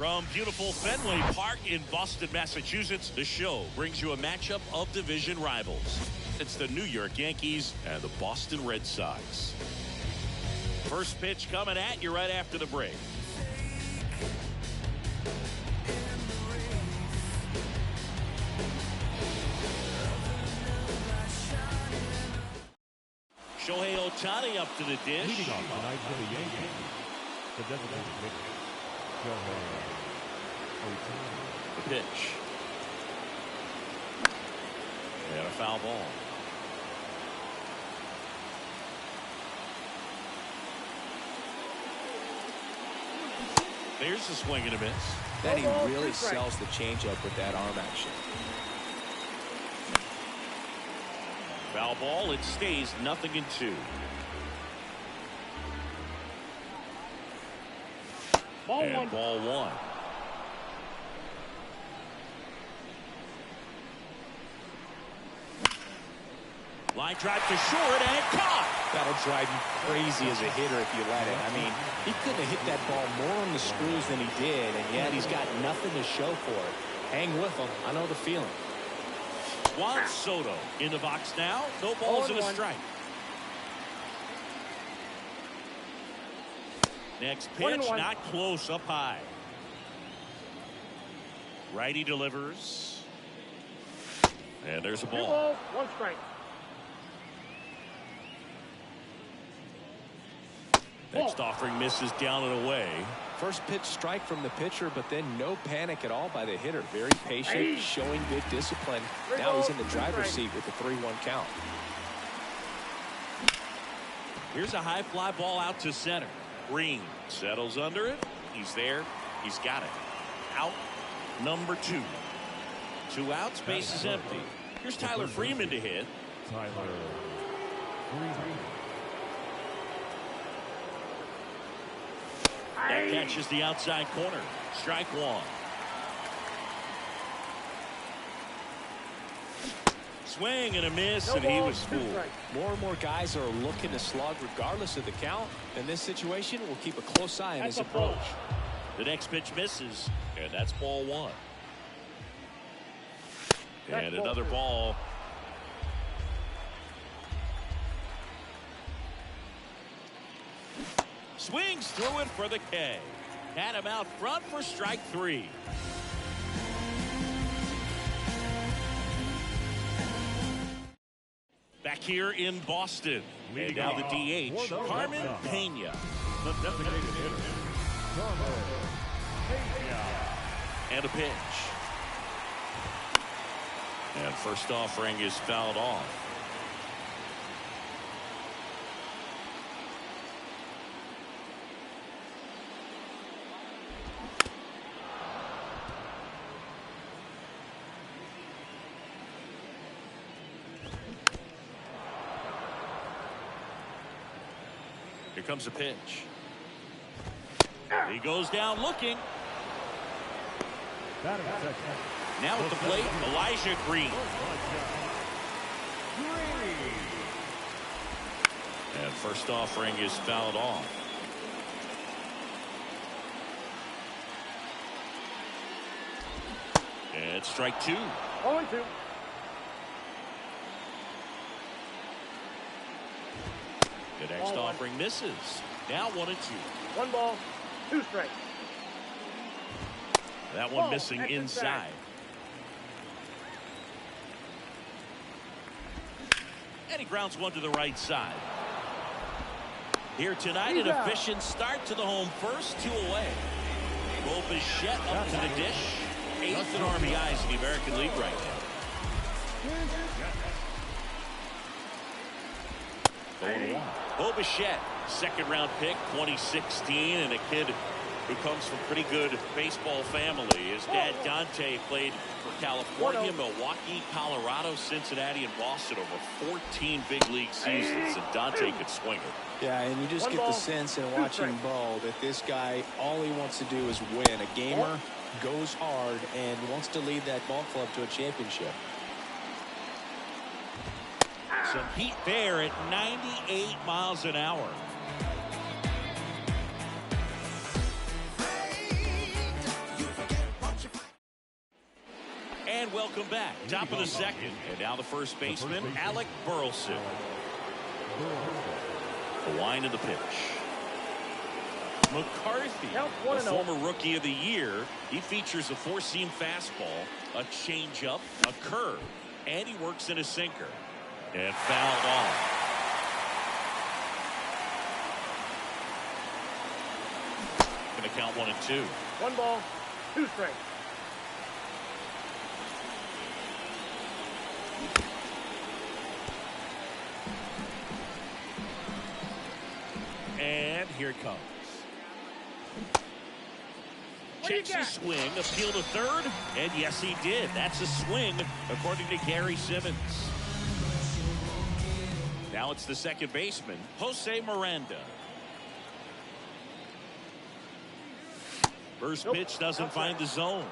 From beautiful Fenway Park in Boston, Massachusetts, the show brings you a matchup of division rivals. It's the New York Yankees and the Boston Red Sox. First pitch coming at you right after the break. Shohei Ohtani up to the dish. Leading off tonight for the Yankees, the designated hitter, Shohei Ohtani. The pitch. And a foul ball. There's a swing and a miss. Then he really sells the changeup with that arm action. Foul ball. It stays 0-2. Ball one. Line drive to short and caught. That'll drive you crazy as a hitter if you let it. I mean, he couldn't have hit that ball more on the screws than he did, and yet he's got nothing to show for it. Hang with him. I know the feeling. Juan Soto in the box now. No balls and a strike. Next pitch, not close, up high. Righty delivers. And there's a ball. 1 strike. Next offering misses down and away. First pitch strike from the pitcher, but then no panic at all by the hitter. Very patient, showing good discipline. Now he's in the driver's seat with a 3-1 count. Here's a high fly ball out to center. Green settles under it. He's there. He's got it. Out number 2. 2 outs. Base is empty. Here's Tyler Freeman to hit. Tyler Freeman. That catches the outside corner. Strike 1. Swing and a miss, and he was fooled. More and more guys are looking to slug regardless of the count. In this situation, we'll keep a close eye on his approach. The next pitch misses, and that's ball 1. And another ball. Swings through it for the K. Had him out front for strike 3. Back here in Boston. And now the DH, Carmen Pena. The designated hitter, Carmen Pena. And a pitch. And first offering is fouled off. Here comes a pitch. He goes down looking. Now at the plate, Elijah Green. And first offering is fouled off. And strike 2. 0-2. The next offering misses. Now 1-2. 1 ball, 2 strikes. That one missing inside. And he grounds one to the right side. Here tonight, an efficient start to the home first, 2 away. Bo Bichette up to the dish. 8th in RBIs in the American League right now. Bo Bichette, 2nd-round pick, 2016, and a kid who comes from pretty good baseball family. His dad, Dante, played for California, Milwaukee, Colorado, Cincinnati, and Boston over 14 big league seasons, and Dante could swing it. Yeah, and you just get the sense in watching Bo that this guy, all he wants to do is win. A gamer, goes hard, and wants to lead that ball club to a championship. Some heat there at 98 miles an hour. And welcome back. Top of the second. And now the first baseman, Alec Burleson. The wind of the pitch. McCarthy, a former Rookie of the Year. He features a four-seam fastball, a changeup, a curve, and he works in a sinker. And fouled off. Going to count 1-2. 1 ball, 2 strikes. And here it comes. Checks his swing, appeal to third, and yes, he did. That's a swing, according to Gary Simmons. Now it's the second baseman, Jose Miranda. First pitch doesn't find the zone.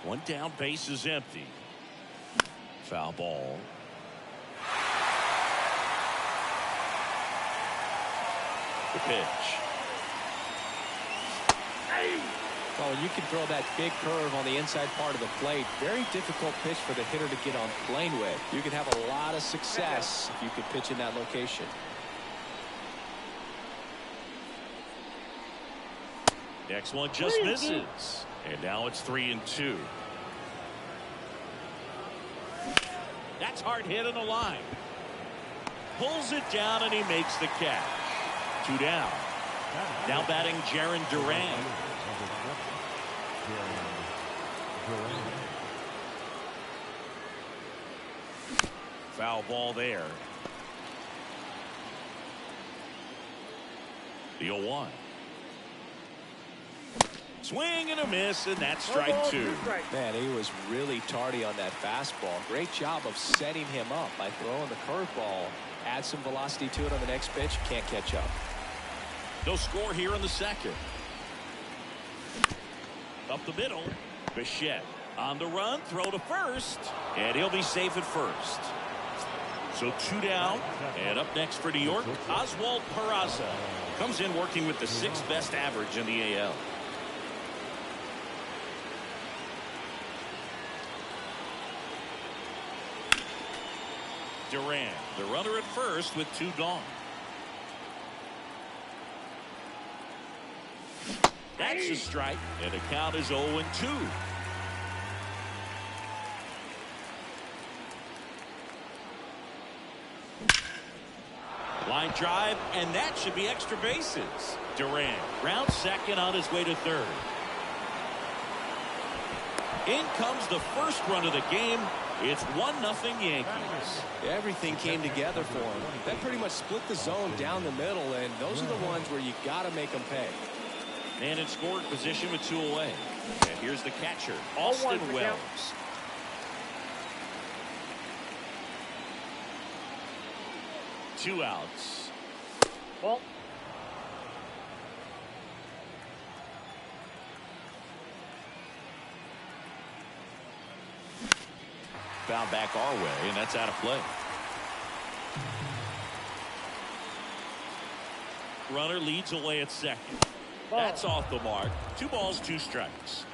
One down, base is empty. Foul ball. The pitch. Well, you can throw that big curve on the inside part of the plate. Very difficult pitch for the hitter to get on plane with. You can have a lot of success if you can pitch in that location. Next one just misses. And now it's 3-2. That's hard hit on the line. Pulls it down and he makes the catch. 2 down. Now batting Jarren Duran. Foul ball there. The 0-1. Swing and a miss, and that's strike 2. Man, he was really tardy on that fastball. Great job of setting him up by throwing the curveball. Add some velocity to it on the next pitch. Can't catch up. No score here in the second. Up the middle. Bichette on the run. Throw to first. And he'll be safe at first. So 2 down. And up next for New York, Oswald Peraza. Comes in working with the 6th best average in the AL. Duran, the runner at first with 2 gone. That's a strike, and the count is 0-2. Line drive, and that should be extra bases. Duran rounds second on his way to third. In comes the first run of the game. It's 1-0 Yankees. Everything came together for him. That pretty much split the zone down the middle, and those are the ones where you got to make them pay. Man in scoring position with 2 away. And here's the catcher, Austin Wells. Two outs. Ball. Foul back our way, and that's out of play. Runner leads away at second. Ball. That's off the mark. 2 balls, 2 strikes.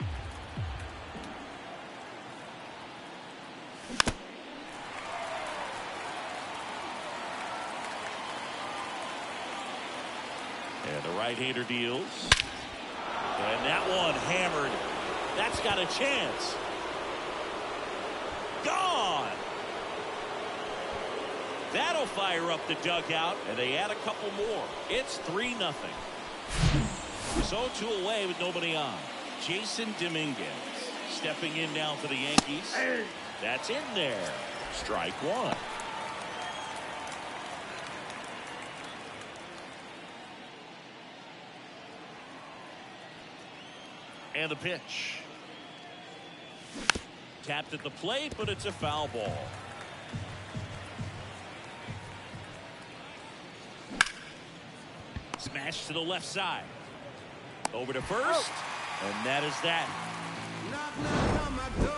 And the right-hander deals. And that one hammered. That's got a chance. Gone. That'll fire up the dugout, and they add a couple more. It's 3-0. So 2 away with nobody on. Jason Dominguez stepping in now for the Yankees. That's in there. Strike 1. And the pitch. Tapped at the plate, but it's a foul ball. Smash to the left side. Over to first, and that is that. Knock, knock on my door.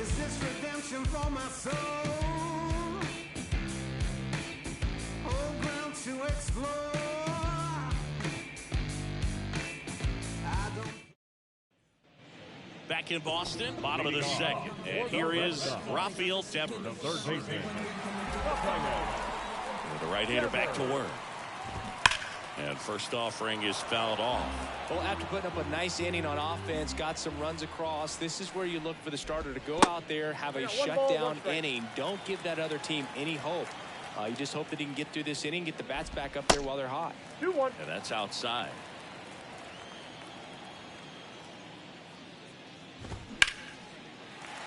Is this redemption for my soul? to explore. I don't. Back in Boston, bottom of the second. And here is Rafael Devers. The third baseman. The right-hander back to work. And first offering is fouled off. Well, after putting up a nice inning on offense, got some runs across, this is where you look for the starter to go out there, have a shutdown inning. Don't give that other team any hope. You just hope that he can get through this inning, get the bats back up there while they're hot. 2-1. And that's outside.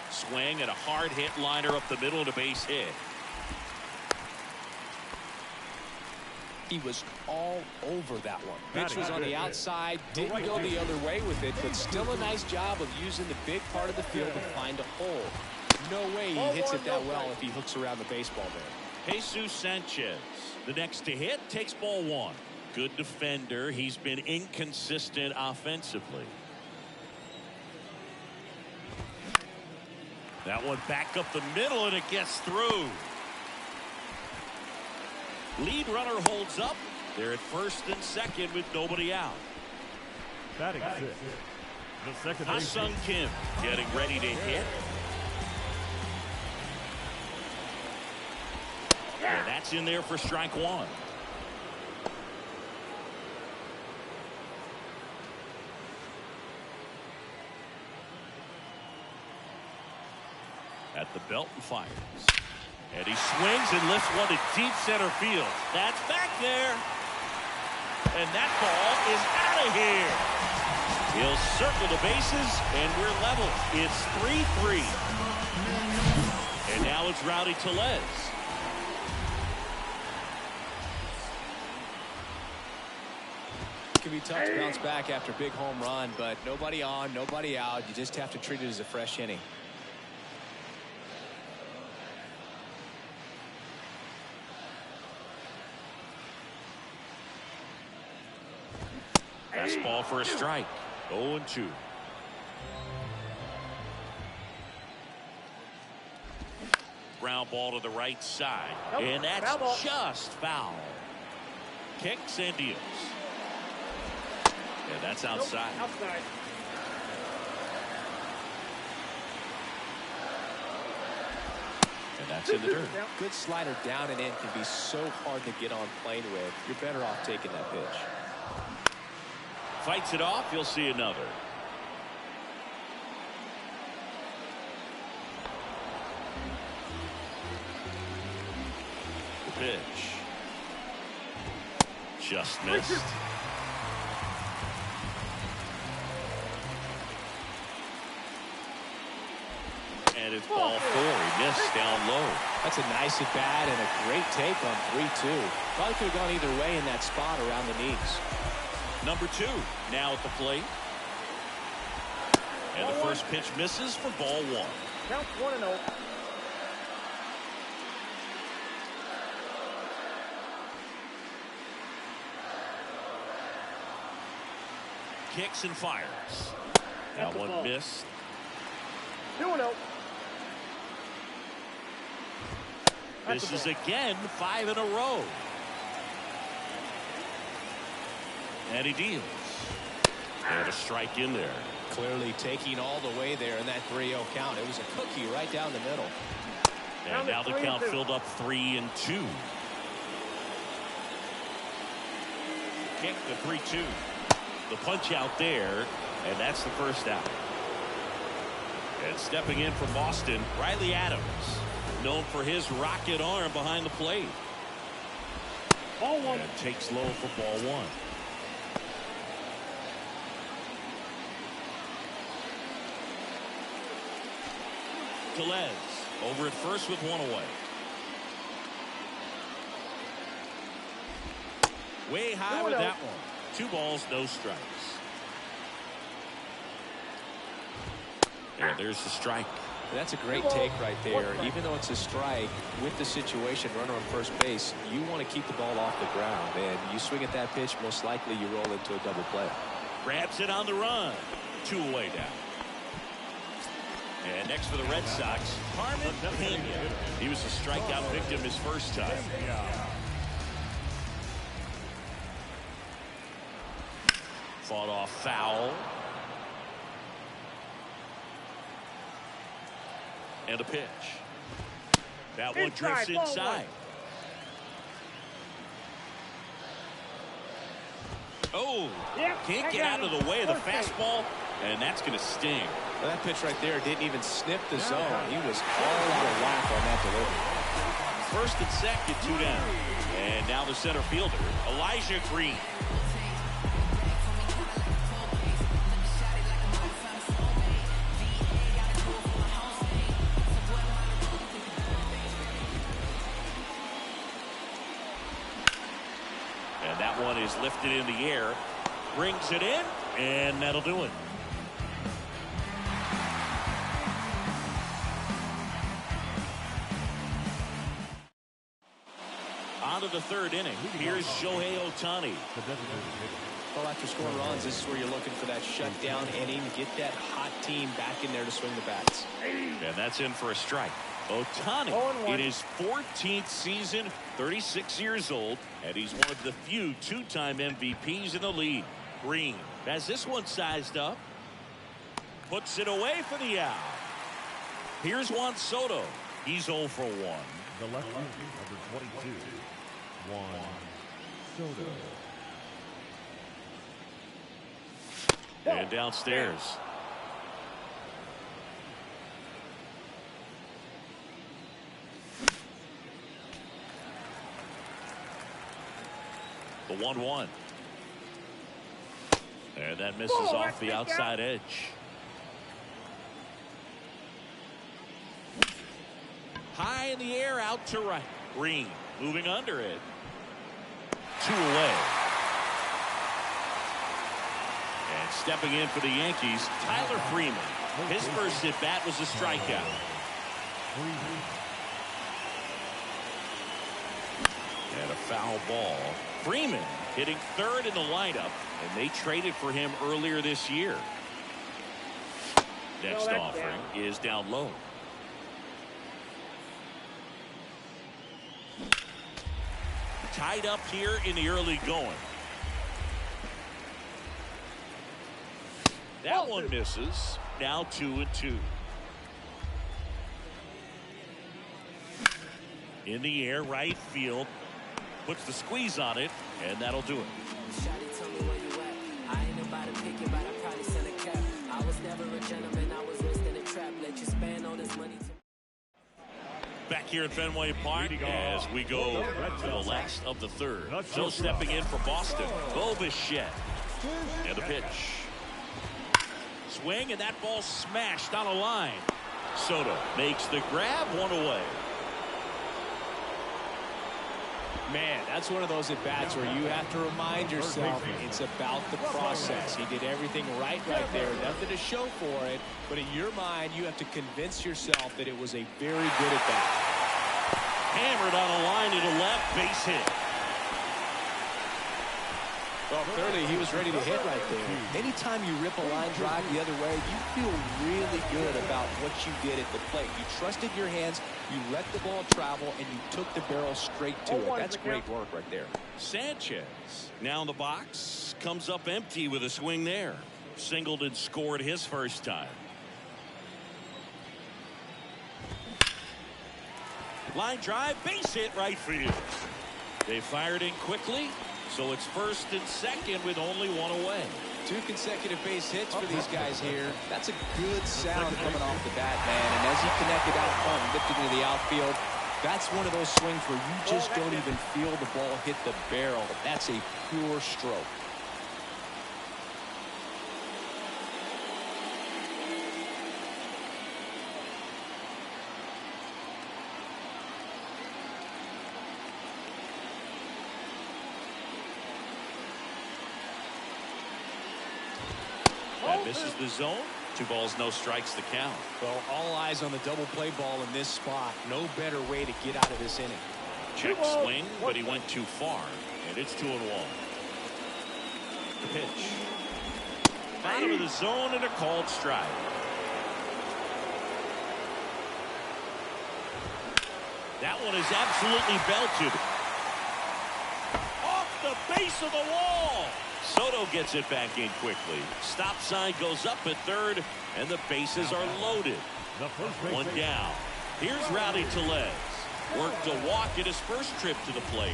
Swing and a hard hit liner up the middle to base hit. He was all over that one. Pitch was on the outside, didn't go the other way with it, but still a nice job of using the big part of the field to find a hole. No way he hits it that well if he hooks around the baseball there. Jesus Sanchez, the next to hit, takes ball one. Good defender. He's been inconsistent offensively. That one back up the middle, and it gets through. Lead runner holds up. They're at first and second with nobody out. Batting sixth. The second Ha-Sung baseman. Kim getting ready to hit. And that's in there for strike one. At the belt and fires. And he swings and lifts one to deep center field. That's back there. And that ball is out of here. He'll circle the bases, and we're level. It's 3-3. And now it's Rowdy Tellez. It can be tough to bounce back after a big home run, but nobody on, nobody out. You just have to treat it as a fresh inning. Fastball for a strike. 0-2. Ground ball to the right side. Nope. And that's Foul ball. just foul. Kicks and deals. And that's outside. Nope, outside. And that's in the dirt. Good slider down and in can be so hard to get on plane with. You're better off taking that pitch. Fights it off. You'll see another. The pitch. Just missed. And it's ball four. He missed down low. That's a nice at bat and a great take on 3-2. Probably could have gone either way in that spot around the knees. Number two now at the plate. And the first pitch misses for ball one. Count 1-0. Kicks and fires. That That's a one ball. missed. 2-0. This is again 5 in a row. And he deals. And a strike in there. Clearly taking all the way there in that 3-0 count. It was a cookie right down the middle. And now the count filled up 3-2. Kick the 3-2. The punch out there, and that's the first out. And stepping in for Boston, Riley Adams, known for his rocket arm behind the plate. Ball one. And takes low for ball one. Tellez over at first with one away. Way high with that one. 2 balls, no strikes. And there's the strike. That's a great take right there. Even though it's a strike, with the situation, runner on first base, you want to keep the ball off the ground. And you swing at that pitch, most likely you roll into a double play. Grabs it on the run. 2 away now. And next for the Red Sox, Carmen Pena. He was a strikeout victim his first time. Fought off foul. And a pitch. That one drifts inside. Oh, can't get out of the way of the fastball, and that's going to sting. Well, that pitch right there didn't even sniff the zone. He was all out of whack on that delivery. First and second, 2 down. And now the center fielder, Elijah Green. And that one is lifted in the air, brings it in, and that'll do it. On to the third inning. Here's Shohei Ohtani. Well, after scoring runs, this is where you're looking for that shutdown inning, get that hot team back in there to swing the bats. And that's in for a strike. Ohtani in his 14th season, 36 years old, and he's one of the few two-time MVPs in the league. Green has this one sized up. Puts it away for the out. Here's Juan Soto. He's 0 for 1. The left fielder, number 22, Juan Soto. And downstairs. The 1-1. And that misses off the outside edge. High in the air, out to right. Green moving under it. 2 away. And stepping in for the Yankees, Tyler Freeman. His first at bat was a strikeout. And a foul ball. Freeman hitting third in the lineup, and they traded for him earlier this year. Next offering is down low. Tied up here in the early going. That one misses. Now 2-2. In the air, right field. Puts the squeeze on it, and that'll do it. Shawty told me where you at. I ain't about to pick it, but I probably sent a cap. I was never a gentleman, I was raised in a trap. Let you spend all this money to... Back here at Fenway Park as we go to the last of the third. Still stepping in for Boston, Bo Bichette. And the pitch. Swing, and that ball smashed on a line. Soto makes the grab, 1 away. Man, that's one of those at-bats where you have to remind yourself it's about the process. He did everything right there. Nothing to show for it. But in your mind, you have to convince yourself that it was a very good at-bat. Hammered on a line to the left, base hit. Well, clearly he was ready to hit right there. Anytime you rip a line drive the other way, you feel really good about what you did at the plate. You trusted your hands, you let the ball travel, and you took the barrel straight to it. That's great work right there. Sanchez now in the box, comes up empty with a swing there. Singleton scored his first time. Line drive, base hit, right field. They fired in quickly, so it's first and second with only 1 away. 2 consecutive base hits for these guys here. That's a good sound coming off the bat, man. And as he connected out front and lifted into the outfield, that's one of those swings where you just don't even feel the ball hit the barrel. That's a pure stroke. That misses the zone. 2 balls, no strikes to count. Well, all eyes on the double play ball in this spot. No better way to get out of this inning. Check swing, but he went too far, and it's 2-1. The pitch. Bottom of the zone and a called strike. That one is absolutely belted. Off the base of the wall. Soto gets it back in quickly. Stop sign goes up at third, and the bases are loaded. The first base One down. Here's Rowdy Tellez. Worked a walk at his first trip to the plate.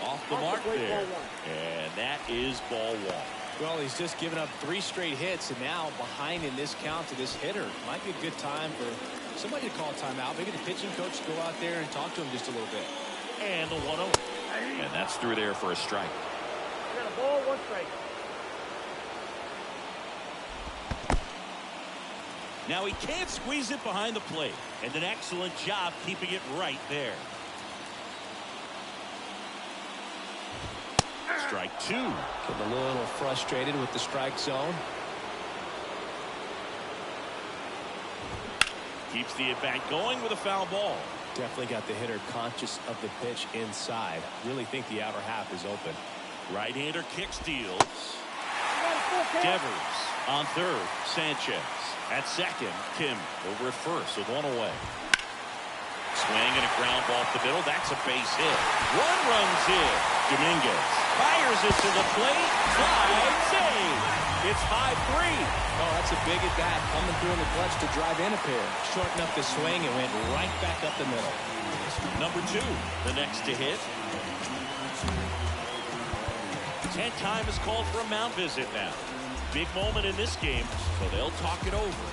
Off the mark there. And that is ball one. Well, he's just given up 3 straight hits, and now behind in this count to this hitter. Might be a good time for somebody to call timeout. Maybe the pitching coach go out there and talk to him just a little bit. And the 1-0. And that's through there for a strike. You got a ball, 1 strike. Now he can't squeeze it behind the plate. And an excellent job keeping it right there. Strike 2. Getting a little frustrated with the strike zone. Keeps the at-bat going with a foul ball. Definitely got the hitter conscious of the pitch inside. Really think the outer half is open. Right-hander kick steals. Devers on third. Sanchez at second. Kim over at first with 1 away. Swing and a ground ball off the middle. That's a base hit. 1 runs in. Dominguez fires it to the plate. Fly save. It's 5-3. Oh, that's a big at bat coming through in the clutch to drive in a pair. Shortened up the swing and went right back up the middle. Number 2, the next to hit. And time is called for a mound visit now. Big moment in this game, so they'll talk it over.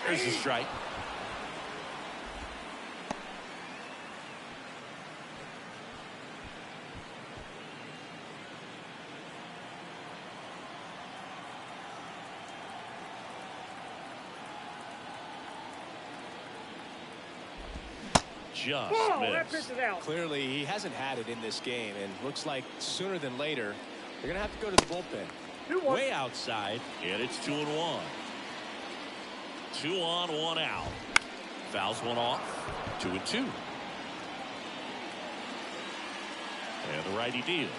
There's the strike. Just That missed. pitch is out. Clearly, he hasn't had it in this game, and looks like sooner than later, they're going to have to go to the bullpen. 2-1. Way outside, and it's 2-1. 2 on, 1 out. Fouls one off. 2-2. And the righty deals.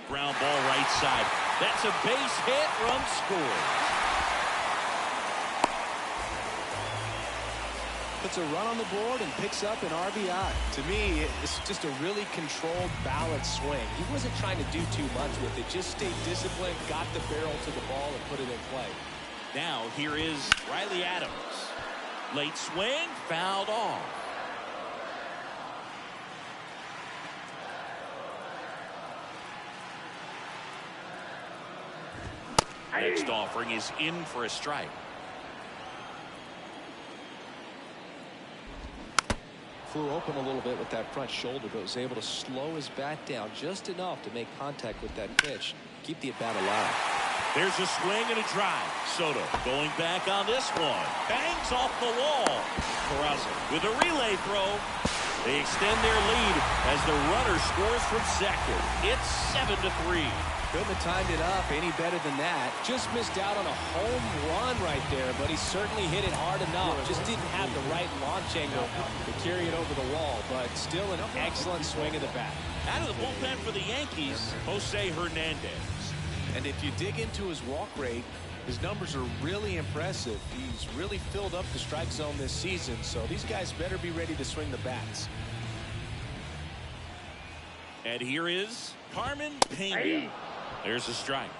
Ground ball right side. That's a base hit. Run scores. Puts a run on the board and picks up an RBI. To me, it's just a really controlled, balanced swing. He wasn't trying to do too much with it. Just stayed disciplined, got the barrel to the ball, and put it in play. Now here is Riley Adams. Late swing, fouled off. Next offering is in for a strike. Flew open a little bit with that front shoulder, but was able to slow his bat down just enough to make contact with that pitch. Keep the at-bat alive. There's a swing and a drive. Soto going back on this one. Bangs off the wall. Peraza with a relay throw. They extend their lead as the runner scores from second. It's 7-3. Couldn't have timed it up any better than that. Just missed out on a home run right there, but he certainly hit it hard enough. Just didn't have the right launch angle to carry it over the wall, but still an excellent swing of the bat. Out of the bullpen for the Yankees, Jose Hernandez. And if you dig into his walk rate, his numbers are really impressive. He's really filled up the strike zone this season, so these guys better be ready to swing the bats. And here is Carmen Pena. There's a strike.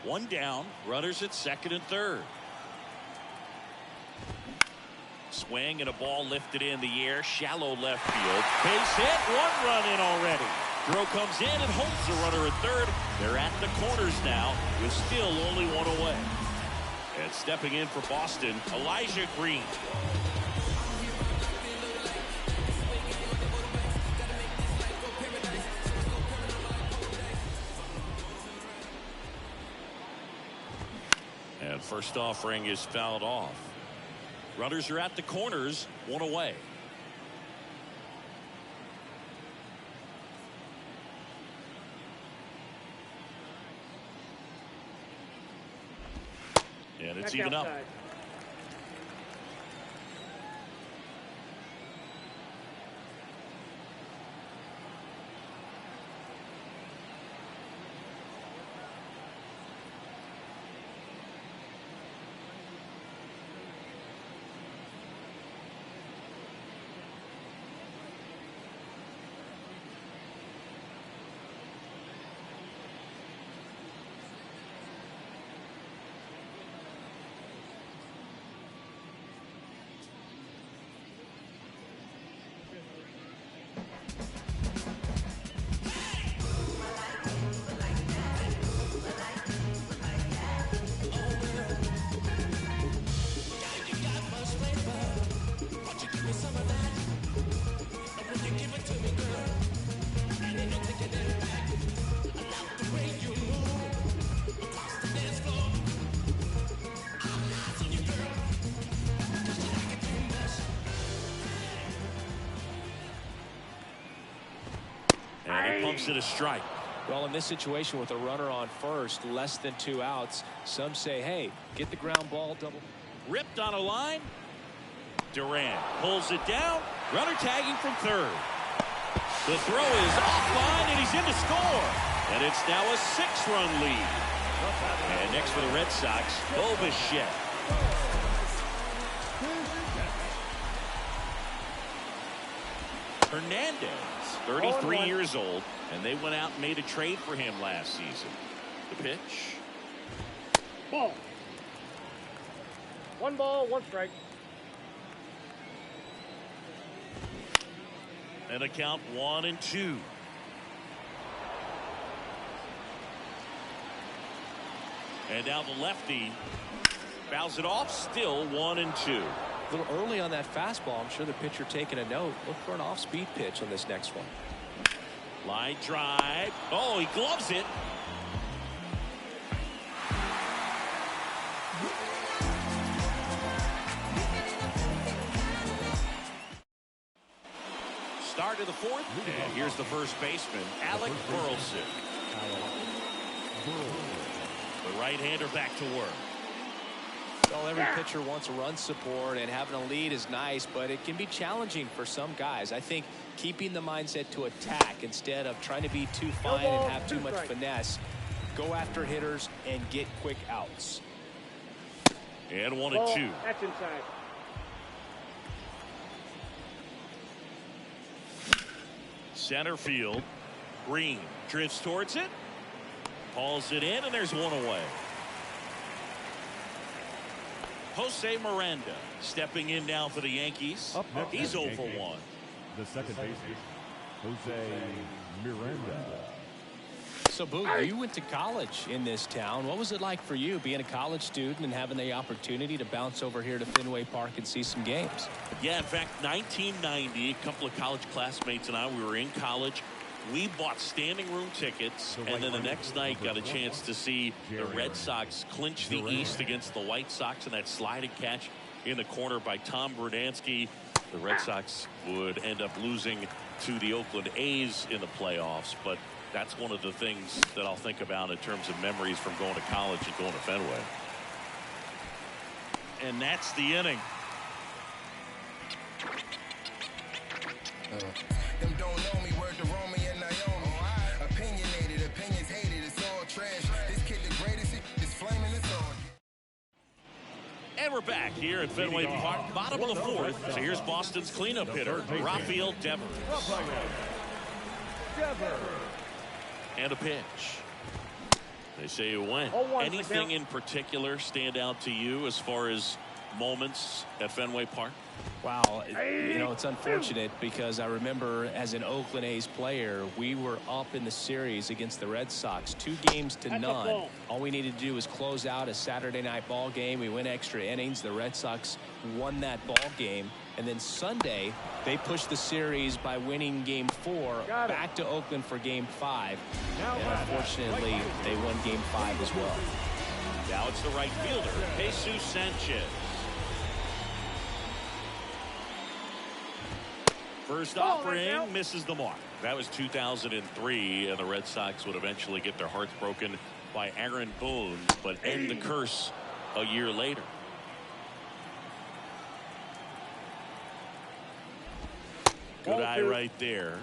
One down, runners at second and third. Swing and a ball lifted in the air, shallow left field. Base hit, one run in already. Throw comes in and holds the runner at third. They're at the corners now with still only one away. And stepping in for Boston, Elijah Green. And first offering is fouled off. Runners are at the corners, one away. And it's even up. Pumps it a strike. Well, in this situation with a runner on first, less than 2 outs, some say, hey, get the ground ball double. Ripped on a line. Durant pulls it down. Runner tagging from third. The throw is offline and he's in to score. And it's now a 6-run lead. And next for the Red Sox, Bichette. Hernandez, 33 years old, and they went out and made a trade for him last season. The pitch. Ball. 1 ball, 1 strike. And a count 1-2. And now the lefty fouls it off, still 1-2. A little early on that fastball. I'm sure the pitcher taking a note. Look for an off-speed pitch on this next one. Line drive. Oh, he gloves it. Start of the fourth. And here's the first baseman, Alec Burleson. The right-hander back to work. Well, every pitcher wants run support, and having a lead is nice, but it can be challenging for some guys. I think keeping the mindset to attack instead of trying to be too fine and have too much finesse. Go after hitters and get quick outs. And 1-2. That's inside. Center field. Green drifts towards it. Hauls it in, and there's one away. Jose Miranda stepping in now for the Yankees. He's 0 for 1. The second baseman, Jose Miranda. So, Boo, you went to college in this town. What was it like for you being a college student and having the opportunity to bounce over here to Fenway Park and see some games? Yeah, in fact, 1990, a couple of college classmates and I, we were in college. We bought standing room tickets, and then the next night got a chance to see the Red Sox clinch the East against the White Sox, and that sliding catch in the corner by Tom Brudansky. The Red Sox would end up losing to the Oakland A's in the playoffs, but that's one of the things that I'll think about in terms of memories from going to college and going to Fenway. And that's the inning. Them don't know me, word to Romy and Naomi. Opinionated, opinions hated, it's all trash. This kid the greatest, it's flaming, it's on. And we're back here at Fenway Park, bottom of the fourth. So here's Boston's cleanup hitter, Rafael Devers. And a pitch. They say you win. Anything in particular stand out to you as far as moments at Fenway Park? Wow, you know, it's unfortunate because I remember as an Oakland A's player, we were up in the series against the Red Sox, 2-0. All we needed to do was close out a Saturday night ball game. We went extra innings. The Red Sox won that ball game. And then Sunday, they pushed the series by winning Game 4 back to Oakland for Game 5. And unfortunately, they won Game 5 as well. Now it's the right fielder, Jesus Sanchez. First offering misses the mark. That was 2003, and the Red Sox would eventually get their hearts broken by Aaron Boone, but end the curse a year later. Good eye right there.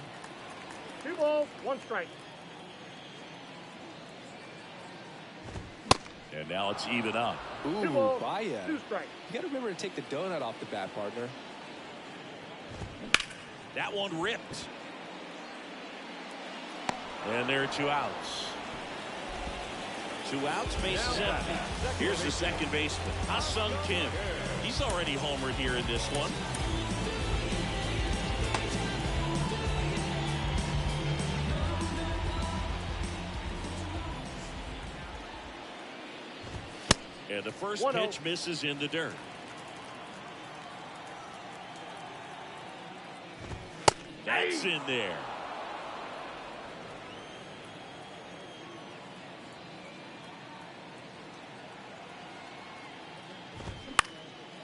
2 balls, 1 strike. And now it's even up. Ooh, 2 balls, Baya. 2 strikes. You got to remember to take the donut off the bat, partner. That one ripped. And there are 2 outs. 2 outs, bases empty. Here's the second baseman, Ha-Sung Kim. He's already homered here in this one. And the first pitch misses in the dirt. That's in there.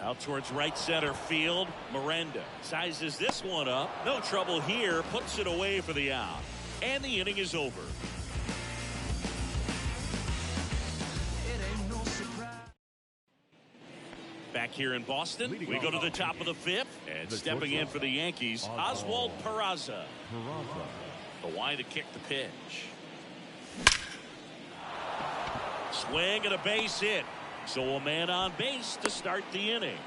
Out towards right center field. Miranda sizes this one up. No trouble here. Puts it away for the out. And the inning is over. Back here in Boston, we go to the top of the 5th, and stepping in for the Yankees, Oswald Peraza. The wide to kick the pitch. Swing and a base hit. So a man on base to start the inning.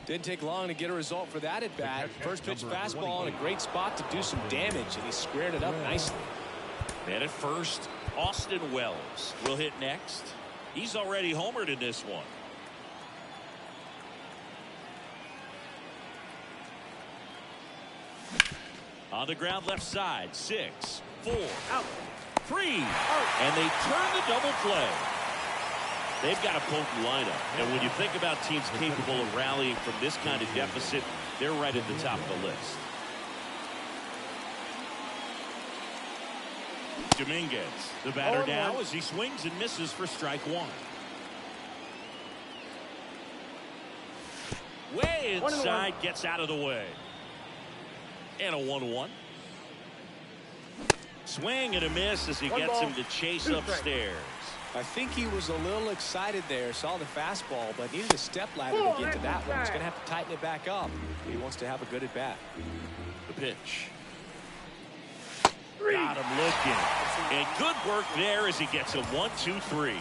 Didn't take long to get a result for that at bat. First pitch fastball in a great spot to do some damage, and he squared it up nicely. And at first, Austin Wells will hit next. He's already homered in this one. On the ground left side, 6, 4, out, 3, and they turn the double play. They've got a potent lineup, and when you think about teams capable of rallying from this kind of deficit, they're right at the top of the list. Dominguez, the batter now as he swings and misses for strike 1. Way inside, gets out of the way. And a 1-1. Swing and a miss as he gets him to chase upstairs. I think he was a little excited there, saw the fastball, but needed a step ladder to get to that one. He's going to have to tighten it back up. He wants to have a good at bat. The pitch. Got him looking. And good work there as he gets a 1-2-3.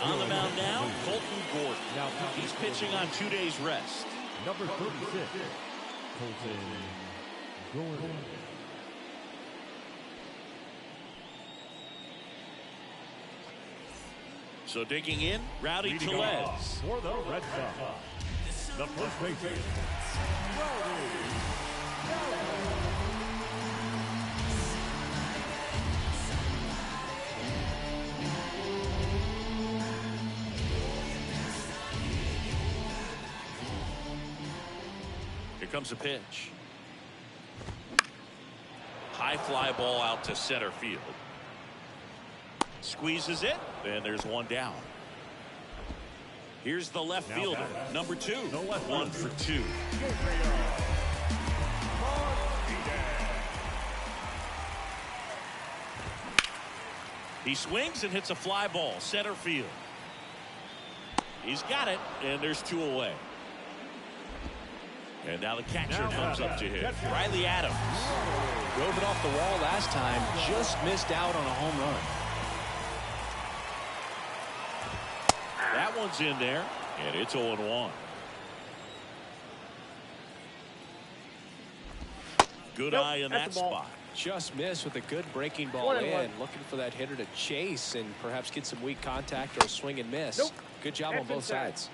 On the mound now, Colton Gordon. He's pitching on 2 days rest. Number 36, Colton Gordon. So digging in, Rowdy Tellez. For the Red Sox, the first baseman, Here comes a pitch. High fly ball out to center field. Squeezes it, and there's one down. Here's the left fielder, number 2. 1 for 2. He swings and hits a fly ball, center field. He's got it, and there's 2 away. And now the catcher comes up to him. Riley Adams. Drove it off the wall last time, just missed out on a home run. That one's in there, and it's 0-1. Good eye in that that's the ball. spot. Just missed with a good breaking ball 1-1. in. Looking for that hitter to chase and perhaps get some weak contact or a swing and miss. Nope. Good job That's on both inside. sides.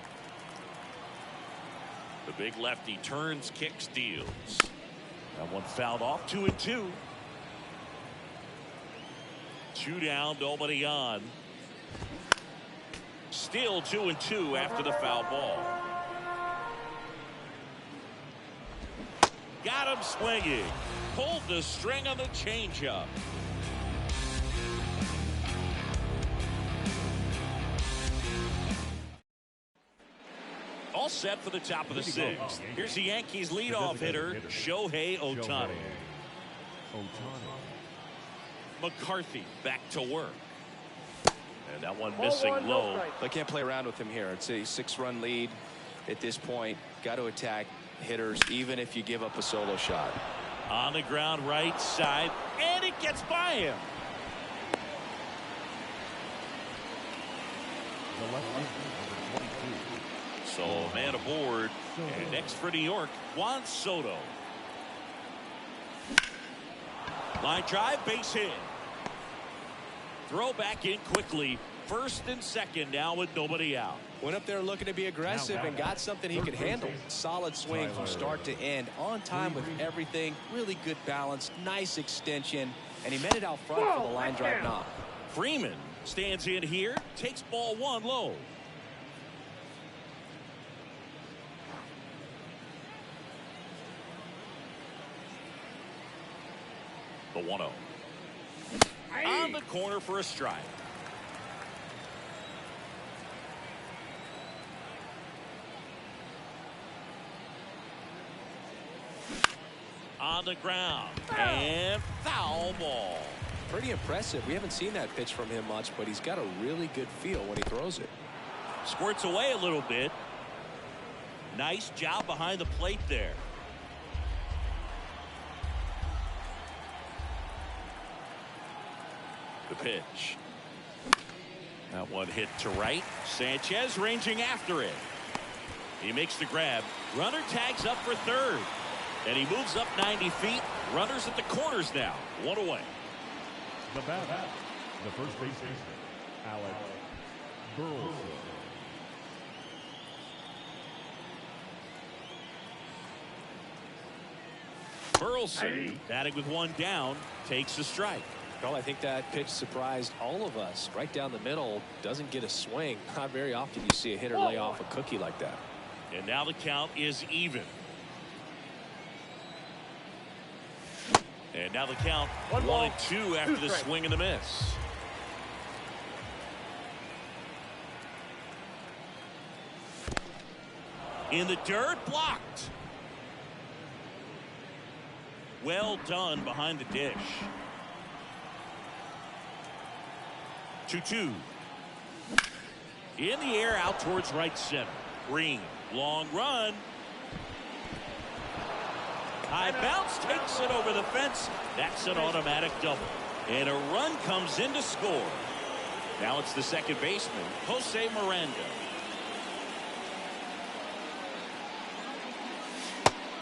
The big lefty turns, kicks, deals. That one fouled off. 2-2. 2 down, nobody on. Still 2-2 after the foul ball. Got him swinging. Pulled the string on the changeup. All set for the top of the sixth. Here's the Yankees leadoff hitter, Shohei Ohtani. McCarthy back to work. And that one missing low. They can't play around with him here. It's a 6-run lead at this point. Got to attack hitters even if you give up a solo shot. On the ground, right side, and it gets by him. So a man aboard, and next for New York, Juan Soto. Line drive, base hit. Throw back in quickly. First and second now with nobody out. Went up there looking to be aggressive and got something he could handle. Solid swing from start to end. On time with everything. Really good balance. Nice extension. And he met it out front for the line drive knock. Freeman stands in here. Takes ball 1 low. The 1-0. On the corner for a strike. On the ground and foul ball. Pretty impressive. We haven't seen that pitch from him much, but he's got a really good feel when he throws it. Squirts away a little bit. Nice job behind the plate there. The pitch. That one hit to right. Sanchez ranging after it. He makes the grab. Runner tags up for third. And he moves up 90 feet. Runners at the corners now. 1 away. The batter, the first baseman, Alex Burleson. Burleson batting with 1 down. Takes a strike. Well, I think that pitch surprised all of us. Right down the middle. Doesn't get a swing. Not very often you see a hitter lay off a cookie like that. And now the count is even. And now the count 1-2 after the swing and the miss. In the dirt, blocked. Well done behind the dish. 2-2. In the air out towards right center. Green, long run. High bounce, takes it over the fence. That's an automatic double. And a run comes in to score. Now it's the second baseman, Jose Miranda.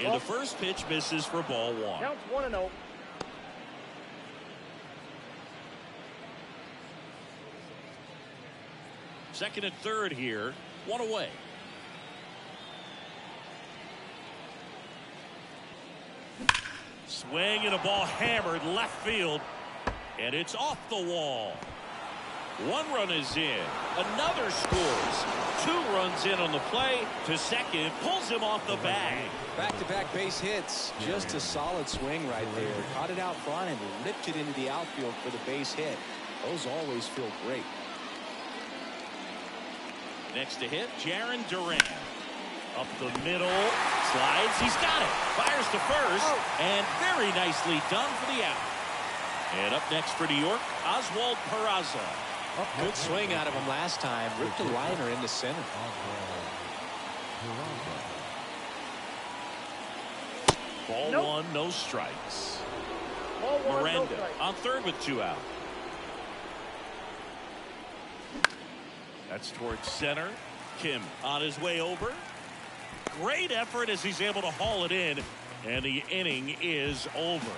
And the first pitch misses for ball 1. Counts 1-0. Second and third here. 1 away. Swing and a ball hammered left field. And it's off the wall. 1 run is in. Another scores. 2 runs in on the play. To second. Pulls him off the bag. Back-to-back base hits. Just a solid swing right there. Caught it out front and lipped it into the outfield for the base hit. Those always feel great. Next to hit, Jarren Duran. Up the middle. Slides. He's got it. Fires to first. And very nicely done for the out. And up next for New York, Oswald Peraza. Good swing out of him last time. Ripped the liner into center. Ball 1, no strikes. Ball 1, Miranda no strike. on third with 2 out. That's towards center. Kim on his way over. Great effort as he's able to haul it in. And the inning is over.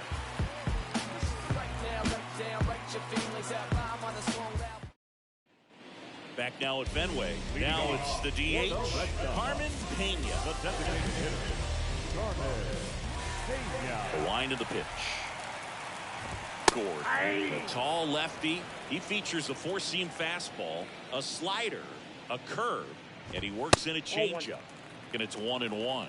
Back now at Fenway. Now it's the DH, Carmen Pena. The designated hitter, Carmen Pena. The line of the pitch. Gord, the tall lefty. He features a four-seam fastball, a slider, a curve, and he works in a changeup. And it's 1-1.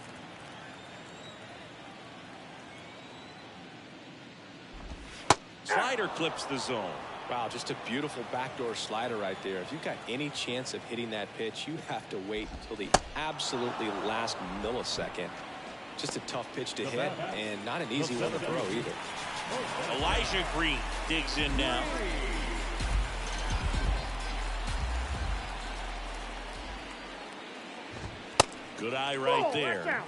Slider clips the zone. Wow, just a beautiful backdoor slider right there. If you've got any chance of hitting that pitch, you have to wait until the absolutely last millisecond. Just a tough pitch to hit, and not an easy one to throw either. Elijah Green digs in now. Good eye right there.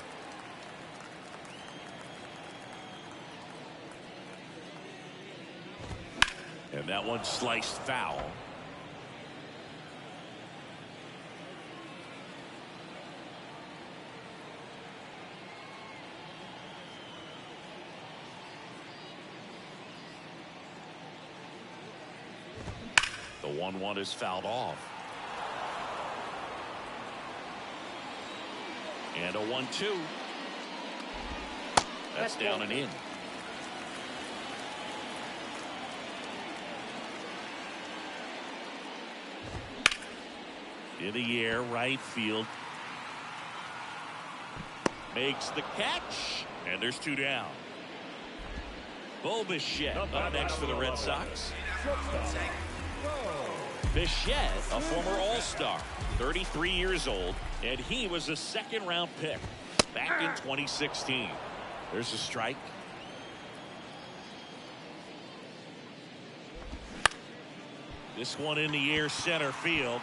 And that one sliced foul. The 1-1 is fouled off. And a 1-2. That's down and in. In the air, right field. Makes the catch. And there's two down. Bichette up next for the Red Sox. Bichette, a former All-Star, 33 years old, and he was a second-round pick back in 2016. There's a strike. This one in the air, center field.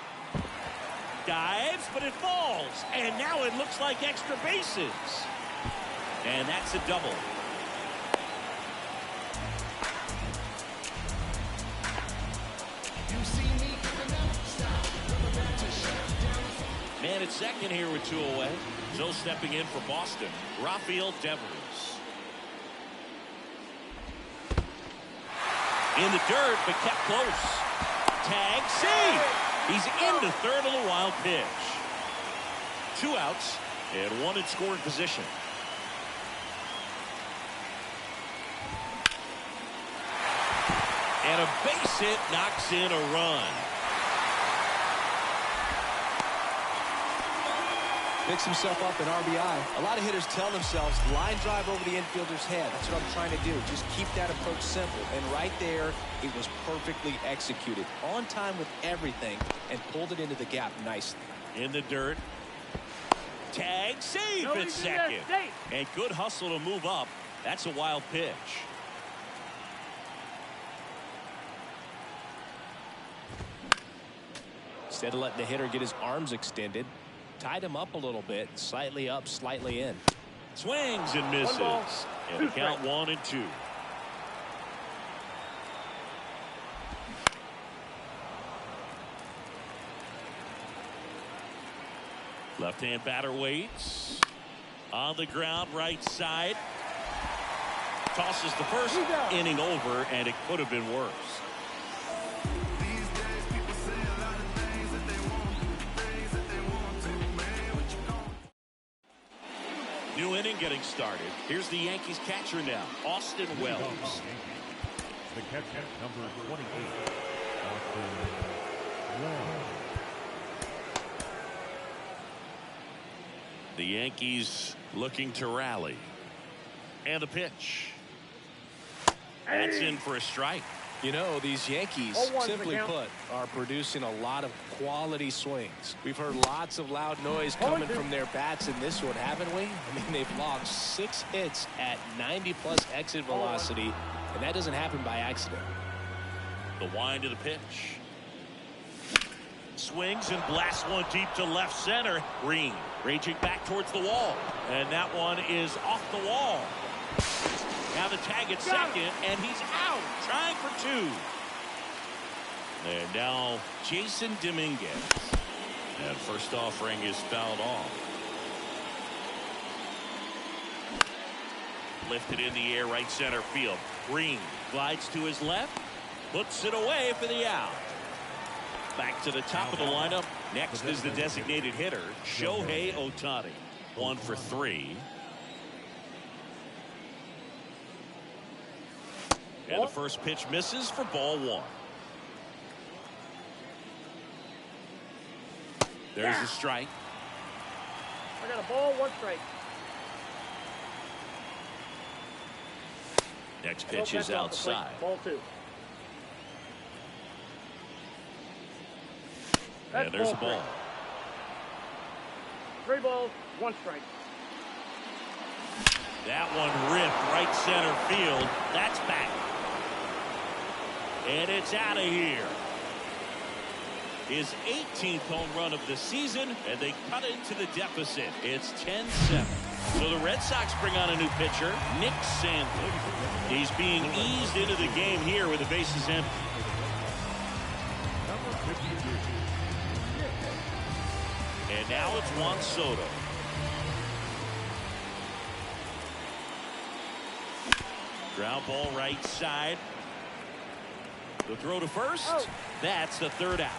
Dives, but it falls. And now it looks like extra bases. And that's a double. Man at second here with two away. So stepping in for Boston, Rafael Devers. In the dirt, but kept close. Tag, save. He's into third on the wild pitch. Two outs and one in scoring position. And a base hit knocks in a run. Picks himself up an RBI. A lot of hitters tell themselves line drive over the infielder's head. That's what I'm trying to do. Just keep that approach simple. And right there, it was perfectly executed. On time with everything and pulled it into the gap nicely. In the dirt. Tag, save at second. And good hustle to move up. That's a wild pitch. Instead of letting the hitter get his arms extended, tied him up a little bit, slightly up, slightly in. Swings and misses. And the count 1-2. Left-hand batter waits. On the ground, right side. Tosses the first inning over, and it could have been worse. New inning getting started. Here's the Yankees catcher now, Austin Wells. The catcher, number 28, Austin Wells. The Yankees looking to rally. And the pitch. That's in for a strike. You know, these Yankees, simply put, are producing a lot of quality swings. We've heard lots of loud noise coming from their bats in this one, haven't we? I mean, they've logged 6 hits at 90-plus exit velocity, and that doesn't happen by accident. The wind of the pitch. Swings and blasts one deep to left center. Green raging back towards the wall. And that one is off the wall. Now the tag at second, and he's out, trying for 2. And now Jason Dominguez. And first offering is fouled off. Lifted in the air, right center field. Green glides to his left, puts it away for the out. Back to the top of the lineup. Next is the designated hitter, Shohei Ohtani. 1 for 3. And the first pitch misses for ball 1. There's a strike. I got a ball, 1 strike. Next pitch is outside. Ball 2. And there's a ball. 3 balls, 1 strike. That one ripped right center field. That's back. And it's out of here. His 18th home run of the season, and they cut into the deficit. It's 10-7. So the Red Sox bring on a new pitcher, Nick Sandlin. He's being eased into the game here with the bases empty. And now it's Juan Soto. Ground ball right side. The throw to first. Oh. That's the 3rd out.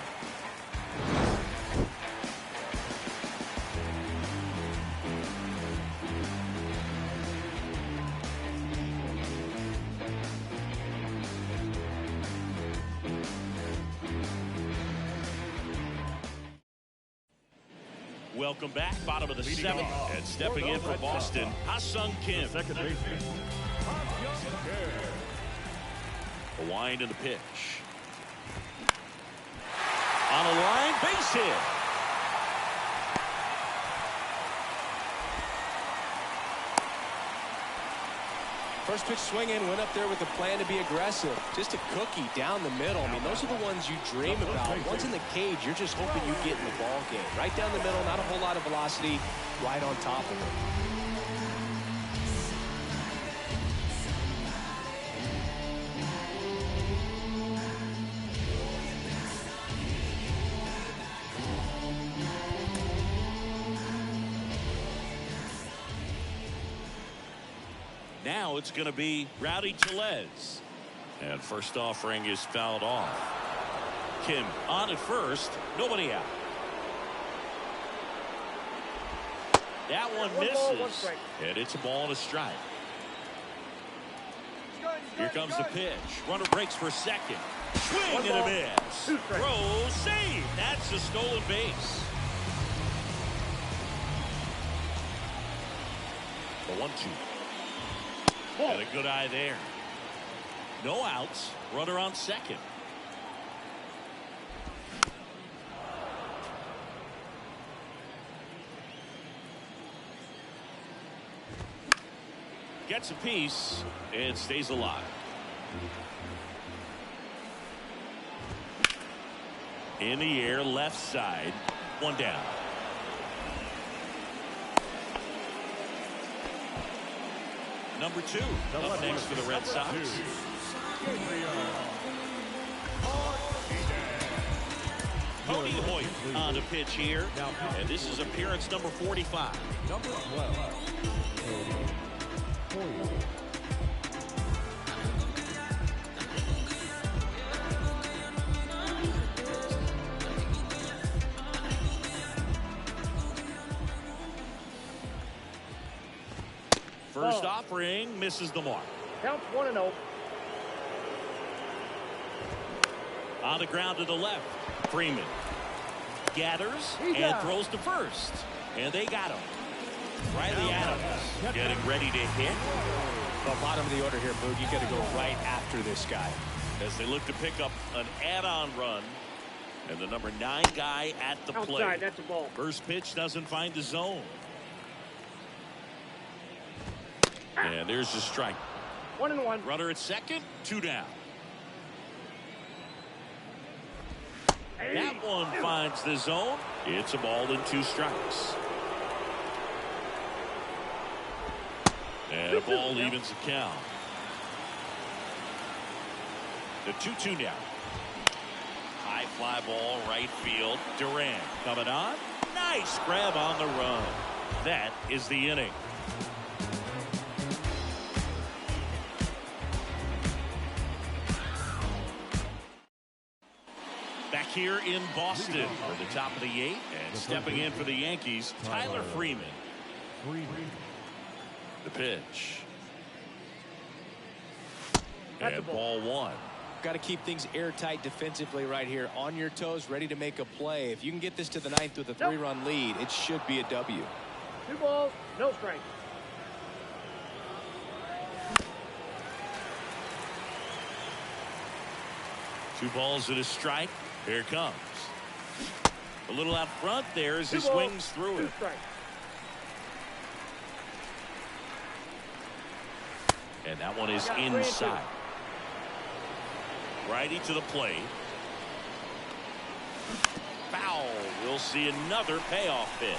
Welcome back, bottom of the 7th, and stepping in for Boston, Ha-Sung Kim. Second baseman. A wind and the pitch. On a line, base hit. First pitch swinging, went up there with a plan to be aggressive. Just a cookie down the middle. I mean, those are the ones you dream about. Once in the cage, you're just hoping you get in the ball game. Right down the middle, not a whole lot of velocity, right on top of it. Now it's going to be Rowdy Tellez. And first offering is fouled off. Kim on at first. Nobody out. That one misses. And it's a ball and a strike. Here comes the pitch. Runner breaks for second. Swing and a miss. Throw, save. That's a stolen base. The 1-2. And a good eye there. No outs. Runner on second. Gets a piece and stays alive. In the air, left side. 1 down. Number 2 up next for the Red Sox. Cody Hoyt on the pitch here. And this is appearance number 45. Number 12. First offering misses the mark. Counts 1-0. On the ground to the left. Freeman gathers and throws to first. And they got him. Riley Adams getting ready to hit. Well, bottom of the order here, Boog. You got to go right after this guy. As they look to pick up an add-on run. And the number 9 guy at the plate. Outside, that's a ball. First pitch doesn't find the zone. And there's the strike. 1-1. Runner at second, 2 down. That one finds the zone. It's a ball and 2 strikes. And a ball evens the count. The 2-2 now. High fly ball, right field. Durant coming on. Nice grab on the run. That is the inning. here in Boston for the top of the 8th. And stepping in for the Yankees, Tyler Freeman. The pitch. And ball 1. Got to keep things airtight defensively right here. On your toes, ready to make a play. If you can get this to the 9th with a 3-run lead, it should be a W. 2 balls, no strikes. Two balls and a strike. Here it comes. A little out front there as he swings through it. And that one is inside. Righty to the plate. Foul. We'll see another payoff pitch.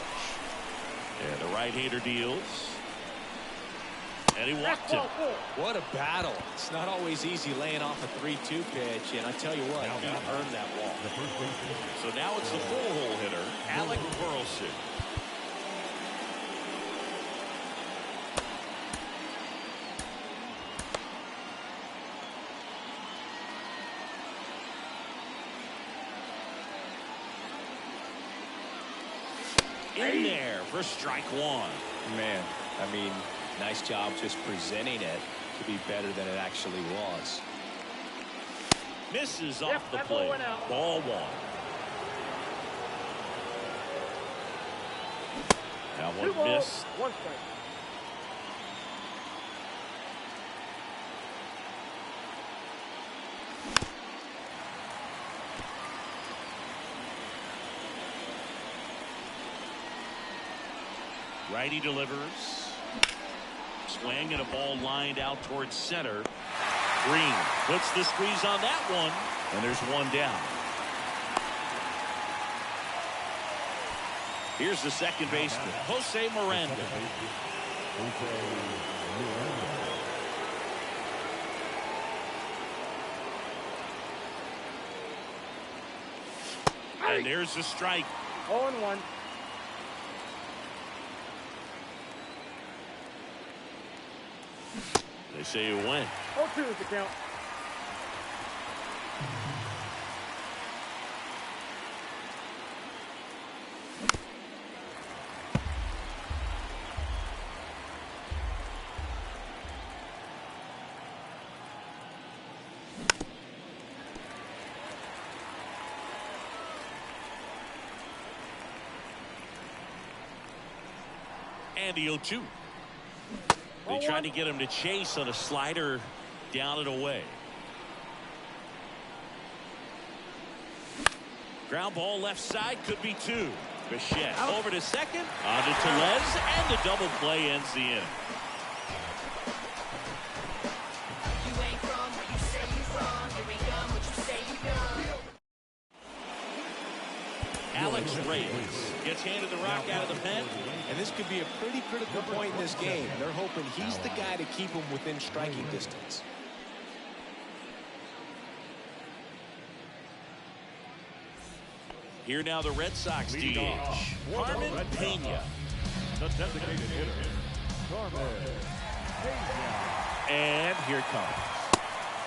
And the right-hander deals. And he walked him. What a battle. It's not always easy laying off a 3-2 pitch, and I tell you what, he earned that walk. So now it's the full-hole hitter, Alec Burleson. In there for strike 1. Man, I mean, nice job just presenting it to be better than it actually was. Misses off the plate. Ball 1. That one missed. 1 strike. Righty delivers. Swing and a ball lined out towards center. Green puts the squeeze on that one, and there's one down. Here's the second baseman, Jose Miranda. And there's the strike. 0-1. They say you win. 0-2 is the count. And the 0-2. They tried to get him to chase on a slider down and away. Ground ball left side, could be 2. Bichette over to second, on to Tellez, and the double play ends the inning. Alex Reyes gets handed the rock out of the pen. And this could be a pretty critical point in this game. They're hoping he's the guy to keep them within striking distance. Here now the Red Sox DH, Carmen Pena. The designated hitter, Carmen Pena. And here it comes.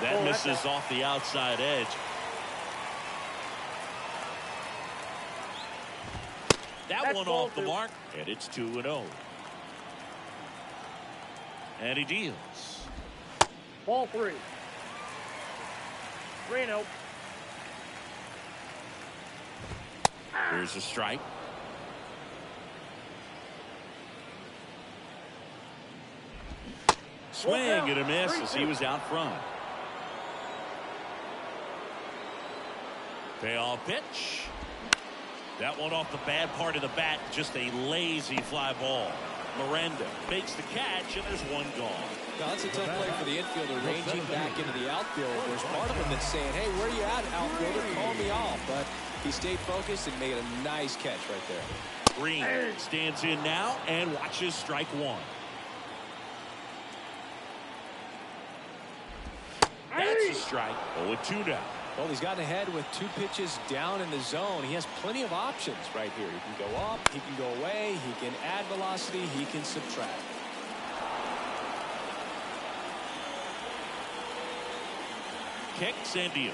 That misses off the outside edge. That one off the mark, and it's 2-0. And he deals. Ball 3. 3-0. Here's a strike. Swing and a miss as he was out front. Payoff pitch. That one off the bad part of the bat, just a lazy fly ball. Miranda makes the catch, and there's one gone. Now, that's a tough play for the infielder, ranging back into the outfield. There's part of him that's saying, hey, where are you at, outfielder? Call me off. But he stayed focused and made a nice catch right there. Green stands in now and watches strike 1. That's a strike. 0-2 now. Well, he's gotten ahead with 2 pitches down in the zone. He has plenty of options right here. He can go up, he can go away, he can add velocity, he can subtract. Kicks and deals.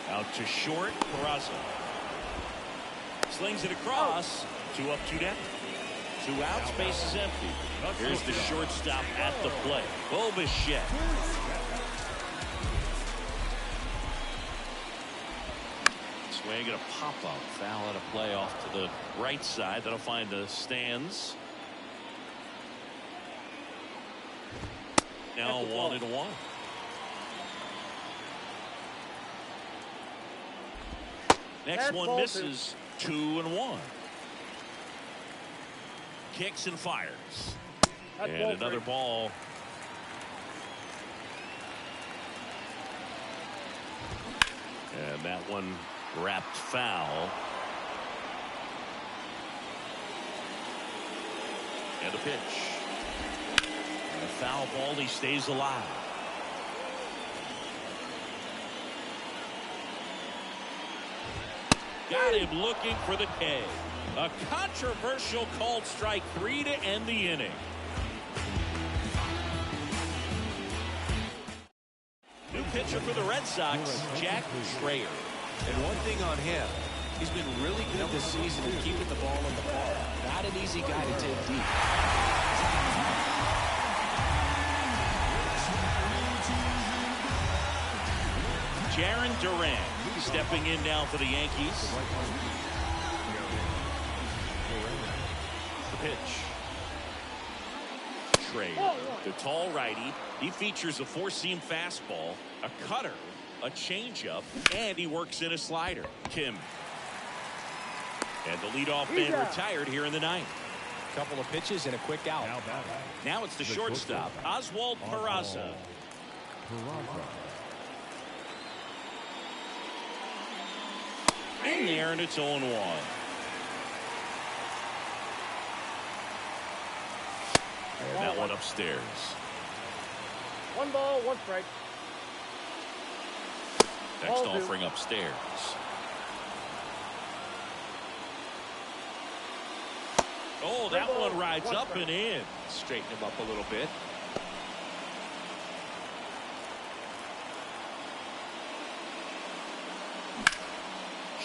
Out to short. Peraza slings it across. 2 up, 2 down. 2 outs. Base is empty. Here's the shortstop at the plate. Bo Bichette. Swing and a pop-up. Foul at a play off to the right side. That'll find the stands. Now 1-1. Next one misses. 2-1. Kicks and fires. And another ball. And that one wrapped foul. And a pitch. And a foul ball. He stays alive. Got him looking for the K. A controversial called strike 3 to end the inning. New pitcher for the Red Sox, Jack Schreier. And one thing on him, he's been really good this season in keeping the ball in the park. Not an easy guy to take deep. Jarren Duran stepping in now for the Yankees. The pitch. Schreier, the tall righty. He features a 4-seam fastball, a cutter, a changeup, and he works in a slider. Kim. And the leadoff man retired here in the 9th. Couple of pitches and a quick out. Now it's the shortstop, Oswald Peraza. In there, and it's 0-1. And that one upstairs. 1 ball, 1 strike. Next offering upstairs. Oh, that one rides up and in. Straighten him up a little bit.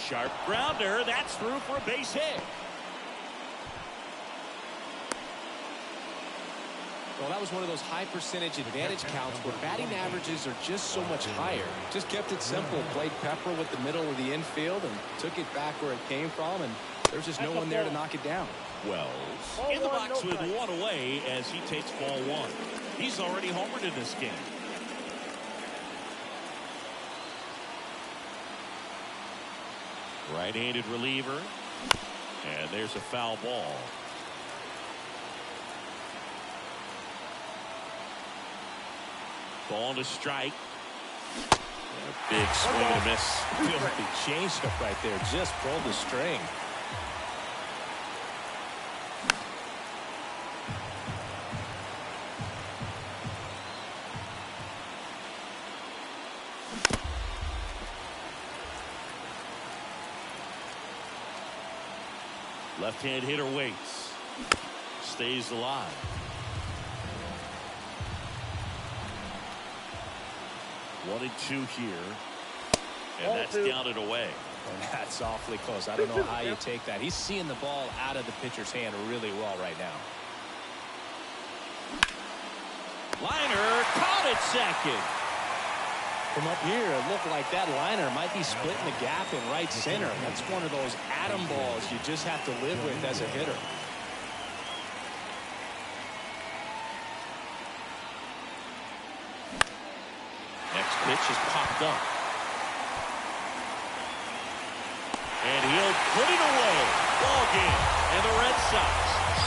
Sharp grounder. That's through for a base hit. Well, that was one of those high percentage advantage counts where batting averages are just so much higher. Just kept it simple. Played Pepper with the middle of the infield and took it back where it came from, and there's just no one there to knock it down. Wells in the box with 1 away as he takes ball 1. He's already homered in this game. Right-handed reliever. And there's a foul ball. Ball to strike. And a big swing and a miss. Filthy changeup right there. Just pulled the string. Left-hand hitter waits. Stays alive. One and 2 here. And that's down and away. And that's awfully close. I don't know how you take that. He's seeing the ball out of the pitcher's hand really well right now. Liner caught at second. From up here, it looked like that liner might be splitting the gap in right center. That's one of those atom balls you just have to live with as a hitter. Next pitch is popped up. And he'll put it away. Ball game. And the Red Sox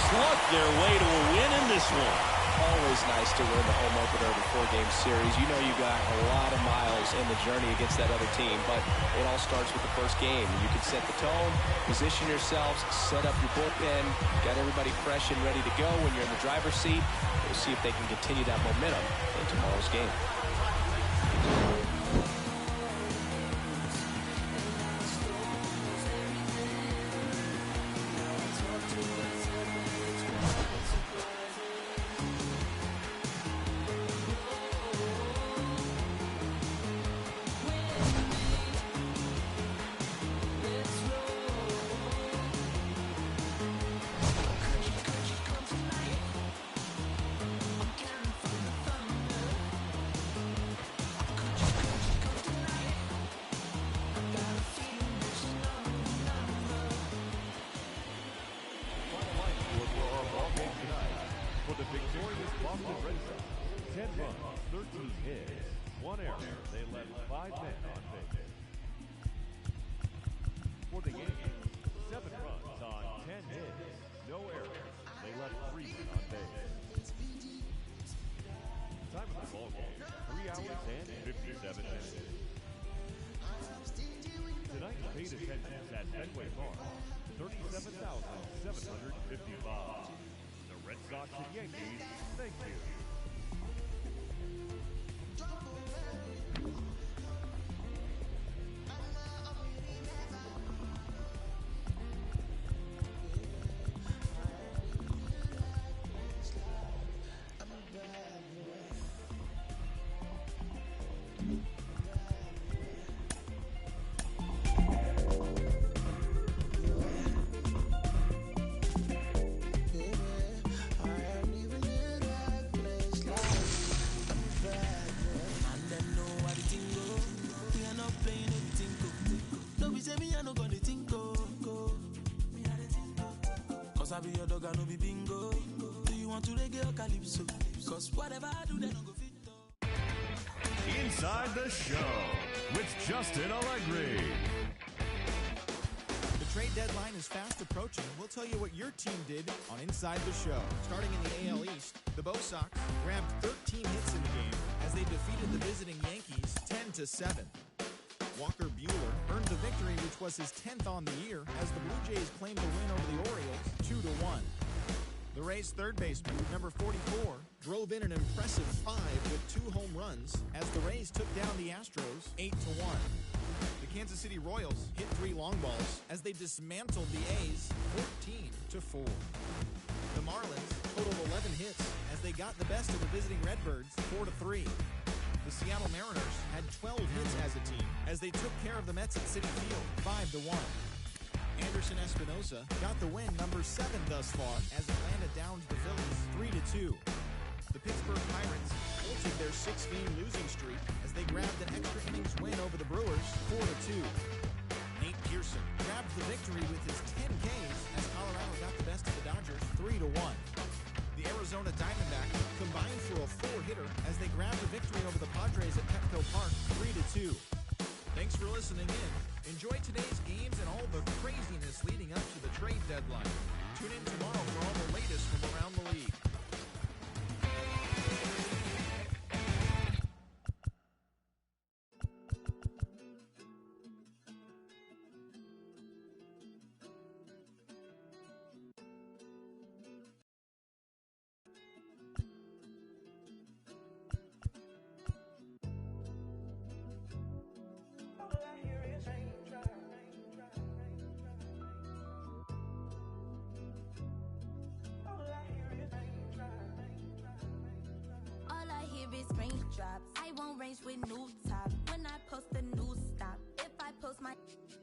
slug their way to a win in this one. Always nice to win the home opener of a 4-game series. You know you got a lot of miles in the journey against that other team, but it all starts with the first game. You can set the tone, position yourselves, set up your bullpen, got everybody fresh and ready to go when you're in the driver's seat. We'll see if they can continue that momentum in tomorrow's game. 1 error. They left 5 men on base. For the Yankees, 7 runs on 10 hits, no errors. They left 3 men on base. Time of the ball game, 3 hours and 57 minutes. Tonight's paid attendance at Fenway Park, 37,755. The Red Sox and Yankees, thank you. I be your dog, I no be bingo. Do you want to reggae or calypso? Cause whatever I do, they don't go fit. Inside the Show with Justin Allegri. The trade deadline is fast approaching. We'll tell you what your team did on Inside the Show. Starting in the AL East, the Bo Sox grabbed 13 hits in the game as they defeated the visiting Yankees 10-7. Walker Buehler earned the victory, which was his 10th on the year, as the Blue Jays claimed the win over the Orioles 2-1. The Rays' third baseman, number 44, drove in an impressive 5 with 2 home runs as the Rays took down the Astros 8-1. The Kansas City Royals hit 3 long balls as they dismantled the A's 14-4. The Marlins totaled 11 hits as they got the best of the visiting Redbirds 4-3. The Seattle Mariners had 12 hits as a team as they took care of the Mets at Citi Field 5-1. Anderson Espinosa got the win, number 7 thus far, as Atlanta downs the Phillies 3-2. The Pittsburgh Pirates halted their 6-game losing streak as they grabbed an extra innings win over the Brewers 4-2. Nate Pearson grabbed the victory with his 10 Ks as Colorado got the best of the Dodgers 3-1. The Arizona Diamondbacks combined for a 4-hitter as they grabbed a victory over the Padres at Petco Park 3-2. Thanks for listening in. Enjoy today's games and all the craziness leading up to the trade deadline. Tune in tomorrow for all the latest from around the league. Raindrops. I won't range with new top. When I post a new stop, if I post my,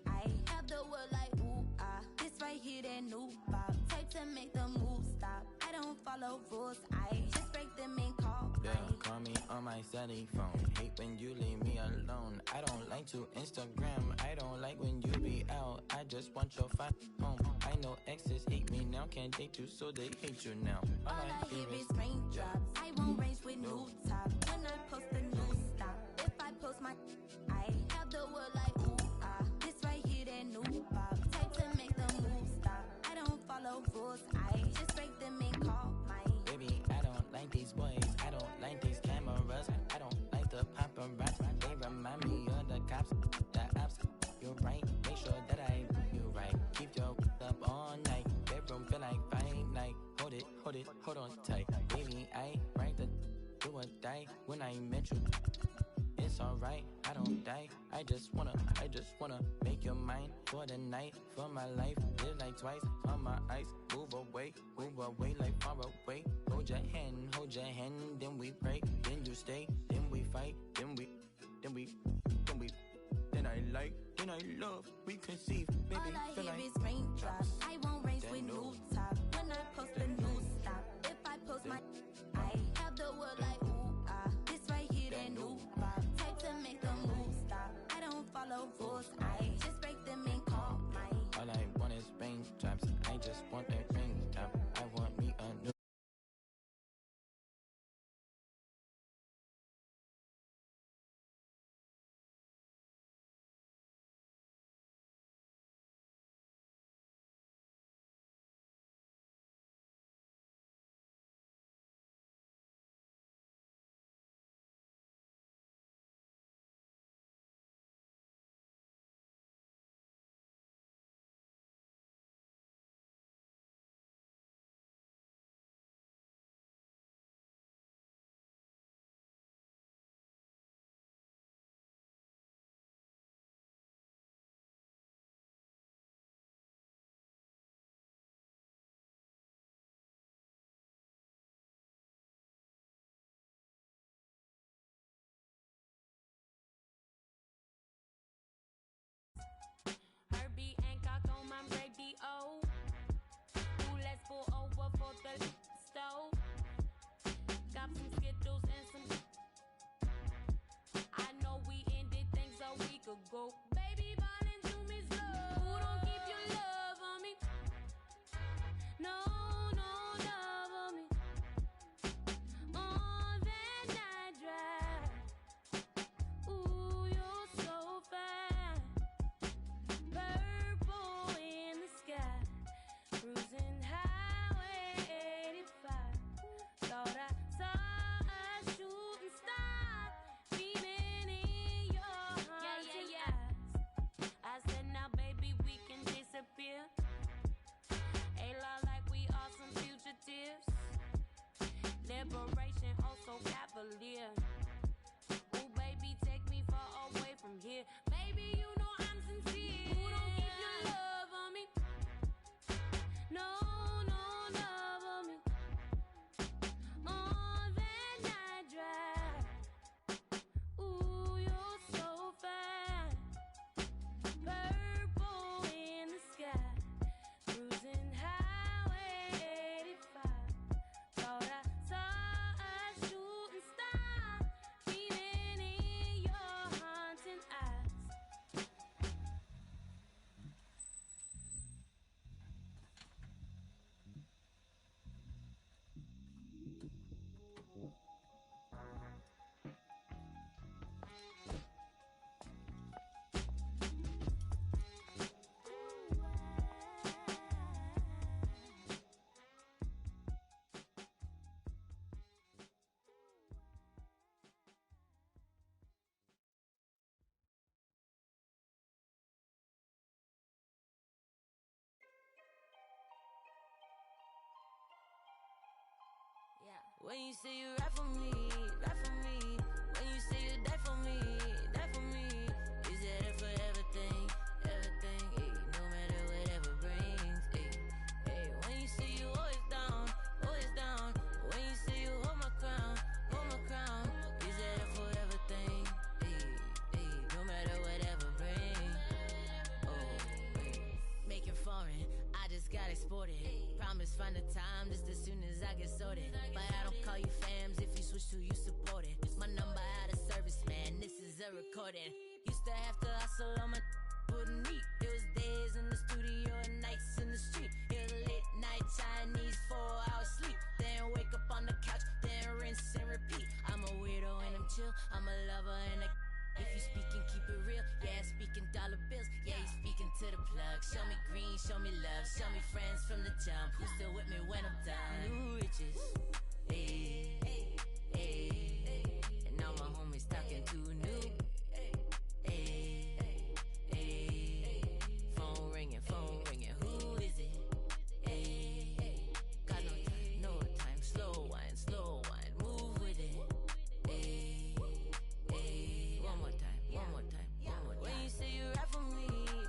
I have the world like ooh ah. This right here that new pop. Type to make the move stop. I don't follow rules. I just break them and call. Yeah, call me on my celly phone. Hate when you leave me alone. I don't like to Instagram. I don't like when you be out. I just want your fat home. I know exes hate me now. Can't date you, so they hate you now. All I hear is raindrops. I won't range with new top. When I post a new stop, if I post my, I have the world like ooh ah. This right here that new pop. Type to make the move stop. I don't follow rules. I just break them and call mine. Baby, I don't like these boys. I don't like these cameras. I don't like the paparazzi. They remind me of the cops, the ops. You're right. Make sure that I do you right. Keep your up all night. Bedroom feel like fight night. Hold on tight. Baby, I right the do or die when I met you. It's alright, I don't die. I just wanna make your mind for the night, for my life. Live like twice on my eyes. Move away like far away. Hold your hand, then we pray, then you stay, then we fight, then I love, we conceive, baby. All I hear is raindrops. I won't range with new top. When I post a new stop, if I post my, I have the world like ooh ah. This right here that new pop. Type to make the move stop. I don't follow rules. I just break them and call mine. All I want is raindrops. I just want a raindrop. I want me a new for 4:30 stove. Got some Skittles and some. I know we ended things a week ago. Baby, ballin' to me slow. Who don't keep your love on me? No, no love on me. On that night drive. Ooh, you're so fine. Purple in the sky. Cruising Highway 85. Thought I saw a shooting star beaming in your haunted eyes. I said, now baby, we can disappear. A lot like we are some fugitives. Liberation, also cavalier. Ooh, baby, take me far away from here. Baby, you know I'm sincere. Who don't keep your love on me? No, no love on me. On that night drive. Ooh, you're so fine. Purple in the sky. Cruising Highway 85. Thought I saw a shooting star beaming in your haunting eyes. Yeah. When you say you ride for me, ride for me. When you say you die for me, die for me. Is that a forever thing, everything? Ay, no matter whatever brings. Ay, ay. When you say you always down, always down. When you say you hold my crown, hold my crown. Is that a forever thing? Ay, ay, no matter whatever brings. Oh, ay. Making foreign, I just got exported. Promise find the time just as soon as I get sorted. But I don't call you fams, if you switch to you support it. My number out of service, man, this is a recording. Used to have to hustle on my wouldn't eat. It was days in the studio and nights in the street. It was late night Chinese, 4 hours sleep. Then wake up on the couch, then rinse and repeat. I'm a weirdo and I'm chill, I'm a lover and a. If you speaking, keep it real. Yeah, speaking dollar bills. Yeah, you speaking to the plug. Show me green, show me love. Show me friends from the jump. Who's still with me when I'm done? New riches. Hey, hey, and all my homies talking too new. Hey, hey, phone ringing, who is it? Hey, got no time, slow wine, move with it. Hey, hey, one more time. When you say you ride for me,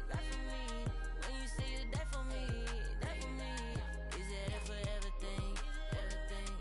ride for me. When you say you die for me, die for me. Is it a forever thing, everything?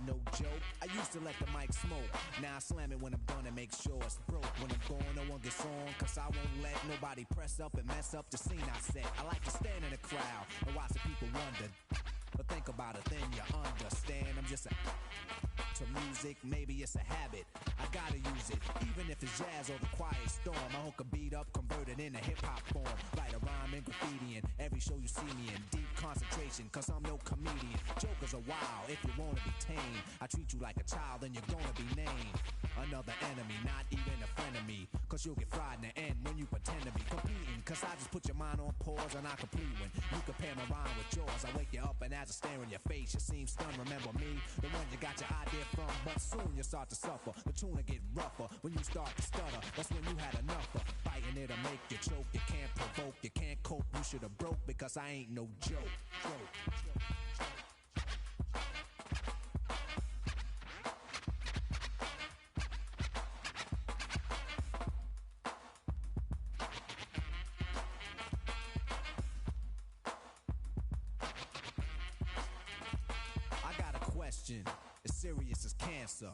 no joke. I used to let the mic smoke. Now I slam it when I'm done and make sure it's broke. When I'm gone, no one gets on, cause I won't let nobody press up and mess up the scene I set. I like to stand in the crowd and watch the people wonder. But think about it, then you understand. I'm just to music, maybe it's a habit. I gotta use it, even if it's jazz or the quiet storm. I hook a beat up, convert it into hip-hop form. Write a rhyme and graffiti in every show you see me in. Deep concentration, cause I'm no comedian. Jokers are wild, if you wanna be tame. I treat you like a child, then you're gonna be named another enemy, not even a friend of me. Cause you'll get fried in the end when you pretend to be competing. Cause I just put your mind on pause and I complete when you compare my rhyme with yours. I wake you up and as I stare in your face, you seem stunned. Remember me, the one you got your idea from. But soon you start to suffer, the tune will get rougher. When you start to stutter, that's when you had enough of fighting it'll make you choke. You can't provoke, you can't cope. You should have broke because I ain't no joke. As serious as cancer.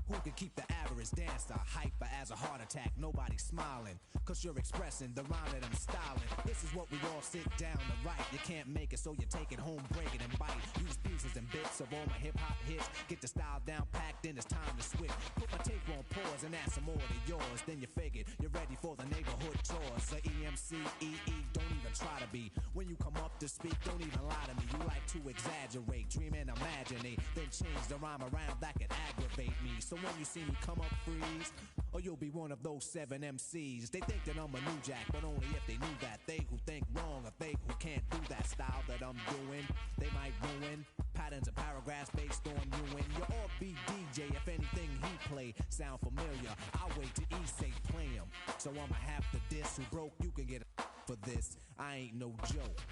Who can keep the average dancer hyper as a heart attack? Nobody's smiling, cause you're expressing the rhyme that I'm styling. This is what we all sit down to write. You can't make it, so you take it home, break it and bite. Use pieces and bits of all my hip-hop hits. Get the style down packed, then it's time to switch. Put my tape on pause and add some more to yours. Then you figured you're ready for the neighborhood chores. The EMC, EE, don't even try to be. When you come up to speak, don't even lie to me. You like to exaggerate, dream and imaginate, then change the rhyme around that can aggravate me. So when you see me come up, freeze, or you'll be one of those 7 MCs. They think that I'm a new jack, but only if they knew that. They who think wrong, or they who can't do that style that I'm doing, they might ruin patterns and paragraphs based on you. And you're all beat DJ. If anything he play sound familiar, I'll wait till he say play him. So I'ma have to diss. Who broke, you can get a for this. I ain't no joke.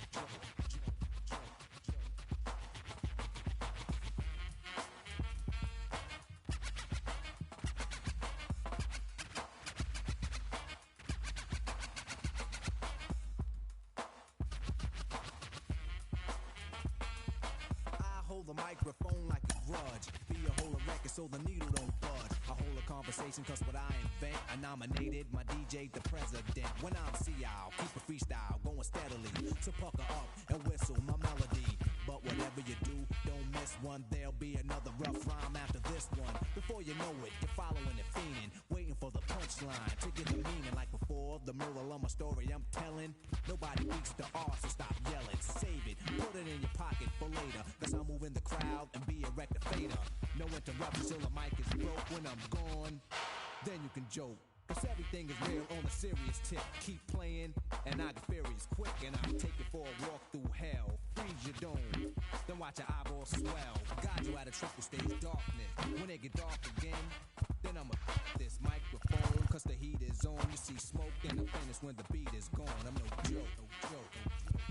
The microphone like a grudge. Be a whole record so the needle don't budge. I hold a conversation cause what I invent, I nominated my DJ the president. When I'm CL, keep a freestyle going steadily. So pucker up and whistle my melody. But whatever you do, don't miss one. There'll be another rough rhyme after this one. Before you know it, you're following and fiending, waiting for the punchline to get the meaning. Like before, the moral of my story I'm telling. Nobody beats the R, so stop yelling. Save it, put it in your pocket for later. Cause I'm moving the crowd and be a rectificator. No interruptions till the mic is broke. When I'm gone, then you can joke. Cause everything is real on a serious tip. Keep playing and I get furious quick. And I take it for a walk through hell. Freeze your dome, then watch your eyeballs swell. Guide you out of triple stage darkness. When it get dark again, then I'ma this microphone. Cause the heat is on. You see smoke and the finish when the beat is gone. I'm no joke, no joke, no joke.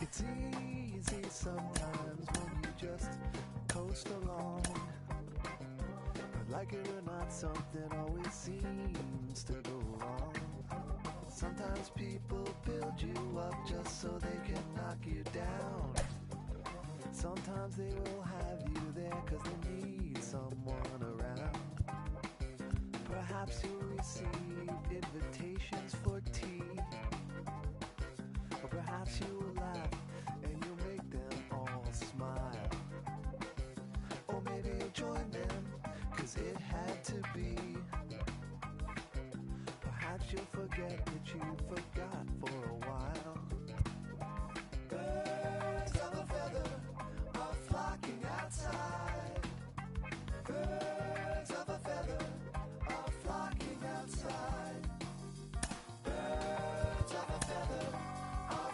It's easy sometimes when you just coast along. But like it or not, something always seems to go wrong. Sometimes people build you up just so they can knock you down. Sometimes they will have you there cause they need someone around. Perhaps you'll receive invitations for tea. Or perhaps you will laugh and you'll make them all smile. Or maybe you'll join them, cause it had to be. Perhaps you'll forget that you forgot for a while. Birds of a feather are flocking outside. Birds of a feather are flocking outside. Birds of a feather are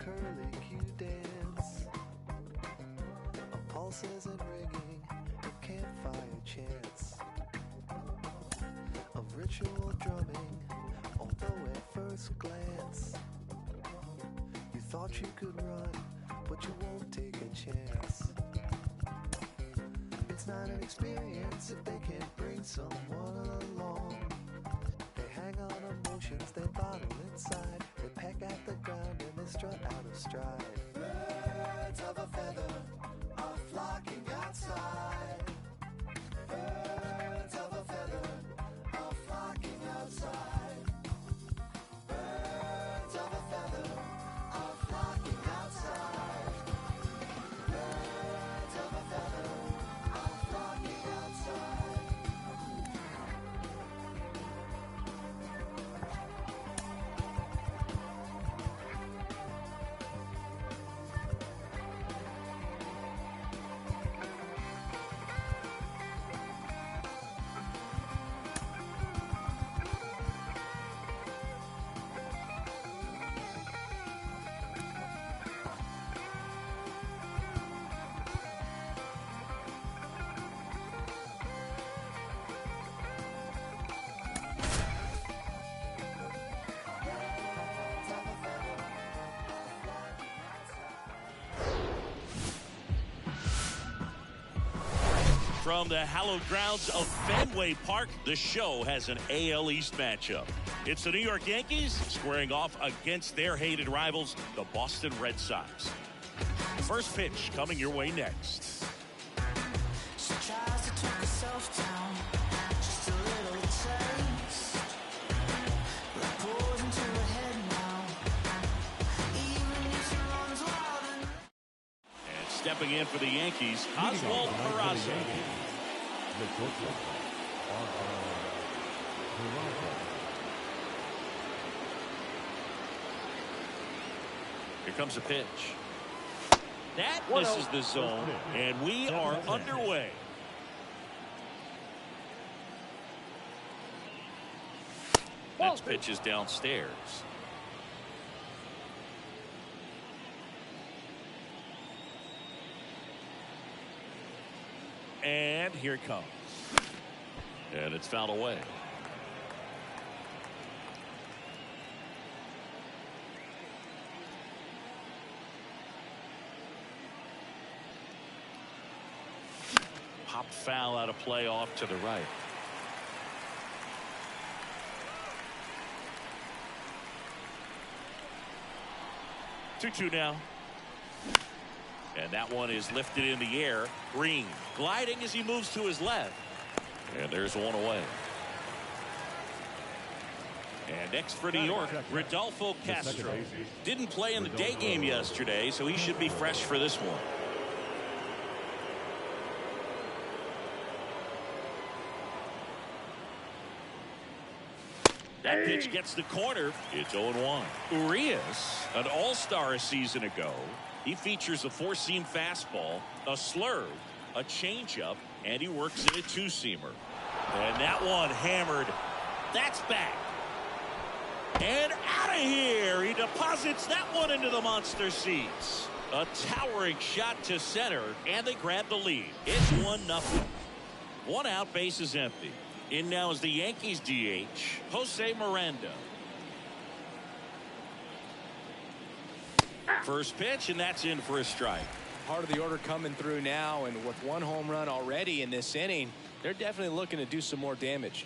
curly Q dance. A pulse isn't ringing, a campfire chants of ritual drumming, although at first glance you thought you could run, but you won't take a chance. It's not an experience if they can't bring someone along. They hang on emotions, they bottle inside. They peck at the ground and they strut out of stride. Birds of a feather are flocking outside. Birds of a feather are flocking outside. Birds of a feather are flocking outside. Birds of a feather are flocking outside. From the hallowed grounds of Fenway Park, the show has an AL East matchup. It's the New York Yankees squaring off against their hated rivals, the Boston Red Sox. First pitch coming your way next. She tries to talk herself down, just a little taste. Like poison to her head now. Even if she runs wild and Stepping in for the Yankees, Oswald Peraza. Here comes a pitch. That misses the zone, and we are underway. Next pitch is downstairs. And here it comes. And it's fouled away. Pop foul out of play off to the right. Two now. And that one is lifted in the air. Green gliding as he moves to his left. And there's one away. And next for New York, Rodolfo Castro. Didn't play in the day game yesterday, so he should be fresh for this one. That pitch gets the corner. It's 0-1. Urias, an all-star a season ago. He features a four-seam fastball, a slurve, a changeup, and he works in a two-seamer. And that one hammered. That's back. And out of here. He deposits that one into the monster seats. A towering shot to center, and they grab the lead. It's 1-0. One out, base is empty. In now is the Yankees DH, Jose Miranda. First pitch, and that's in for a strike. Part of the order coming through now, and with one home run already in this inning, they're definitely looking to do some more damage.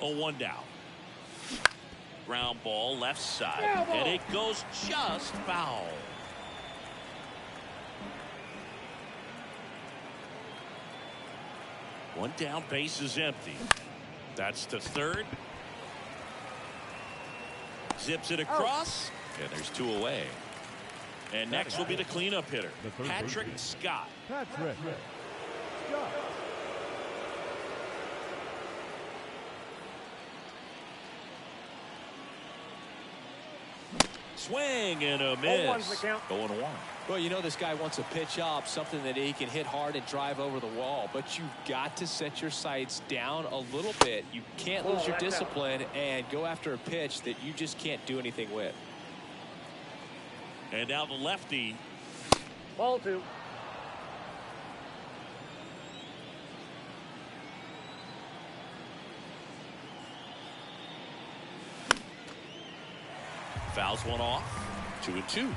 Oh, 1 down. Ground ball left side, and it goes just foul. One down, base is empty. That's to third. Zips it across, and there's two away. And next will be the cleanup hitter, Patrick Scott. Patrick Scott. Swing and a 0-1's miss. the count. 0-1. Well, you know this guy wants a pitch up, something that he can hit hard and drive over the wall. But you've got to set your sights down a little bit. You can't lose your discipline and go after a pitch that you just can't do anything with. And now the lefty. Ball 2. Fouls one off. 2-2.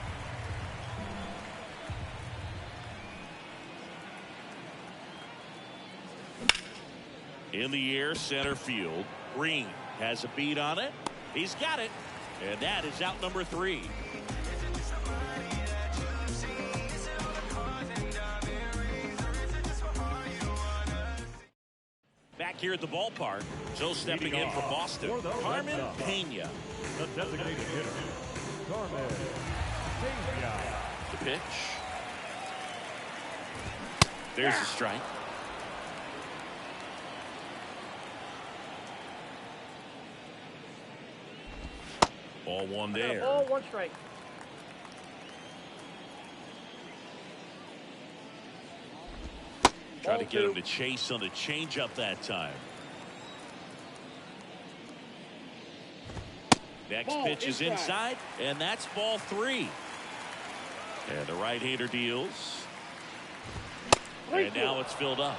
In the air, center field. Green has a beat on it. He's got it. And that is out number 3. Back here at the ballpark, Joe stepping in for Boston. Carmen Pena. The designated hitter, Carmen Pena. The pitch. There's a strike. Ball 1 there. Ball 1 strike. Try to get him to chase on the changeup that time. Next pitch is inside, and that's ball 3. And the right-hander deals. And now it's filled up.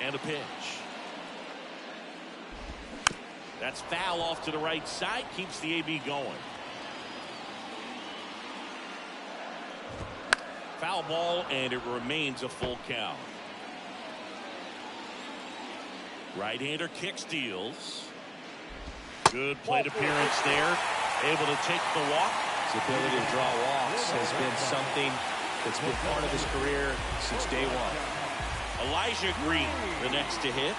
And a pitch. That's foul off to the right side. Keeps the AB going. Foul ball, and it remains a full count. Right-hander kicks, deals. Good plate appearance there. Able to take the walk. His ability to draw walks has been something that's been part of his career since day one. Elijah Green, the next to hit.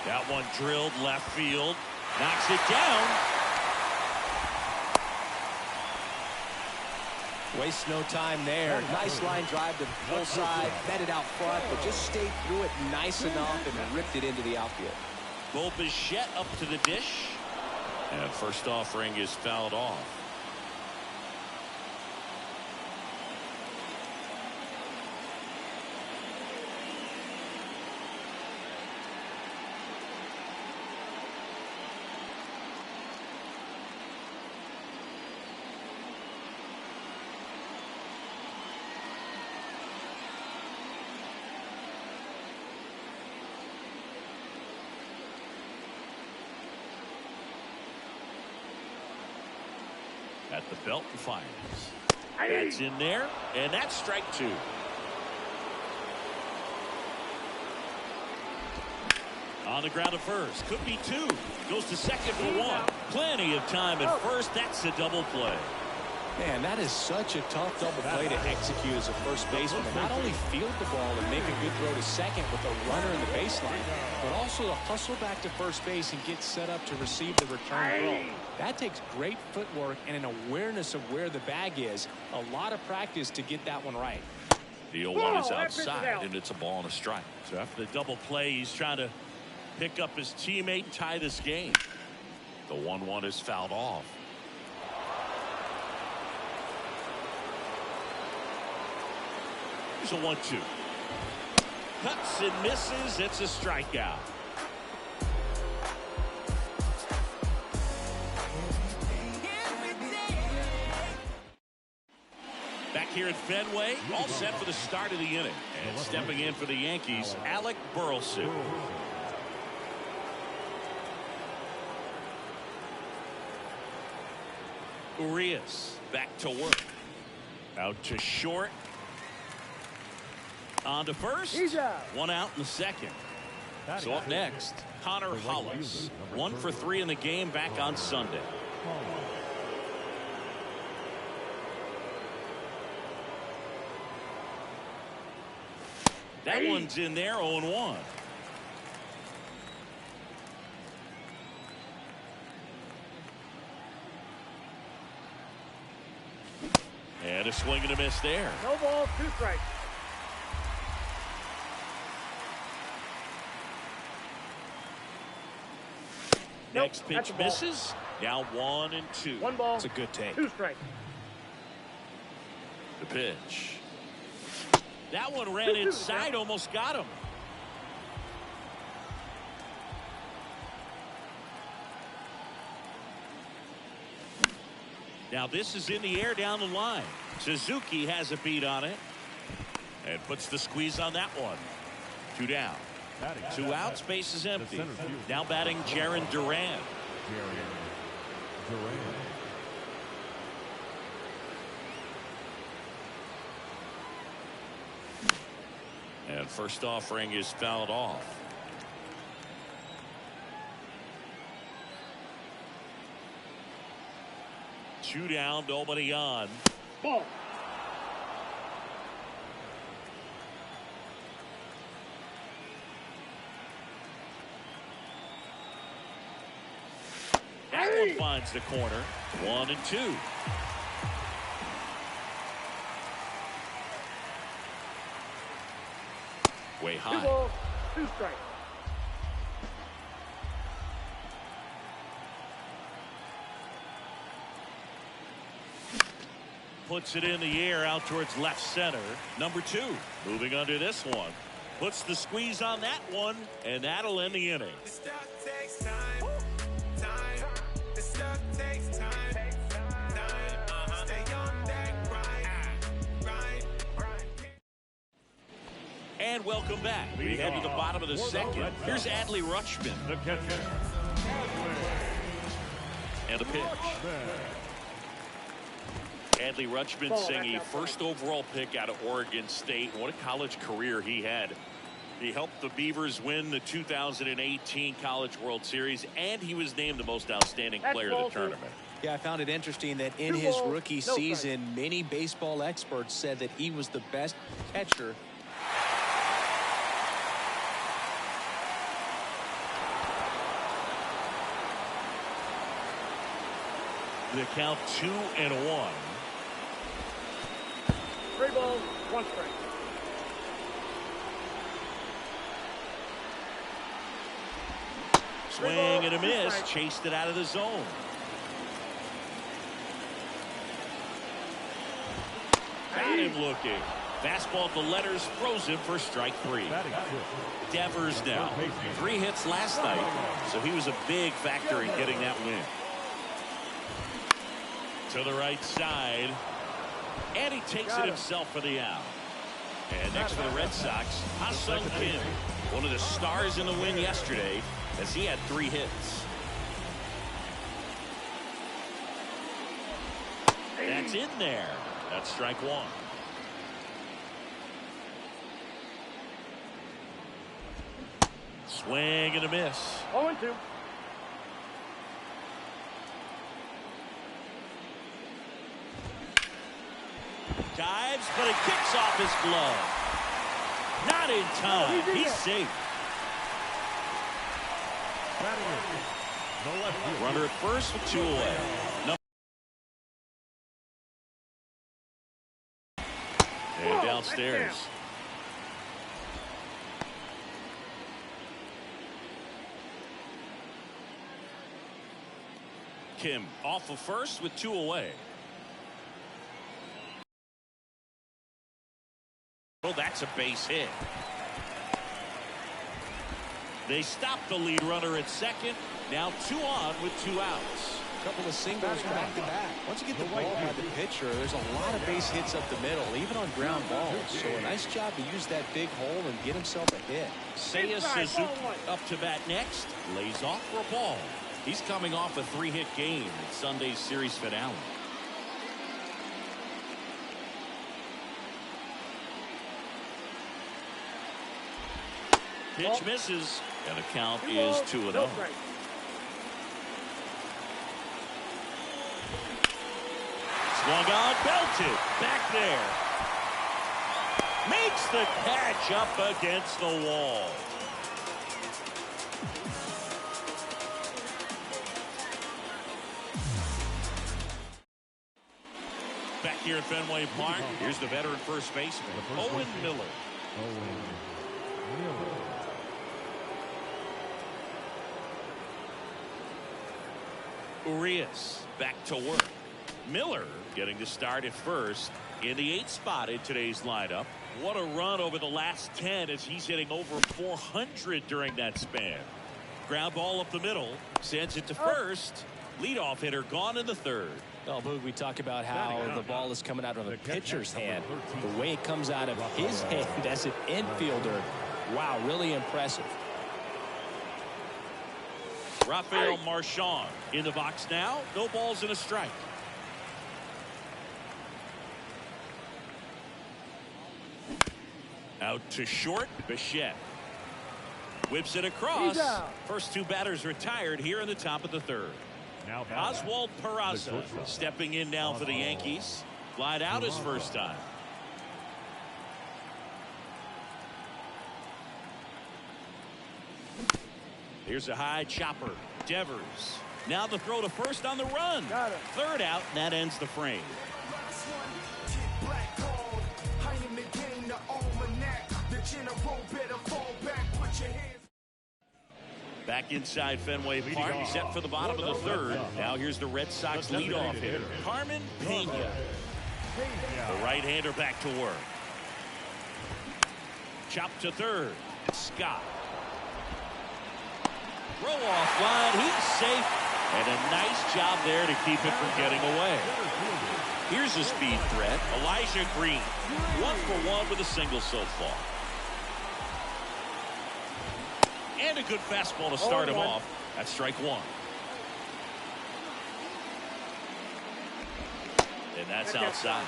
That one drilled left field. Knocks it down. Wastes no time there. Nice line drive to the full side. Met it out front, but just stayed through it nice enough and ripped it into the outfield. Bo Bichette up to the dish. And first offering is fouled off. At the belt and fires. That's in there, and that's strike 2. On the ground at first. Could be 2. Goes to second for 1. Plenty of time at first. That's a double play. Man, that is such a tough double play to execute as a first baseman. And not only field the ball and make a good throw to second with a runner in the baseline, but also to hustle back to first base and get set up to receive the return throw. That takes great footwork and an awareness of where the bag is. A lot of practice to get that one right. The 0-1 is outside, and it's a ball and a strike. So after the double play, he's trying to pick up his teammate, tie this game. The 1-1 is fouled off. Here's a 1-2. Cuts and misses. It's a strikeout. Back here at Fenway, all set for the start of the inning. And stepping in for the Yankees, Alec Burleson. Urias back to work. Out to short. On to first. One out in the second. So up next, Connor Hollis. 1 for 3 in the game back on Sunday. That one's in there, 0-1. And a swing and a miss there. No ball, 2 strikes. Next pitch misses. Now 1-2. 1 ball. It's a good take. 2 strikes. The pitch. That one ran inside, almost got him. Now this is in the air down the line. Suzuki has a beat on it and puts the squeeze on that one. 2 down. 2 outs, base is empty. Now batting Jarren Duran. And first offering is fouled off. Two down, nobody on. Ball. That one finds the corner. 1-2. Way 2 high. balls. 2 strikes. Puts it in the air out towards left center. Number 2 moving under this one. Puts the squeeze on that one, and that'll end the inning. And welcome back. We head to the bottom of the second. Here's Adley Rutschman. The catcher. And the pitch. Adley Rutschman saying a first overall pick out of Oregon State. What a college career he had. He helped the Beavers win the 2018 College World Series, and he was named the most outstanding player of the tournament. Yeah, I found it interesting that in his rookie season, many baseball experts said that he was the best catcher. The count 2-1. 3 balls. 1 strike. Swing and a miss. Chased it out of the zone. Got him looking. Fastball at the letters, frozen for strike 3. Devers now. 3 hits last night, so he was a big factor in getting that win. To the right side, and he takes it himself for the out. And next for the Red Sox, Ha-Sung Kim, one of the stars in the win yesterday, as he had 3 hits. That's in there. That's strike 1. Swing and a miss. 0-2. Dives, but it kicks off his glove. Not in time. He's safe. Runner at first with 2 away. And downstairs. Kim off of first with 2 away. Well, that's a base hit. They stop the lead runner at second. Now 2 on with 2 outs. A couple of singles back to back. Once you get the ball by the pitcher, there's a lot of base hits up the middle, even on ground balls. So a nice job to use that big hole and get himself a hit. Seiya Suzuki up to bat next. Lays off for a ball. He's coming off a 3-hit game in Sunday's series finale. Pitch misses, and the count is 2-0. Swung on, belted, back there. Makes the catch up against the wall. Back here at Fenway Park, here's the veteran first baseman, Owen Miller. Urias back to work. Miller getting to start at first in the 8th spot in today's lineup. What a run over the last 10 as he's hitting over 400 during that span. Ground ball up the middle, sends it to first. Leadoff hitter gone in the 3rd. Well, Boog, we talk about how the ball is coming out of a pitcher's hand. The way it comes out of his hand as an infielder, wow, really impressive. Rafael Marchand in the box now. No balls and a strike. Out to short, Bichette. Whips it across. First 2 batters retired here in the top of the 3rd. Now Oswald Peraza stepping in now for the Yankees. Flied out his first time. Here's a high chopper. Devers. Now the throw to first on the run. 3rd out, and that ends the frame. Back inside Fenway Park, set for the bottom of the 3rd. Now here's the Red Sox leadoff hitter, Carmen Pena. The right-hander back to work. Chop to 3rd. Scott. Throw off line. He's safe. And a nice job there to keep it from getting away. Here's a speed threat. Elijah Green. 1 for 1 with a single so far. And a good fastball to start him off. That's strike 1. And that's outside.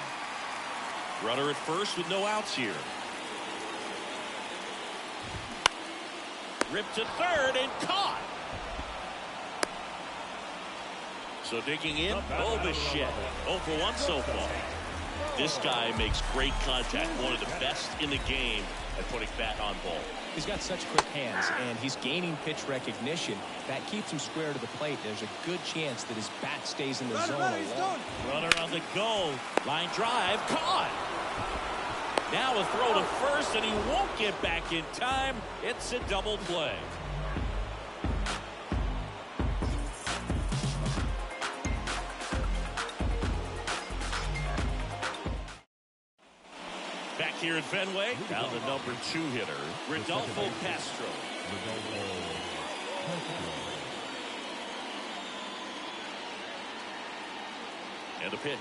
Runner at first with no outs here. Ripped to 3rd and caught. So digging in, Bichette. 0 for 1 so far. This guy makes great contact. One of the best in the game at putting bat on ball. He's got such quick hands, and he's gaining pitch recognition. That keeps him square to the plate. There's a good chance that his bat stays in the zone. Runner on the go. Line drive. Caught. Now a throw to first, and he won't get back in time. It's a double play. Back here at Fenway, now the number 2 hitter, Rodolfo Castro. And a pitch.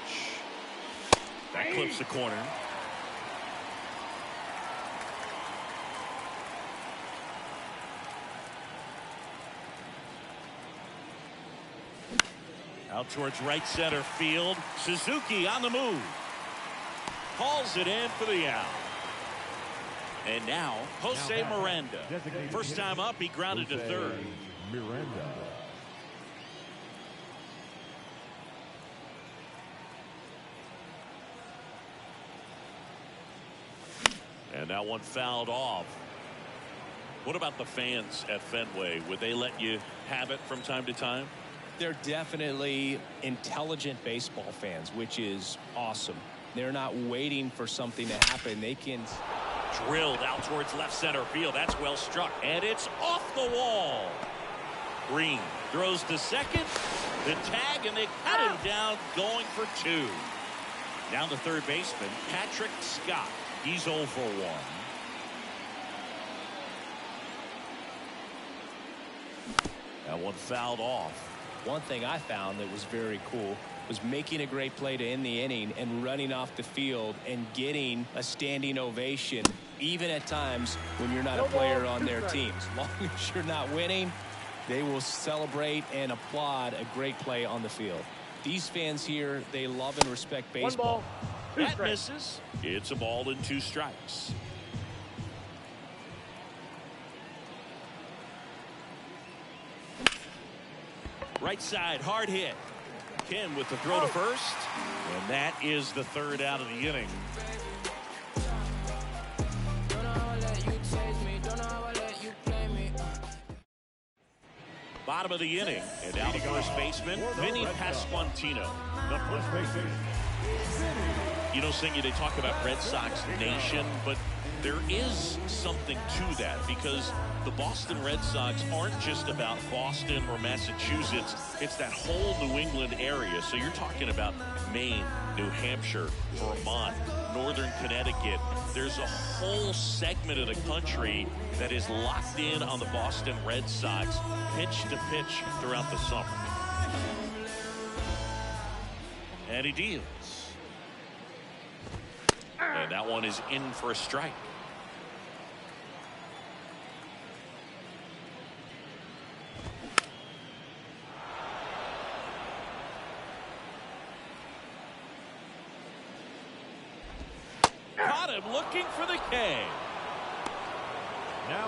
That clips the corner. Out towards right center field. Suzuki on the move. Hauls it in for the out. And now, Jose Miranda. First time up, he grounded to 3rd. Miranda. And that one fouled off. What about the fans at Fenway? Would they let you have it from time to time? They're definitely intelligent baseball fans, which is awesome. They're not waiting for something to happen. They can. Drilled out towards left center field. That's well struck. And it's off the wall. Green throws to second. The tag, and they cut him down going for 2. Now the 3rd baseman, Patrick Scott. He's 0 for 1. That one fouled off. One thing I found that was very cool was making a great play to end the inning and running off the field and getting a standing ovation, even at times when you're not a player on their team. As long as you're not winning, they will celebrate and applaud a great play on the field. These fans here, they love and respect baseball. That misses. It's a ball and 2 strikes. Right side, hard hit. Ken with the throw to first. And that is the 3rd out of the inning. Bottom of the inning. And now the first baseman, Vinny Pasquantino. The first baseman, You know, Singy, they talk about Red Sox Nation, but there is something to that because the Boston Red Sox aren't just about Boston or Massachusetts. It's that whole New England area. So you're talking about Maine, New Hampshire, Vermont, Northern Connecticut. There's a whole segment of the country that is locked in on the Boston Red Sox pitch to pitch throughout the summer. And he deals. And that one is in for a strike. Caught him looking for the K. Now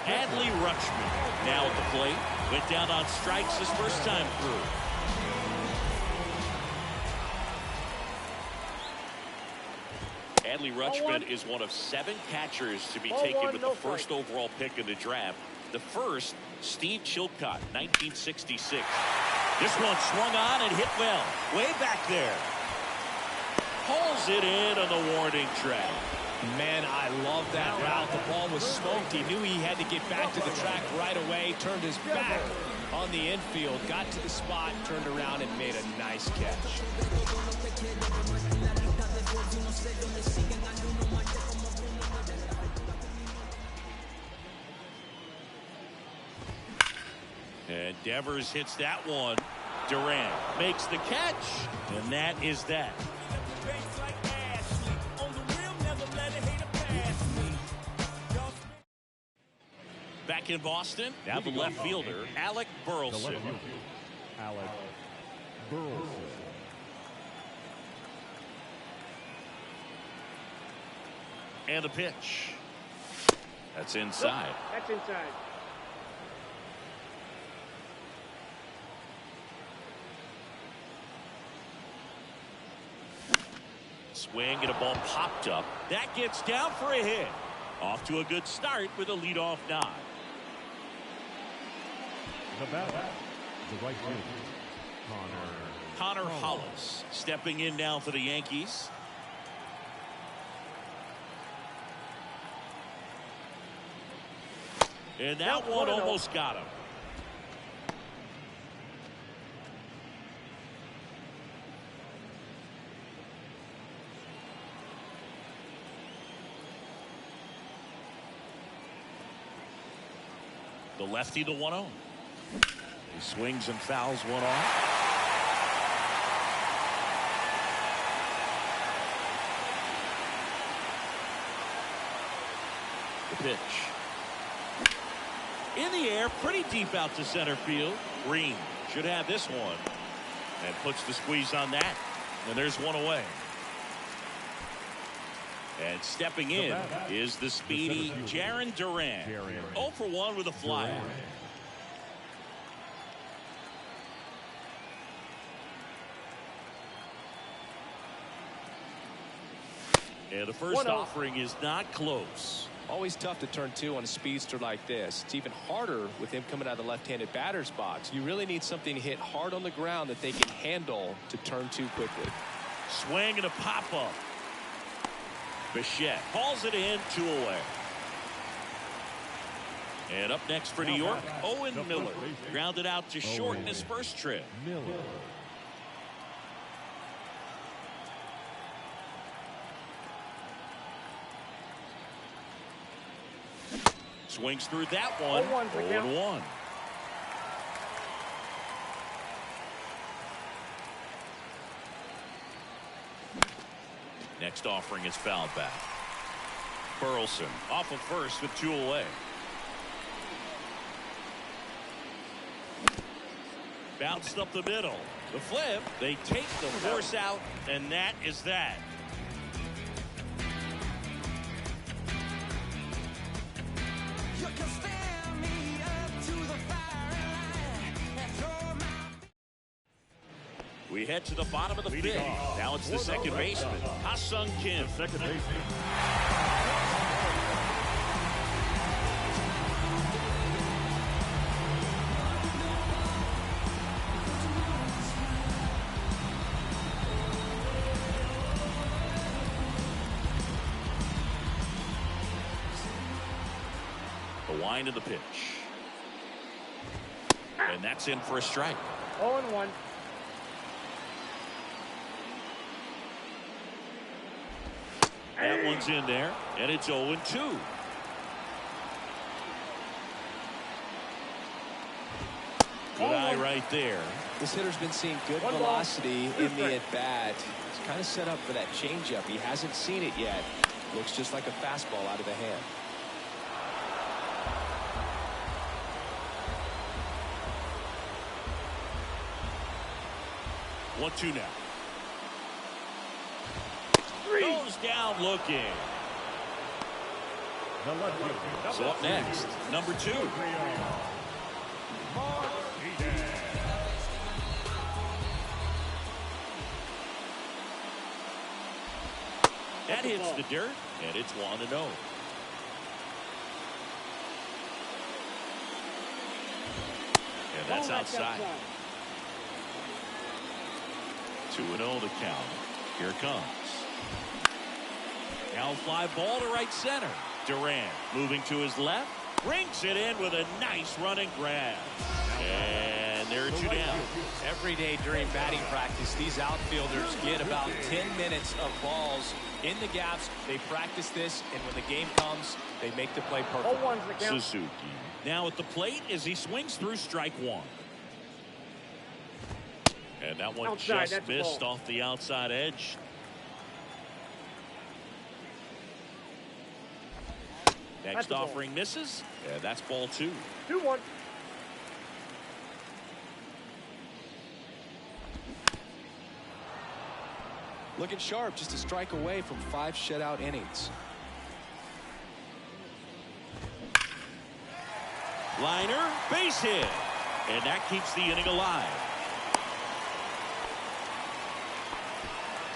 Adley Rutschman now at the plate. Went down on strikes his first time through. Adley Rutschman is one of 7 catchers to be taken with the first overall pick in the draft. The first, Steve Chilcott, 1966. This one swung on and hit well. Way back there. Pulls it in on the warning track. Man, I love that route. The ball was smoked. He knew he had to get back to the track right away. Turned his back on the infield. Got to the spot, turned around, and made a nice catch. And Devers hits that one. Durant makes the catch, and that is that. Back in Boston, now the left fielder, Alec Burleson. Alec Burleson. And a pitch. That's inside. That's inside. Swing and a ball popped up. That gets down for a hit. Off to a good start with a leadoff nod. The batter, the right fielder, Connor Hollis stepping in now for the Yankees. And that one almost got him. The lefty to 1-0. He swings and fouls one off. The pitch. In the air, pretty deep out to center field. Green should have this one. And puts the squeeze on that. And there's one away. And stepping in is the speedy Jarren Duran. 0 for 1 with a fly. And the first offering is not close. Always tough to turn 2 on a speedster like this. It's even harder with him coming out of the left-handed batter's box. You really need something to hit hard on the ground that they can handle to turn 2 quickly. Swing and a pop-up. Bichette hauls it in, 2 away. And up next for New York, Owen Miller. Grounded out to short in his first trip. Miller. Swings through that one. 0-1. Next offering is fouled back. Burleson off of first with 2 away. Bounced up the middle. The flip. They take the force out, and that is that. We head to the bottom of the 5th. Now it's the second baseman, Ha-Sung Kim. Second baseman. Wind of the pitch. And that's in for a strike. 0-1. That one's in there, and it's 0-2. Good eye right there. This hitter's been seeing good velocity in the at-bat. He's kind of set up for that changeup. He hasn't seen it yet. Looks just like a fastball out of the hand. 1-2 now. Goes down looking. So up next, number 2. That hits the dirt, and it's 1-0. And that's outside. 2-0 the count. Here it comes. Now fly ball to right center. Durant moving to his left. Brings it in with a nice running grab. And there are 2 down. Every day during batting practice, these outfielders get about 10 minutes of balls in the gaps. They practice this, and when the game comes, they make the play perfect. Suzuki now at the plate as he swings through strike 1. And that one Outside, just missed off the outside edge. Next offering misses. And that's ball 2. 2-1. Looking sharp, just a strike away from 5 shutout innings. Liner, base hit. And that keeps the inning alive.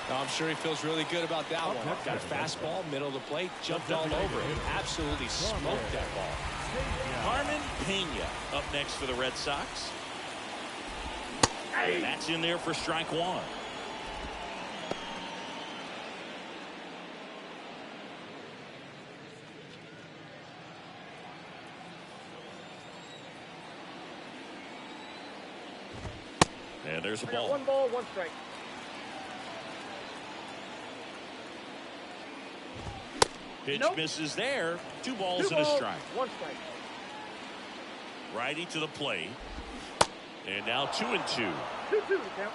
I'm sure he feels really good about that one. Got a fastball, middle of the plate, jumped all over it. Absolutely smoked that ball. Carmen Pena up next for the Red Sox. And that's in there for strike 1. And there's a ball. 1 ball, 1 strike. Pitch misses there. 2 balls 2 and a balls, strike. 1 strike. Righty to the plate. And now 2-2. 2-2 to count.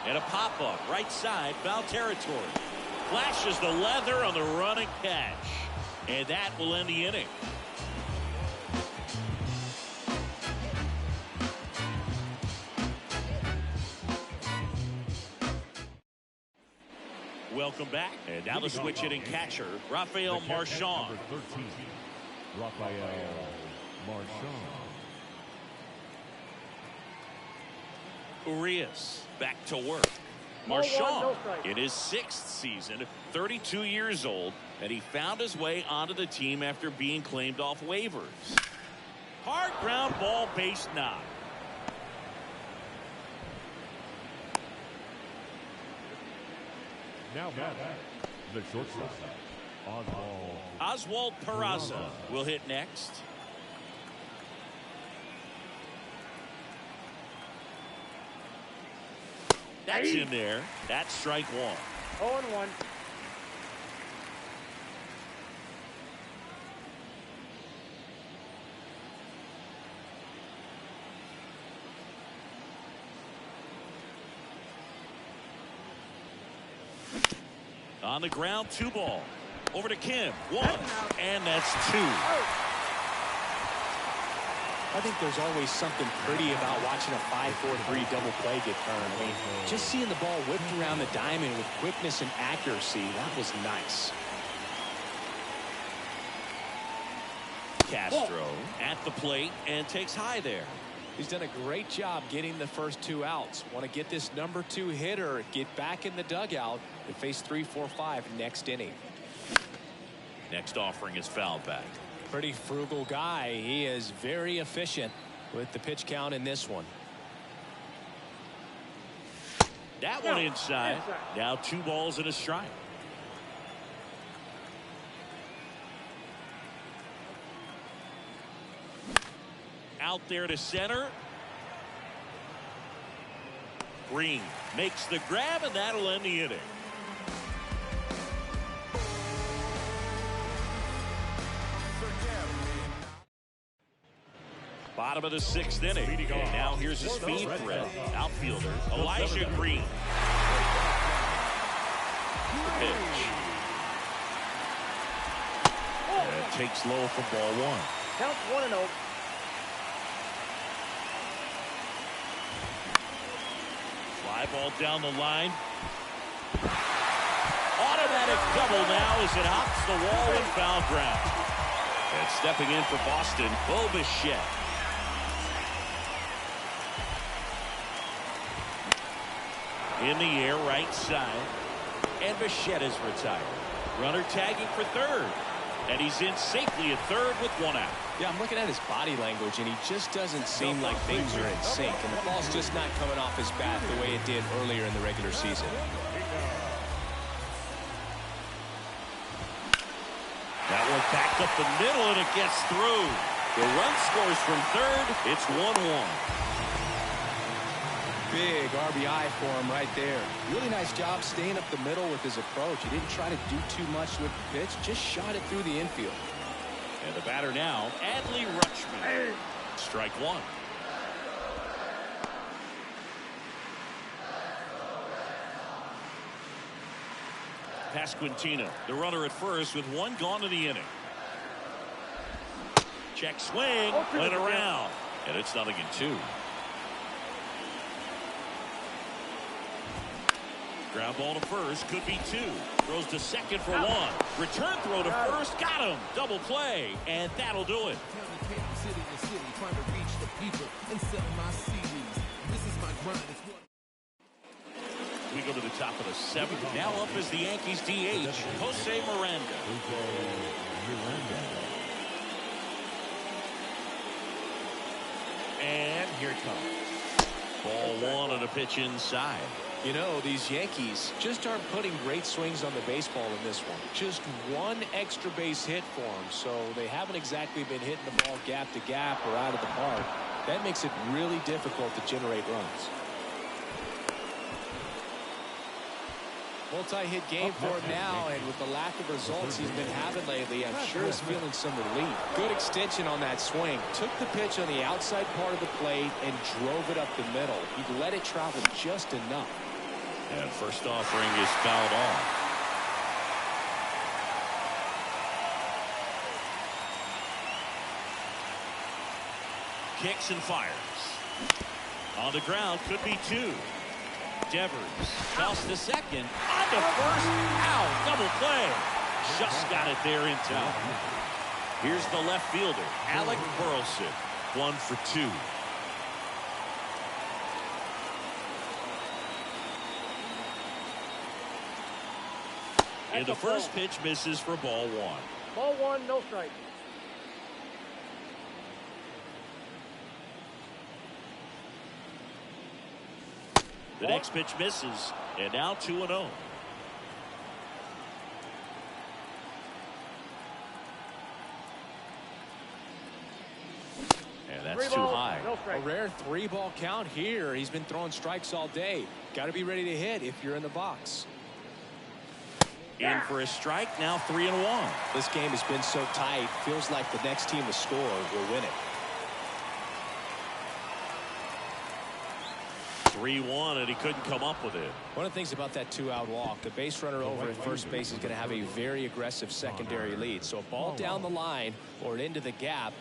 And a pop-up right side, foul territory. Flashes the leather on the running catch. And that will end the inning. Welcome back. And now the switch hitting catcher, Rafael Marchand. Number 13, Rafael Marchand. Urias back to work. Marchand in his 6th season, 32 years old, and he found his way onto the team after being claimed off waivers. Hard ground ball, base knock. Now back, the shortstop, Oswald Peraza will hit next. That's in there. That's strike 1. 0-1. On the ground, 2 ball. Over to Kim. 1. And that's 2. I think there's always something pretty about watching a 5-4-3 double play get turned. I mean, just seeing the ball whipped around the diamond with quickness and accuracy, that was nice. Castro at the plate and takes high there. He's done a great job getting the first 2 outs. Want to get this number 2 hitter, get back in the dugout, and face 3, 4, 5 next inning. Next offering is fouled back. Pretty frugal guy. He is very efficient with the pitch count in this one. That one inside. Now 2 balls and a strike. out there to center. Green makes the grab, and that'll end the inning. Bottom of the 6th inning. And now here's a speed threat. Outfielder Elijah Green. Pitch. And it takes low for ball 1. Count 1-0. Fly ball down the line. Automatic double now as it hops the wall and foul ground. And stepping in for Boston, Bo Bichette. In the air, right side. And Bichette is retired. Runner tagging for third. And he's in safely at third with 1 out. Yeah, I'm looking at his body language, and he just doesn't seem like things are in sync. And the ball's just not coming off his bat the way it did earlier in the regular season. That one backed up the middle, and it gets through. The run scores from third. It's 1-1. Big RBI for him right there. Really nice job staying up the middle with his approach. He didn't try to do too much with the pitch, just shot it through the infield. And the batter now, Adley Rutschman. Strike 1. Pasquantino, the runner at first with 1 gone in the inning. Check swing, went around, and it's 0-2. Ground ball to first, could be 2. Throws to second for 1. Return throw to first, got him. Double play, and that'll do it. City to city, trying to reach the people and sell my CDs. This is my grind. We go to the top of the 7th. Now up is the Yankees DH, Jose Miranda. And here it comes. Ball 1 and a pitch inside. You know, these Yankees just aren't putting great swings on the baseball in this one. Just 1 extra base hit for them, so they haven't exactly been hitting the ball gap to gap or out of the park. That makes it really difficult to generate runs. Multi-hit game for him now, and with the lack of results he's been having lately, I'm sure he's feeling some relief. Good extension on that swing. Took the pitch on the outside part of the plate and drove it up the middle. He let it travel just enough. And first offering is fouled off. Kicks and fires. On the ground, could be 2. Devers toss to second. On to first. Out. Double play. Just got it there in time. Here's the left fielder, Alec Burleson. 1 for 2. And the first pitch misses for ball 1. Ball 1, no strike. The next pitch misses, and now 2-0. And that's too high. A rare 3-ball count here. He's been throwing strikes all day. Got to be ready to hit if you're in the box. In for a strike, now 3-1. This game has been so tight, feels like the next team to score will win it. 3-1, and he couldn't come up with it. One of the things about that 2-out walk, the base runner over at first base is going to have a very aggressive secondary lead. So a ball down the line or into the gap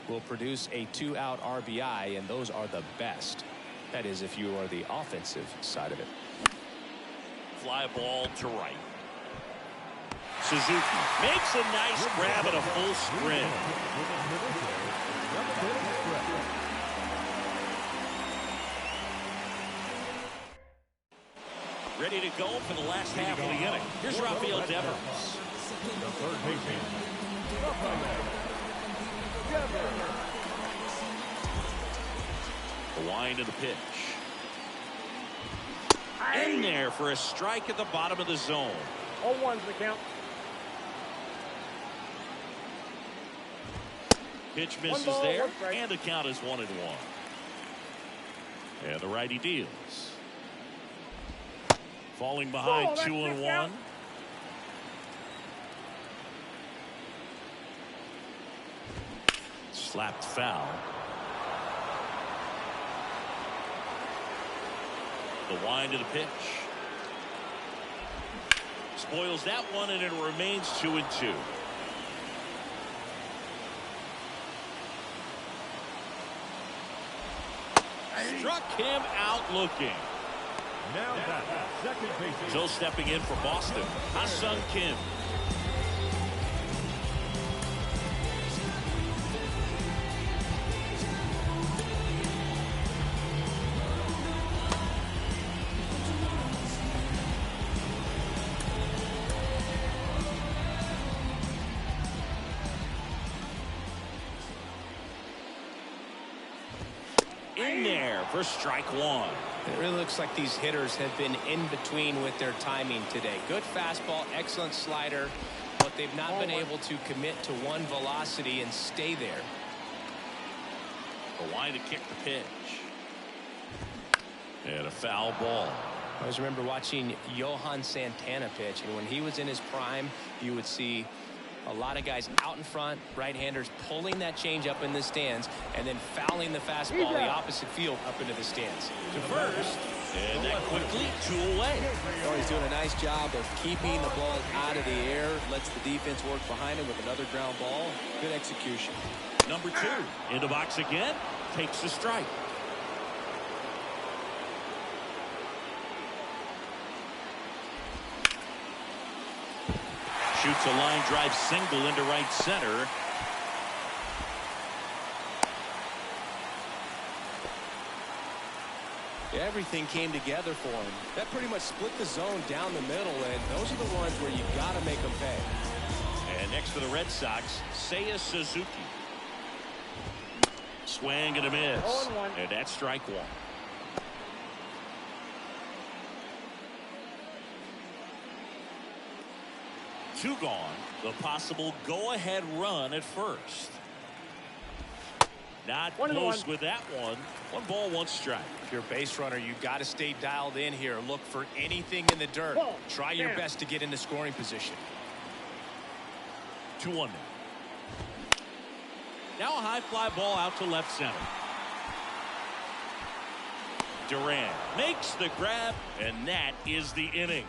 will produce a 2-out RBI, and those are the best. That is, if you are the offensive side of it. Fly ball to right. Suzuki makes a nice grab and a full sprint. Ready to go for the last half of the inning. Here's Rafael Devers. The third baseman. The wind of the pitch. In there for a strike at the bottom of the zone. 0-1's the count. Pitch misses there, and the count is 1-1. And the righty deals. Falling behind 2-1. Slapped foul. The wind of the pitch. Spoils that one, and it remains 2-2. Struck him out looking. Now that second base. Still stepping in for Boston, Ha-Sung Kim. In there for strike one. It really looks like these hitters have been in between with their timing today. Good fastball, excellent slider, but they've not been able to commit to one velocity and stay there. The line to kick the pitch. And a foul ball. I always remember watching Johan Santana pitch, and when he was in his prime, you would see a lot of guys out in front, right-handers pulling that change up in the stands, and then fouling the fastball the opposite field up into the stands. To first, and that quickly 2 away. Oh, he's doing a nice job of keeping the ball out of the air, lets the defense work behind him with another ground ball. Good execution. Number 2 in the box again, takes a strike. Shoots a line drive single into right center. Everything came together for him. That pretty much split the zone down the middle, and those are the ones where you got to make them pay. And next for the Red Sox, Seiya Suzuki. Swing and a miss. And that's strike one. Two gone. The possible go-ahead run at first. Not close with that one. 1 ball, 1 strike. If you're a base runner, you got to stay dialed in here. Look for anything in the dirt. Try your best to get into scoring position. 2-1 now. Now a high fly ball out to left center. Duran makes the grab, and that is the inning.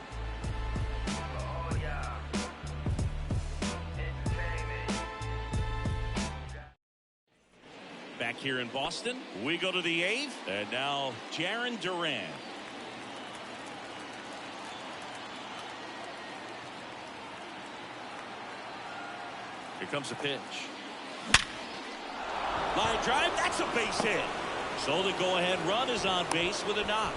Back here in Boston, we go to the 8th, and now Jarren Duran. Here comes the pitch. Line drive, that's a base hit. So the go-ahead run is on base with a knock.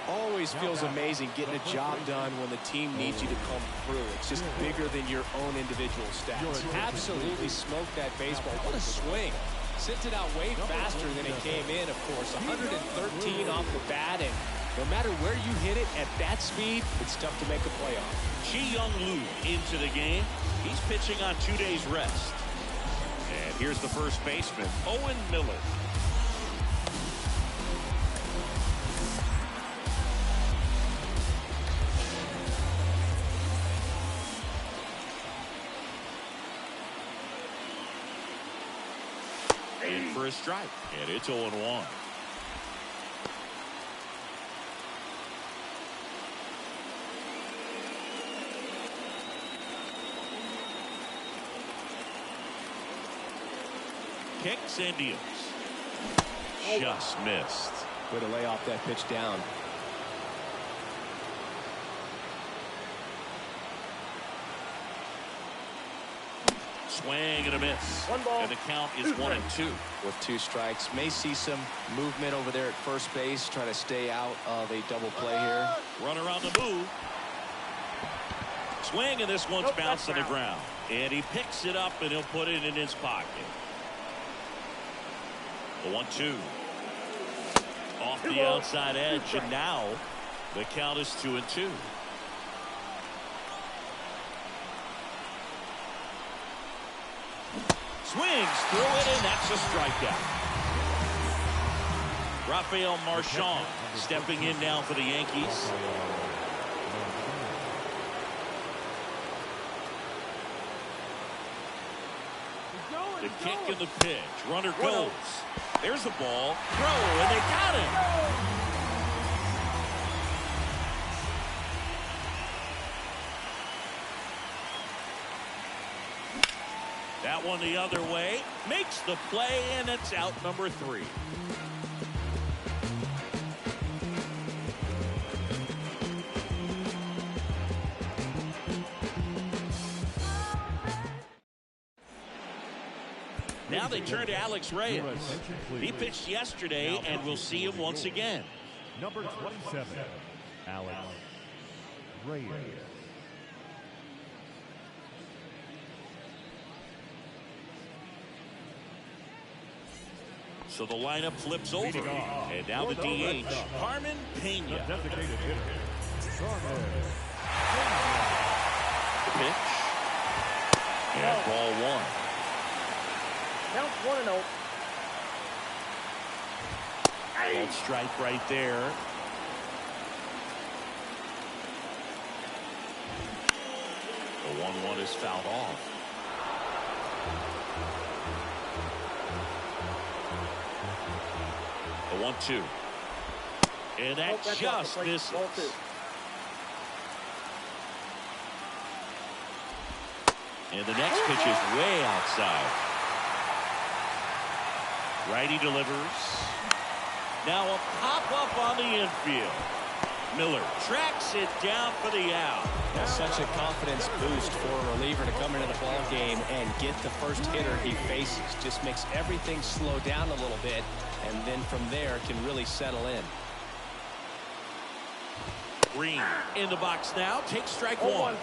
Always feels amazing getting a job done when the team needs you to come through. It's just bigger than your own individual stats. Absolutely smoked that baseball. What a swing. Sent it out way faster than it came in, of course. 113 off the bat, and no matter where you hit it at that speed, it's tough to make a play on. Chi-Young Lee into the game. He's pitching on 2 days rest. And here's the first baseman, Owen Miller. In for a strike, and it's 0-1. Kicks and deals. Just missed. Way to lay off that pitch down. Swing and a miss. 1 ball. And the count is 1-2. With 2 strikes. May see some movement over there at first base, trying to stay out of a double play here. Runner on the move. Swing, and this one's bounced on the ground. And he picks it up, and he'll put it in his pocket. The 1-2. Off the outside edge, and now the count is 2-2. Swings through it, and that's a strikeout. Rafael Marchand stepping in now for the Yankees. The kick and the pitch. Runner goes. There's the ball. Throw, and they got him. That one the other way. Makes the play, and it's out number 3. Now they turn to Alex Reyes. He pitched yesterday, and we'll see him once again. Number 27, Alex Reyes. So the lineup flips over. And now the DH, Carmen Pena. Designated hitter, The pitch. And ball 1. Count 1-0. Called strike right there. The 1-1 is fouled off. The 1-2. And that just misses. And the next pitch is way outside. Righty delivers. Now a pop-up on the infield. Miller tracks it down for the out. That's such a confidence boost for a reliever to come into the ball game and get the first hitter he faces. Just makes everything slow down a little bit, and then from there can really settle in. Green in the box now. Takes strike 1.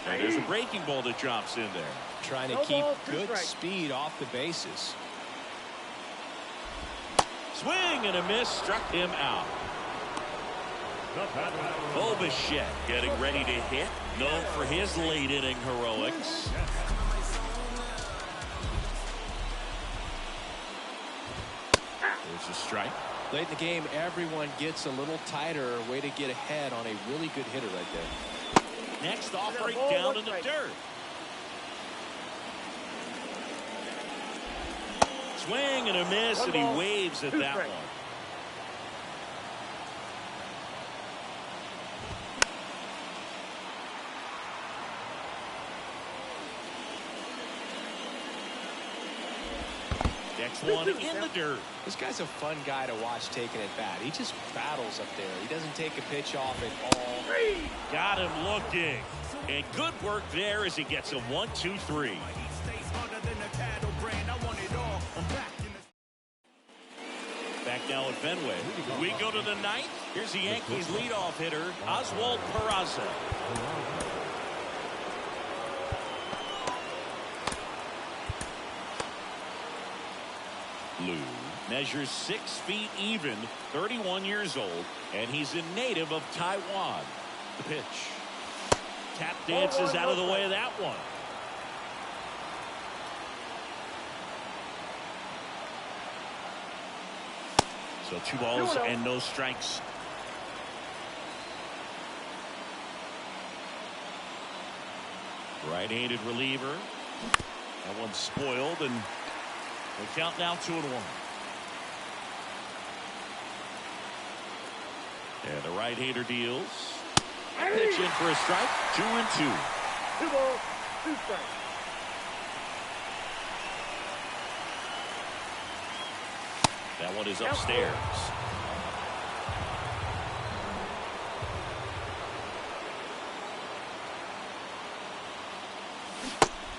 And there's a breaking ball that drops in there. Trying to keep good speed off the bases. Swing and a miss, struck him out. Bichette getting ready to hit, known for his late inning heroics. There's a strike. Late in the game, everyone gets a little tighter. Way to get ahead on a really good hitter right there. Next offering down in the dirt. Swing and a miss, and he waves at that one. Next one in the dirt. This guy's a fun guy to watch taking at bat. He just battles up there. He doesn't take a pitch off at all. Got him looking. And good work there as he gets a 1-2-3. Back now at Fenway. We go to the 9th. Here's the Yankees leadoff hitter, Oswald Peraza. Lou measures 6 feet even, 31 years old, and he's a native of Taiwan. The pitch. Tap dances out of the way of that one. So 2 balls and no strikes. Right-handed reliever. That one's spoiled, and we count now 2-1. And the right-hander deals. Pitch in for a strike. 2-2. 2 balls, 2 strikes. That one is upstairs.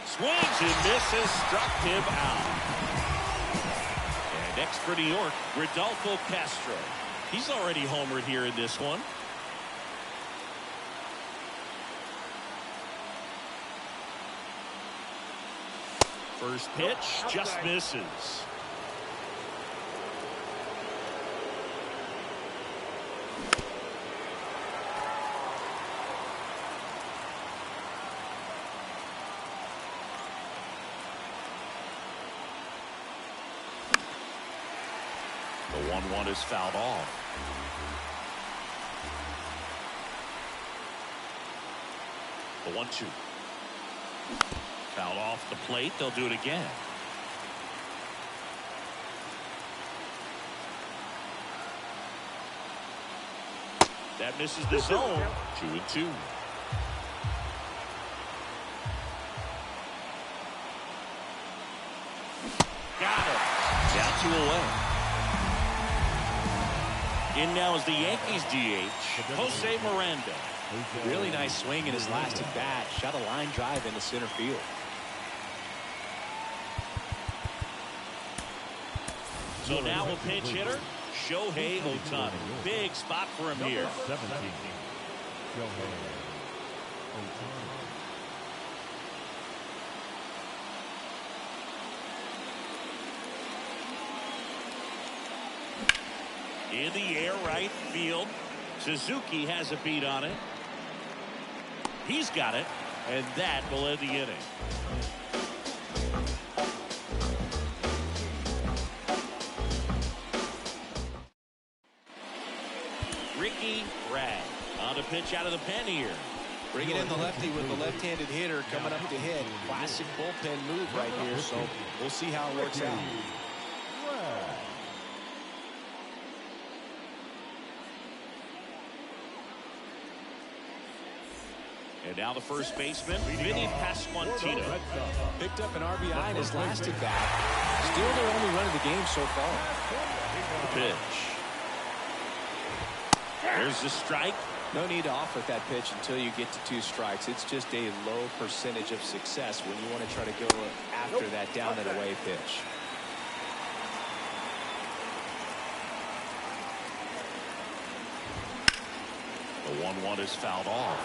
Swings and misses, struck him out. And next for New York, Rodolfo Castro. He's already homered here in this one. First pitch just misses. The 1-1 is fouled off. The 1-2. Fouled off the plate. They'll do it again. That misses the zone. 2-2. Got it. Down 2 away. In now is the Yankees DH, Jose Miranda. Really nice swing in his last at bat. Shot a line drive into center field. So now a pinch hitter, Shohei Ohtani. Big spot for him here. 17. Shohei Ohtani. In the air, right field. Suzuki has a beat on it. He's got it, and that will end the inning. Ricky Bragg on a pitch out of the pen here. Bringing in the lefty with the left-handed hitter coming up to hit. Classic bullpen move right here, so we'll see how it works out. And now the first baseman, Vinny Pasquantino. Picked up an RBI in his last at bat. Still their only run of the game so far. The pitch. There's the strike. No need to offer that pitch until you get to 2 strikes. It's just a low percentage of success when you want to try to go after that down and away pitch. The 1-1 is fouled off.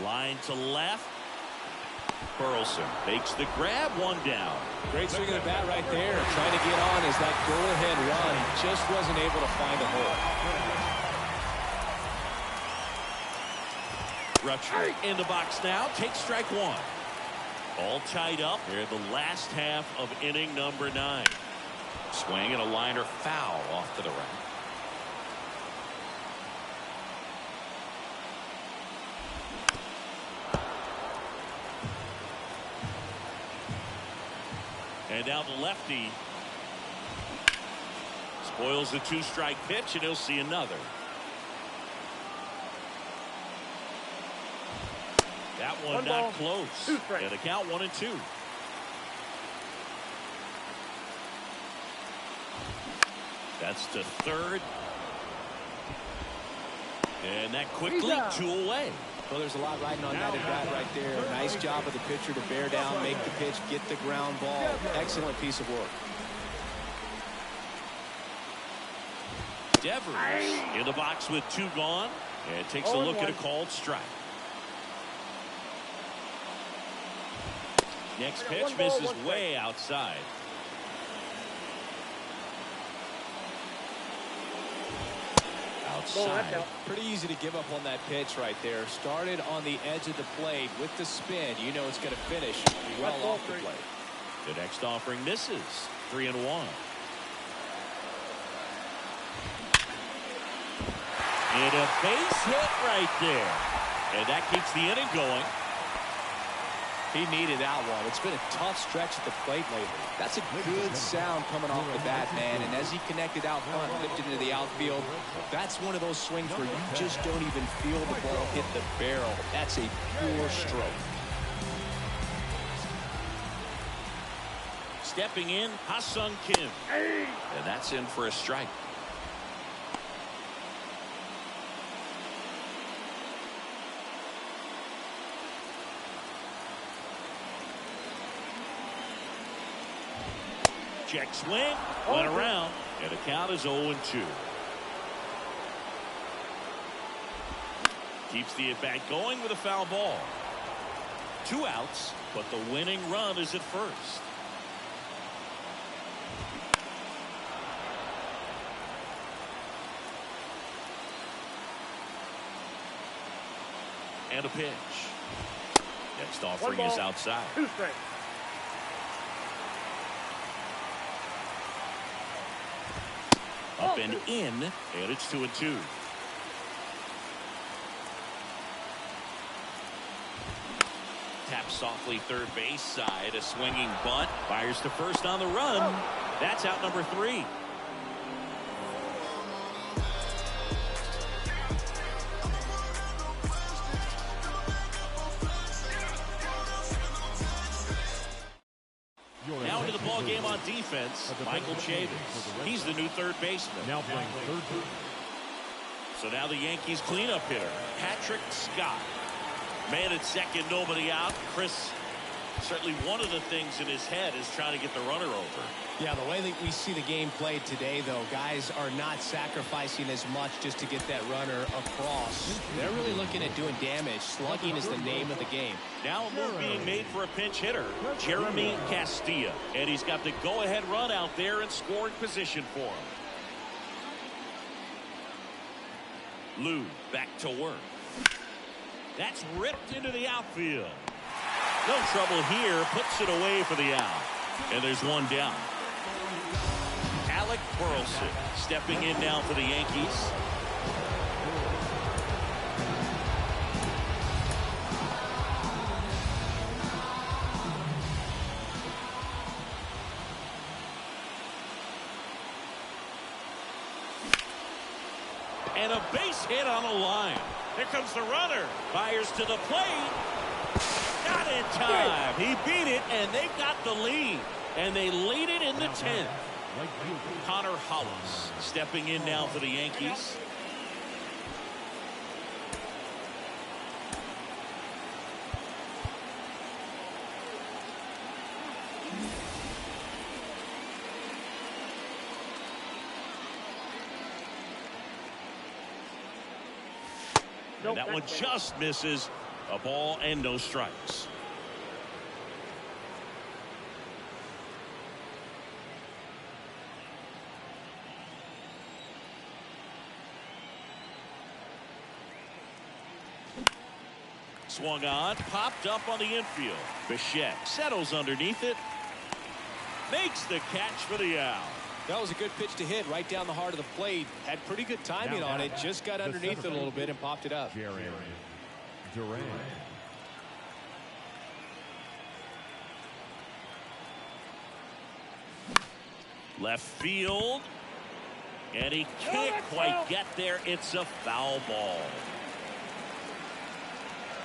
Line to left. Burleson makes the grab, 1 down. Great swing of the bat right there. Trying to get on as that go-ahead run. Just wasn't able to find a hole. Rutschler in the box now. Takes strike 1. All tied up here in the last half of inning number 9. Swing and a liner foul off to the right. And now the lefty spoils the 2-strike pitch, and he'll see another. That one not close. And a count 1-2. That's to third. And that quickly 2 away. Well, there's a lot riding on that at bat right there. Nice job of the pitcher to bear down, make the pitch, get the ground ball. Excellent piece of work. Devers in the box with 2 gone, and takes a look at a called strike. Next pitch misses way outside. Outside. Pretty easy to give up on that pitch right there. Started on the edge of the plate with the spin. You know it's going to finish well off the plate. The next offering misses. 3-1. And a base hit right there. And that keeps the inning going. He needed that one. It's been a tough stretch at the plate lately. That's a good sound coming off the bat, man. And as he connected out front, lifted into the outfield, that's one of those swings where you just don't even feel the ball hit the barrel. That's a pure stroke. Stepping in, Ha-Sung Kim. And that's in for a strike. Check swing, went around, and the count is 0-2. Keeps the at-bat going with a foul ball. 2 outs, but the winning run is at first. And a pitch. Next offering is outside. 2 strikes. Up and in, and it's 2-2. Tap softly third base side. A swinging bunt. Fires to first on the run. That's out number 3. Now into the ball game on defense, Michael Chavis. He's the new third baseman. Now playing third. So now the Yankees cleanup hitter, Patrick Scott. Man at second, nobody out. Chris, certainly one of the things in his head is trying to get the runner over. Yeah, the way that we see the game played today, though, guys are not sacrificing as much just to get that runner across. They're really looking at doing damage. Slugging is the name of the game. Now a move being made for a pinch hitter, Jeremy Castilla. And he's got the go-ahead run out there in scoring position for him. Lou back to work. That's ripped into the outfield. No trouble here. Puts it away for the out. And there's one down. Alec Burleson stepping in now for the Yankees. And a base hit on the line. Here comes the runner. Fires to the plate. Not in time. He beat it, and they got the lead. And they lead it in the 10th. Connor Hollis stepping in now for the Yankees. And that one just misses. A ball and no strikes. Swung on, popped up on the infield. Bichette settles underneath it. Makes the catch for the out. That was a good pitch to hit right down the heart of the plate. Had pretty good timing on it. Just got underneath it a little bit and popped it up. Duran. Left field. And he can't quite get there. It's a foul ball.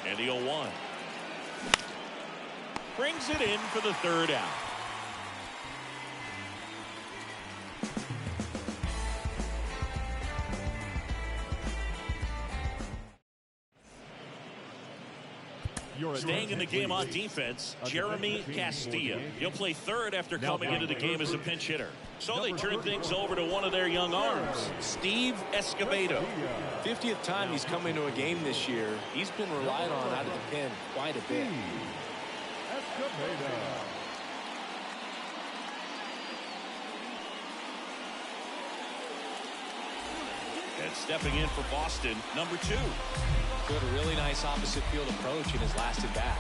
And the 0-1. Brings it in for the third out. Staying in the game on defense, Jeremy Castilla. He'll play third after coming into the game as a pinch hitter. So they turn things over to one of their young arms, Steve Escobedo. 50th time he's come into a game this year. He's been relied on out of the pen quite a bit. And stepping in for Boston, number 2. Showed a really nice opposite field approach in his last at bat.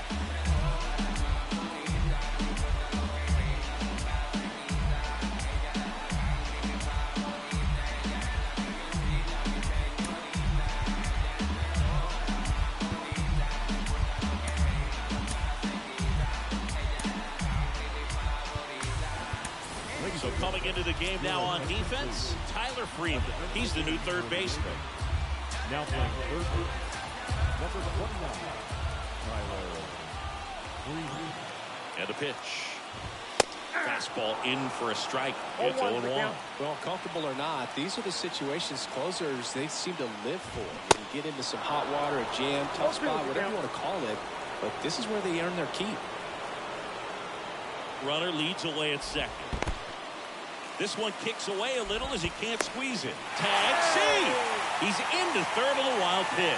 So coming into the game now on defense, Tyler Freeman. He's the new third baseman. Now playing third. Number 29, Tyler Freeman. And the pitch. Fastball in for a strike. It's 0-1. Well, comfortable or not, these are the situations closers they seem to live for. You get into some hot water, a jam, tough spot, whatever you want to call it. But this is where they earn their keep. Runner leads away at second. This one kicks away a little as he can't squeeze it. Tag, see! He's into third on the wild pitch.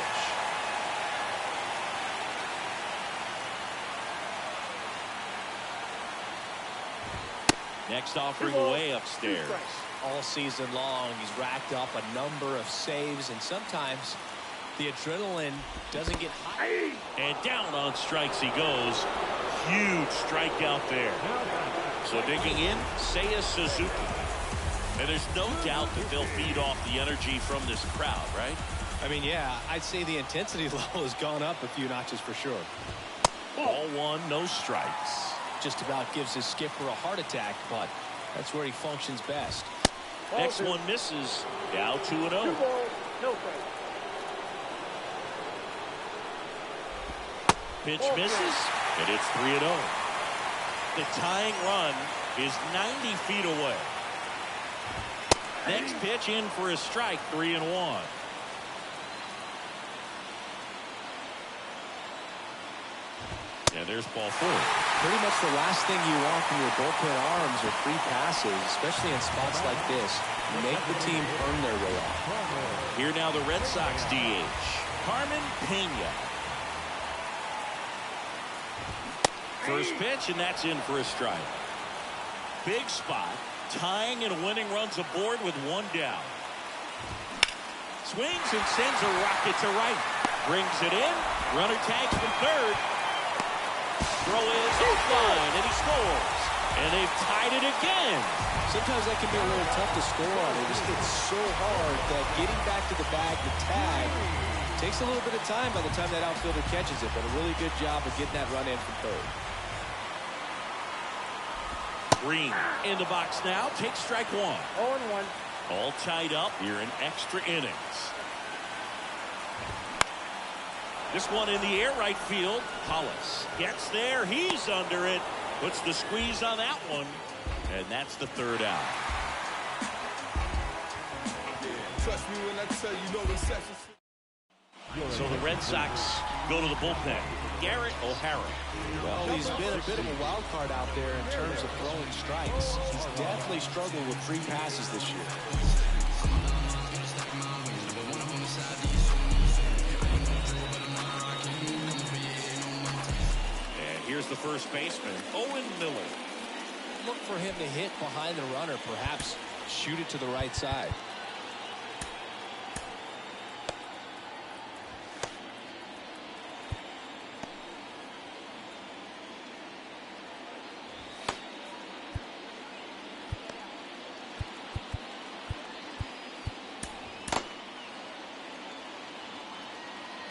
Next offering away upstairs. All season long, he's racked up a number of saves, and sometimes The adrenaline doesn't get high. And down on strikes he goes. Huge strikeout there. So digging in, Seiya Suzuki. And there's no doubt that they'll feed off the energy from this crowd, right? I mean, yeah, I'd say the intensity level has gone up a few notches for sure. Ball one, no strikes. Just about gives his skipper a heart attack, but that's where he functions best. Next one misses. Now 2-0. 2 balls, no strikes. Pitch misses, and it's 3-0. The tying run is 90 feet away. Next pitch in for a strike, 3-1. And there's ball 4. Pretty much the last thing you want from your bullpen arms are free passes, especially in spots like this. Make the team earn their way off. Here now the Red Sox DH, Carmen Pena. First pitch, and that's in for a strike. Big spot, tying and winning runs aboard with 1 down. Swings and sends a rocket to right. Brings it in. Runner tags from third. Throw is offline, and he scores. And they've tied it again. Sometimes that can be a little tough to score on. It just hits so hard that getting back to the bag, the tag, takes a little bit of time by the time that outfielder catches it. But a really good job of getting that run in from third. Green in the box now. Takes strike 1. 0-1. All tied up here in extra innings. This one in the air, right field. Hollis gets there. He's under it. Puts the squeeze on that one. And that's the 3rd out. Trust me when I tell you, no reception. So the Red Sox go to the bullpen. Garrett O'Hara. Well, he's been a bit of a wild card out there in terms of throwing strikes. He's definitely struggled with free passes this year. And here's the first baseman, Owen Miller. Look for him to hit behind the runner, perhaps shoot it to the right side.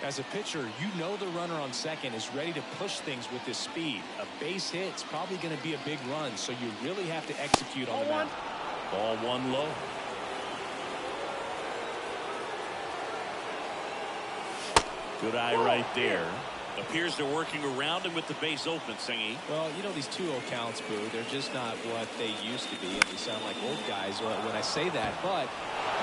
As a pitcher, you know the runner on second is ready to push things with his speed. A base hit's probably going to be a big run, so you really have to execute on the mound. Ball 1 low. Good eye right there. Appears they're working around him with the base open, Singy. Well, you know, these 2-0 counts, Boo, they're just not what they used to be, and they sound like old guys when I say that, but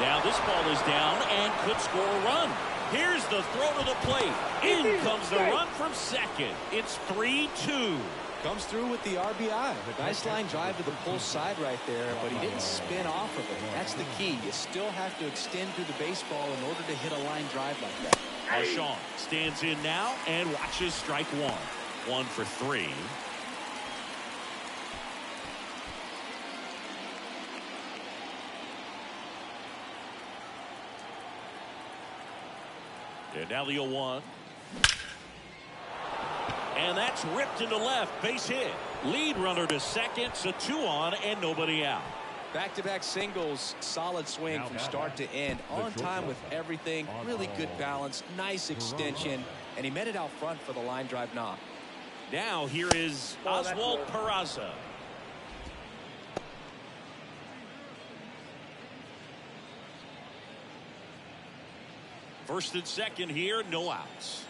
now this ball is down and could score a run. Here's the throw to the plate. In comes the run from second. It's 3-2. Comes through with the RBI. Nice line drive to the pull side right there, but he didn't spin off of it. That's the key. You still have to extend through the baseball in order to hit a line drive like that. Marchand stands in now and watches strike 1. 1 for 3. And now the 0-1. And that's ripped into left. Base hit. Lead runner to second. So 2 on and nobody out. Back-to-back singles. Solid swing from start to end. On time with everything. Really good balance. Nice extension. And he met it out front for the line drive knock. Now here is Oswald Peraza. First and second here, no outs.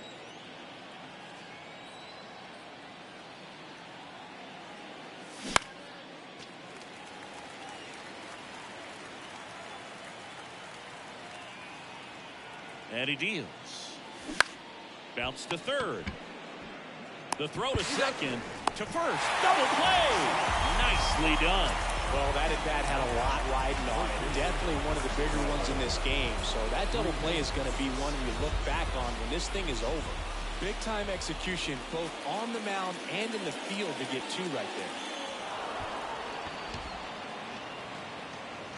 And he deals. Bounce to third. The throw to second. To first. Double play. Nicely done. Well, that at-bat had a lot riding on it. Definitely one of the bigger ones in this game. So that double play is going to be one you look back on when this thing is over. Big-time execution both on the mound and in the field to get 2 right there.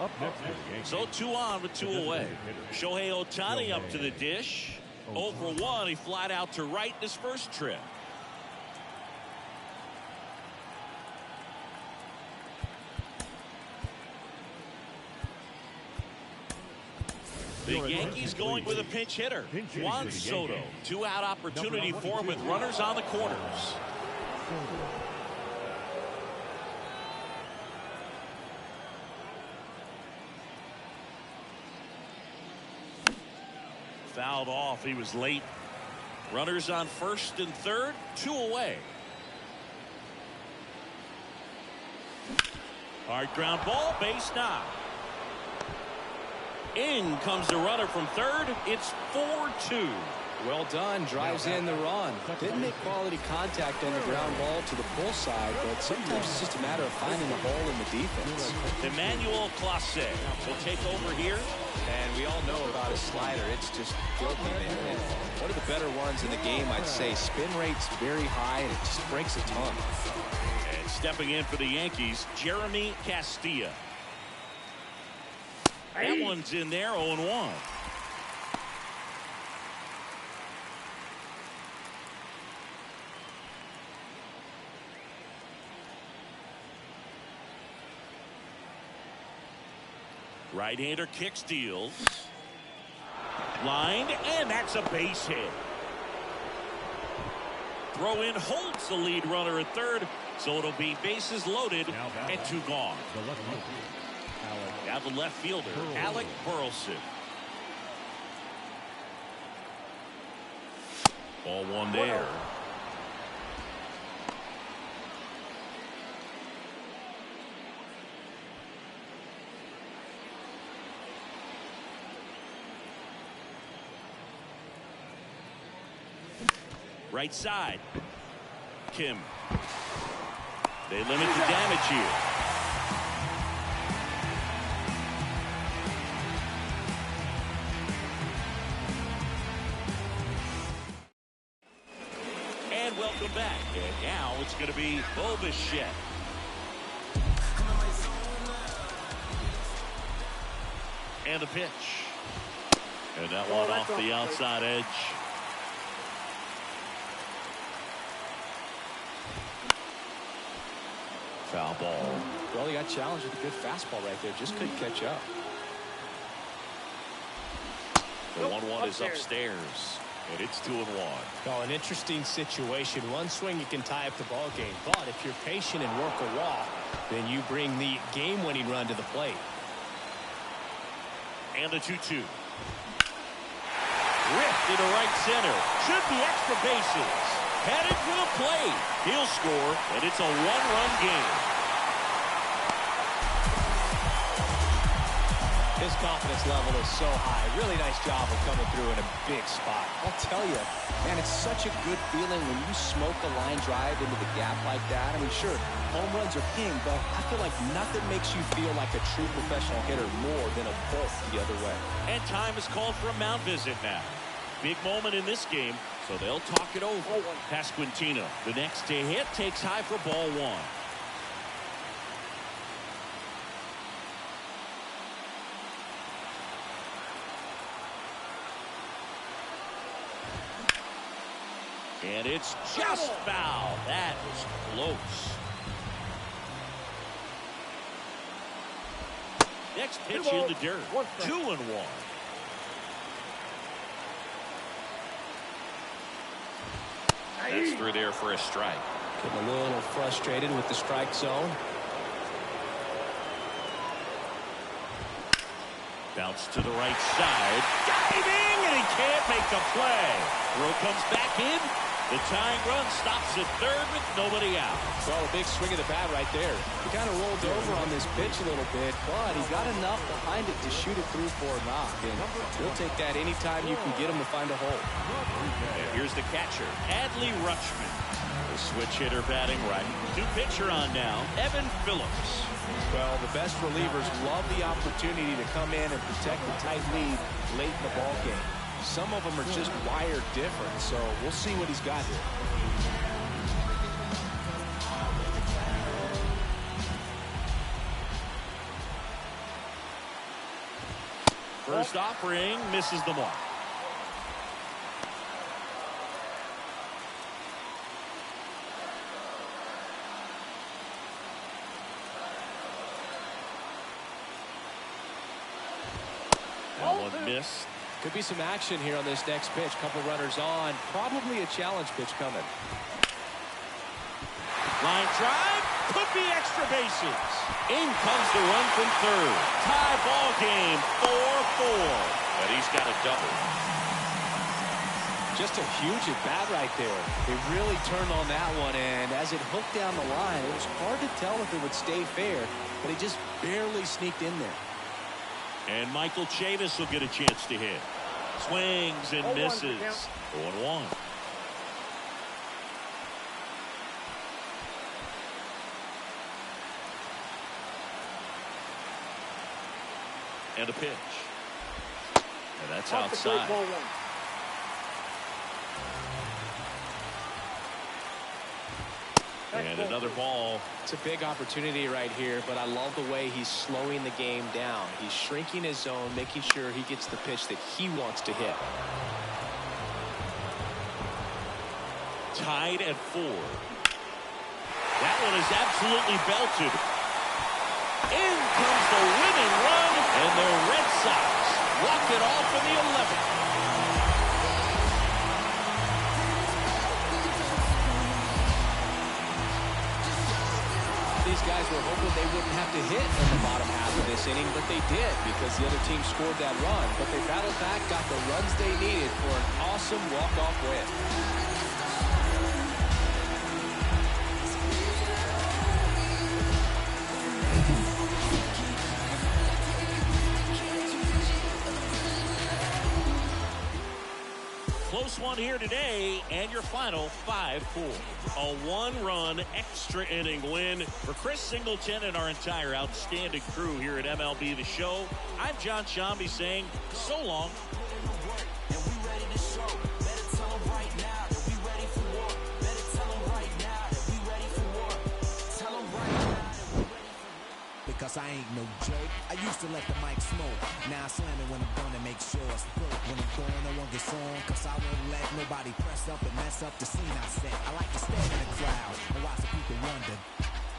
Up next for the Yankees. So 2 on with 2 away. Shohei Ohtani up to the dish. 0 for 1. He flied out to right in his first trip. The Yankees going with a pinch hitter. Juan Soto. 2-out opportunity for him with runners on the corners. Fouled off. He was late. Runners on first and third. 2 away. Hard ground ball. Base knock. In comes the runner from third. It's 4-2. Well done. Drives in the run. Didn't make quality contact on the ground ball to the pull side, but sometimes it's just a matter of finding the hole in the defense. Emmanuel Clase will take over here. And we all know about his slider. It's just filthy, man. And one of the better ones in the game, I'd say. Spin rate's very high, and it just breaks a ton. And stepping in for the Yankees, Jeremy Castilla. That one's in there, 0-1. Right-hander kick steals. Lined, and that's a base hit. Throw in holds the lead runner at third, so it'll be bases loaded and 2 gone. Now the left fielder, Alec Burleson. Ball 1 there. Right side. Kim. They limit the damage here. And welcome back. And now it's going to be Bo Bichette. And the pitch. And that one off the outside edge. Foul ball. Well, he got challenged with a good fastball right there. Just couldn't catch up. The 1-1 is upstairs. And it's 2-1. Oh, an interesting situation. One swing you can tie up the ball game. But if you're patient and work a walk, then you bring the game-winning run to the plate. And the 2-2. Ripped into right center. Should be extra bases. Headed to the plate. He'll score, and it's a 1-run game. His confidence level is so high. Really nice job of coming through in a big spot. I'll tell you, man, it's such a good feeling when you smoke a line drive into the gap like that. I mean, sure, home runs are king, but I feel like nothing makes you feel like a true professional hitter more than a bolt the other way. And time is called for a mound visit now. Big moment in this game, so they'll talk it over. Pasquantino, the next to hit, takes high for ball 1. And it's just foul. That was close. Next pitch in the dirt. 2-1. That's through there for a strike. Getting a little frustrated with the strike zone. Bounce to the right side. Diving, and he can't make the play. Throw comes back in. The tying run stops at third with nobody out. Well, a big swing of the bat right there. He kind of rolled over on this pitch a little bit, but he got enough behind it to shoot it through for a knock. And he'll take that anytime you can get him to find a hole. And here's the catcher, Adley Rutschman. The switch hitter batting right. New pitcher on now, Evan Phillips. Well, the best relievers love the opportunity to come in and protect the tight lead late in the ball game. Some of them are just wired different, so we'll see what he's got here. First offering misses the mark. That one missed. Could be some action here on this next pitch. Couple runners on. Probably a challenge pitch coming. Line drive. Could be extra bases. In comes the run from third. Tie ball game. 4-4. But he's got a double. Just a huge at-bat right there. They really turned on that one, and as it hooked down the line, it was hard to tell if it would stay fair, but he just barely sneaked in there. And Michael Chavis will get a chance to hit. Swings and misses. 0-1. And a pitch. And that's outside. And another ball. It's a big opportunity right here, but I love the way he's slowing the game down. He's shrinking his zone, making sure he gets the pitch that he wants to hit. Tied at 4. That one is absolutely belted. In comes the winning run, and the Red Sox walk it off in the 11th. These guys were hoping they wouldn't have to hit in the bottom half of this inning, but they did because the other team scored that run. But they battled back, got the runs they needed for an awesome walk-off win. Close one here today, and your final 5-4. A one-run extra inning win for Chris Singleton and our entire outstanding crew here at MLB The Show. I'm John Shambi saying so long. Because I ain't no joke. I used to let the mic smoke. Now I slam it when I'm done and make sure it's broke. When I'm gone, no one gets on. Cause I won't let nobody press up and mess up the scene I set. I like to stand in the crowd and watch the people wonder.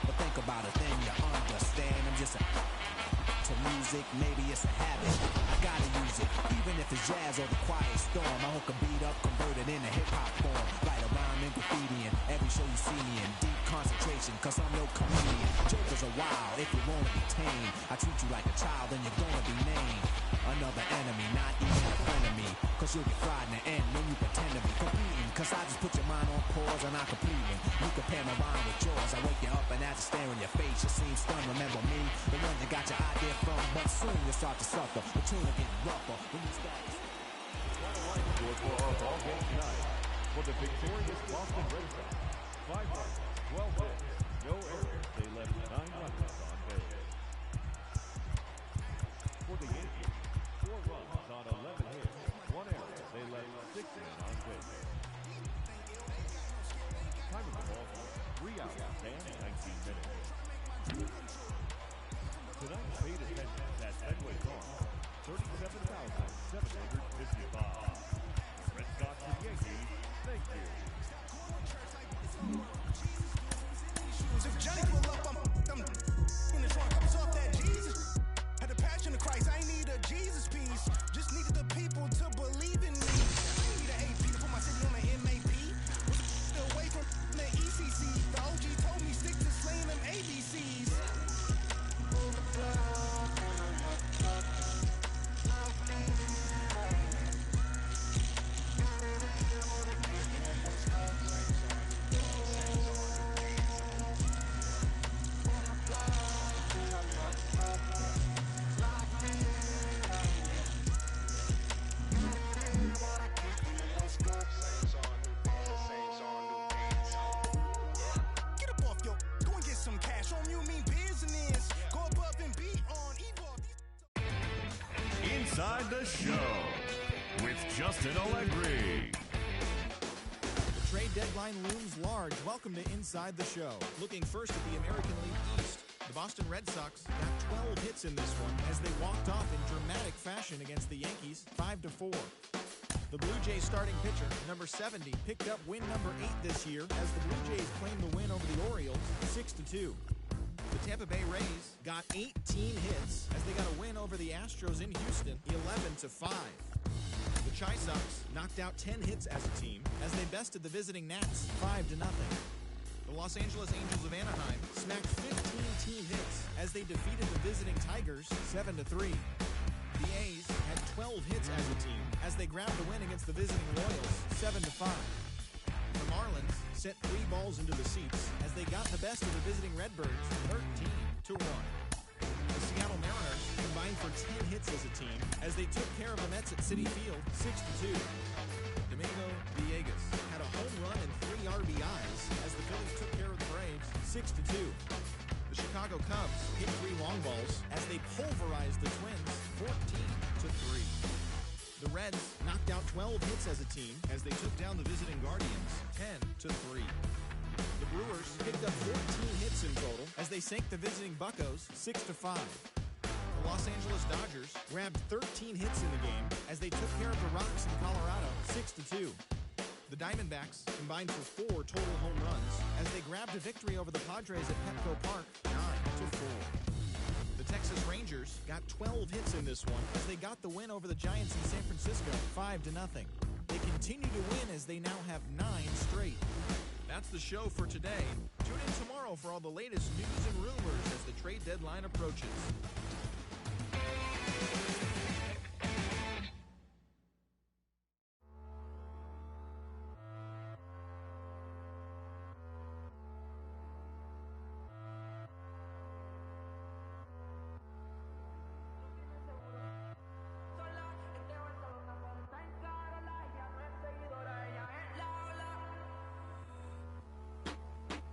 But think about it, then you understand. I'm just to music, maybe it's a habit. I gotta use it, even if it's jazz or the quiet storm. I hook a beat up, convert it into hip-hop form. Write a rhyme in graffiti and every show you see me in deep concentration, cause I'm no comedian. Jokers are wild if you wanna be tame. I treat you like a child and you're gonna be named another enemy, not even a friend of me. Cause you'll get fried in the end when you pretend to be competing. Cause I just put your mind on pause and I complete it. You compare my rhyme with yours. I wake you up and as you stare in your face, you seem stunned. Remember me, the one that got your idea from. But soon you'll start to suffer. The tune will get rougher when you start to... For our ball game tonight, for the victorious Boston Red Sox, 5 runs, 12 hits, no errors. They left 9 runners on base. For the Yankees, 4 runs on 11 hits, 1 error. They left 6 men on base. Time of the ball, 3 hours and 19 minutes. Tonight's paid attendance at Fenway Park, 37,755. Red Sox and Yankees, thank you. If Johnny pull up, I'm in the trunk. I was off that Jesus. Had the passion of Christ. I ain't need a Jesus piece. Just needed the people to believe in me. I ain't need an AP to put my city on the MAP. Was away from the ECC. The OG told me stick to slaying them ABCs. Inside the Show with Justin Allegri. The trade deadline looms large. Welcome to Inside the Show. Looking first at the American League East. The Boston Red Sox got 12 hits in this one as they walked off in dramatic fashion against the Yankees 5-4. The Blue Jays starting pitcher, number 70, picked up win number 8 this year as the Blue Jays claimed the win over the Orioles 6-2. The Tampa Bay Rays got 18 hits as as they got a win over the Astros in Houston, 11-5. The Chi Sox knocked out 10 hits as a team as they bested the visiting Nats 5-0. The Los Angeles Angels of Anaheim smacked 15 team hits as they defeated the visiting Tigers 7-3. The A's had 12 hits as a team as they grabbed the win against the visiting Royals 7-5. The Marlins sent 3 balls into the seats as they got the best of the visiting Redbirds 13-1. The Seattle Mariners combined for 10 hits as a team as they took care of the Mets at Citi Field 6-2. Domingo Villegas had a home run and 3 RBIs as the Phillies took care of the Braves 6-2. The Chicago Cubs hit 3 long balls as they pulverized the Twins 14-3. The Reds knocked out 12 hits as a team as they took down the visiting Guardians 10-3. The Brewers picked up 14 hits in total as they sank the visiting Buccos 6-5. The Los Angeles Dodgers grabbed 13 hits in the game as they took care of the Rocks in Colorado 6-2. The Diamondbacks combined for 4 total home runs as they grabbed a victory over the Padres at Petco Park 9-4. The Texas Rangers got 12 hits in this one as they got the win over the Giants in San Francisco 5-0. They continue to win as they now have 9 straight. That's the show for today. Tune in tomorrow for all the latest news and rumors as the trade deadline approaches.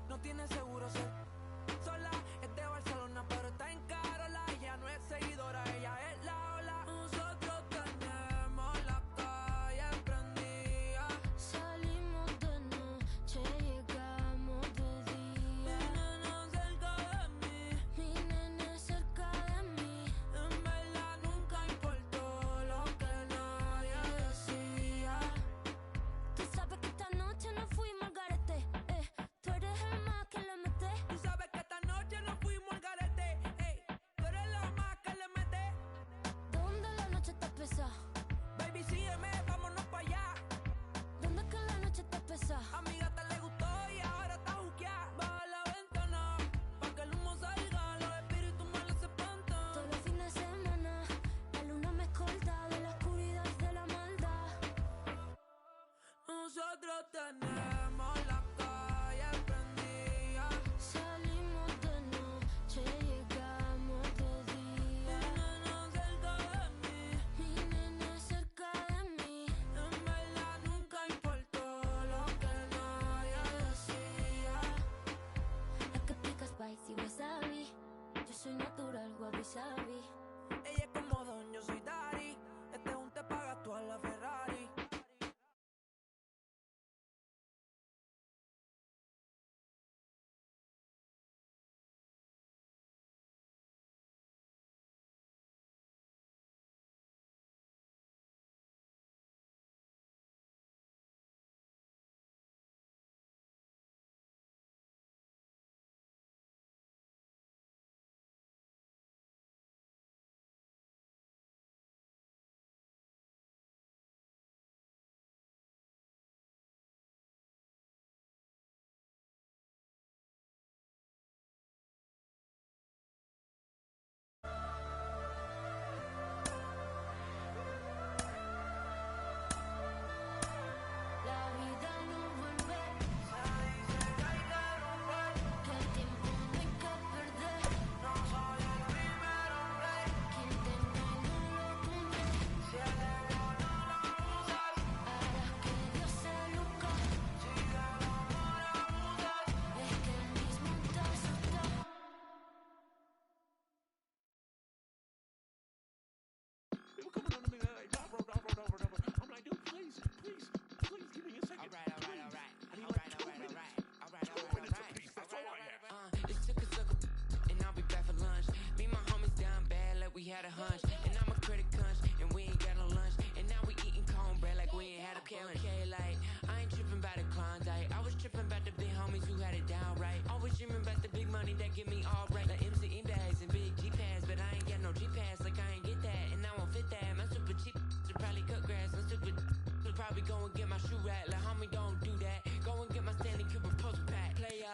No tiene seguro ser sola, es de Barcelona, pero está en Carola. Ella no es seguidora, ella es la ola. Nosotros tenemos la calle prendida. Salimos de noche, llegamos de día. Mi nena cerca de mí, mi nena cerca de mí. En verdad nunca importó lo que nadie decía. Tú sabes que esta noche no fuimos al garete, tú eres el más que le mete. Tú sabes que esta noche no fuimos al garete, tú eres la más que le mete. ¿Dónde la noche está pesada? Baby, sígueme, vámonos pa' allá. ¿Dónde que la noche está pesada? A mi gata le gustó y ahora está juqueada. Baja la ventana, pa' que el humo salga, los espíritus malos se espantan. Todos los fines de semana, la luna me escolta de la oscuridad de la maldad. Nosotros tenemos la calle prendida. Salimos de noche, llegamos de día. Mi nena cerca de mí, mi nena cerca de mí. En verdad nunca importó lo que nadie decía. La que pica spicy wasabi, yo soy natural wabi sabi. Ella es como Don, yo soy Dari. Este es un te pagas tú a la Ferrari. probably go and get my shoe rack. Like, homie, don't do that. Go and get my Stanley Kubrick post pack. Play,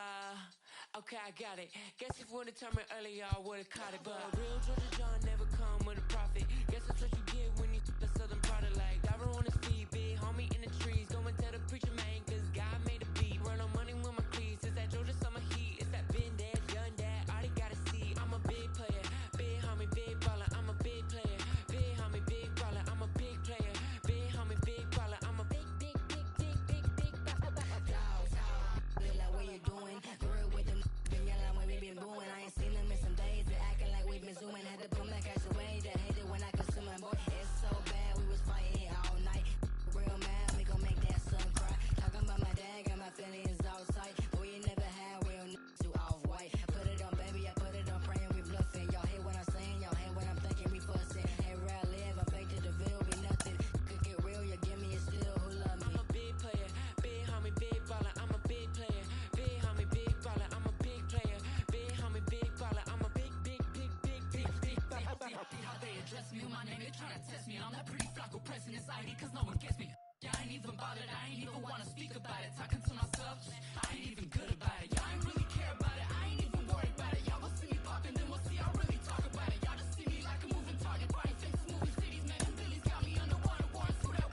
okay, I got it. Guess if would've told me earlier, I would've caught it. But real Georgia John never come with a profit. Guess that's what you get when you the southern product. Like, diver on his feet, big homie in the trees. Go and tell the preacher, man, cause God made a beat. Run on money with my cleats. It's that Georgia summer heat. It's that been there, done that. All they gotta see, I'm a big player. Big homie, big baller. I'm a big player. Big homie, big baller. I'm a big player. Big homie, big baller. I'm a big dog. Feel like what you doing? Real with them. Been yelling when we been booing. I ain't seen them in some days. They acting like we been zooming. Had to put my cash away. They hate it when I consume it, boy. It's so bad. We was fighting all night. Real mad. We gon' make that son cry. Talking about my dad. Got my feelings outside. Boy, you never had real too off-white. Put it on, baby. I put it on. Praying we bluffing. Y'all hate what I'm saying. Y'all hate what I'm thinking. We fussing. Hey, where I live. I fake to the veil. Be nothing. Could get real. You give me a still. Who love me? I'm a big player. Big homie, big baller. I'm a big player. Big homie, big baller. I'm a big player. Big homie, big baller. I'm a big baller. How they address me, my name, they tryna test me. I'm that pretty Flacco pressing inside cause no one gets me. Yeah, I ain't even bothered, I ain't even wanna speak about it. Talking to myself, I ain't even good about it. Y'all ain't really care about it, I ain't even worried about it. Y'all will see me poppin', then we'll see I really talk about it. Y'all just see me like a moving target. Buying faces, moving cities, man, and Billy's got me underwater. Warren through that.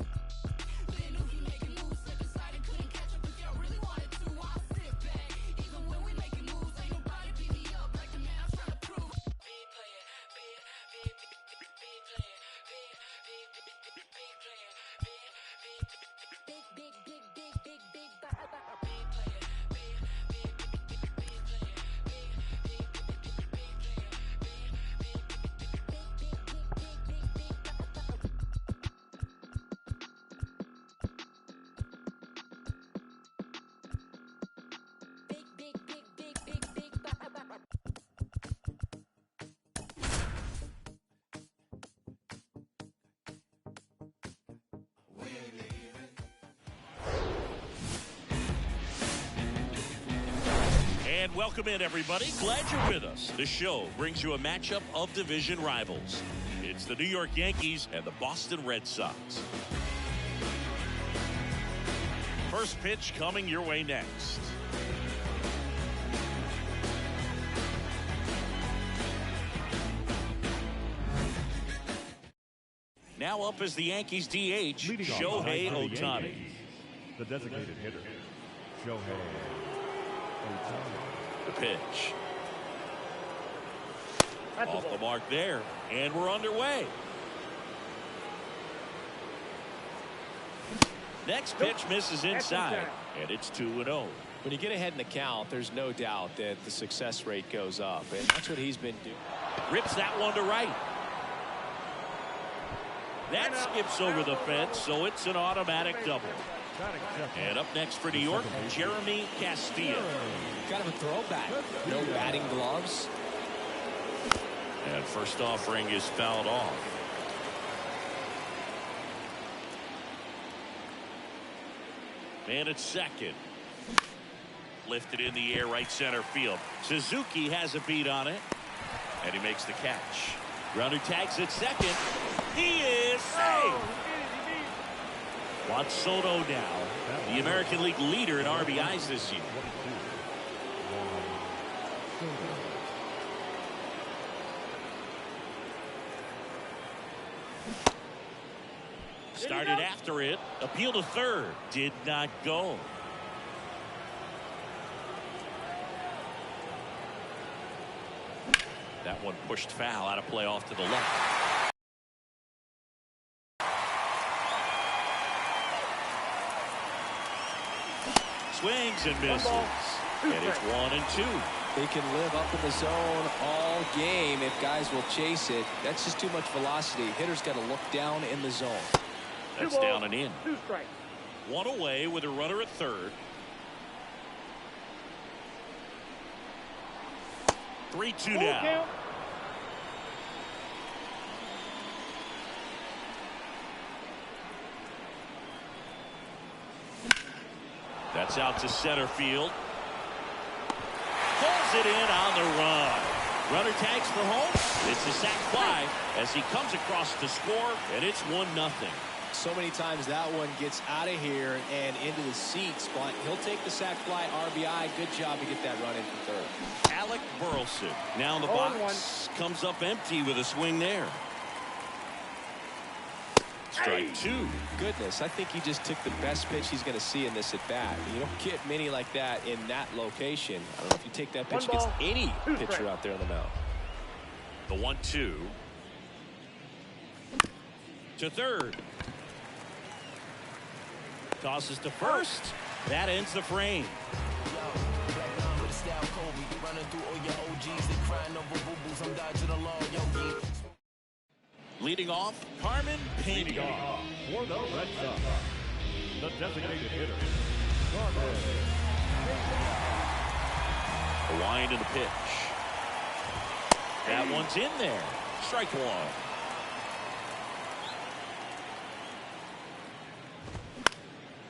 They knew he making moves, step aside and couldn't catch up if y'all really wanted to. I'll sit back, even when we making moves, ain't nobody beat me up like the man I'm trying to prove. Big player, big player, big player, And welcome in, everybody. Glad you're with us. The show brings you a matchup of division rivals. It's the New York Yankees and the Boston Red Sox. First pitch coming your way next. Now up is the Yankees DH, Shohei Ohtani. The designated hitter, Shohei Ohtani. The pitch. Off the mark there, and we're underway. Next pitch misses inside, and it's 2-0. When you get ahead in the count, there's no doubt that the success rate goes up, and that's what he's been doing. Rips that one to right. That skips over the fence, so it's an automatic double. And up next for New York, Jeremy Castillo. Kind of a throwback. No batting gloves. And first offering is fouled off. Man at second. Lifted in the air, right center field. Suzuki has a beat on it. And he makes the catch. Grounder tags at second. He is safe. Juan Soto now, the American League leader in RBIs this year. Started after it. Appeal to third. Did not go. That one pushed foul, out of play off to the left. Swings and misses. And it's 1-2. They can live up in the zone all game if guys will chase it. That's just too much velocity. Hitters got to look down in the zone. That's down and in. 2 strikes. One away with a runner at third. 3-2 now. That's out to center field. Pulls it in on the run. Runner tags for home. It's a sac fly as he comes across to score, and it's 1-0. So many times that one gets out of here and into the seats, but he'll take the sac fly RBI. Good job to get that run in for third. Alec Burleson now in the box. Comes up empty with a swing there. Strike two. Goodness, I think he just took the best pitch he's going to see in this at bat. You don't get many like that in that location. I don't know if you take that pitch against any pitcher out there on the mound. The 1-2 to third. Tosses to first. That ends the frame. Leading off, Carmen Pena. Leading off for the Red Sox, the designated hitter, Carmen A wind in the pitch. That one's in there. Strike one.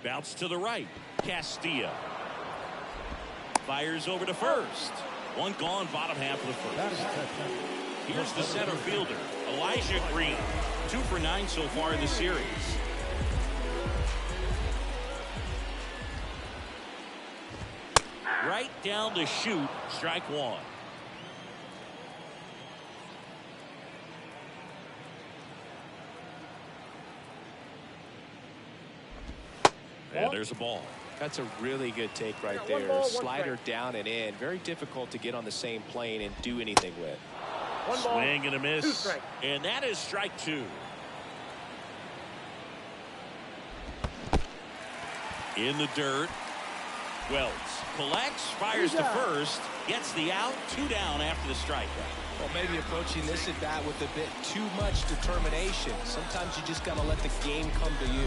Bounce to the right. Castillo fires over to first. One gone, bottom half of the first. Here's the center fielder, Elijah Green. 2 for 9 so far in the series. Right down the chute. Strike one. And there's a ball. That's a really good take right there. Slider down and in. Very difficult to get on the same plane and do anything with. Swing and a miss. And that is strike two. In the dirt. Wells collects, fires to first, gets the out, 2 down after the strikeout. Well, maybe approaching this at bat with a bit too much determination. Sometimes you just got to let the game come to you.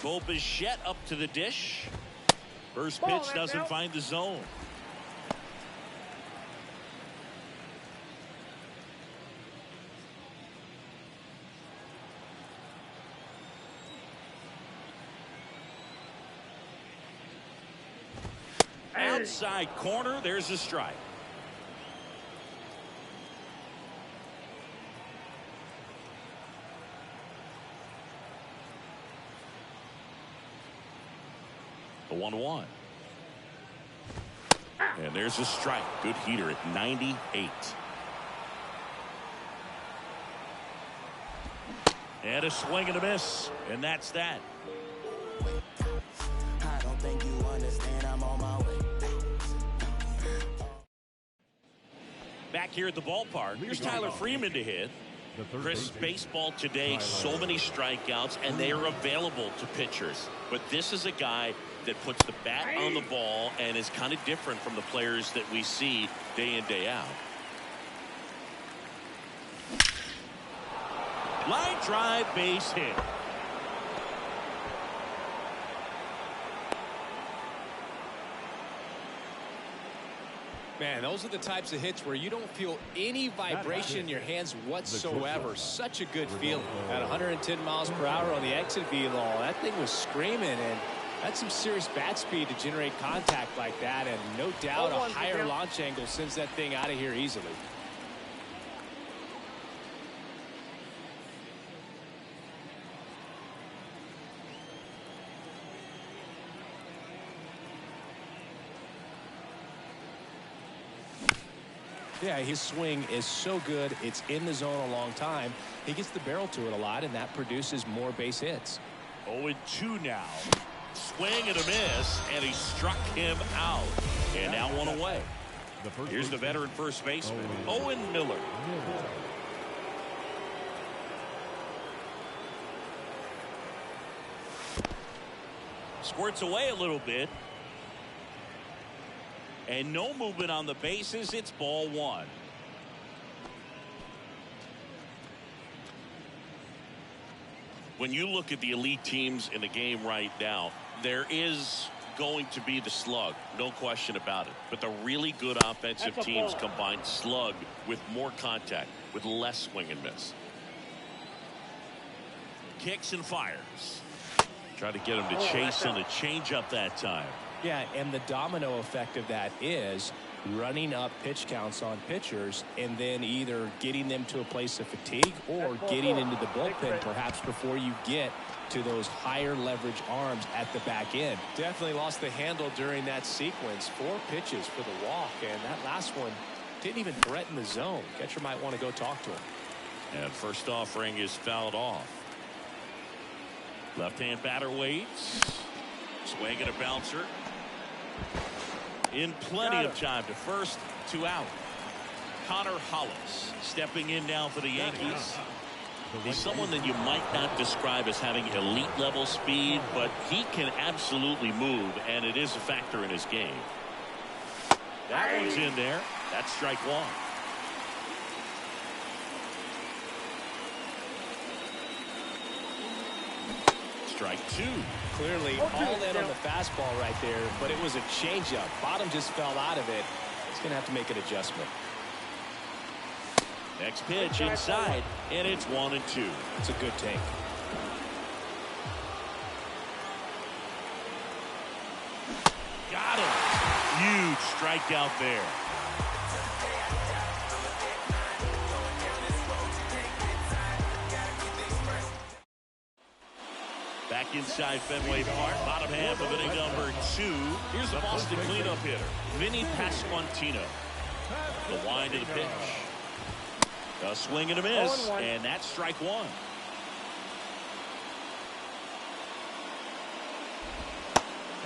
Bo Bichette up to the dish. First pitch doesn't find the zone. Outside corner, there's a strike. The 1-1. And there's a strike. Good heater at 98. And a swing and a miss. And that's that. I don't think you understand, I'm on my way. Back here at the ballpark, here's Tyler Freeman to hit. Chris, baseball today, so many strikeouts, and they are available to pitchers. But this is a guy that puts the bat on the ball and is kind of different from the players that we see day in, day out. Line drive, base hit. Man, those are the types of hits where you don't feel any vibration in your hands whatsoever. Such a good feeling. At 110 miles per hour on the exit velo, that thing was screaming, and that's some serious bat speed to generate contact like that, and no doubt a higher launch angle sends that thing out of here easily. Yeah, his swing is so good. It's in the zone a long time. He gets the barrel to it a lot, and that produces more base hits. 0-2 now. Swing and a miss, and he struck him out. And now one away. Here's the veteran first baseman, Owen Miller. Squirts away a little bit. And no movement on the bases. It's ball one. When you look at the elite teams in the game right now, there is going to be the slug, no question about it. But the really good offensive teams combine slug with more contact, with less swing and miss. Kicks and fires. Try to get him to chase on the changeup that time. Yeah, and the domino effect of that is running up pitch counts on pitchers and then either getting them to a place of fatigue or getting into the bullpen perhaps before you get to those higher leverage arms at the back end. Definitely lost the handle during that sequence. 4 pitches for the walk, and that last one didn't even threaten the zone. Catcher might want to go talk to him. And first offering is fouled off. Left-hand batter waits. Swing and a bouncer. In plenty of time to first, 2 out. Connor Hollis stepping in now for the Yankees. He's someone that you might not describe as having elite level speed, but he can absolutely move, and it is a factor in his game. That one's in there. That's strike 1. Strike 2. Clearly all in on the fastball right there, but it was a changeup. Bottom just fell out of it. He's going to have to make an adjustment. Next pitch inside, and it's 1-2. It's a good take. Got him. Huge strikeout there. Back inside Fenway Park, bottom half of inning number 2. Here's the Boston cleanup hitter, Vinny Pasquantino. The wind of the pitch. A swing and a miss, and that's strike 1.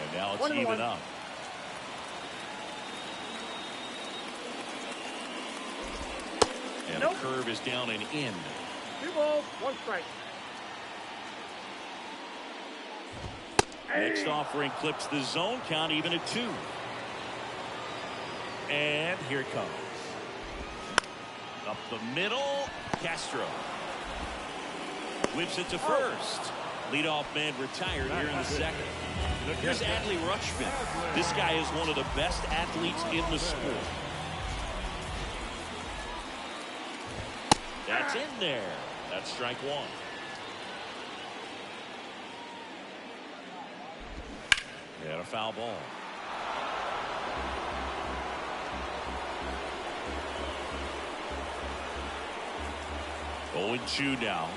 And now it's even up. And the curve is down and in. 2 balls, 1 strike. Next offering clips the zone count even at 2. And here it comes. Up the middle, Castro. Whips it to first. Leadoff man retired here in the second. Here's Adley Rutschman. This guy is one of the best athletes in the sport. That's in there. That's strike 1. And a foul ball. Oh, 0-2 now.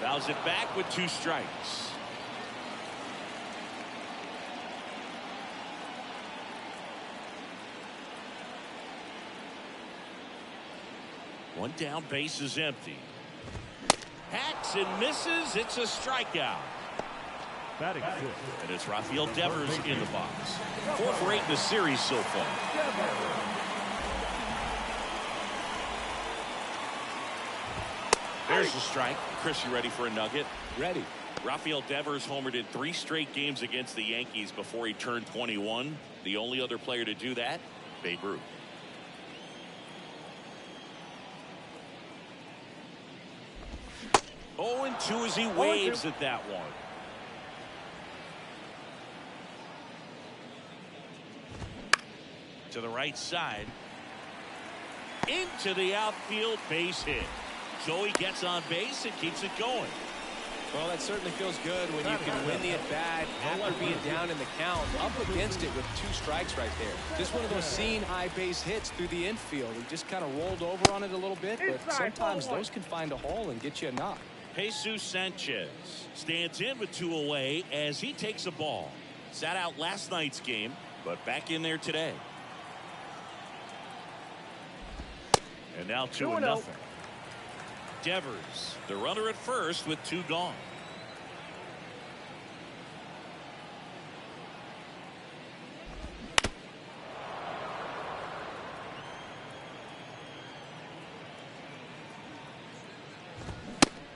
Fouls it back with 2 strikes. One down, base is empty. Hacks and misses. It's a strikeout. Batting 6. And it's Rafael Devers in the box. 4 for 8 in the series so far. There's the strike. Chris, you ready for a nugget? Ready. Rafael Devers homered in 3 straight games against the Yankees before he turned 21. The only other player to do that, Babe Ruth. Oh, and 2 as he waves at that one. To the right side. Into the outfield, base hit. Joey gets on base and keeps it going. Well, that certainly feels good when you can win the at-bat after being down in the count, up against it with 2 strikes right there. Just one of those seeing eye base hits through the infield. He just kind of rolled over on it a little bit, but sometimes those can find a hole and get you a knock. Jesus Sanchez stands in with 2 away as he takes a ball. Sat out last night's game, but back in there today. And now 2-0. Devers, the runner at first with 2 gone.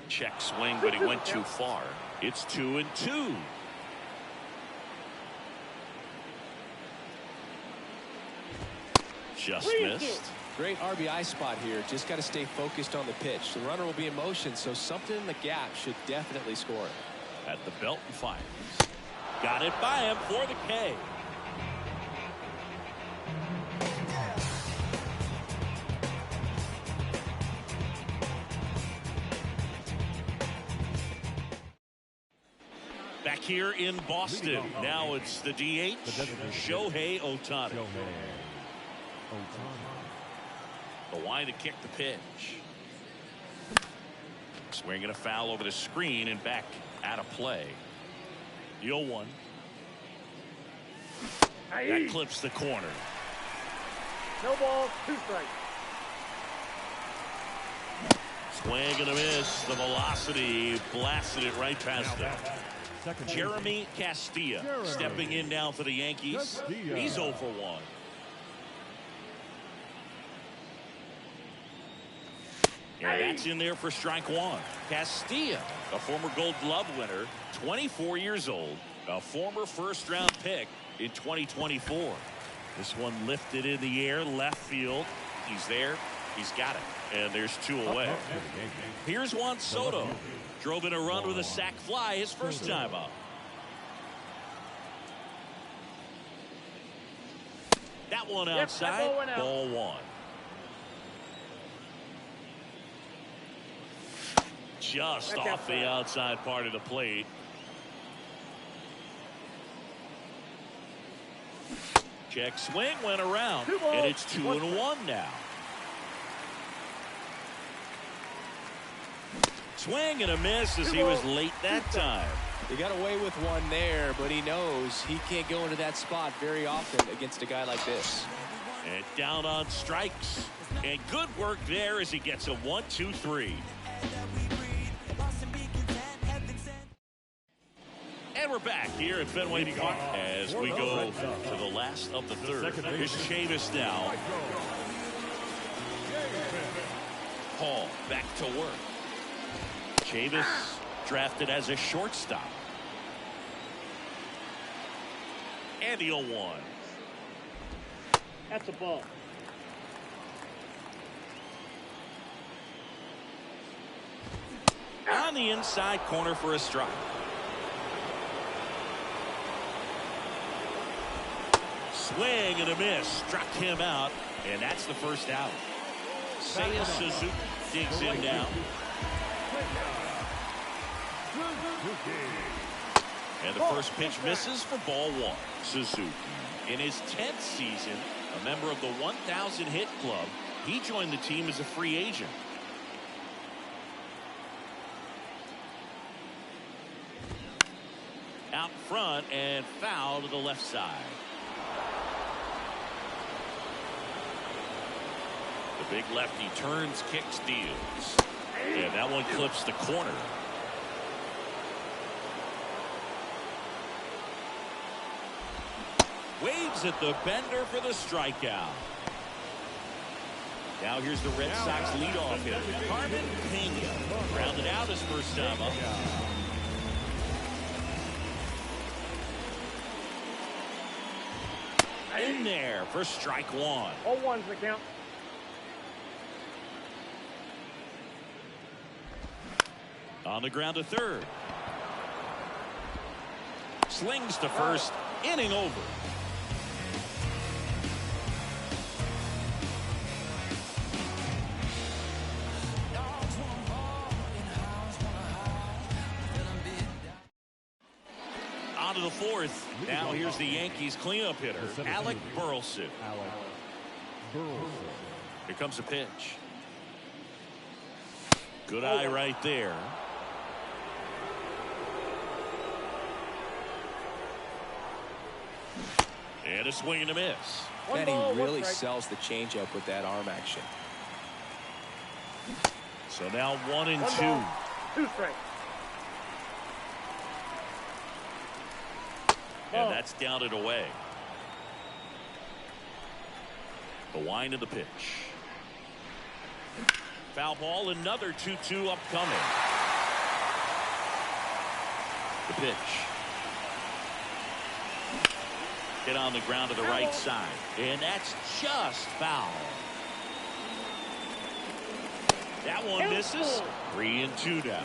Check swing, but he went too far. It's 2-2. Just missed. Great RBI spot here. Just got to stay focused on the pitch. The runner will be in motion, so something in the gap should definitely score it. At the belt and fires. Got it by him for the K. Back here in Boston. Now it's the DH, Shohei Ohtani. The line to kick the pitch. Swinging a foul over the screen and back out of play. The 0-1. That clips the corner. No ball, 2 strikes. Swing and a miss. The velocity blasted it right past him. Jeremy Castilla stepping in now for the Yankees. He's 0 for 1. And that's in there for strike 1. Castilla, a former Gold Glove winner, 24 years old, a former first-round pick in 2024. This one lifted in the air, left field. He's there. He's got it. And there's 2 away. Here's Juan Soto. Drove in a run with a sac fly his first time up. That one outside. Ball 1. Just off the outside part of the plate. Check swing went around. And it's 2-1 now. Swing and a miss as he was late that time. He got away with one there, but he knows he can't go into that spot very often against a guy like this. And down on strikes. And good work there as he gets a 1-2-3. And we're back here at Fenway Park as we go to the last of the third. Here's Chavis now. Hall back to work. Chavis drafted as a shortstop. And the 0-1. That's a ball. On the inside corner for a strike. Swing and a miss. Struck him out. And that's the first out. Seiya Suzuki digs in now. And the first pitch misses for ball 1. Suzuki. In his 10th season, a member of the 1,000 hit club, he joined the team as a free agent. Out front and foul to the left side. The big lefty turns, kicks, deals. And that one clips the corner. Waves at the bender for the strikeout. Now here's the Red Sox leadoff hitter, Carmen Pena. Rounded out his first time up. In there for strike 1. 0-1's the count. On the ground to third. Slings to first. Inning over. On to the fourth. Now here's the Yankees cleanup hitter, Alec Burleson. Here comes a pitch. Good eye right there. And a swing and a miss. And he really sells the changeup with that arm action. So now 1-2. 2 strikes. And that's down and away. The wind of the pitch. Foul ball, another 2-2 upcoming. The pitch. Hit on the ground to the right side. And that's just foul. That one misses. 3-2 down.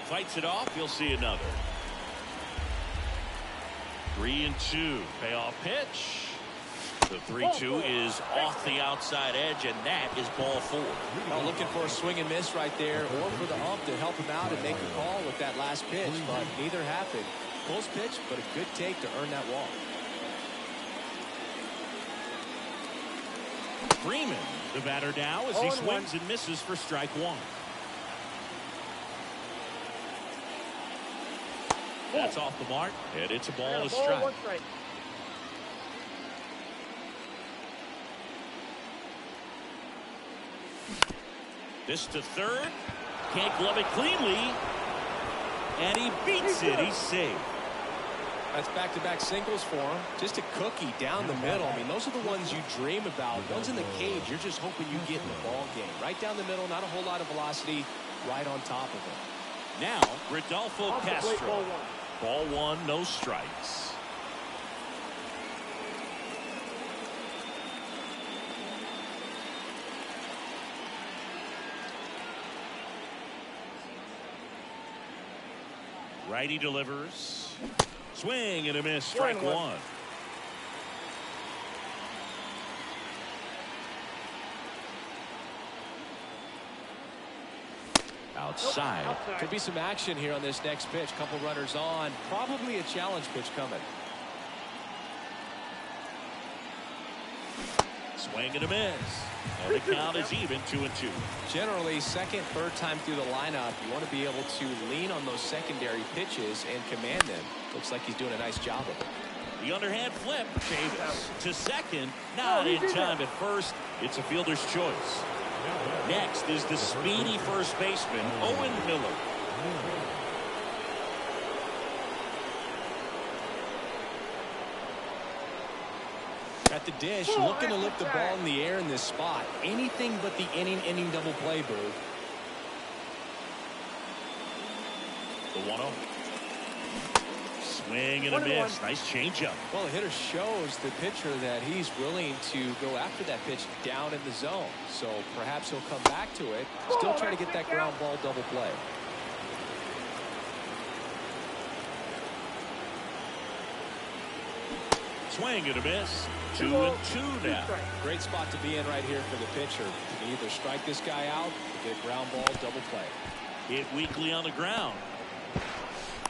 Fights it off. You'll see another. 3-2. Payoff pitch. The 3-2 is off the outside edge, and that is ball 4. Well, looking for a swing and miss right there, or for the ump to help him out and make the call with that last pitch, but neither happened. Close pitch, but a good take to earn that walk. Freeman, the batter now, as he swings and misses for strike 1. That's off the mark, and it's a ball, a strike. This to third. Can't glove it cleanly. And he beats it. He's safe. That's back-to-back singles for him. Just a cookie down the middle. I mean, those are the ones you dream about. Ones in the cage, you're just hoping you get in the ball game. Right down the middle, not a whole lot of velocity, right on top of it. Now, Rodolfo Castro. Ball 1, no strikes. Righty delivers. Swing and a miss. Strike 1. Outside. Could be some action here on this next pitch. Couple runners on. Probably a challenge pitch coming. Swing and a miss. And the count is even, 2-2. Generally, second, third time through the lineup, you want to be able to lean on those secondary pitches and command them. Looks like he's doing a nice job of it. The underhand flip. Davis to second. Not in time at first. It's a fielder's choice. Next is the speedy first baseman, Owen Miller. At the dish, looking to lift the ball in the air in this spot. Anything but the inning double play, Boo. The 1-0. Swing and a miss. Nice changeup. Well, the hitter shows the pitcher that he's willing to go after that pitch down in the zone. So perhaps he'll come back to it. Still trying to get that ground ball double play. Swing and a miss. 2-2 now. Great spot to be in right here for the pitcher. You can either strike this guy out or get ground ball double play. Hit weakly on the ground.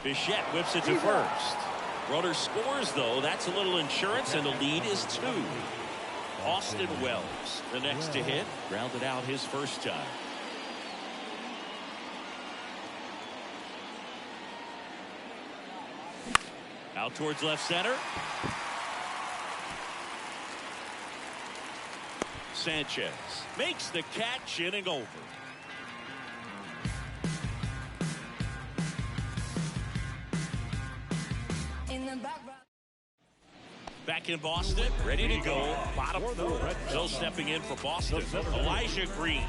Bichette whips it to first. Runner scores, though. That's a little insurance, and the lead is 2. Austin Wells, the next to hit, grounded out his first time. Out towards left center. Sanchez makes the catch, inning over. Back in Boston, ready to go. Bottom 4. Still stepping in for Boston. Elijah Green.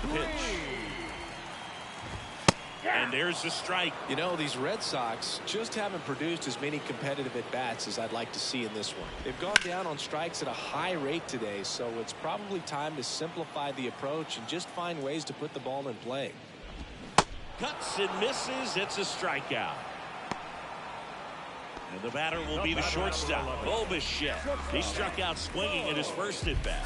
The pitch. And there's the strike. You know, these Red Sox just haven't produced as many competitive at-bats as I'd like to see in this one. They've gone down on strikes at a high rate today, so it's probably time to simplify the approach and just find ways to put the ball in play. Cuts and misses. It's a strikeout. And the batter will be the shortstop, Bo Bichette. He struck out swinging at his first at-bat.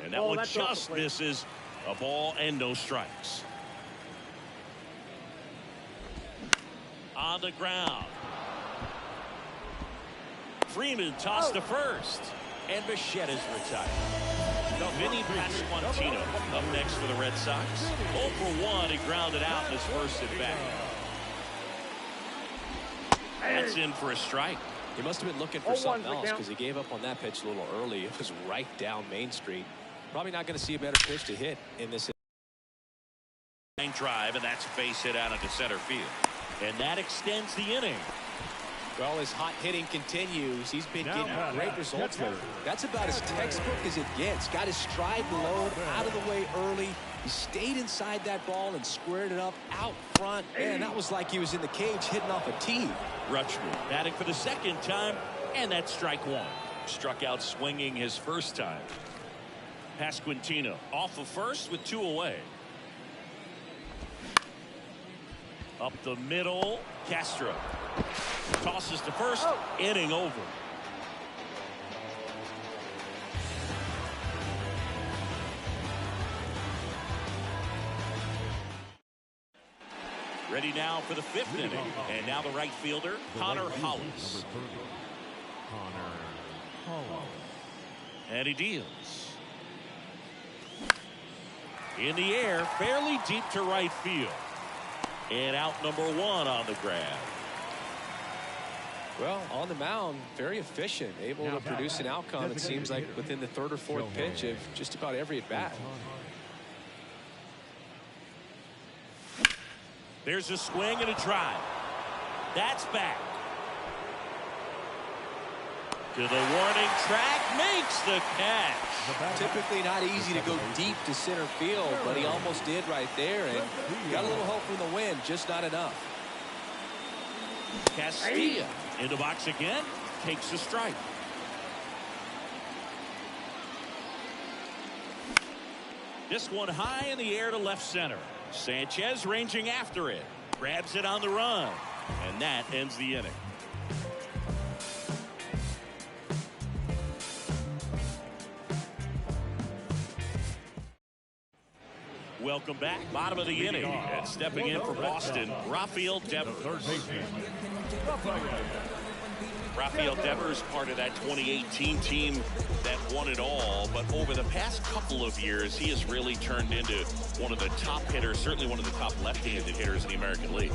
And that one just misses. A ball and no strikes. On the ground. Freeman tossed to first. And Bichette is retired. Vinny Pasquantino up next for the Red Sox. 0 for 1. He grounded out in his first at bat. That's in for a strike. He must have been looking for something else because he gave up on that pitch a little early. It was right down Main Street. Probably not going to see a better pitch to hit in this. Drive, and that's a base hit out into center field. And that extends the inning. Well, his hot hitting continues. He's been getting great results lately. That's about as textbook as it gets. Got his stride low, out of the way early. He stayed inside that ball and squared it up out front. Man, that was like he was in the cage hitting off a tee. Rutschman batting for the second time, and that's strike 1. Struck out swinging his first time. Pasquantino off of first with 2 away. Up the middle, Castro tosses to first. Inning over. Ready now for the 5th inning. And now the right fielder, Connor Hollis. And he deals. In the air, fairly deep to right field. And out number 1 on the grab. Well, on the mound, very efficient, able to produce an outcome, it seems like, within the 3rd or 4th pitch of just about every at-bat. There's a swing and a drive. That's back. To the warning track, makes the catch. Typically not easy to go deep to center field, but he almost did right there, and got a little help from the wind, just not enough. Castilla in the box again, takes a strike. This one high in the air to left center. Sanchez ranging after it, grabs it on the run, and that ends the inning. Welcome back. Bottom of the inning. And stepping in for Boston, Rafael Devers. Rafael Devers, part of that 2018 team that won it all. But over the past couple of years, he has really turned into one of the top hitters, certainly one of the top left-handed hitters in the American League.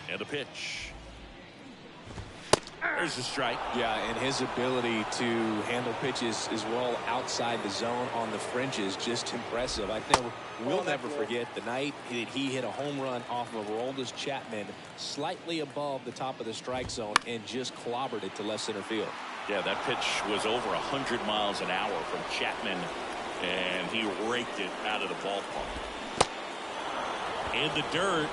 And the pitch. There's a strike. Yeah, and his ability to handle pitches as well outside the zone on the fringes, just impressive. I think we'll never forget the night that he hit a home run off of Aroldis Chapman slightly above the top of the strike zone and just clobbered it to left center field. Yeah, that pitch was over 100 miles an hour from Chapman, and he raked it out of the ballpark. In the dirt.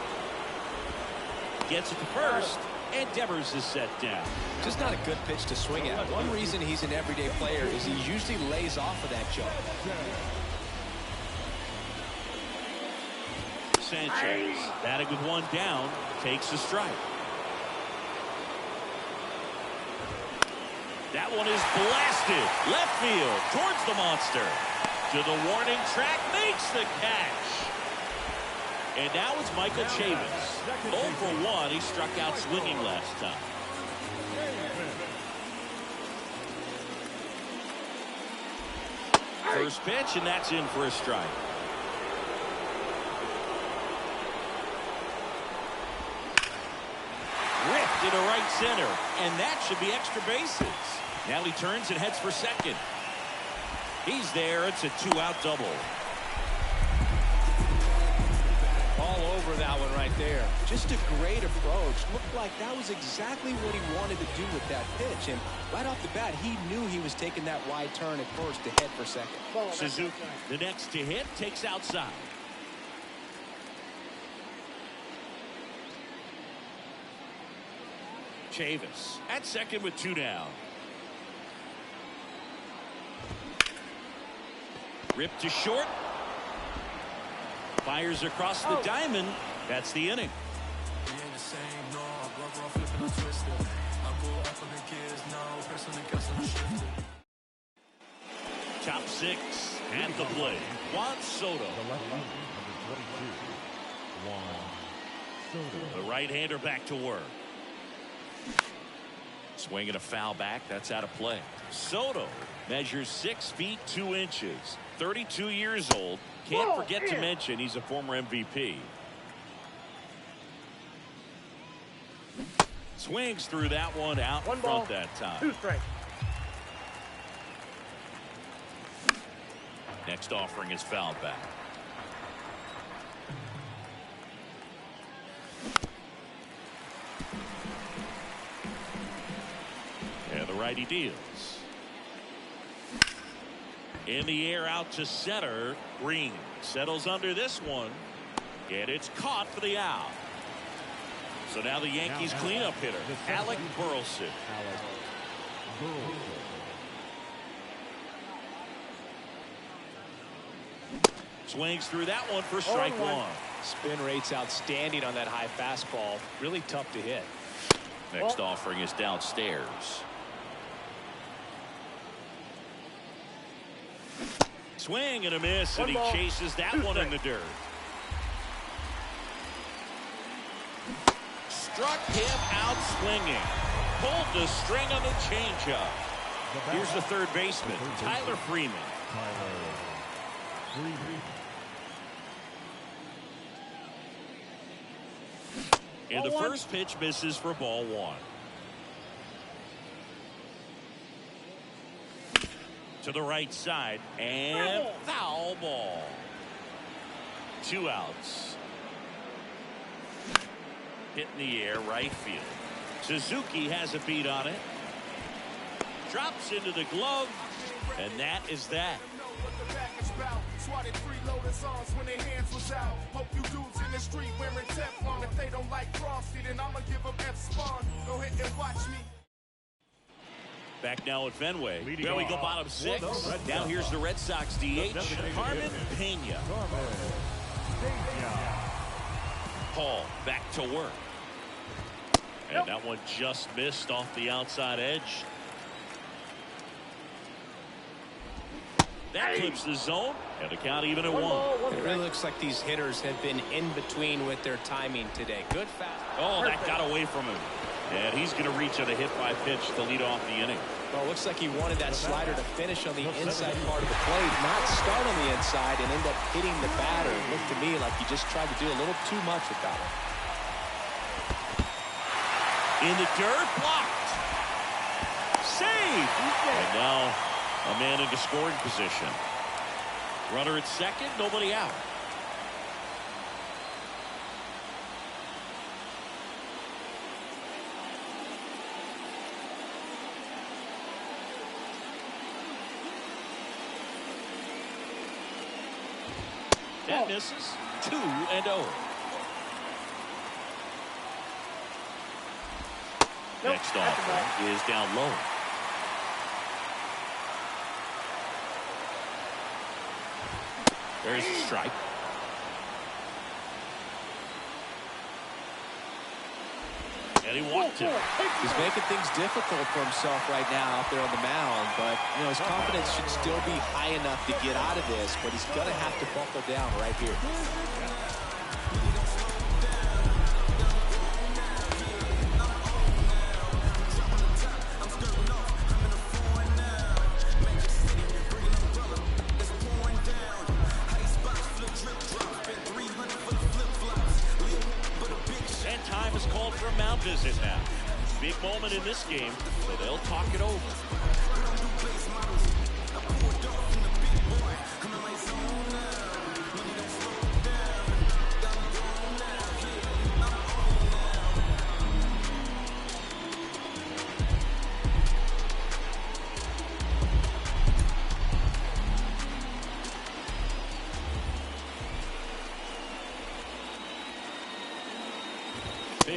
Gets it to first, and Devers is set down. Just not a good pitch to swing at. One reason he's an everyday player is he usually lays off of that jump. Sanchez, batting with 1 down, takes a strike. That one is blasted. Left field towards the monster. To the warning track, makes the catch. And now it's Michael Chavis. 0 for 1. He struck out swinging last time. First pitch, and that's in for a strike. Ripped into right center, and that should be extra bases. Now he turns and heads for second. He's there. It's a 2-out double. All over for that one right there. Just a great approach. Looked like that was exactly what he wanted to do with that pitch. And right off the bat, he knew he was taking that wide turn at first to head for second. Suzuki, the next to hit, takes outside. Chavis at second with 2 down. Ripped to short. Fires across the diamond. That's the inning. Top 6 at the plate. Juan Soto. The right-hander back to work. Swinging a foul back. That's out of play. Soto measures 6 feet 2 inches. 32 years old. Can't forget to mention he's a former MVP. Swings through that one out in front that time. 2 strikes. Next offering is fouled back. And the righty deals. In the air out to center. Green settles under this one. And it's caught for the out. So now the Yankees cleanup hitter, Alec Burleson. Swings through that one for strike 1. Spin rate's outstanding on that high fastball. Really tough to hit. Next offering is downstairs. Swing and a miss, and he chases that one in the dirt. Struck him out swinging. Pulled the string on the changeup. Here's the third baseman, Tyler Freeman. And the first pitch misses for ball 1. To the right side, and foul ball. 2 outs. Hit in the air, right field. Suzuki has a beat on it. Drops into the glove, and that is that. Swatted freeloaders arms when their hands was out. Hope you dudes in the street wearing Teflon. If they don't like Frosty, then I'ma give them F-Spawn. Go ahead and watch me. Back now at Fenway. There we go, bottom 6. Now here's the Red Sox DH, Carmen Pena. Paul back to work. And that one just missed off the outside edge. That clips the zone, and the count even at 1. It really looks like these hitters have been in between with their timing today. Good fast. Oh, that got away from him. And he's going to reach on a hit-by pitch to lead off the inning. Well, it looks like he wanted that slider to finish on the inside part of the plate, not start on the inside and end up hitting the batter. It looked to me like he just tried to do a little too much with that one. In the dirt, blocked. Save! And now a man into scoring position. Runner at second, nobody out. That misses. 2-0. Next offering is down low. There's a strike. And he walked him. He's making things difficult for himself right now out there on the mound, but you know his confidence should still be high enough to get out of this, but he's going to have to buckle down right here. Visit now. Big moment in this game, so they'll talk it over.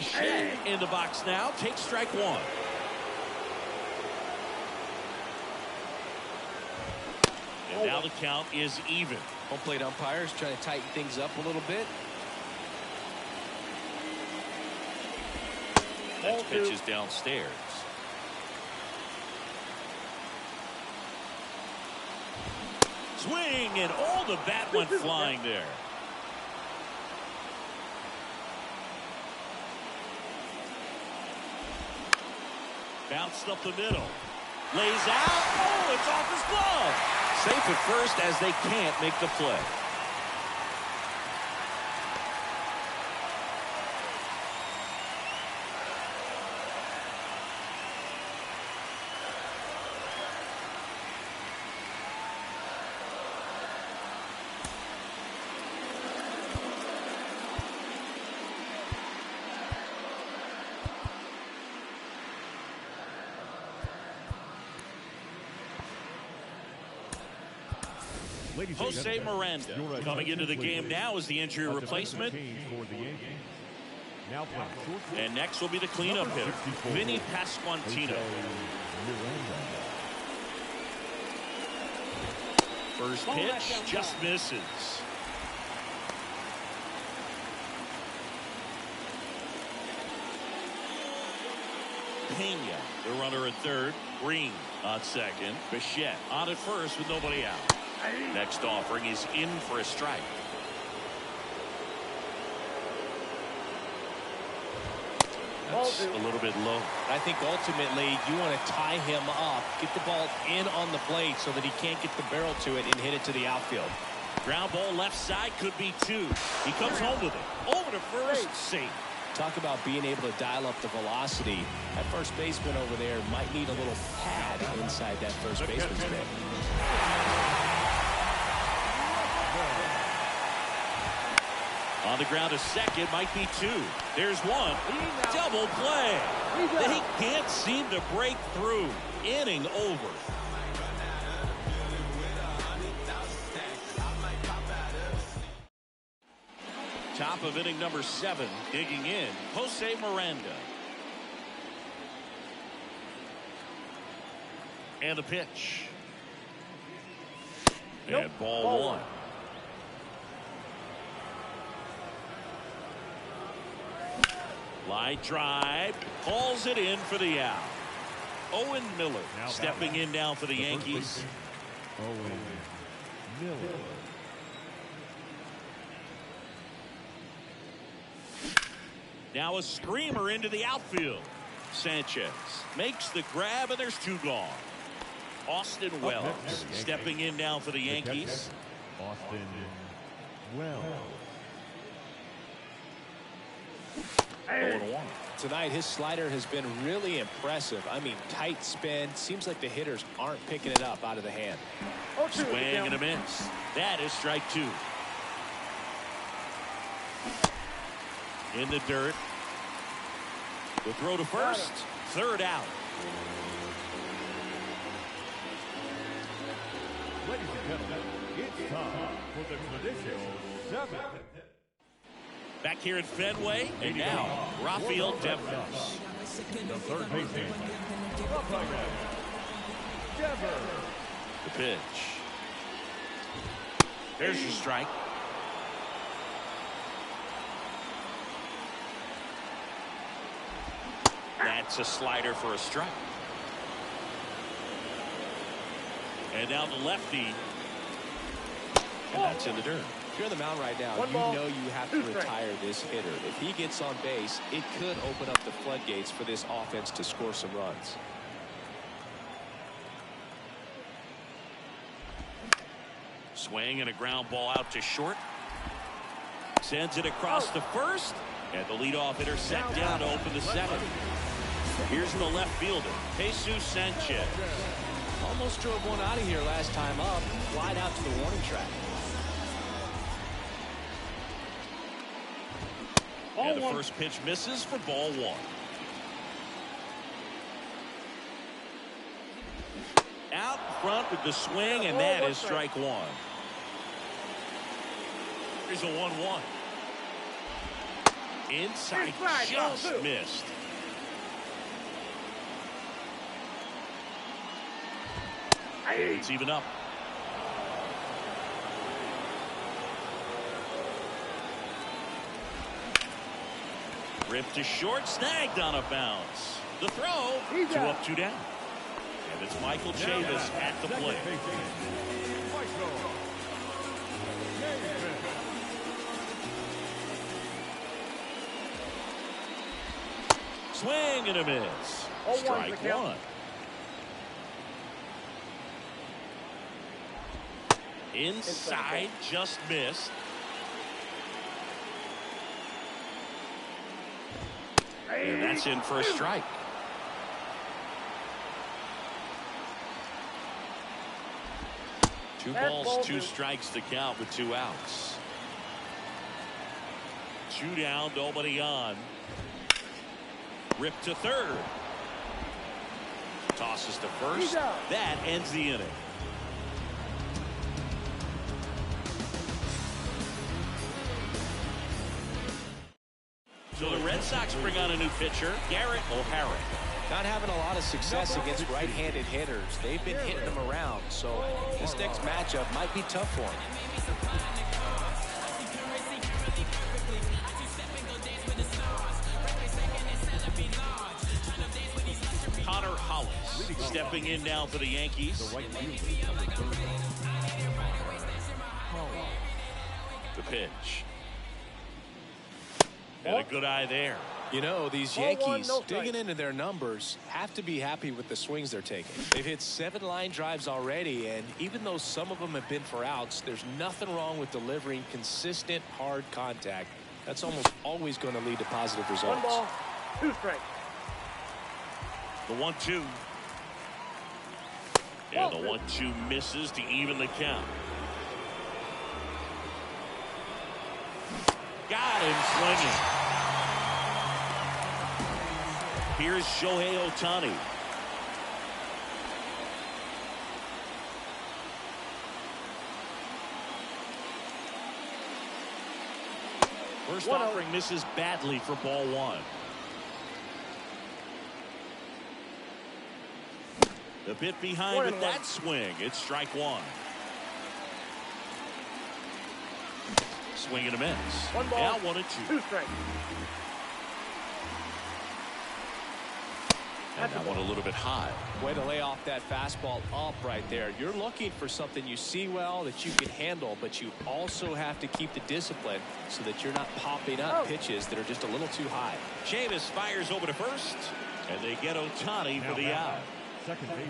Bichette in the box now. Takes strike one. And now the count is even. Home plate umpires trying to tighten things up a little bit. Next pitch is downstairs. Swing, and all the bat went flying there. Bounced up the middle. Lays out. Oh, it's off his glove. Safe at first as they can't make the play. Jose Miranda coming into the game now as the injury replacement. And next will be the cleanup hitter, Vinny Pasquantino. First pitch just misses. Pena, the runner at third. Green on second. Bichette on at first with nobody out. Next offering is in for a strike. That's a little bit low. I think ultimately you want to tie him up, get the ball in on the plate so that he can't get the barrel to it and hit it to the outfield. Ground ball left side, could be two. He comes home with it. Over to first, safe. Talk about being able to dial up the velocity. That first baseman over there might need a little pad inside that first baseman's mitt. On the ground, a second, might be two. There's one. Double play. They can't seem to break through. Inning over. Top of inning number 7, digging in, Jose Miranda. And the pitch. And ball one. Line drive, calls it in for the out. Owen Miller stepping in now for the Yankees. Owen Miller. Now a screamer into the outfield. Sanchez makes the grab, and there's two gone. Austin Wells stepping in now for the Yankees. Austin Wells. 0-1. Tonight, his slider has been really impressive. I mean, tight spin. Seems like the hitters aren't picking it up out of the hand. Swing and a miss. That is strike two. In the dirt. The throw to first. Third out. Ladies and gentlemen, it's time for the traditional 7. Back here at Fenway, and now Rafael Devers. The third baseman, Rafael Devers. The pitch. There's your strike. That's a slider for a strike. And now the lefty. And that's in the dirt. If you're on the mound right now, you know you have to retire this hitter. If he gets on base, it could open up the floodgates for this offense to score some runs. Swing and a ground ball out to short. Sends it across to first. And the leadoff hitter set down to open the 7th. Here's the left fielder, Jesus Sanchez. Almost drove one out of here last time up. Flied out to the warning track. And the first pitch misses for ball one. Out front with the swing, and that is strike one. Here's a 1-1. Inside just missed. It's even up. Ripped to short, snagged on a bounce. The throw, 2 up, 2 down. And it's Michael Chavis at the plate. Swing and a miss. Strike one. Inside, just missed. And that's in for a strike. Two balls, 2 strikes to count with 2 outs. 2 down, nobody on. Ripped to third. Tosses to first. That ends the inning. So the Red Sox bring on a new pitcher, Garrett O'Hara. Not having a lot of success against right-handed hitters. They've been hitting them around, so this next matchup might be tough for him. Connor Hollis stepping in now for the Yankees. The pitch. Got a good eye there. You know, these Yankees, digging into their numbers, have to be happy with the swings they're taking. They've hit 7 line drives already, and even though some of them have been for outs, there's nothing wrong with delivering consistent, hard contact. That's almost always going to lead to positive results. 1 ball, 2 strikes. The 1-2. And the 1-2 misses to even the count. Got him swinging. Here's Shohei Ohtani. First offering misses badly for ball 1. The bit behind with that swing. It's strike 1. Swing and a miss. 1 ball, now 1-2. 2 strikes. And that one a little bit high. Way to lay off that fastball up right there. You're looking for something you see well that you can handle, but you also have to keep the discipline so that you're not popping up pitches that are just a little too high. Chavis fires over to first, and they get Ohtani for the out. Second base,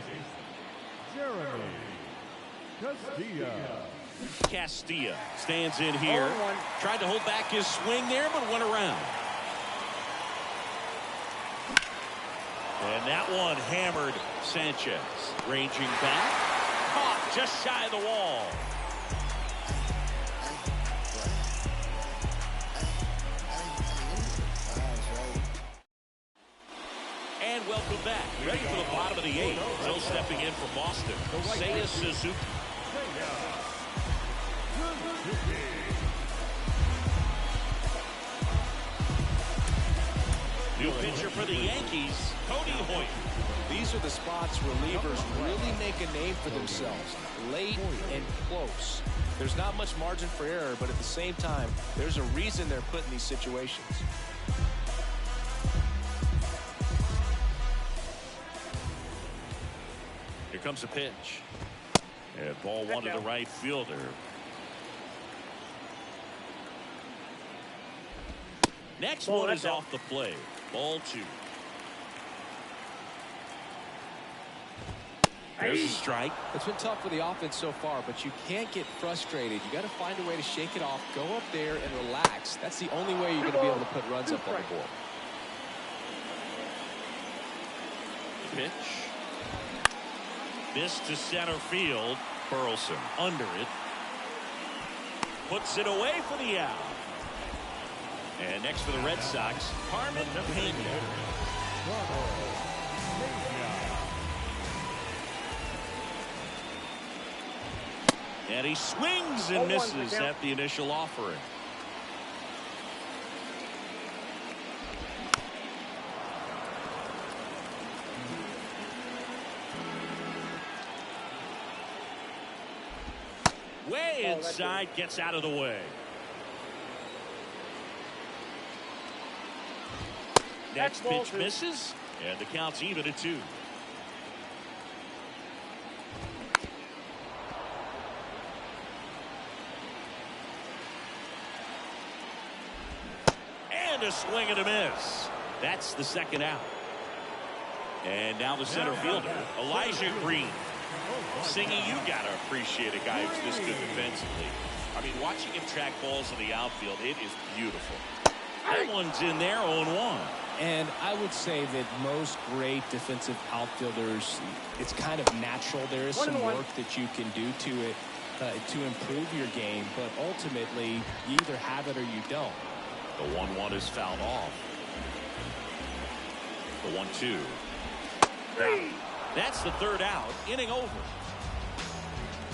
Jeremy Castilla stands in here. Tried to hold back his swing there, but went around. And that one hammered Sanchez. Ranging back. Caught just shy of the wall. And welcome back. Ready for the bottom of the 8th. Still stepping in for Boston. Seiya Suzuki. New pitcher for the Yankees, Cody Hoyt. These are the spots relievers really make a name for themselves. Late and close. There's not much margin for error, but at the same time, there's a reason they're put in these situations. Here comes a pitch. And ball 1 to the right fielder. Next one is off the plate. Ball 2. There's a strike. It's been tough for the offense so far, but you can't get frustrated. You got to find a way to shake it off, go up there and relax. That's the only way you're going to be able to put runs up on the board. Pitch. This to center field. Burleson under it. Puts it away for the out. And next for the Red Sox, Carmen Pena. And he swings and misses at the initial offering. Way inside, gets out of the way. Next pitch misses, and the count's even at 2. And a swing and a miss. That's the second out. And now the center fielder, Elijah Green. Singing, you got to appreciate a guy who's this good defensively. I mean, watching him track balls in the outfield, it is beautiful. That one's in there, 0-1. And I would say that most great defensive outfielders, it's kind of natural. There is some work that you can do to it to improve your game, but ultimately, you either have it or you don't. The 1-1 is fouled off. The 1-2. That's the third out. Inning over.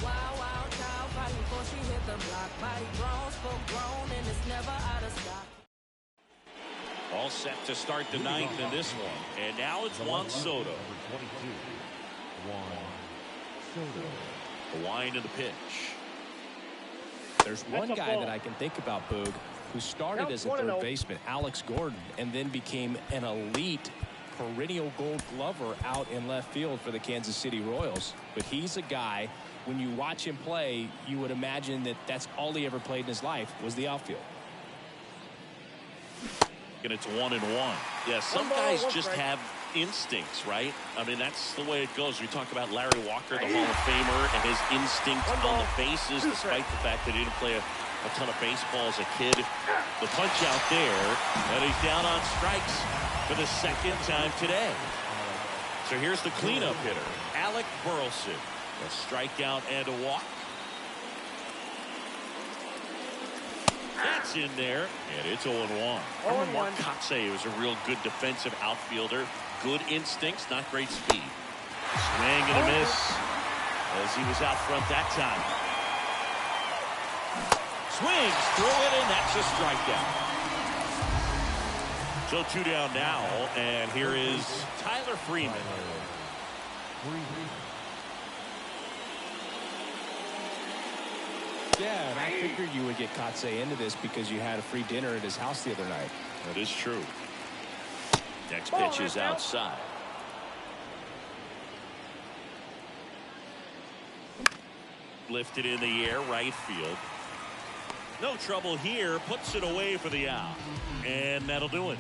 Wild, wild child, right before she hit the block. Body grown, spoke grown, and it's never out of stock. All set to start the ninth in this one. And now it's Juan Soto. Number 22, Juan Soto. The wind of the pitch. There's one guy that I can think about, Boog, who started as a third baseman, Alex Gordon, and then became an elite perennial Gold Glover out in left field for the Kansas City Royals. But he's a guy, when you watch him play, you would imagine that that's all he ever played in his life was the outfield. And it's 1-1. Yeah, some guys just have instincts, right? I mean, that's the way it goes. We talk about Larry Walker, the Hall of Famer, and his instinct on the bases, despite the fact that he didn't play a ton of baseball as a kid. The punch out there, and he's down on strikes for the second time today. So here's the cleanup hitter, Alec Burleson. A strikeout and a walk. That's in there, and it's 0-1. Mark Kotsay was a real good defensive outfielder. Good instincts, not great speed. Swing and a miss as he was out front that time. Swings through it, and that's a strikeout. So 2 down now, and here is Tyler Freeman. Yeah, and I figured you would get Kotsay into this because you had a free dinner at his house the other night. That is true. Next pitch is outside. Lifted in the air, right field. No trouble here. Puts it away for the out. And that'll do it.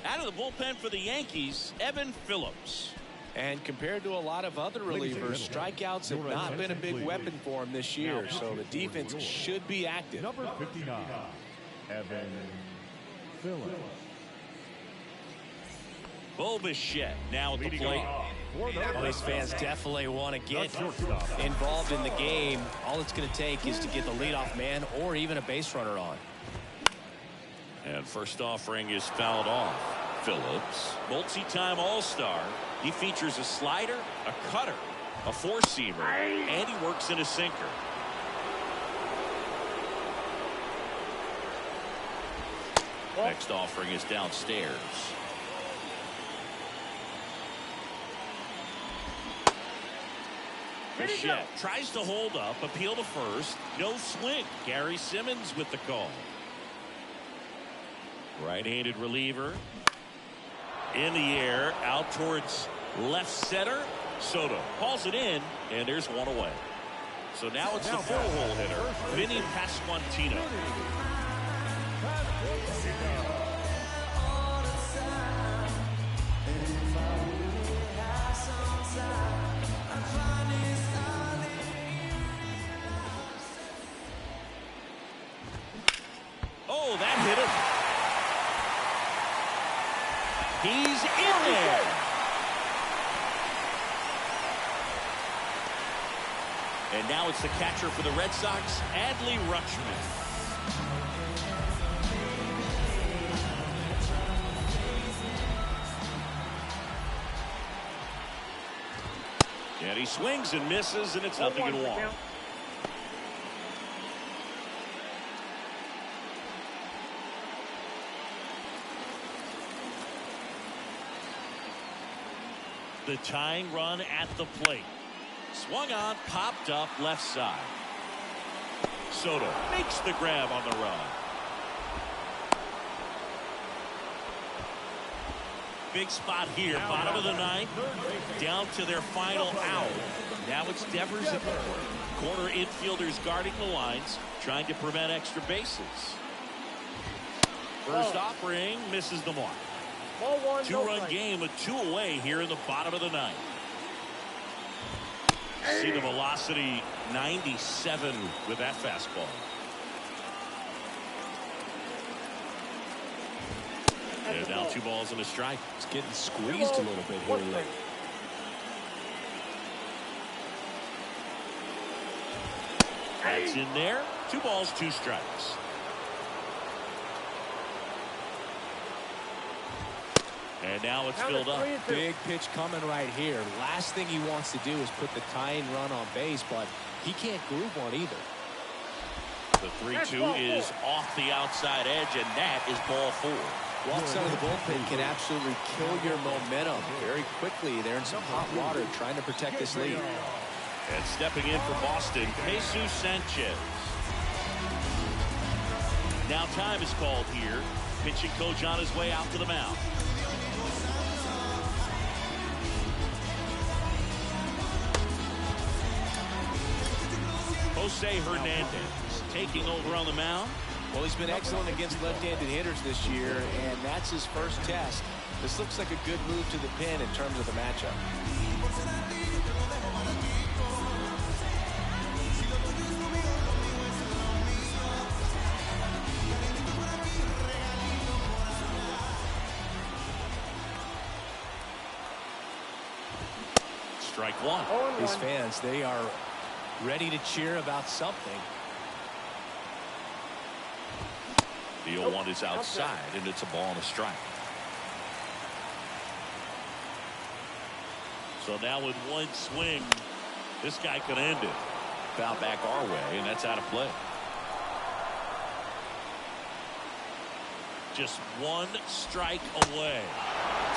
Out of the bullpen for the Yankees, Evan Phillips. And compared to a lot of other relievers, strikeouts have not been a big weapon for him this year, so the defense should be active. Number 59, Evan Phillips. Bo Bichette now at the plate. Well, these fans definitely want to get involved in the game. All it's going to take is to get the leadoff man or even a base runner on. And first offering is fouled off. Phillips, multi-time All-Star. He features a slider, a cutter, a four-seamer, and he works in a sinker. Next offering is downstairs. Bichette tries to hold up, appeal to first. No swing. Gary Simmons with the call. Right-handed reliever. In the air, out towards left center. Soto hauls it in, and there's one away. So now it's the four-hole hitter, Vinny Pasquantino. Oh, that hit him. He's in there. And now it's the catcher for the Red Sox, Adley Rutschman. And he swings and misses, and it's 0-1. The tying run at the plate. Swung on, popped up left side. Soto makes the grab on the run. Big spot here, bottom of the ninth, down to their final out. Now it's Devers at third. Corner infielders guarding the lines, trying to prevent extra bases. First offering misses the mark. Ball one, Two-run game with 2 away here in the bottom of the ninth. See the velocity 97 with that fastball. And now 2 balls and a strike. It's getting squeezed a little bit here late. That's in there. 2 balls, 2 strikes. And now it's filled up. Big pitch coming right here. Last thing he wants to do is put the tying run on base, but he can't groove one either. The 3-2 is off the outside edge, and that is ball 4. Walks out of the bullpen can absolutely kill your momentum very quickly. They're in some hot water trying to protect this lead. And stepping in for Boston, Jesus Sanchez. Now time is called here. Pitching coach on his way out to the mound. Jose Hernandez taking over on the mound. Well, he's been excellent against left-handed hitters this year, and that's his first test. This looks like a good move to the pin in terms of the matchup. Strike one. These fans, they are ready to cheer about something. The 0-1 is outside, and it's a ball and a strike. So now with one swing, this guy could end it. Foul back our way, and that's out of play. Just 1 strike away.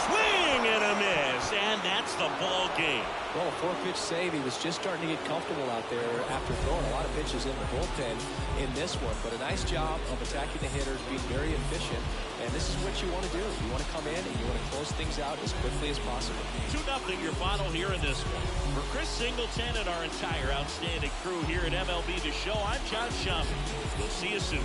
Swing and a miss, and that's the ball game. Well, a 4-pitch save. He was just starting to get comfortable out there after throwing a lot of pitches in the bullpen in this one. But a nice job of attacking the hitters, being very efficient. And this is what you want to do. You want to come in and you want to close things out as quickly as possible. 2-0 your final here in this one. For Chris Singleton and our entire outstanding crew here at MLB The Show, I'm John Schaffner. We'll see you soon.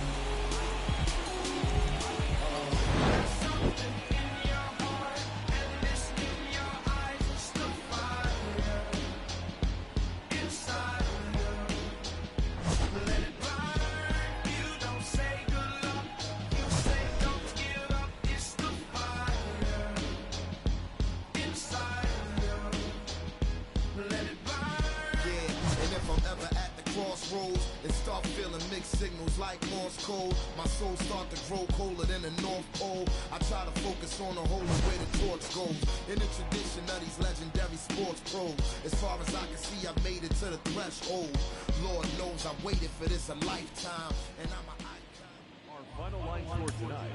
And start feeling mixed signals like Morse code. My soul start to grow colder than the North Pole. I try to focus on the whole of where the torch goes. In the tradition of these legendary sports pros, as far as I can see, I made it to the threshold. Lord knows I waited for this a lifetime, and I'm an icon. Our final line score tonight.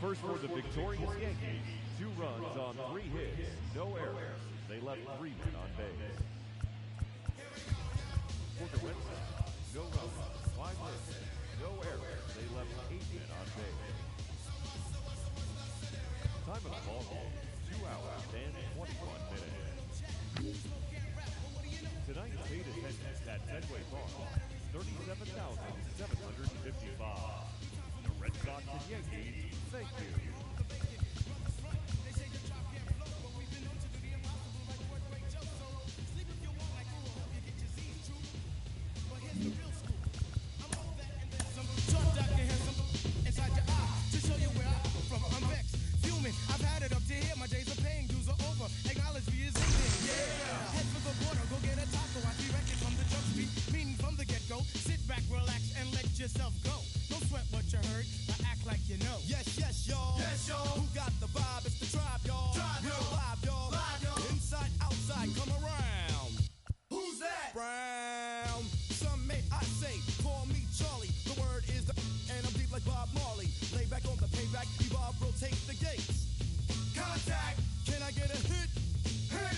First for the victorious Yankees, 2 runs on 3 hits, no errors. They left 3 men on base. For the Red Sox, no runs, 5 hits, no errors. They left 8 men on base. Time of the ball game, 2 hours and 21 minutes. Tonight's paid attendance at Fenway Park, 37,755. The Red Sox and Yankees, thank you. I've had it up to here, my days of pain, dues are over. Acknowledge me as in yeah. Head for the border, go get a taco. I see records from the jump street, meaning from the get-go. Sit back, relax, and let yourself go. Don't sweat what you heard, but act like you know. Yes, yes, y'all. Yes, y'all. Who got the vibe? It's the tribe, y'all. Real live, y'all. Inside, outside, come around. Who's that? Brown. Some may I say, call me Charlie. The word is the and I'm deep like Bob Marley. Lay back on the payback, evolve, rotate the gates. Contact. Can I get a hit? Hit.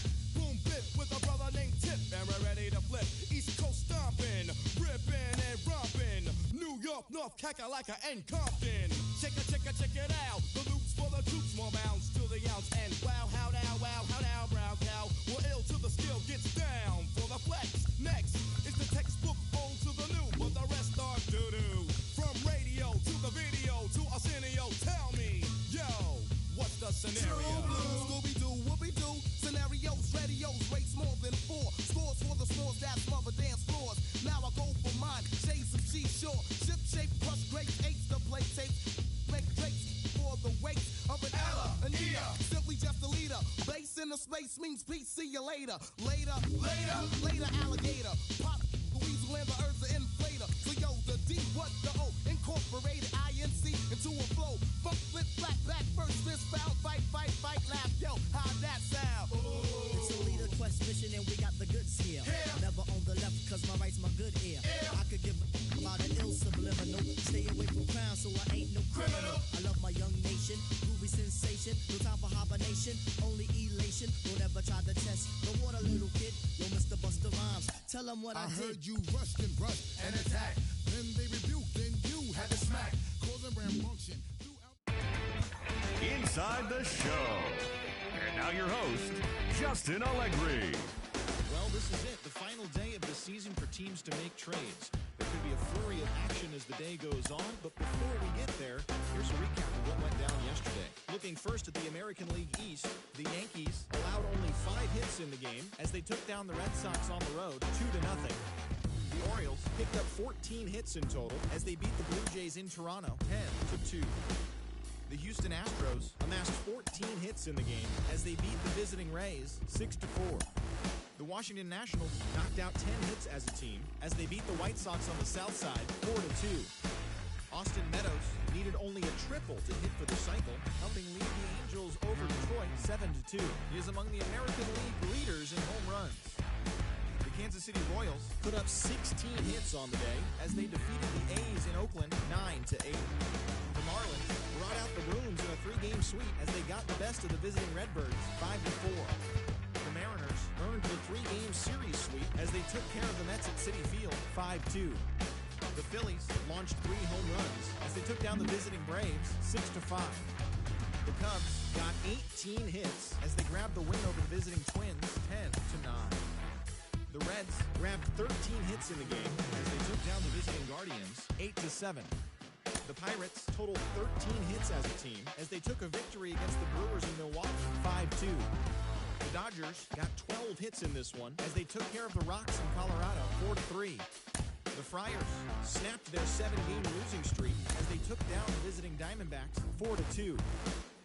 North Kakalaka and Compton. Check it out. The loops for the troops, more bounds to the ounce. And wow, how now, brown cow. We're ill till the skill gets down for the flex. Next is the textbook old to the new, but the rest are doo-doo. From radio to the video to Arsenio, tell me, yo, what's the scenario? True blue, Scooby-Doo, whoopie-doo. Scenarios, radios, rates more than 4. Scores for the scores that smother dance floors. Now I go for mine, shades of G-Shore. Ship shape, crush grapes, eights to play tapes. Make drapes for the weight of an Ella, an Ea. Simply just a leader. Base in the space means peace, see you later. Later, alligator. Pop, the weasel and the earth's an inflator. So yo, the D, what the O? Incorporated INC into a flow. Funk, flip, flat, back, first, fist, foul, fight, laugh. Yo, how'd that sound? It's a leader quest mission and we got the goods here. Never on the left cause my right's my good ear. I could give about an ill subliminal. Stay away from crime so I ain't no criminal. I love my young nation, groovy sensation. No time for hibernation, only elation. Don't ever try to test the water, little kid. Yo, Mr. Busta Rhymes, tell them what I did. Heard you rushed and brushed and attacked. Then they rebuked and you had to smack. Causing rambunctious. Inside the show. And now your host, Justin Allegri. Well, this is it, the final day of the season for teams to make trades. There could be a flurry of action as the day goes on, but before we get there, here's a recap of what went down yesterday. Looking first at the American League East, the Yankees allowed only 5 hits in the game as they took down the Red Sox on the road 2-0. The Orioles picked up 14 hits in total as they beat the Blue Jays in Toronto 10-2. The Houston Astros amassed 14 hits in the game as they beat the visiting Rays 6-4. The Washington Nationals knocked out 10 hits as a team as they beat the White Sox on the south side 4-2. Austin Meadows needed only a triple to hit for the cycle, helping lead the Angels over Detroit 7-2. He is among the American League leaders in home runs. The Kansas City Royals put up 16 hits on the day as they defeated the A's in Oakland 9-8. The Marlins brought out the rooms in a 3-game sweep as they got the best of the visiting Redbirds 5-4. The Mariners earned the 3-game series sweep as they took care of the Mets at Citi Field 5-2. The Phillies launched 3 home runs as they took down the visiting Braves 6-5. The Cubs got 18 hits as they grabbed the win over the visiting Twins 10-9. The Reds grabbed 13 hits in the game as they took down the visiting Guardians 8-7. The Pirates totaled 13 hits as a team as they took a victory against the Brewers in Milwaukee 5-2. The Dodgers got 12 hits in this one as they took care of the Rocks in Colorado 4-3. The Friars snapped their 7-game losing streak as they took down the visiting Diamondbacks 4-2.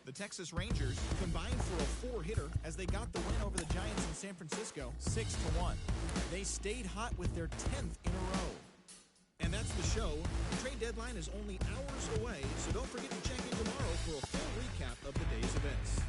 The Texas Rangers combined for a 4-hitter as they got the win over the Giants in San Francisco 6-1. They stayed hot with their 10th in a row. And that's the show. The trade deadline is only hours away, so don't forget to check in tomorrow for a full recap of the day's events.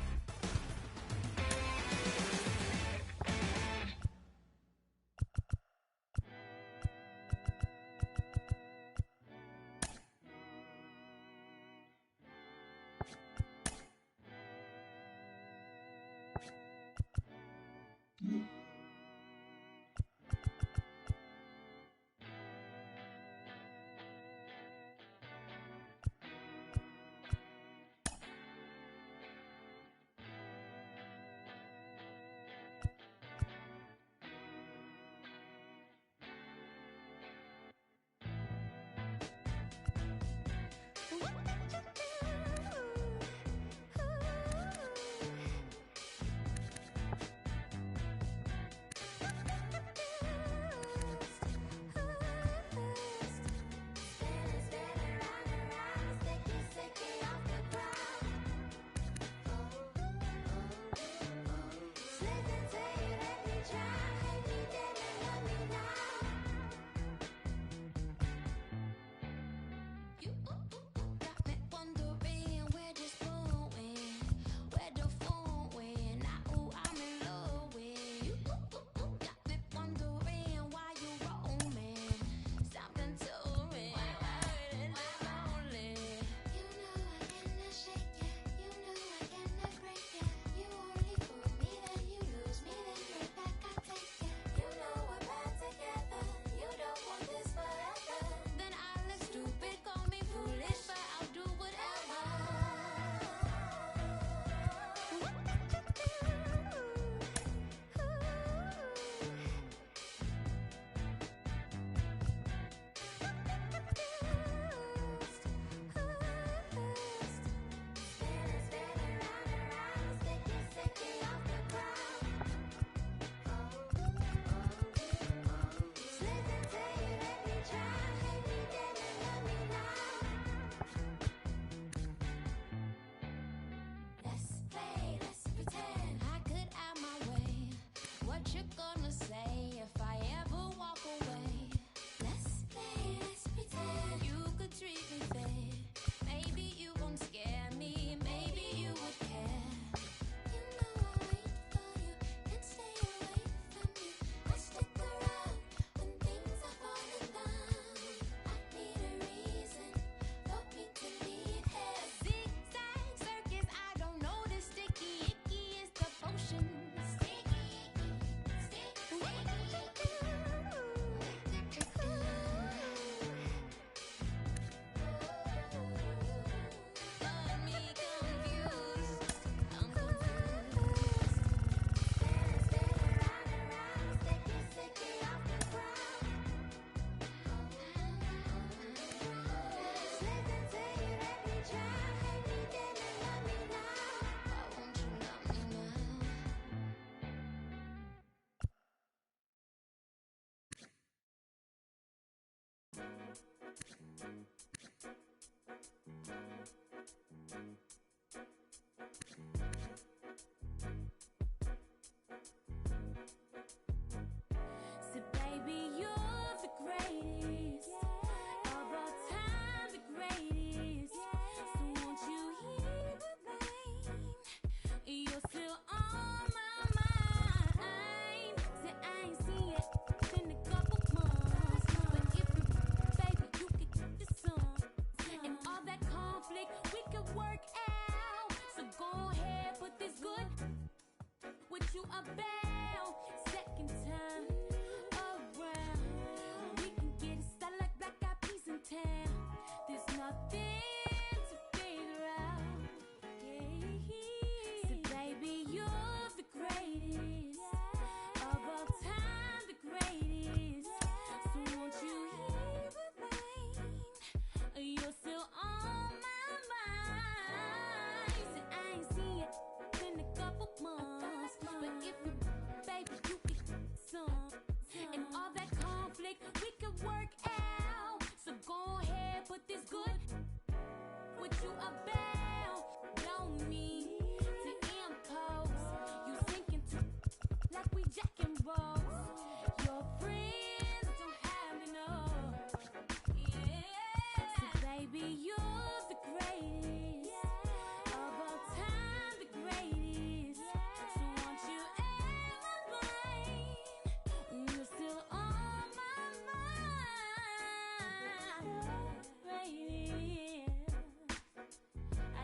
baby, you're the greatest of all time, the greatest. So won't you hear the line? You're still on my mind. Say I ain't seen it in a couple months, but if you, baby, you could get this song and all that conflict we could work out. So go ahead, put this good. What you about? Second time around, we can get it started like black eyed peas in town. There's nothing to figure out. So baby, you're the greatest of all time, the greatest. So won't you hear the line? You're still on my mind. So I ain't seen it in a couple months, but if you, baby, you could some and all that conflict we could work out. So go ahead, put this good. What you about? Don't mean to impose. You thinking too like we Jack and Rose. Your friends don't have to know. Yeah. So baby, you're the greatest of all time, the greatest. So won't you ever mind? You're still on my mind. Greatest. I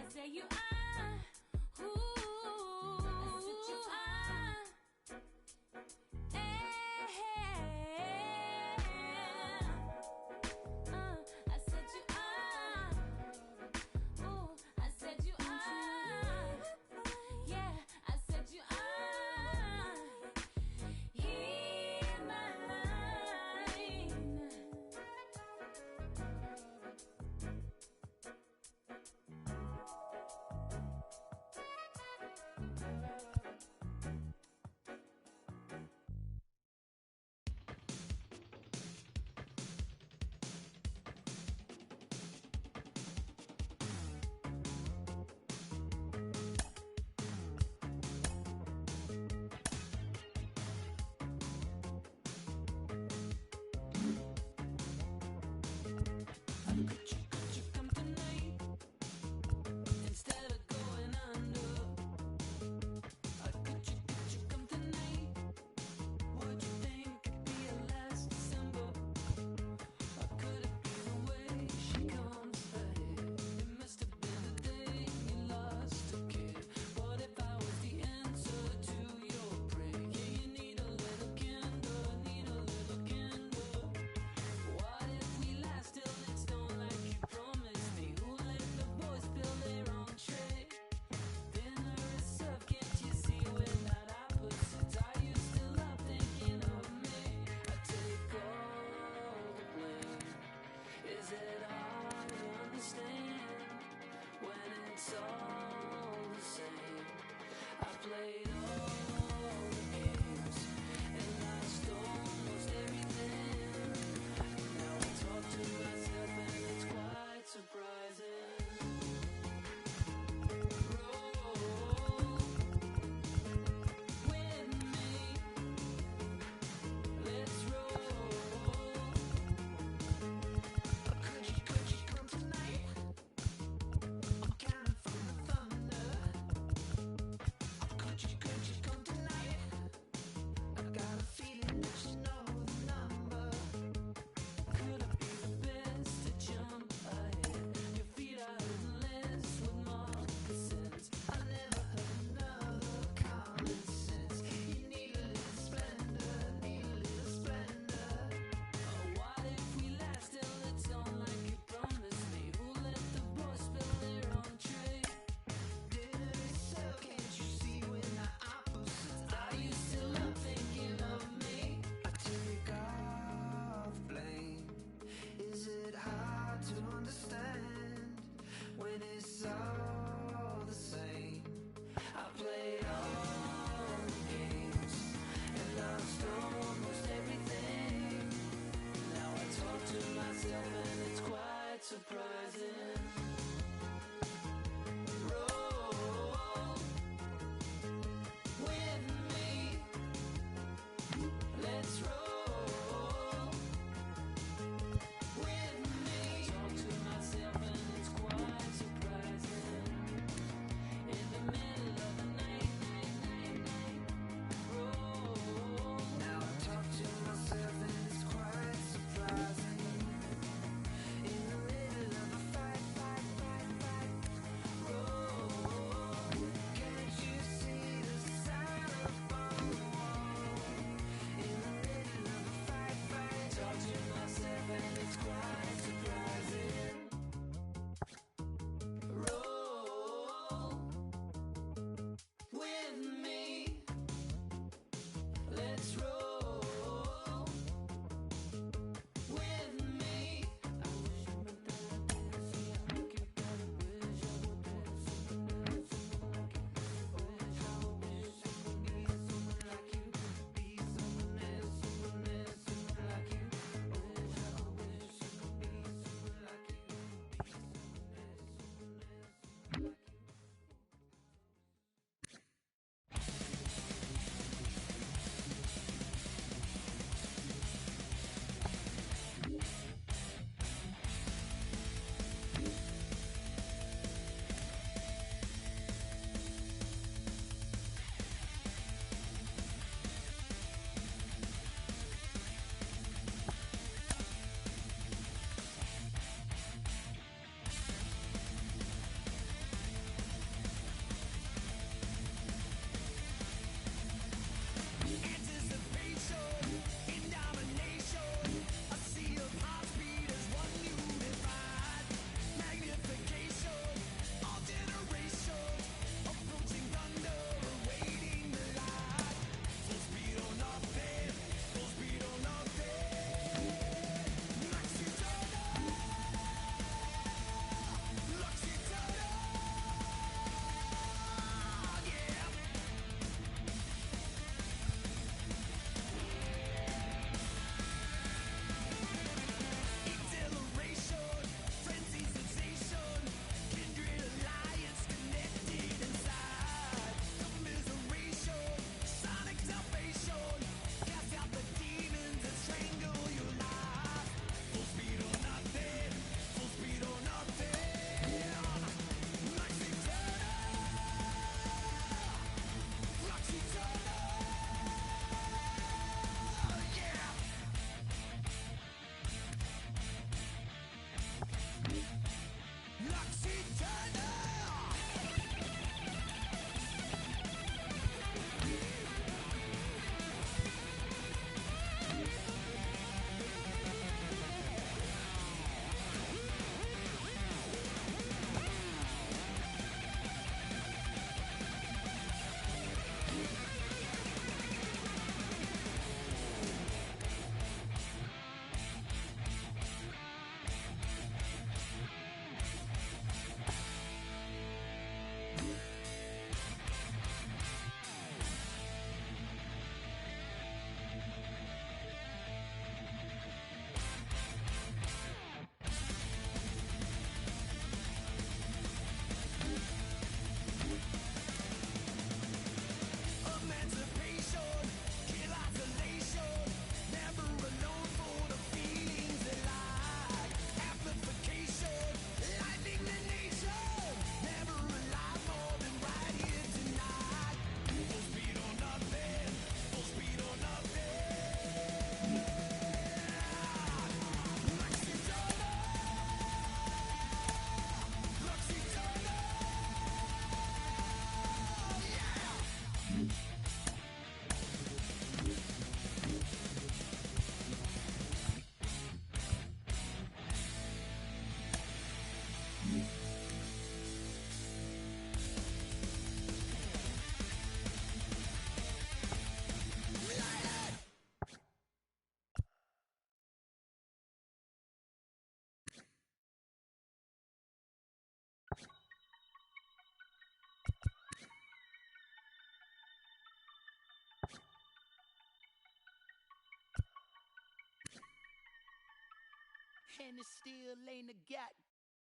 and it still ain't a god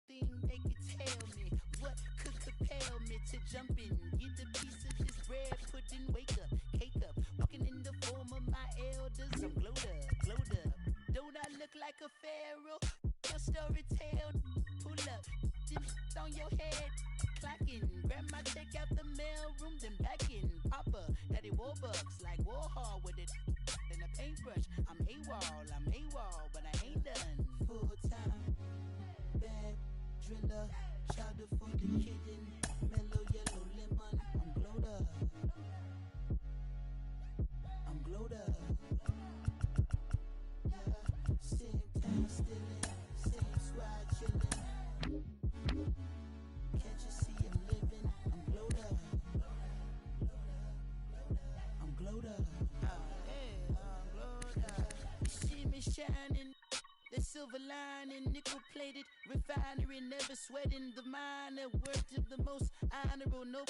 thing they could tell me. What could compel me to jump in, get a piece of this bread, pudding, wake up, cake up, walking in the form of my elders. I'm glowed up, glowed up. Don't I look like a pharaoh? Your story tell, pull up, then on your head, clocking, grab my check out the mail room, then back in, Papa, Daddy Warbucks, like Warhol with it and a paintbrush. I'm AWOL, but I ain't done. Full time, bad driller, chowder for the kitten, mellow yellow lemon. I'm glowed up, I'm glowed up. Yeah, same time stillin', same swag chillin'. Can't you see I'm living? I'm glowed up, I'm glowed up. I'm glowed up. You see me shining, the silver lining, nickel plated refinery, never sweating the minor. Word to the most honorable, no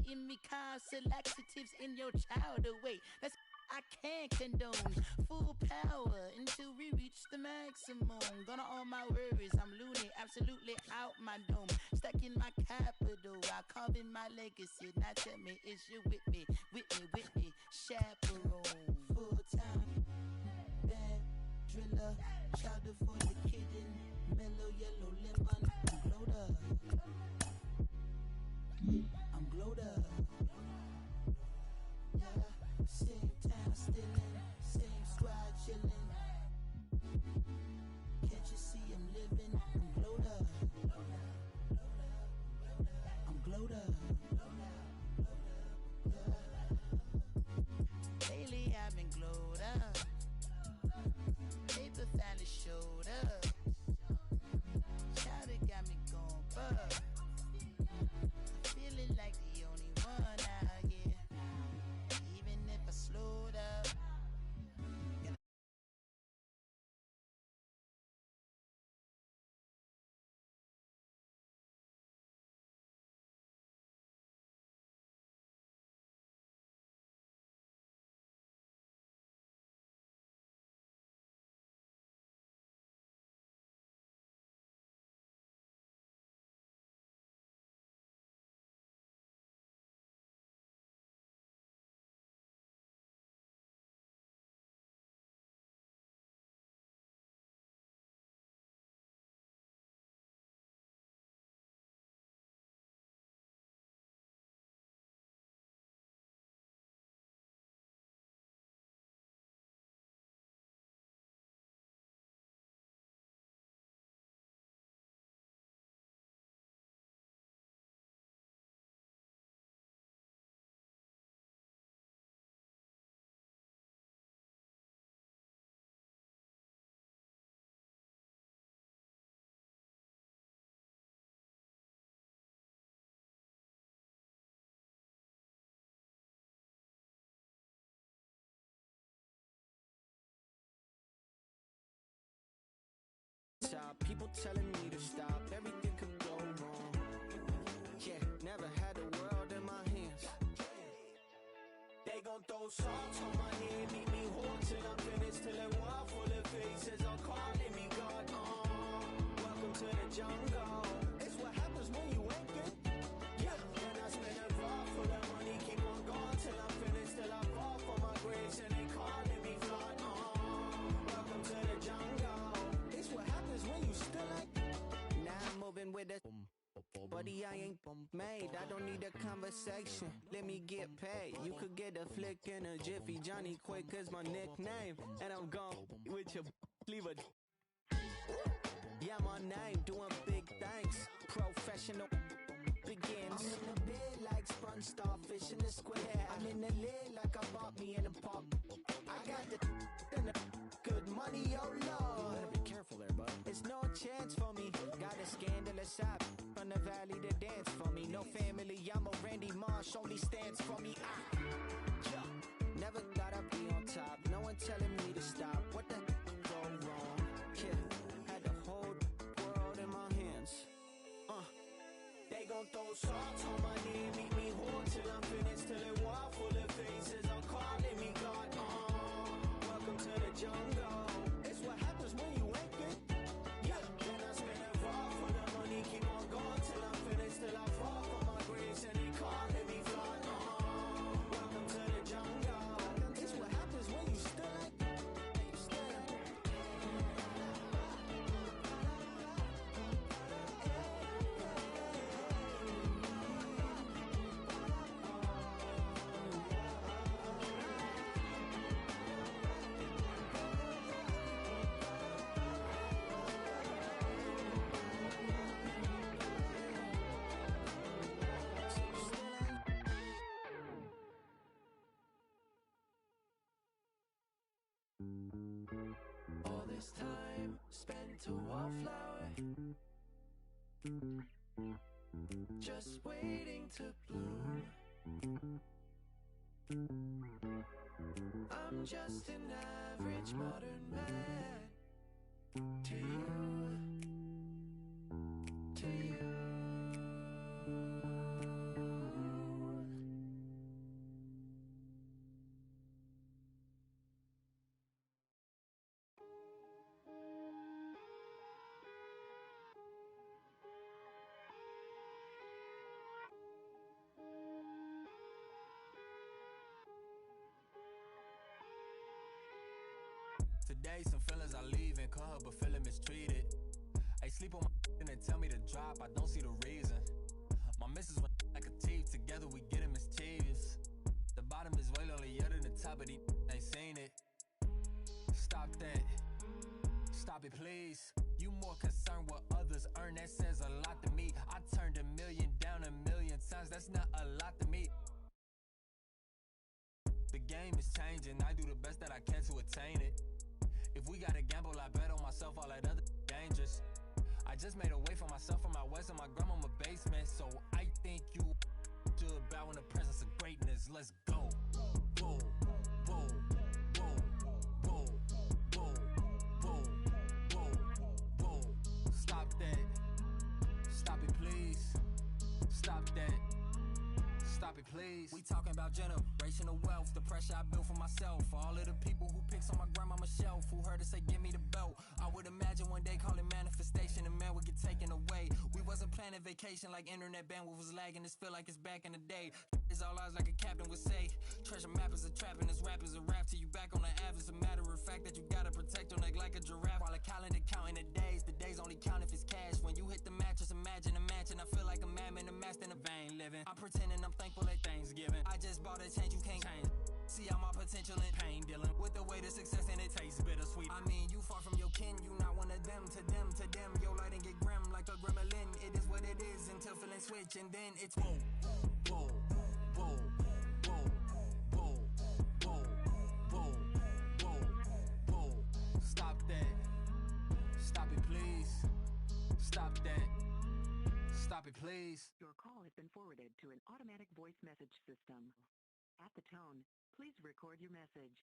in me, constant laxatives in your child away. That's I can't condone. Full power until we reach the maximum. Gonna all my worries, I'm loony, absolutely out my dome. Stacking my capital while carving my legacy. Now tell me, is you with me, chaperone? Full time, bad driller, chowder for the kitten, mellow yellow lemon. I'm glowed up, I'm glowed up. Yeah, same time stillin', same squad chillin'. Can't you see I'm living? I'm glowed up, I'm glowed up. Yeah. Lately I've been glowed up. Paper finally showed up. Chowder got me going bug. Feeling like the only one out here. Even if I slowed up. People telling me to stop, everything could go wrong. Yeah, never had the world in my hands. They gon' throw salt on my head, meet me home till I'm finished, till a wall full of faces are calling me God. Welcome to the jungle. It's what happens when you ain't good. Yeah, then I spend a bar full of money, keep on going till I'm finished, till I fall for my grace and they calling me God. Welcome to the jungle. It's what happens when you still like. Now I'm moving with a buddy, I ain't made. I don't need a conversation. Let me get paid. You could get a flick in a jiffy. Johnny Quick is my nickname, and I'm gone with your leave a. Yeah, my name doing big things. Professional begins. I'm in the bed like sponge starfish in the square. I'm in the lid like I bought me in a pop. I got the and the good money, oh Lord. You better be careful there, bud. It's no chance for me. Got a scandalous side from the valley to dance for me. No family, I'm a Randy Marsh, only stands for me. Yeah. Never thought I'd be on top. No one telling me to stop. What the go wrong? Yeah, had the whole world in my hands. They gon' throw salt on my head, meet me home till I'm finished, till a wall full of faces are calling me God. Welcome to the jungle. It's what happens when you ain't good. Yeah, this time spent a wallflower, just waiting to bloom. I'm just an average modern man to you, to you. Today, some feelings I leave and call her, but feeling mistreated. I sleep on my and they tell me to drop, I don't see the reason. My missus went like a teeth, together we getting mischievous. The bottom is way lonelier than the top of the ain't seen it. Stop that, stop it please. You more concerned what others earn, that says a lot to me. I turned $1 million down 1,000,000 times, that's not a lot to me. The game is changing, I do the best that I can to attain it. If we gotta gamble, I bet on myself, all that other dangerous. I just made a way for myself from my west in my grandmama basement. So I think you should bow in the presence of greatness. Let's go. Whoa, whoa, whoa, whoa, whoa, whoa, whoa, whoa. Stop that. Stop it, please. Stop that. Stop it, please. We talking about generational wealth, the pressure I built for myself. For all of the people who picks on my grandmama's shelf, who heard her say, give me the belt. I would imagine one day call it manifestation and man would get taken away. We wasn't planning vacation like internet bandwidth was lagging. This feel like it's back in the day. It's all eyes like a captain would say. Treasure map is a trap and this rap is a rap till you back on the app. It's a matter of fact that you gotta protect your neck like a giraffe. While a calendar counting the days only count if it's cash. When you hit the mattress, imagine a mansion. I feel like a madman, a master in a vain living. I'm pretending I'm thankful at Thanksgiving. I just bought a change you can't change. See all my potential in pain dealing with the way to success and it tastes bittersweet. I mean, you far from your kin, you not one of them. To them, your light and get grim like a gremlin. It is what it is until feeling switch and then it's whoa, whoa, whoa, whoa, whoa, whoa, whoa, whoa, whoa. Stop that. Stop it, please. Stop that. Stop it, please. Your call has been forwarded to an automatic voice message system. At the tone, please record your message.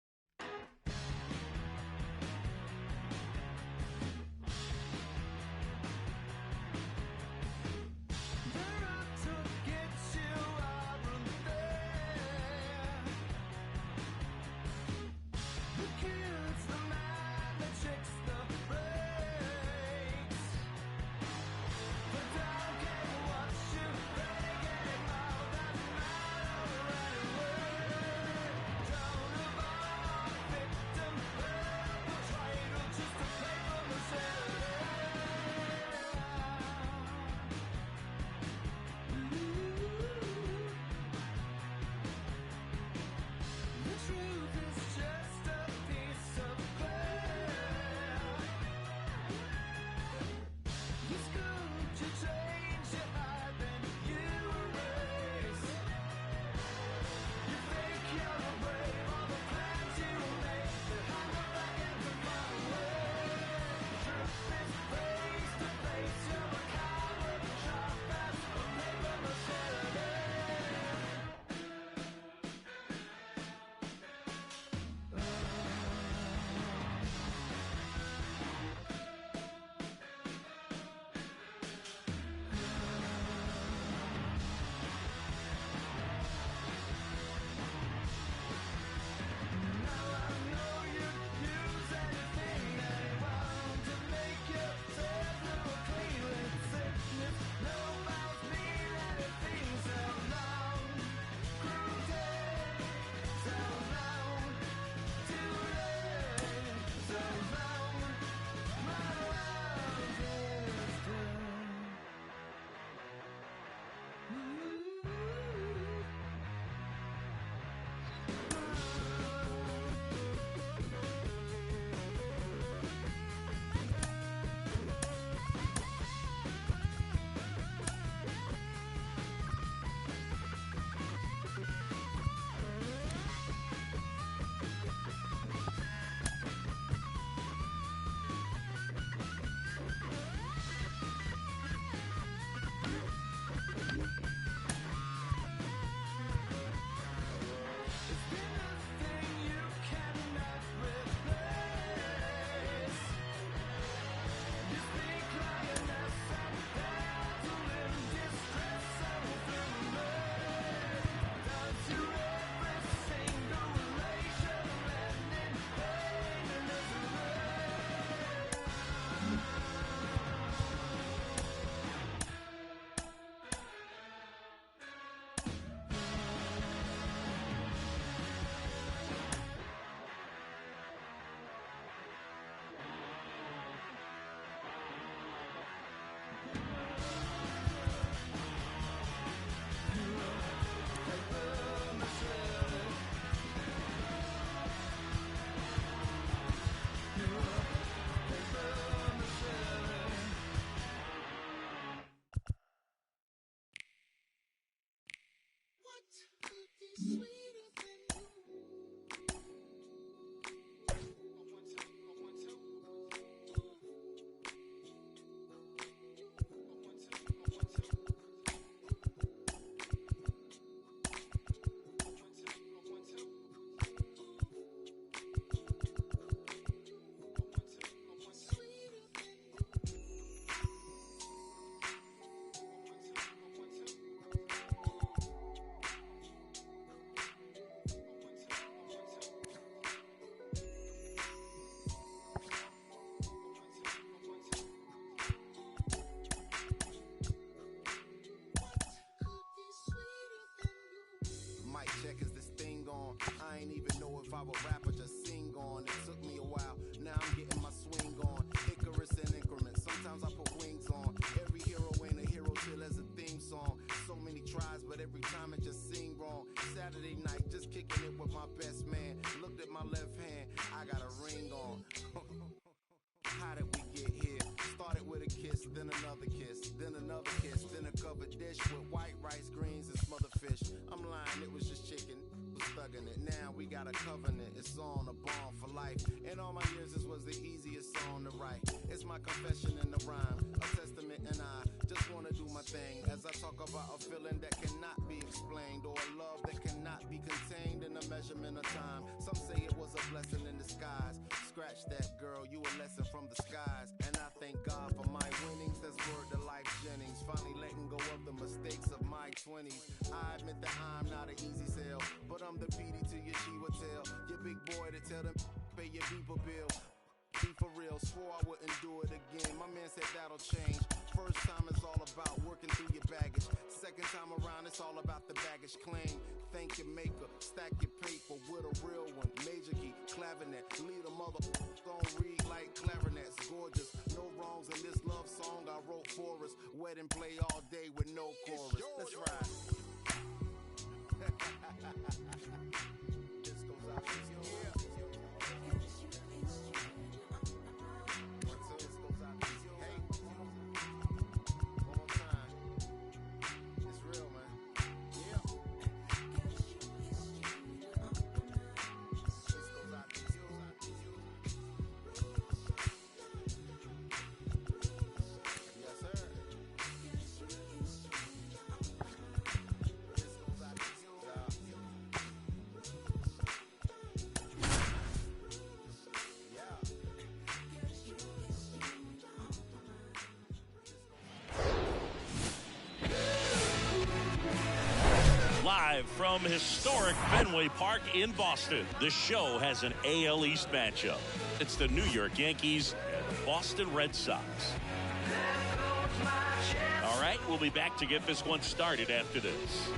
my best man. Looked at my left hand, I got a ring on. How did we get here? Started with a kiss, then another kiss, then another kiss, then a covered dish with white rice, greens, and smothered fish. I'm lying, it was just chicken. Was thugging it. Now we got a covenant. It's on, a bond for life. In all my years, this was the easiest song to write. It's my confession in the rhyme, a testament, and I just wanna do my thing as I talk about a feeling that cannot be explained, or a love that cannot be contained in a measurement of time. Some say it was a blessing in disguise. Scratch that, girl, you a lesson from the skies. And I thank God for my winnings. That's word to Life Jennings. Finally letting go of the mistakes of my 20s. I admit that I'm not an easy sell, but I'm the PD to your Shiva tail. Your big boy to tell them pay your beeper bill. Be for real, swore I wouldn't do it again. My man said that'll change. First time is all about working through your baggage. Second time around, it's all about the baggage claim. Thank your maker, stack your paper with a real one. Major key, clavinet, lead a mother don't read like clarinets. Gorgeous, no wrongs in this love song I wrote for us. Wedding play all day with no chorus. Let's ride. This goes out to you. Live from historic Fenway Park in Boston, the show has an AL East matchup. It's the New York Yankees and the Boston Red Sox. All right, we'll be back to get this one started after this.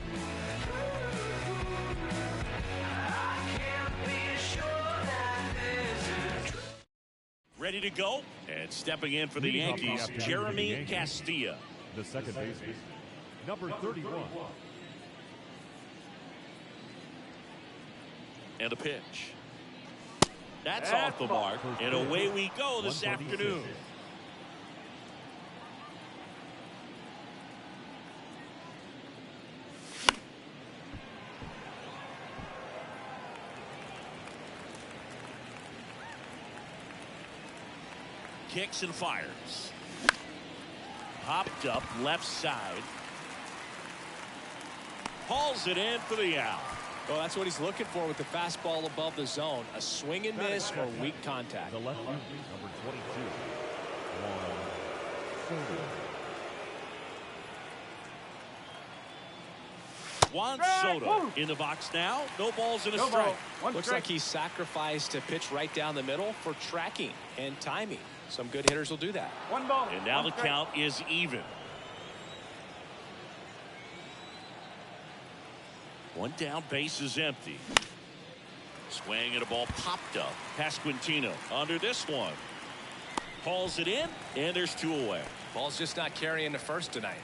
Ready to go? And stepping in for the Yankees, Jeremy Castilla. The second baseman, number 31. And a pitch. That's off the mark. And away we go this afternoon. Kicks and fires. Popped up left side. Hauls it in for the out. Well, that's what he's looking for with the fastball above the zone. A swing and miss or weak contact. The left fielder, number 22. Juan Soto in the box now. No balls and a strike. Looks like he sacrificed a pitch right down the middle for tracking and timing. Some good hitters will do that. One ball. And now the count is even. One down, base is empty. Swing and a ball popped up. Pasquantino under this one. Hauls it in, and there's two away. Ball's just not carrying the first tonight.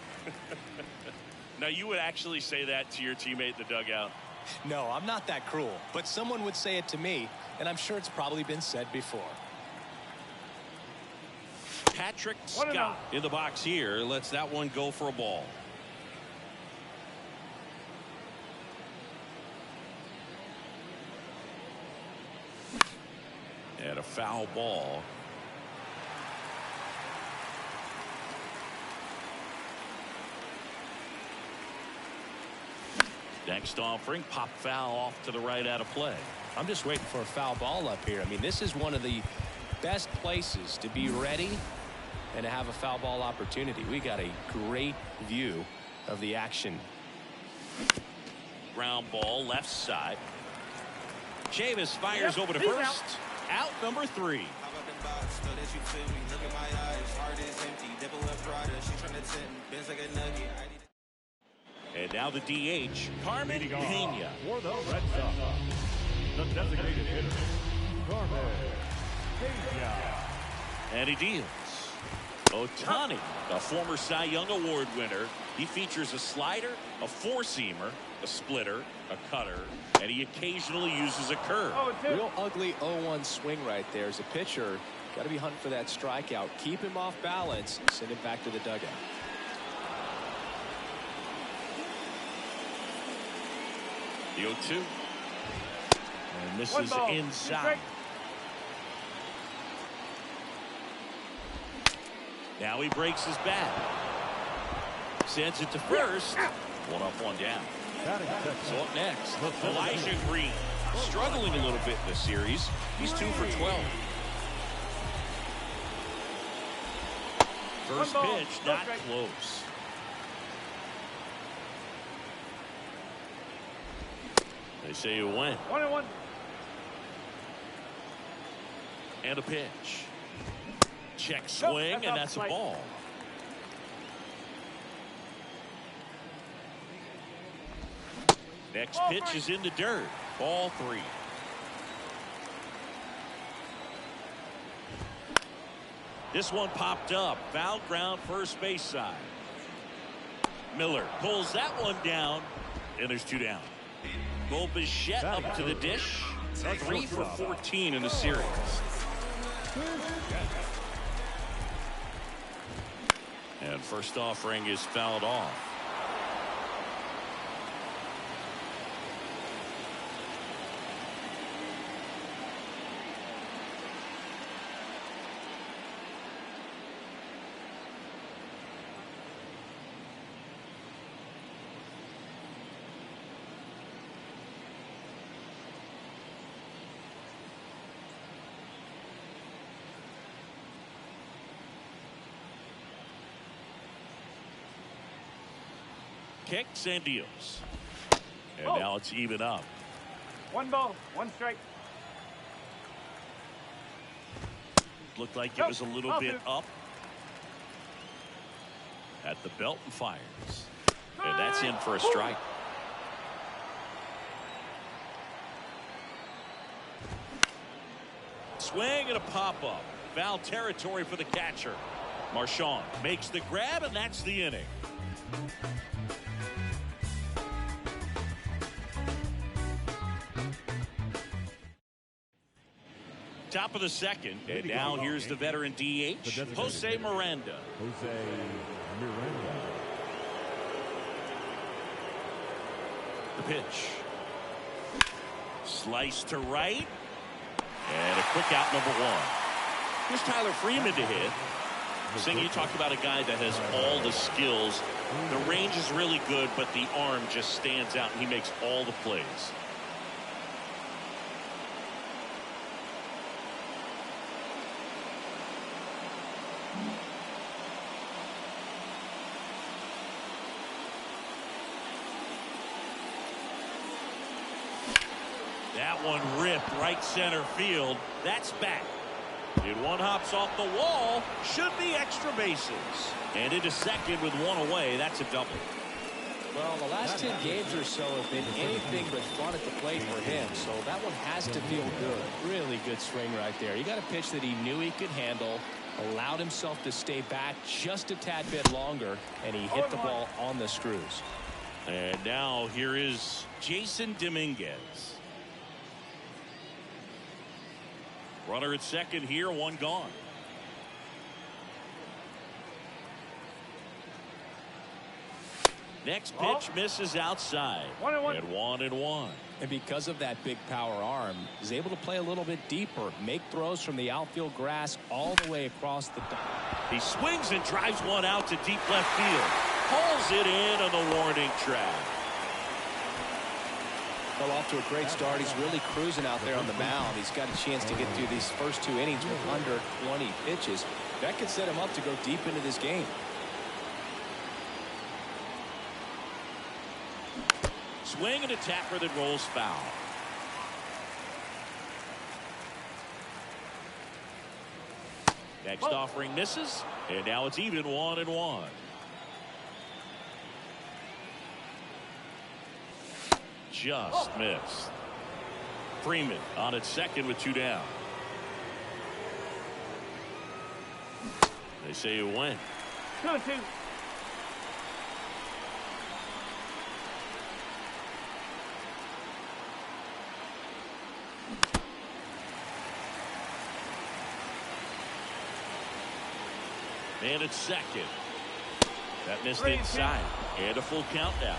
Now, you would actually say that to your teammate in the dugout? No, I'm not that cruel. But someone would say it to me, and I'm sure it's probably been said before. Patrick Scott in the box here. Lets that one go for a ball. And a foul ball. Next offering, pop foul off to the right out of play. I'm just waiting for a foul ball up here. I mean, this is one of the best places to be ready and to have a foul ball opportunity. We got a great view of the action. Ground ball left side. Chavis fires over to first. Out number 3. And now the DH, Carmen Pena. For the Red Sox, the designated hitter, Carmen Pena. And he deals. Ohtani, a former Cy Young Award winner. He features a slider, a four-seamer, a splitter, a cutter, and he occasionally uses a curve. Real ugly 0-1 swing right there. As a pitcher, got to be hunting for that strikeout. Keep him off balance. Send him back to the dugout. The 0-2. And this is inside. Now he breaks his bat. Sends it to first. One up, one down. So up next, Elijah Green. Struggling a little bit in the series. He's 2 for 12. First pitch, not close. They say you win. 1-1. And a pitch. Check swing, and that's a ball. Next pitch is in the dirt. Ball 3. This one popped up. Foul ground, first base side. Miller pulls that one down, and there's 2 down. Bo Bichette up to the dish. 3 for 14 in the series. And first offering is fouled off. Kicks and deals. And now it's even up. 1 ball, 1 strike. Looked like it was a little bit up. At the belt and fires. And that's in for a strike. Swing and a pop-up. Foul territory for the catcher. Marchand makes the grab, and that's the inning. Top of the second, and now here's the veteran DH, Jose Miranda. The pitch. Slice to right. And a quick out, number 1. Here's Tyler Freeman to hit. Singh, you talked about a guy that has all the skills. The range is really good, but the arm just stands out, and he makes all the plays. That one ripped right center field. That's back. And one hops off the wall. Should be extra bases. And into second with 1 away. That's a double. Well, the last 10 games or so have been anything but fun at the plate for him. So that one has to feel good. Really good swing right there. He got a pitch that he knew he could handle. Allowed himself to stay back just a tad bit longer. And he hit the ball on the screws. And now here is Jason Dominguez. Runner at second here, 1 gone. Next pitch misses outside. 1-1. And 1-1. And because of that big power arm, he's able to play a little bit deeper, make throws from the outfield grass all the way across the. He swings and drives one out to deep left field. Pulls it in on the warning track. Well, off to a great start. He's really cruising out there on the mound. He's got a chance to get through these first 2 innings with under 20 pitches. That could set him up to go deep into this game. Swing and a tapper that rolls foul. Next offering misses, and now it's even 1-1. Just missed. Freeman on at second with 2 down. They say you win. 2-2. And it's second. That missed inside. And a full count now.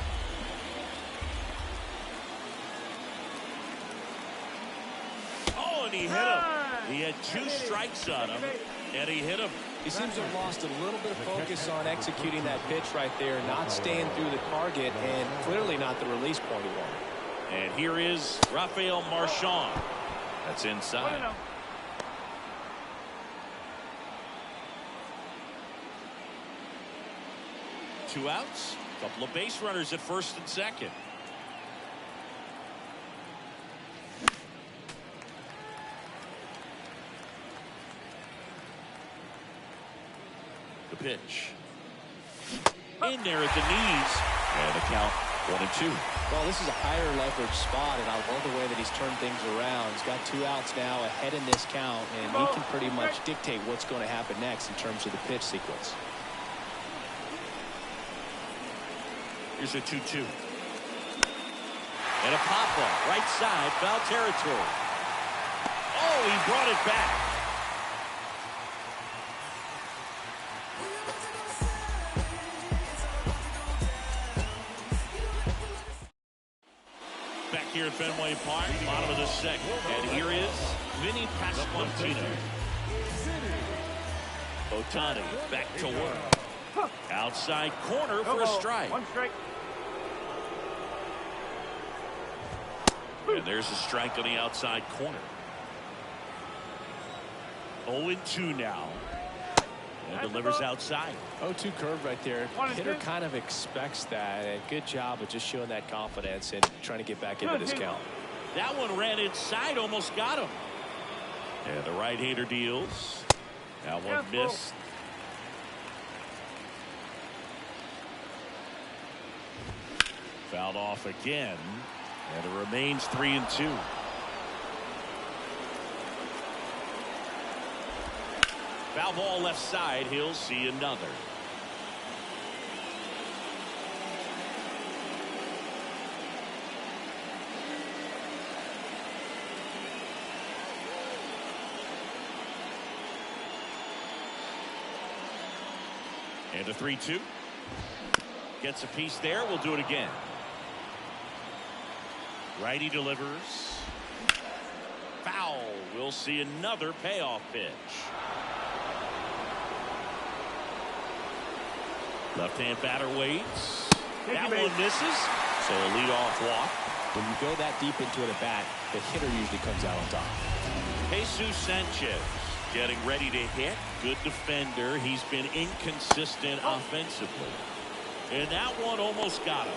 Oh, and he hit him. He had 2 strikes on him, and he hit him. He seems to have lost a little bit of focus on executing that pitch right there, not staying through the target, and clearly not the release point he wanted. And here is Rafael Marchand. That's inside. 2 outs. A couple of base runners at first and second. The pitch. In there at the knees. And the count 1-2. Well, this is a higher leverage spot, and I love the way that he's turned things around. He's got 2 outs now ahead in this count, and he can pretty much dictate what's going to happen next in terms of the pitch sequence. Here's a 2-2. And a pop-up. Right side. Foul territory. Oh, he brought it back. Back here at Fenway Park, bottom of the second. And here is Vinny Pasquantino. Ohtani back to work. Outside corner for a strike. 1 strike. And there's a strike on the outside corner. 0-2 now. And delivers outside. 0-2 curve right there. Hitter kind of expects that. And good job of just showing that confidence and trying to get back into this count. That one ran inside, almost got him. And the right-hander deals. That one missed. Fouled off again. And it remains 3-2. Foul ball left side. He'll see another. And a 3-2. Gets a piece there. We'll do it again. Righty delivers. Foul. We'll see another payoff pitch. Left-hand batter waits. That one misses. So a leadoff walk. When you go that deep into an at-bat, the hitter usually comes out on top. Jesus Sanchez getting ready to hit. Good defender. He's been inconsistent offensively. And that one almost got him.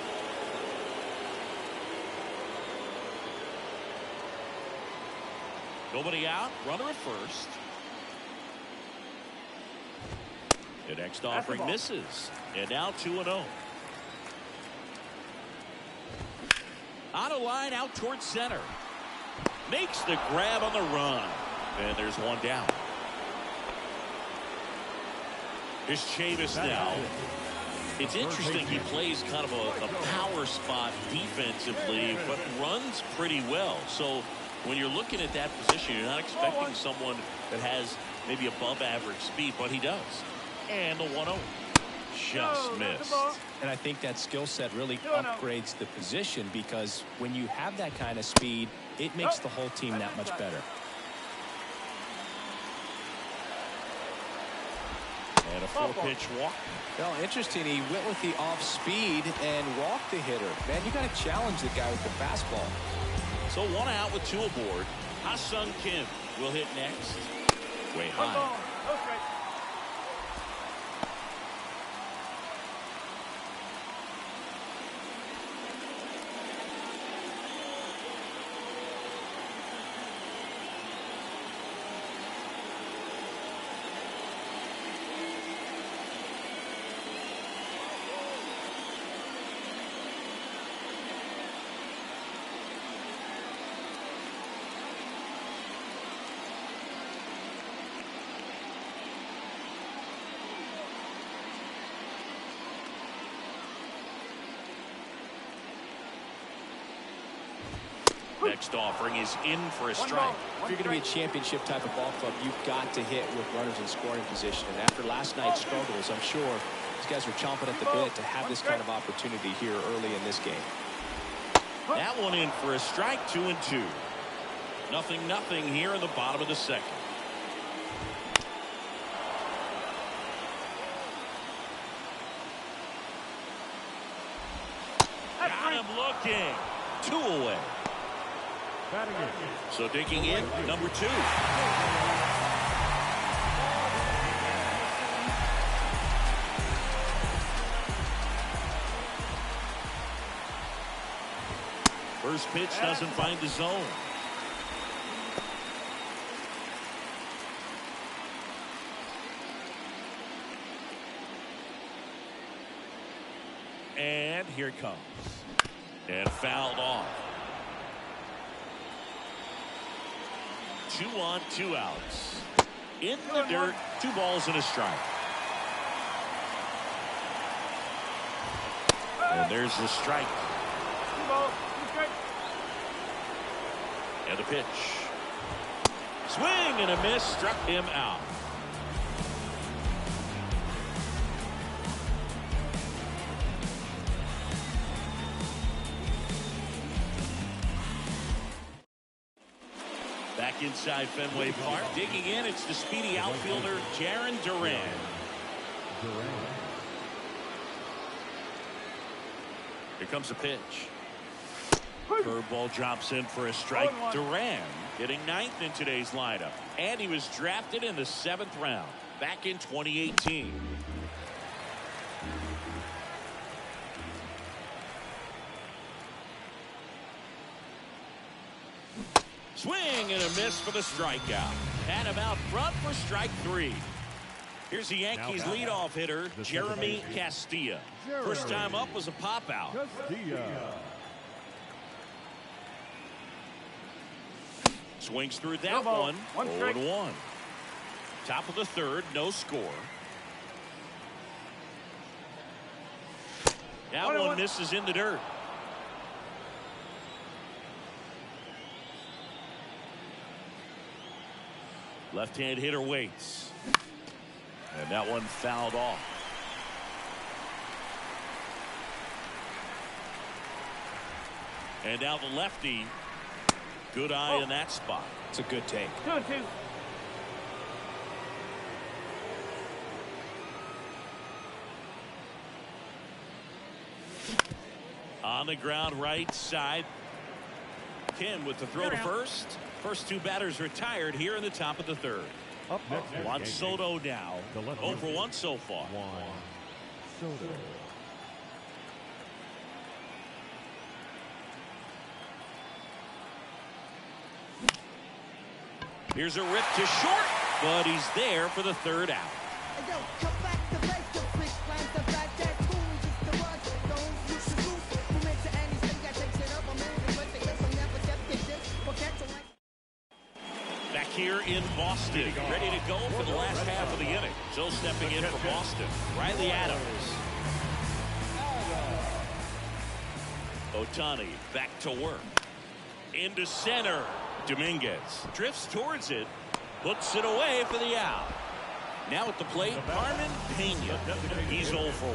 Nobody out. Runner at first. The next offering misses. And now 2-0. On a line out towards center. Makes the grab on the run. And there's one down. Here's Chavis now. It's interesting he plays kind of a power spot defensively, but runs pretty well. So when you're looking at that position, you're not expecting someone that has maybe above average speed, but he does. And the 1-0 just missed. And I think that skill set really upgrades the position, because when you have that kind of speed, it makes the whole team that much better. And a 4-pitch walk. Well, interesting. He went with the off speed and walked the hitter. Man, you got to challenge the guy with the fastball. So 1 out with 2 aboard. Ha-Sung Kim will hit next. Way high. next offering is in for a strike. If you're going to be a championship type of ball club, you've got to hit with runners in scoring position. And after last night's struggles, I'm sure these guys are chomping at the bit to have this kind of opportunity here early in this game. That one in for a strike, 2-2. 0-0 here in the bottom of the second. Got him looking. 2 away. So digging in, number 2. First pitch doesn't find the zone. And here it comes. And fouled off. 2 on, 2 outs. In the dirt, 2 balls and a strike. And there's the strike. 2 balls, 2 strikes. And the pitch. Swing and a miss, struck him out. Back inside Fenway Park, digging in, it's the speedy outfielder, Jarren Duran. Here comes the pitch. Curveball drops in for a strike. Duran hitting 9th in today's lineup. And he was drafted in the 7th round back in 2018. Swing and a miss for the strikeout. And him out front for strike 3. Here's the Yankees leadoff hitter, Jeremy Castilla. First time up was a pop out. Swings through that one. 0-1. Top of the 3rd, no score. That one misses in the dirt. Left-hand hitter waits. And that one fouled off. And now the lefty. Good eye in that spot. It's a good take. 2-2. On the ground right side. Kim with the throw to first. First 2 batters retired here in the top of the 3rd. Up next, Juan Soto now. 0 for 1 so far. Soto. Here's a rip to short, but he's there for the 3rd out. Back here in Boston, ready to go for the last half of the inning. Still stepping in for Boston, Riley Adams. Ohtani back to work. Into center. Dominguez drifts towards it, puts it away for the out. Now at the plate, Carmen Pena. He's 0 for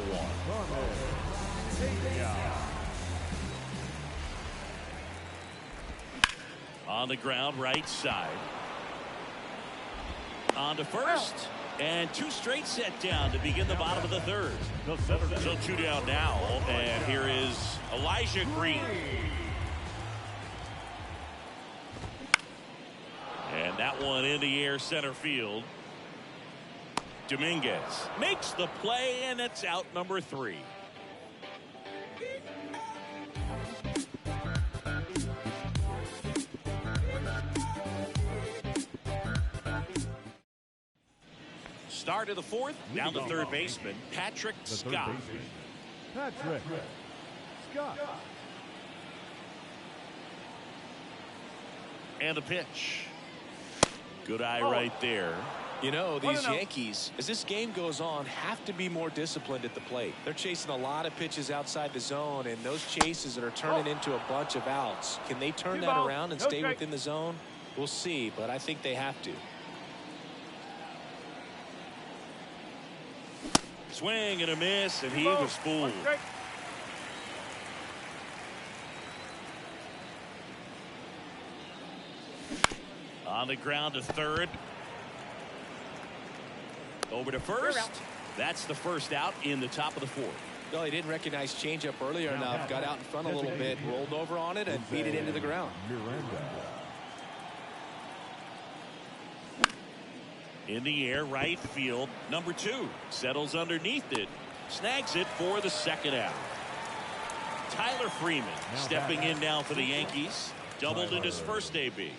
1. On the ground, right side. On to first, and 2 straight set down to begin the bottom of the 3rd. So 2 down now, and here is Elijah Green. And that one in the air center field. Dominguez makes the play, and it's out number 3. Start of the 4th, down the 3rd baseman, Patrick Scott. Patrick Scott. And the pitch. Good eye right there. You know, these Yankees, as this game goes on, have to be more disciplined at the plate. They're chasing a lot of pitches outside the zone, and those chases that are turning into a bunch of outs. Can they turn that around and stay within the zone? We'll see, but I think they have to. Swing and a miss, and he was fooled. On the ground to third. Over to first. That's the first out in the top of the fourth. Well, he didn't recognize changeup earlier enough. Got out in front a little bit, rolled over on it, and beat it into the ground. In the air, right field. Number 2 settles underneath it. Snags it for the second out. Tyler Freeman stepping in now for the Yankees. Doubled in his first AB.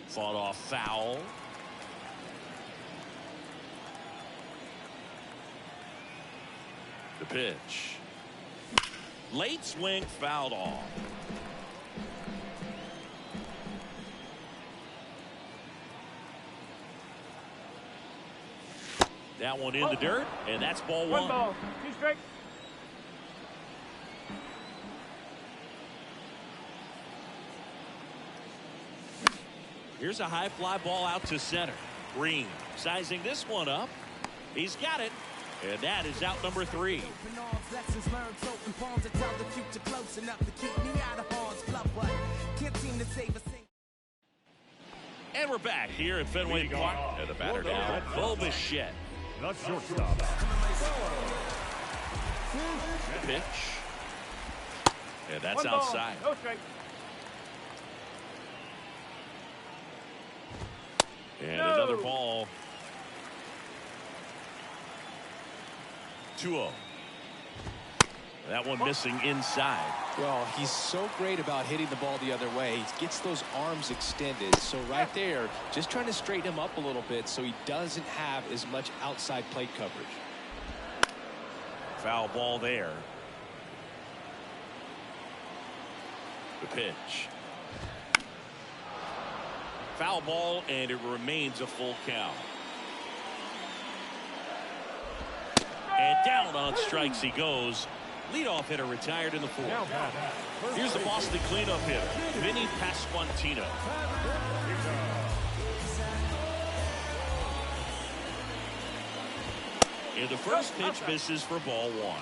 Fought off foul. The pitch. Late swing, fouled off. That one in the dirt, and that's ball one. Ball. Two strikes. Here's a high fly ball out to center. Green sizing this one up. He's got it. And that is out number 3. And we're back here at Fenway Park. And the batter now, Bo Bichette. The shortstop. Pitch. And that's outside. No strike. And another ball. 2-0. That one missing inside. Well, he's so great about hitting the ball the other way. He gets those arms extended. So right there, just trying to straighten him up a little bit so he doesn't have as much outside plate coverage. Foul ball there. The pitch. Foul ball, and it remains a full count. And down on strikes he goes. Leadoff hitter retired in the fourth. Here's the Boston cleanup hitter, Vinny Pasquantino. And the first pitch misses for ball one.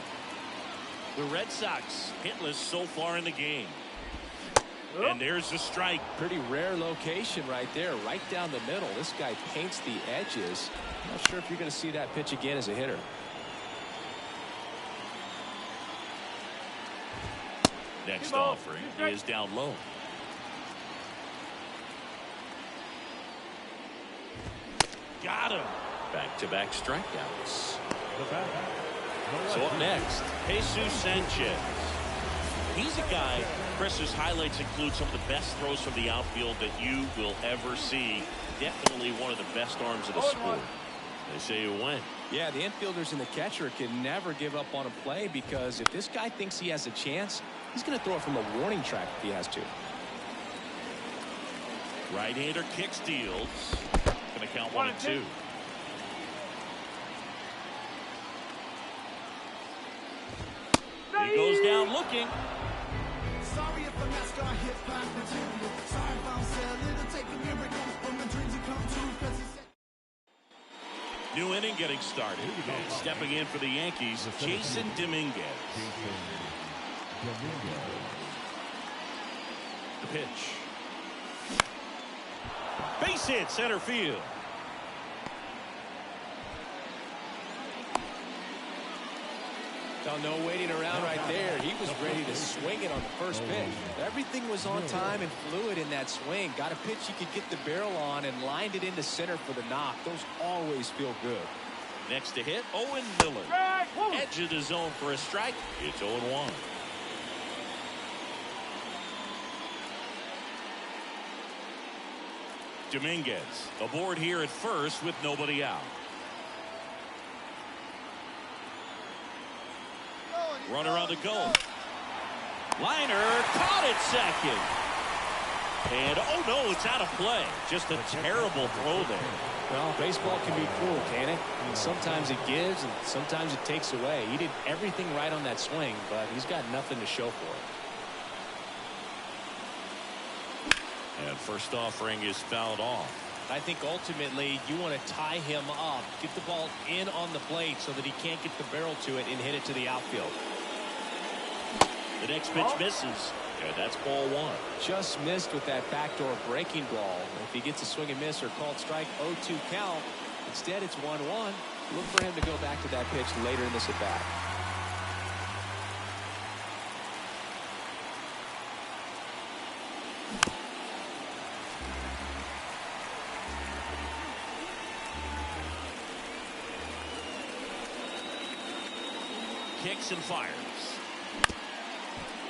The Red Sox hitless so far in the game. And there's the strike. Pretty rare location right there, right down the middle. This guy paints the edges. Not sure if you're going to see that pitch again as a hitter. Next offering is down low. Got him. Back-to-back strikeouts. So up next, Jesus Sanchez. He's a guy, Chris's highlights include some of the best throws from the outfield that you will ever see. Definitely one of the best arms of the sport. They say you win. Yeah, the infielders and the catcher can never give up on a play, because if this guy thinks he has a chance, he's going to throw it from a warning track if he has to. Right-hander kick steals. Going to count 1 and 2. He goes down looking. Sorry if I'm not star hip hop material. Sorry if I'm selling to take a miracle from the dreams that come true. New inning getting started. And stepping in for the Yankees, Jason Dominguez. The pitch. Base hit, center field. Oh, no waiting around right there. He was ready to swing it on the first pitch. Everything was on time and fluid in that swing. Got a pitch he could get the barrel on and lined it into center for the knock. Those always feel good. Next to hit, Owen Miller. Edge of the zone for a strike. It's 0-1. Dominguez aboard here at first with nobody out. Runner on the go. Liner caught it second. And, oh, no, it's out of play. Just a terrible throw there. Well, baseball can be cruel, can it? I mean, sometimes it gives and sometimes it takes away. He did everything right on that swing, but he's got nothing to show for it. And first offering is fouled off. I think ultimately you want to tie him up, get the ball in on the plate so that he can't get the barrel to it and hit it to the outfield. The next pitch misses. And that's ball one. Just missed with that backdoor breaking ball. If he gets a swing and miss or called strike, 0-2 count. Instead, it's 1-1. Look for him to go back to that pitch later in this at bat. Kicks and fires.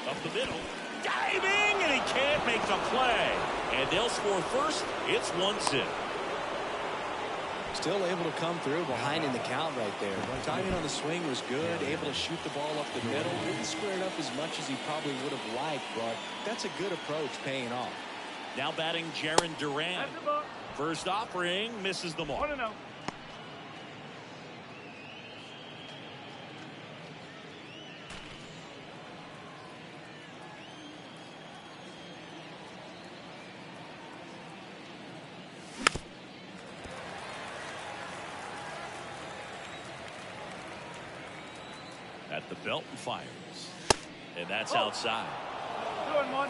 Up the middle. Diving, and he can't make the play. And they'll score first. It's 1-0. Still able to come through behind in the count right there. Timing on the swing was good. Able to shoot the ball up the middle. Didn't square it up as much as he probably would have liked, but that's a good approach paying off. Now batting Jaron Duran. First offering misses the mark. 1-0. At the belt and fires. And that's outside. 2-1.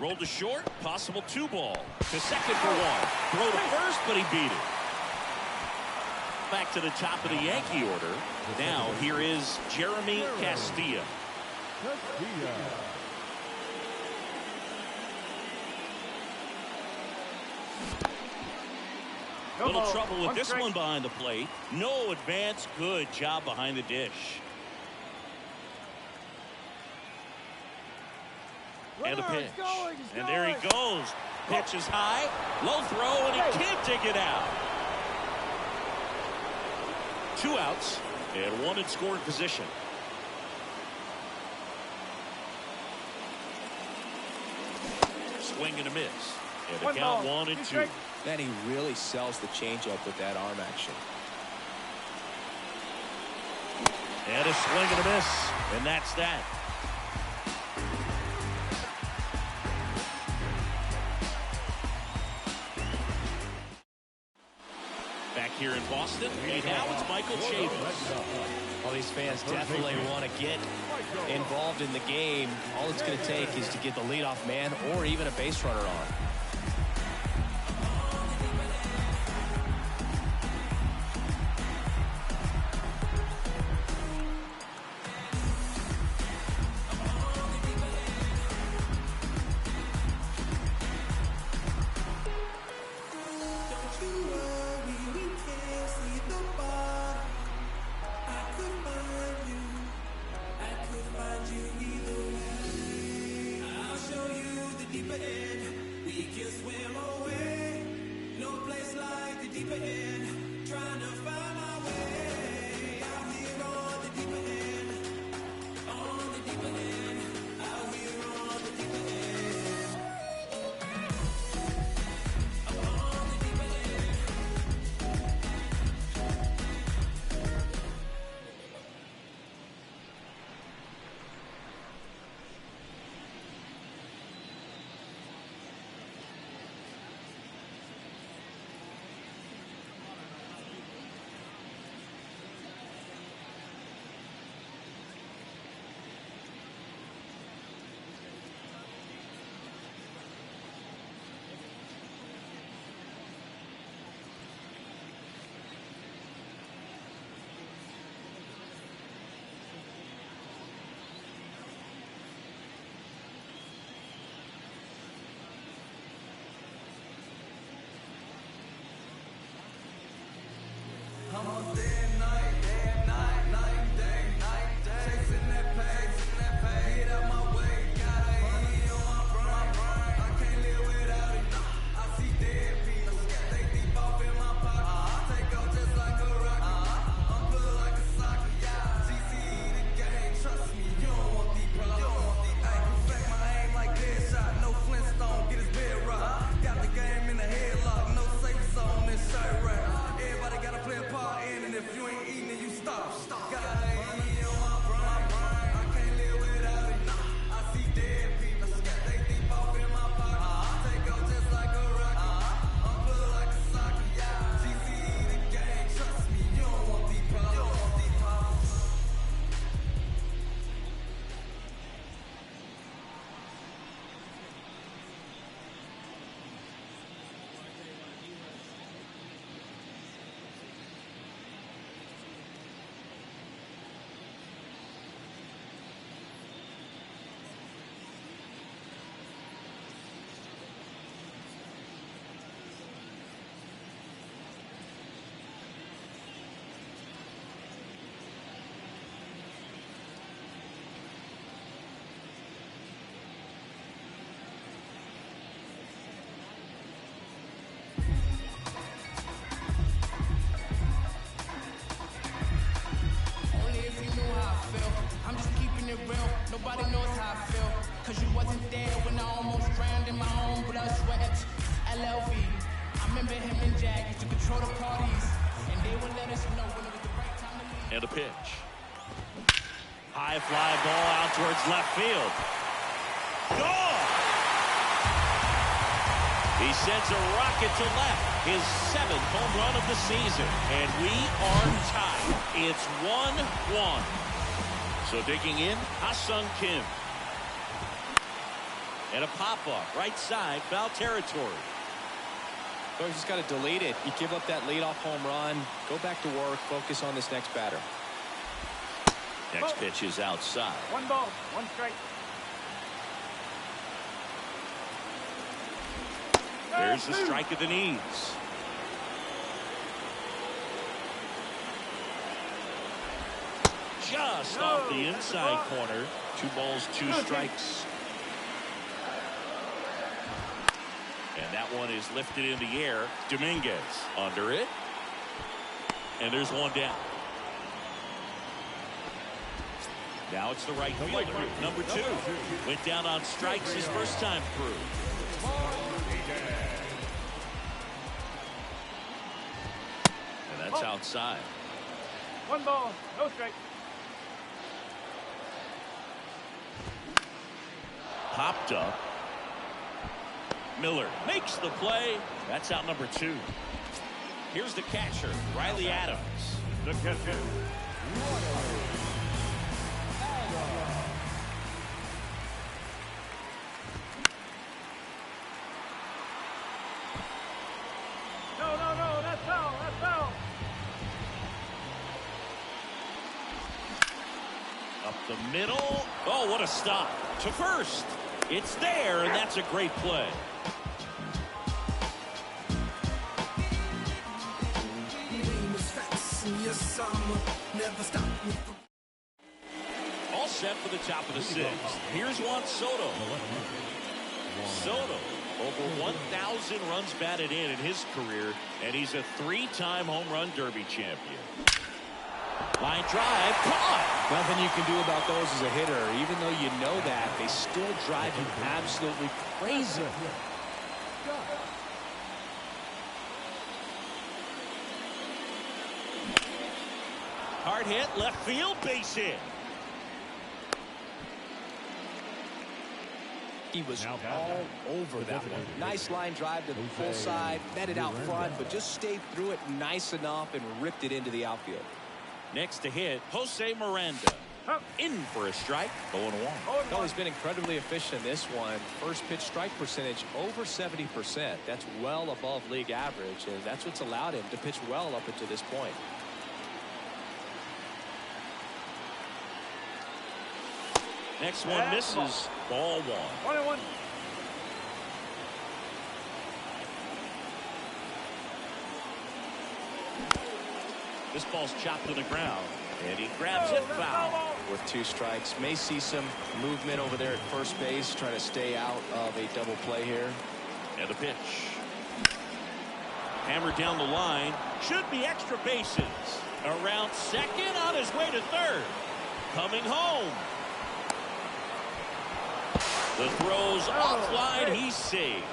Rolled to short. Possible 2-ball. To second for one. Throw to first, but he beat it. Back to the top of the Yankee order. Now here is Jeremy Castilla. Little trouble with this one behind the plate. No advance. Good job behind the dish. And a pitch. And there he goes. Pitch is high. Low throw, and he can't dig it out. 2 outs and 1 in scoring position. Swing and a miss. And a count 1-2. And he really sells the changeup with that arm action. And a swing and a miss. And that's that. Back here in Boston. And now it's Michael Chavis. Well, these fans definitely want to get involved in the game. All it's going to take is to get the leadoff man or even a base runner on. Come on, day and night, night, day, chasing that pay, get out my way, gotta eat on my brain, I can't live without it, I see dead people, they deep off in my pocket, take a to control the parties, and they would let us know when it was the right time to leave. And a pitch. High fly ball out towards left field. Gone! He sends a rocket to left. His 7th home run of the season. And we are tied. It's 1-1. So digging in, Ha-Sung Kim. And a pop-up, right side, foul territory. So he's just got to delete it. You give up that leadoff home run, go back to work, focus on this next batter. Next pitch is outside. 1 ball, 1 strike. There's the strike at the knees. Just off the inside corner. 2 balls, 2 strikes. And that one is lifted in the air. Dominguez under it. And there's 1 down. Now it's the right fielder, number 2. Went down on strikes his first time through. And that's outside. 1 ball, no strike. Popped up. Miller makes the play. That's out number 2. Here's the catcher, Riley Adams. The catcher. No, that's foul, that's foul. Up the middle. Oh, what a stop. To first. It's there, and that's a great play. All set for the top of the 6th. Here's Juan Soto. Soto, over 1,000 runs batted in his career, and he's a 3-time home run derby champion. Line drive, caught. Nothing you can do about those as a hitter. Even though you know that, they still drive you absolutely crazy. Hard hit, left field, base hit. He was all over that one. Nice line drive to the full side, met it out front, but just stayed through it nice enough and ripped it into the outfield. Next to hit, Jose Miranda. In for a strike, 0-1. Oh, he's been incredibly efficient in this one. First pitch strike percentage over 70%. That's well above league average, and that's what's allowed him to pitch well up until this point. Next one misses. Ball 1. 1-1. This ball's chopped to the ground, and he grabs it foul. With 2 strikes, may see some movement over there at first base, trying to stay out of a double play here. And the pitch. Hammered down the line. Should be extra bases. Around second, on his way to third. Coming home. The throw's offline, he's saved.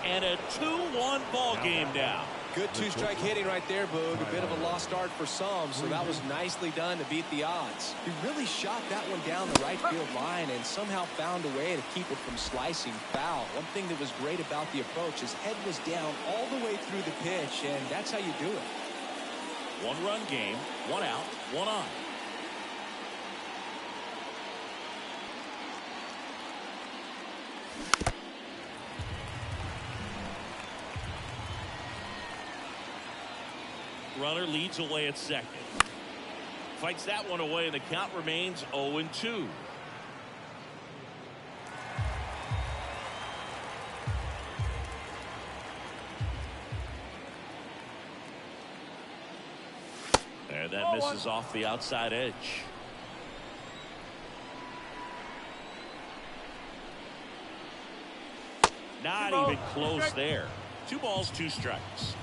And a 2-1 ball game now. Good 2-strike hitting right there, Boog. A bit of a lost start for some, so that was nicely done to beat the odds. He really shot that one down the right field line and somehow found a way to keep it from slicing foul. One thing that was great about the approach, his head was down all the way through the pitch, and that's how you do it. 1-run game, 1 out, 1 on. Runner leads away at second. Fights that one away, and the count remains 0-2. And that misses off the outside edge. Not even close there. 2 balls, 2 strikes.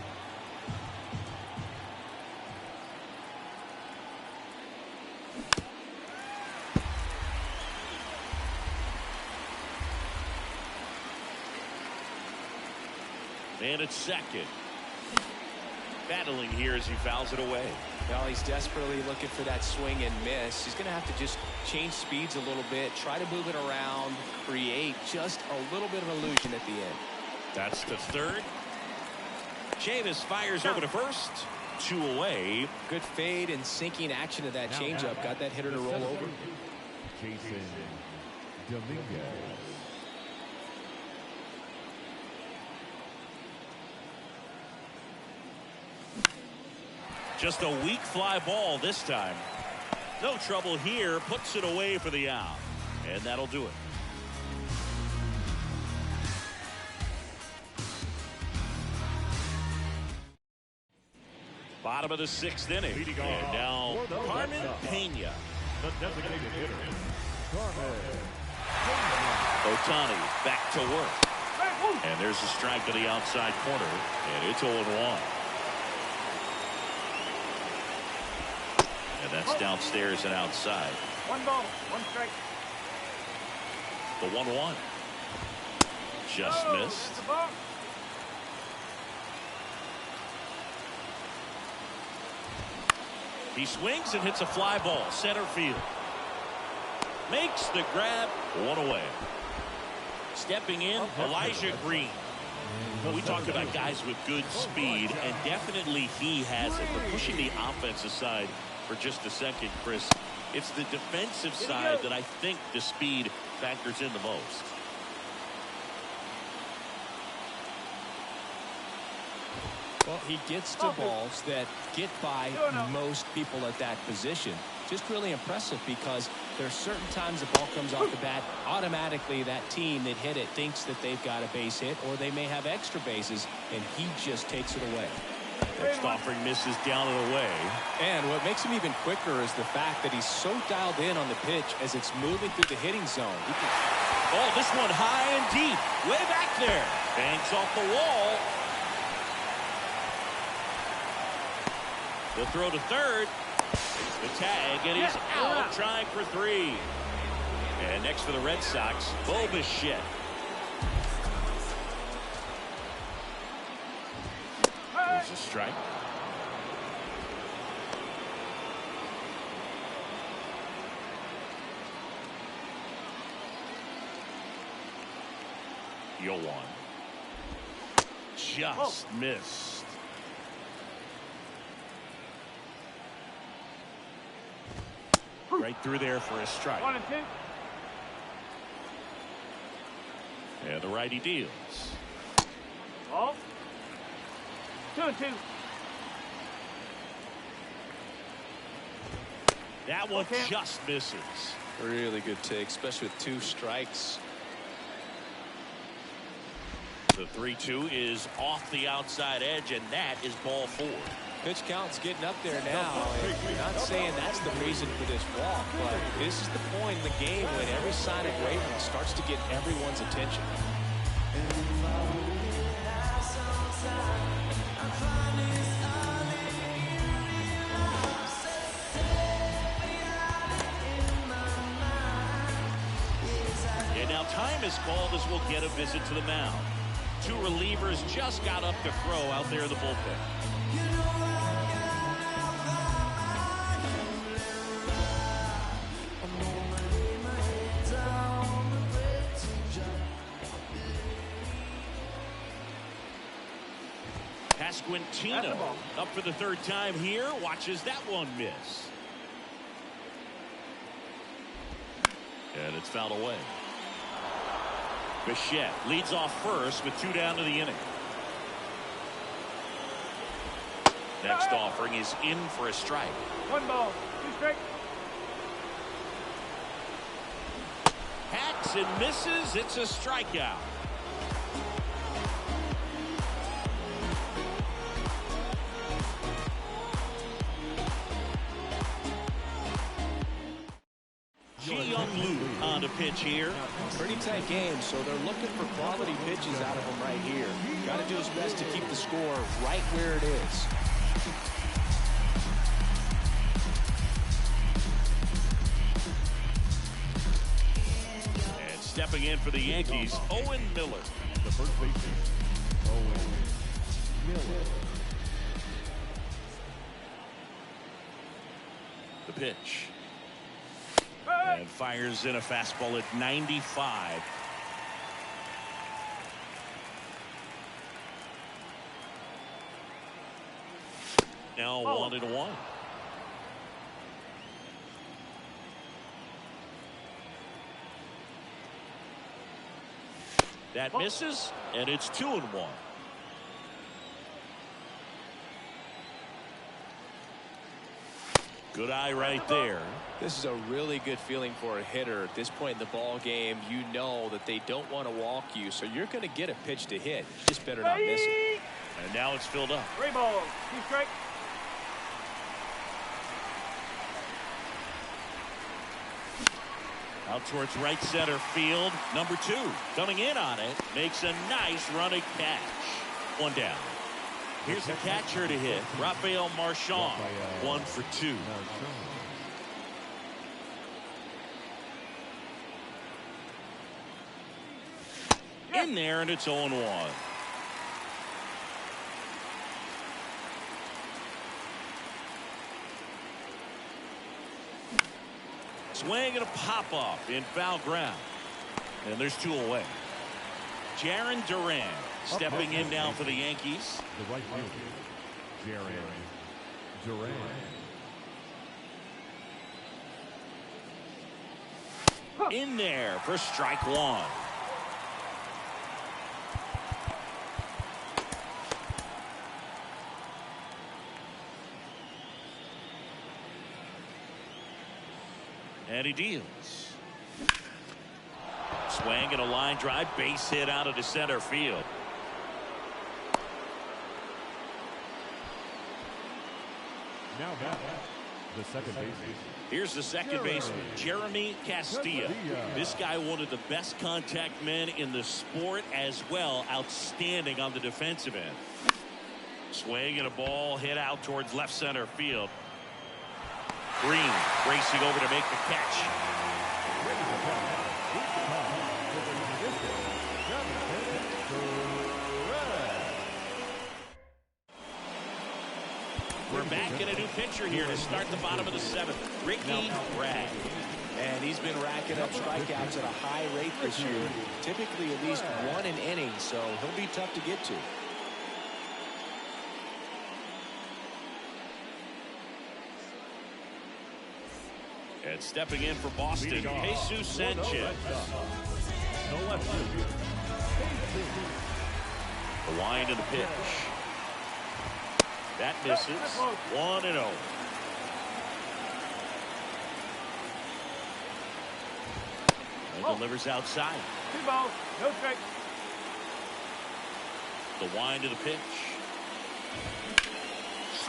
And it's second. battling here as he fouls it away. Well, he's desperately looking for that swing and miss. He's going to have to just change speeds a little bit, try to move it around, create just a little bit of illusion at the end. That's the third. Chavis fires over to first. 2 away. Good fade and sinking action of that changeup. Got that hitter to roll over. Jason Dominguez. Just a weak fly ball this time. No trouble here. Puts it away for the out. And that'll do it. Bottom of the 6th inning. And now Carmen Pena. The designated hitter, Carmen. Otani back to work. And there's a strike to the outside corner. And it's 0-1. And that's downstairs and outside. 1 ball, 1 strike. The 1-1. Just missed. He swings and hits a fly ball. Center field. Makes the grab. 1 away. Stepping in, Elijah Green. We talk about guys with good speed, and definitely he has it. But pushing the offense aside for just a second, Chris, it's the defensive side that I think the speed factors in the most. Well, he gets to balls that get by most people at that position. Just really impressive because there's certain times the ball comes off the bat, automatically that team that hit it thinks that they've got a base hit or they may have extra bases, and he just takes it away. Next offering misses down and away. And what makes him even quicker is the fact that he's so dialed in on the pitch as it's moving through the hitting zone. Oh, this one high and deep. Way back there. Banks off the wall. The throw to third. The tag, and he's out, trying for 3. And next for the Red Sox, Bo Bichette. There's a strike. Yo one. Just missed. Right through there for a strike. 1 and 2. And the righty deals. Ball. 2 and 2. That one just misses. Really good take, especially with 2 strikes. The 3-2 is off the outside edge, and that is ball 4. Pitch count's getting up there now. And you're not saying that's the reason for this walk, but this is the point in the game when every sign of greatness starts to get everyone's attention. And now time is called as we'll get a visit to the mound. 2 relievers just got up to throw out there in the bullpen. Pasquantino up for the 3rd time here. Watches that one miss. And it's fouled away. Bichette leads off first with 2 down to the inning. Next offering is in for a strike. 1 ball, 2 strike. Hacks and misses. It's a strikeout. Ji-Young Lee on to pitch here. Pretty tight game, so they're looking for quality pitches out of him right here. Got to do his best to keep the score right where it is. And stepping in for the Yankees, Owen Miller. The first baseman, Owen Miller. pitch. And fires in a fastball at 95. Now 1-1. That misses, and it's 2-1. Good eye right there. This is a really good feeling for a hitter. At this point in the ball game, you know that they don't want to walk you, so you're going to get a pitch to hit. You just better not miss it. And now it's filled up. 3 balls. 2 strikes. Out towards right center field. Number 2 coming in on it. Makes a nice running catch. 1 down. Here's the catcher to hit. Rafael Marchand. 1 for 2. In there, and it's 0-1. Swing and a pop-up in foul ground. And there's 2 away. Jaron Duran stepping in now for the Yankees. The right fielder, Jaron Duran. In there for strike 1. And he deals. Swing and a line drive, base hit out of the center field. Now the second baseman. Here's the second baseman, Jeremy Castilla. This guy, one of the best contact men in the sport as well. Outstanding on the defensive end. Swing and a ball hit out towards left center field. Green racing over to make the catch. We're back in a new pitcher here to start the bottom of the 7th. Ricky Bragg. And he's been racking up strikeouts at a high rate this year. Typically at least 1 an inning, so he'll be tough to get to. And stepping in for Boston, Jesus Sanchez. No left field. The wind of the pitch. That misses. 1-0. And delivers outside. 2 balls. No strikes. The wind of the pitch.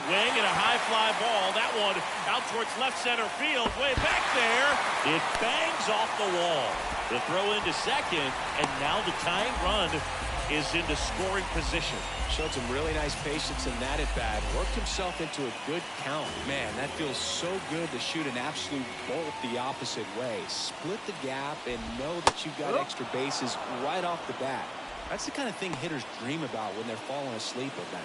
Swing and a high fly ball. That one out towards left center field. Way back there. It bangs off the wall. The throw into second, and now the tying run is into scoring position. Showed some really nice patience in that at bat. Worked himself into a good count. Man, that feels so good to shoot an absolute bolt the opposite way. Split the gap and know that you've got extra bases right off the bat. That's the kind of thing hitters dream about when they're falling asleep at night.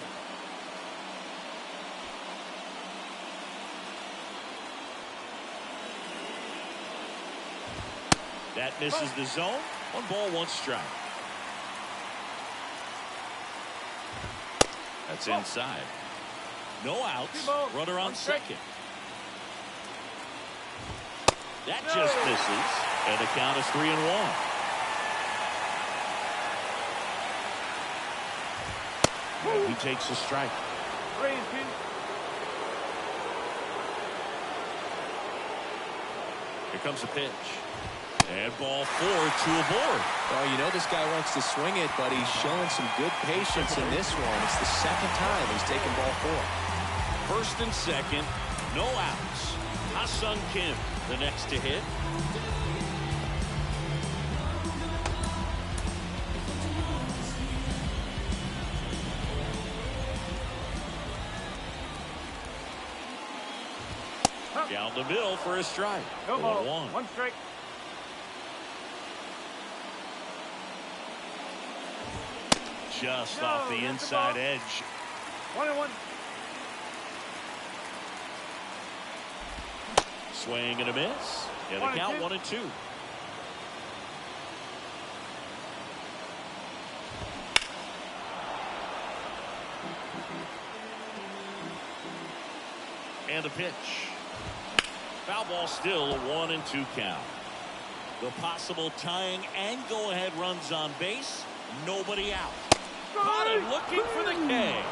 That misses the zone. 1 ball, 1 strike. That's inside. No outs. Runner on second. That just misses. And the count is 3-1. And he takes a strike. 3-2. Here comes the pitch. And ball 4, 2 aboard. Well, you know this guy wants to swing it, but he's showing some good patience in this one. It's the second time he's taken ball 4. First and second, no outs. Ha-Sung Kim, the next to hit. Down the middle for a strike. No ball. 1-1. 1 strike. Just off the inside edge. 1-1. Swing and a miss. And the count 1-2. And a pitch. Foul ball, still a 1-2 count. The possible tying and go-ahead runs on base. Nobody out. Caught him looking for the K.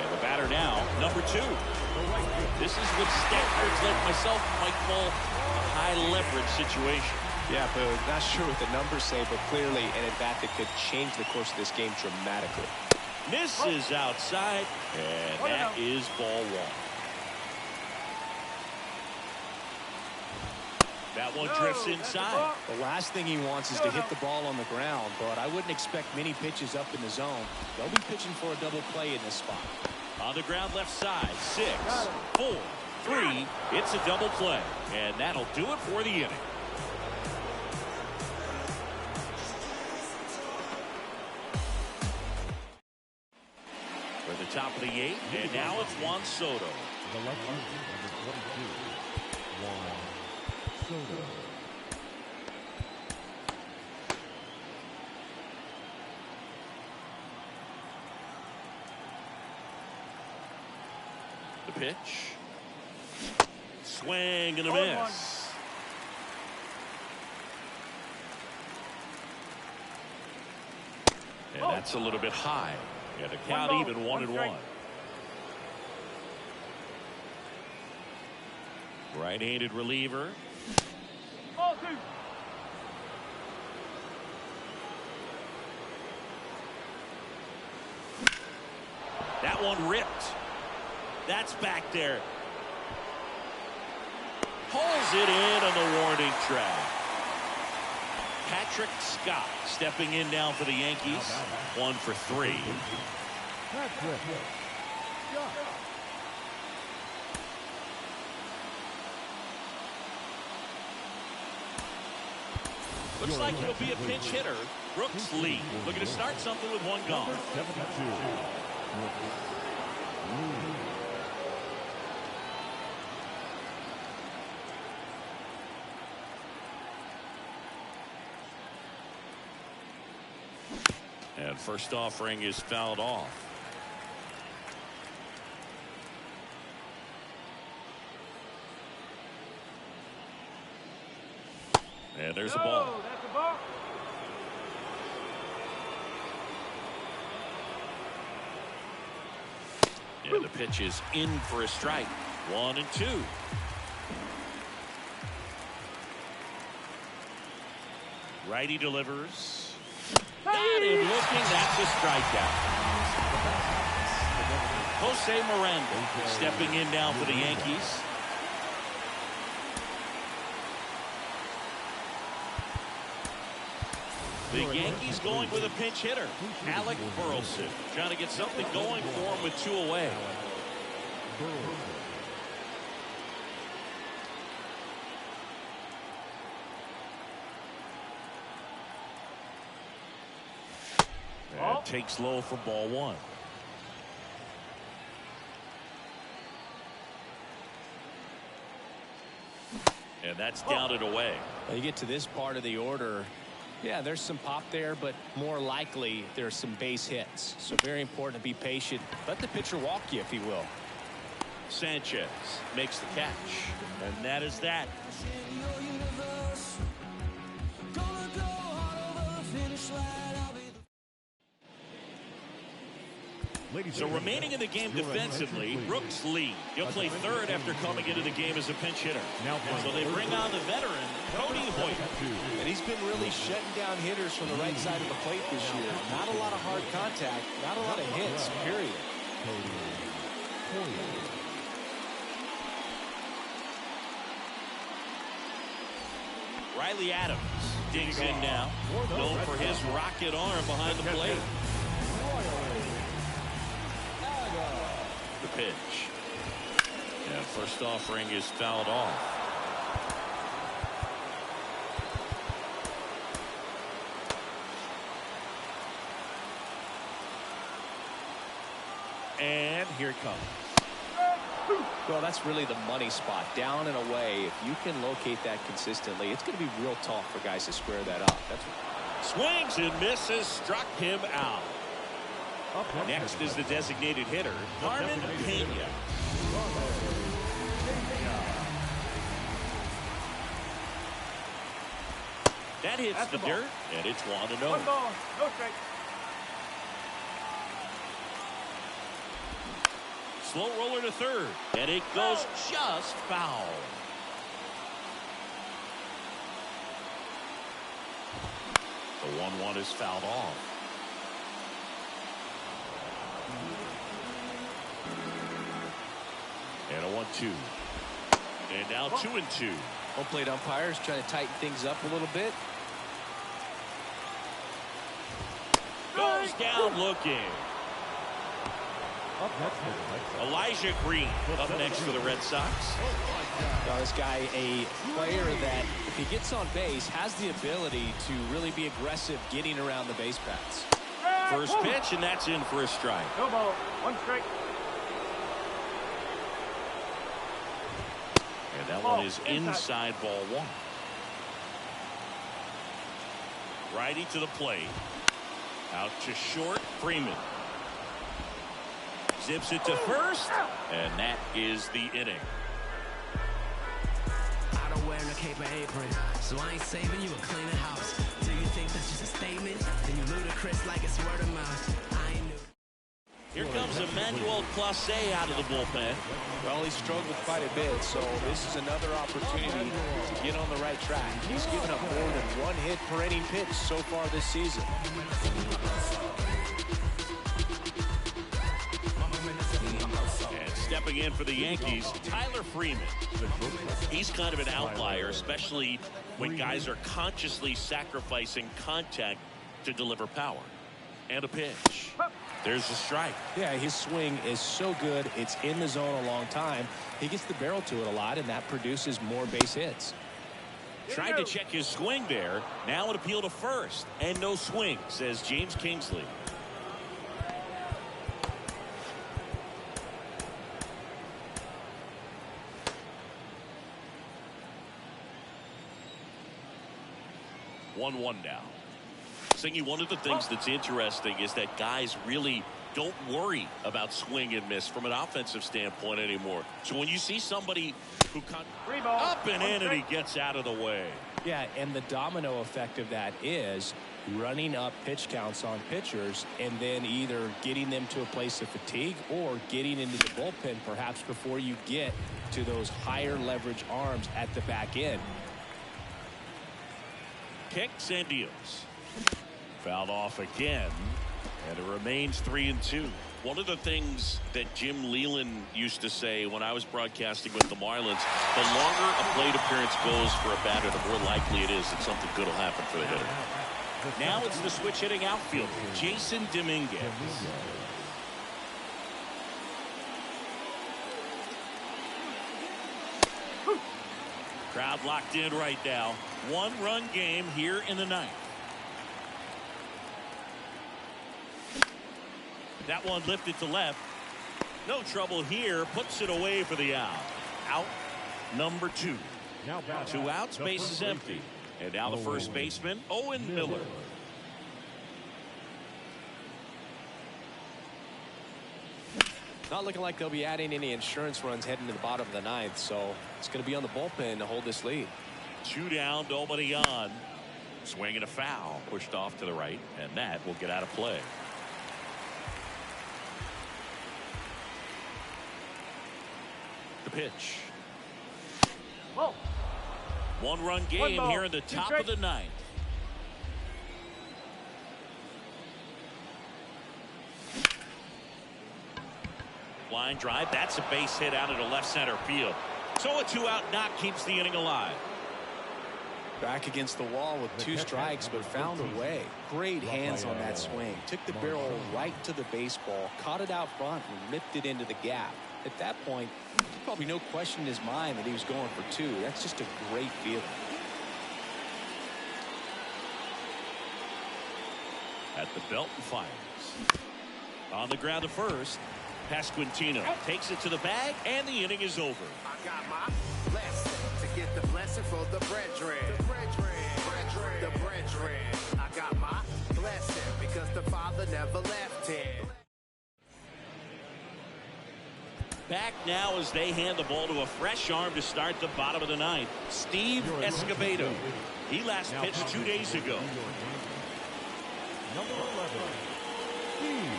And the batter now, number 2. This is what stackers like myself might call a high-leverage situation. Yeah, but not sure what the numbers say, but clearly an at-bat that could change the course of this game dramatically. Misses outside, and that is ball 1. That one drifts inside. The last thing he wants is to hit the ball on the ground, but I wouldn't expect many pitches up in the zone. They'll be pitching for a double play in this spot. On the ground left side, 6, 4, 3. It's a double play, and that'll do it for the inning. For the top of the 8th, and now it's Juan Soto. The left fielder, number 22, Juan Soto. The pitch. Swing and a miss. And that's a little bit high. And the count even 1-1. Right-handed reliever. That one ripped. That's back there. Pulls it in on the warning track. Patrick Scott stepping in now for the Yankees. 1 for 3. Looks like it'll be a pinch hitter. Brooks Lee looking to start something with 1 gone. 72. And first offering is fouled off. And there's a ball. That's a ball. And the pitch is in for a strike. 1-2. Righty delivers. Got him looking. That's a strikeout. Jose Miranda stepping in now for the Yankees. The Yankees going with a pinch hitter. Alec Burleson trying to get something going for him with 2 away. And takes low for ball 1. And that's down and away. Well, you get to this part of the order. Yeah, there's some pop there, but more likely there's some base hits. So very important to be patient. Let the pitcher walk you, if he will. Sanchez makes the catch. And that is that. So remaining in the game defensively, Brooks Lee. He'll play third after coming into the game as a pinch hitter. So they bring on the veteran, Cody Hoyt. And he's been really shutting down hitters from the right side of the plate this year. Not a lot of hard contact, not a lot of hits, period. Riley Adams digs in now, known for his rocket arm behind the plate. The pitch. And first offering is fouled off. And here it comes. Well, that's really the money spot. Down and away. If you can locate that consistently, it's going to be real tough for guys to square that up. That's what... Swings and misses, struck him out. Next is the designated hitter, Carmen Pena. That hits the dirt, and it's 1-0. 1 ball, no strike. Slow roller to third, and it goes just foul. The 1-1 is fouled off. And a 1-2. And now 2-2. Home plate umpires trying to tighten things up a little bit. Goes down looking. Elijah Green up next for the Red Sox. Now this guy, a player that, if he gets on base, has the ability to really be aggressive getting around the base paths. First pitch, and that's in for a strike. No ball, 1 strike. And that one is inside ball 1. Righty to the plate. Out to short, Freeman. Zips it to first, and that is the inning. I don't wear no cape or apron, so I ain't saving you a cleaner house. Do you think that's just a statement? Then you ludicrous like it's word of mouth. I ain't new. Here comes Emmanuel Clase out of the bullpen. Well, he struggled quite a bit, so this is another opportunity to get on the right track. He's given up more than 1 hit per inning pitch so far this season. And stepping in for the Yankees, Tyler Freeman. He's kind of an outlier, especially when guys are consciously sacrificing contact to deliver power. And a pitch. There's a strike. Yeah, his swing is so good. It's in the zone a long time. He gets the barrel to it a lot, and that produces more base hits. Tried to check his swing there. Now an appeal to first. And no swing, says James Kingsley. One now. Singy, one of the things that's interesting is that guys really don't worry about swing and miss from an offensive standpoint anymore. So when you see somebody who up and in and he gets out of the way. Yeah, and the domino effect of that is running up pitch counts on pitchers and then either getting them to a place of fatigue or getting into the bullpen perhaps before you get to those higher leverage arms at the back end. Kicks and deals. Fouled off again, and it remains 3-2. One of the things that Jim Leland used to say when I was broadcasting with the Marlins, the longer a plate appearance goes for a batter, the more likely it is that something good will happen for the hitter. Now it's the switch hitting outfielder, Jason Dominguez. Crowd locked in right now. 1-run game here in the ninth. That one lifted to left. No trouble here. Puts it away for the out. Out number 2. 2 outs, base is empty. And now the first baseman, Owen Miller. Not looking like they'll be adding any insurance runs heading to the bottom of the ninth, so it's going to be on the bullpen to hold this lead. 2 down, nobody on. Swing and a foul. Pushed off to the right, and that will get out of play. The pitch. 1-run game here in the top of the ninth. Line drive. That's a base hit out into left center field. So a 2-out knock keeps the inning alive. Back against the wall with 2 strikes, but found a way. Great hands on that swing. Took the barrel right to the baseball, caught it out front, and ripped it into the gap. At that point, probably no question in his mind that he was going for 2. That's just a great feeling. At the belt and fires. On the ground to first. Pasquantino takes it to the bag, and the inning is over. I got my blessing to get the blessing for the brethren. The brethren. The brethren. I got my blessing because the Father never left him. Back now as they hand the ball to a fresh arm to start the bottom of the ninth. Steve Escobedo. He last pitched 2 days ago. Number 11, Steve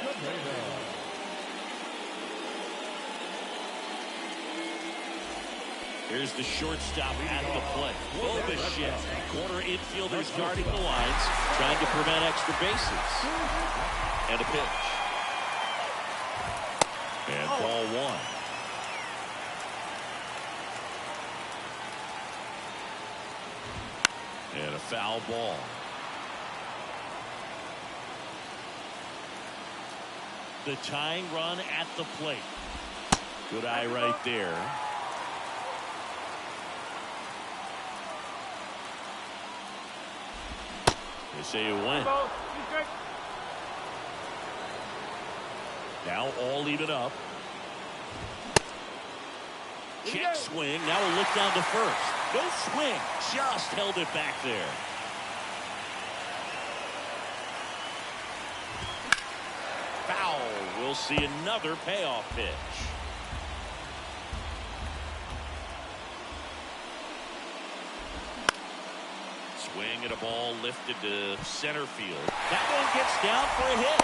Escobedo. Here's the shortstop at the plate. Bichette. Corner infielders guarding the lines, trying to prevent extra bases. And a pitch. And ball one. And a foul ball. The tying run at the plate. Good eye right there. They say it went. Now all even up. Check swing. Now a look down to first. No swing. Just held it back there. Foul. We'll see another payoff pitch. Swing at a ball lifted to center field. That one gets down for a hit.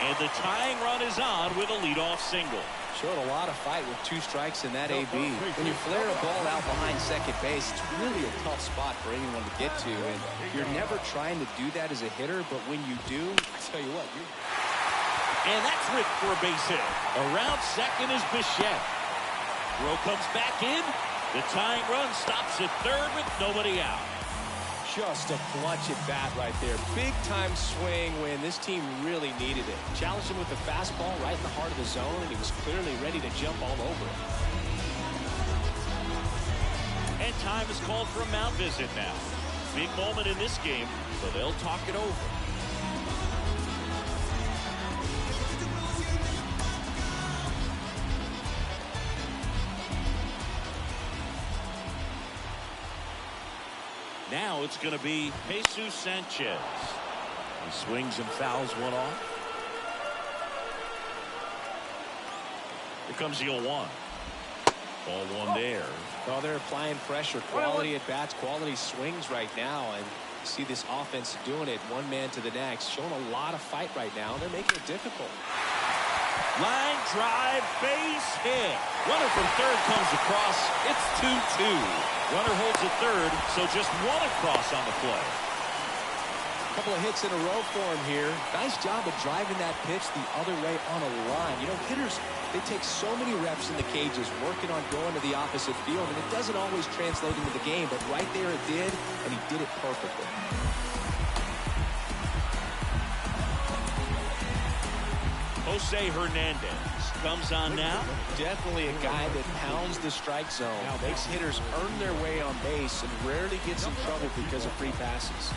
And the tying run is on with a leadoff single. Showed a lot of fight with 2 strikes in that AB. When you flare a ball out behind second base, it's really a tough spot for anyone to get to. And you're never trying to do that as a hitter, but when you do, I tell you what. And that's ripped for a base hit. Around second is Bichette. Throw comes back in. The tying run stops at third with nobody out. Just a clutch at bat right there. Big time swing when this team really needed it. Challenged him with the fastball right in the heart of the zone, and he was clearly ready to jump all over it. And time is called for a mound visit now. Big moment in this game, so they'll talk it over. Now it's going to be Jesus Sanchez. He swings and fouls one off. Here comes the 0-1. Ball one there. Well, they're applying pressure. Quality at bats, quality swings right now. And you see this offense doing it one man to the next. Showing a lot of fight right now. They're making it difficult. Line drive, base hit. Runner from third comes across. It's 2-2. Runner holds at third, so just one across on the play. A couple of hits in a row for him here. Nice job of driving that pitch the other way on a line. You know, hitters, they take so many reps in the cages working on going to the opposite field, and it doesn't always translate into the game, but right there it did, and he did it perfectly. Jose Hernandez comes on now. Definitely a guy that pounds the strike zone, makes hitters earn their way on base, and rarely gets in trouble because of free passes.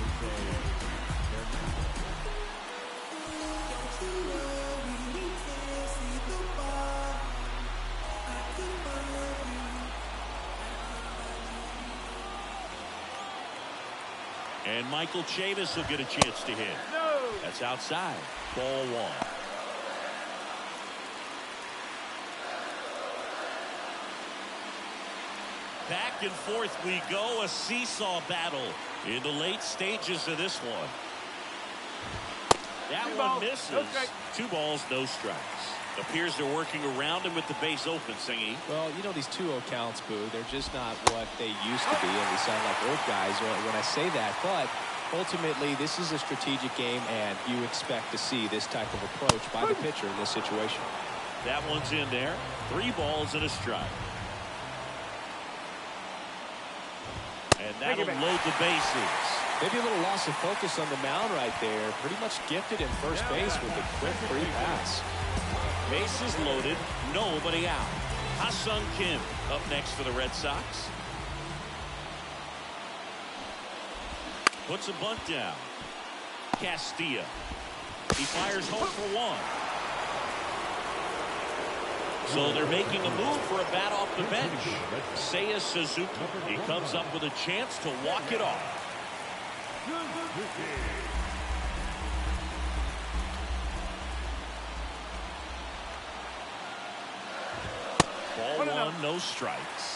And Michael Chavis will get a chance to hit. That's outside. Ball one. Back and forth we go, a seesaw battle in the late stages of this one. That one misses. 2 balls, no strikes. Appears they're working around him with the base open, Singy. Well, you know, these 2-0 counts, Boo, they're just not what they used to be, and they sound like old guys when I say that. But ultimately, this is a strategic game, and you expect to see this type of approach by the pitcher in this situation. That one's in there. 3 balls and a strike. And that'll load the bases. Maybe a little loss of focus on the mound right there. Pretty much gifted in first base with a quick free pass. Bases loaded, nobody out. Ha-Sung Kim up next for the Red Sox. Puts a bunt down. Castilla. He fires home for 1. So they're making a move for a bat off the bench. Seiya Suzuki. He comes up with a chance to walk it off. Ball one, no strikes.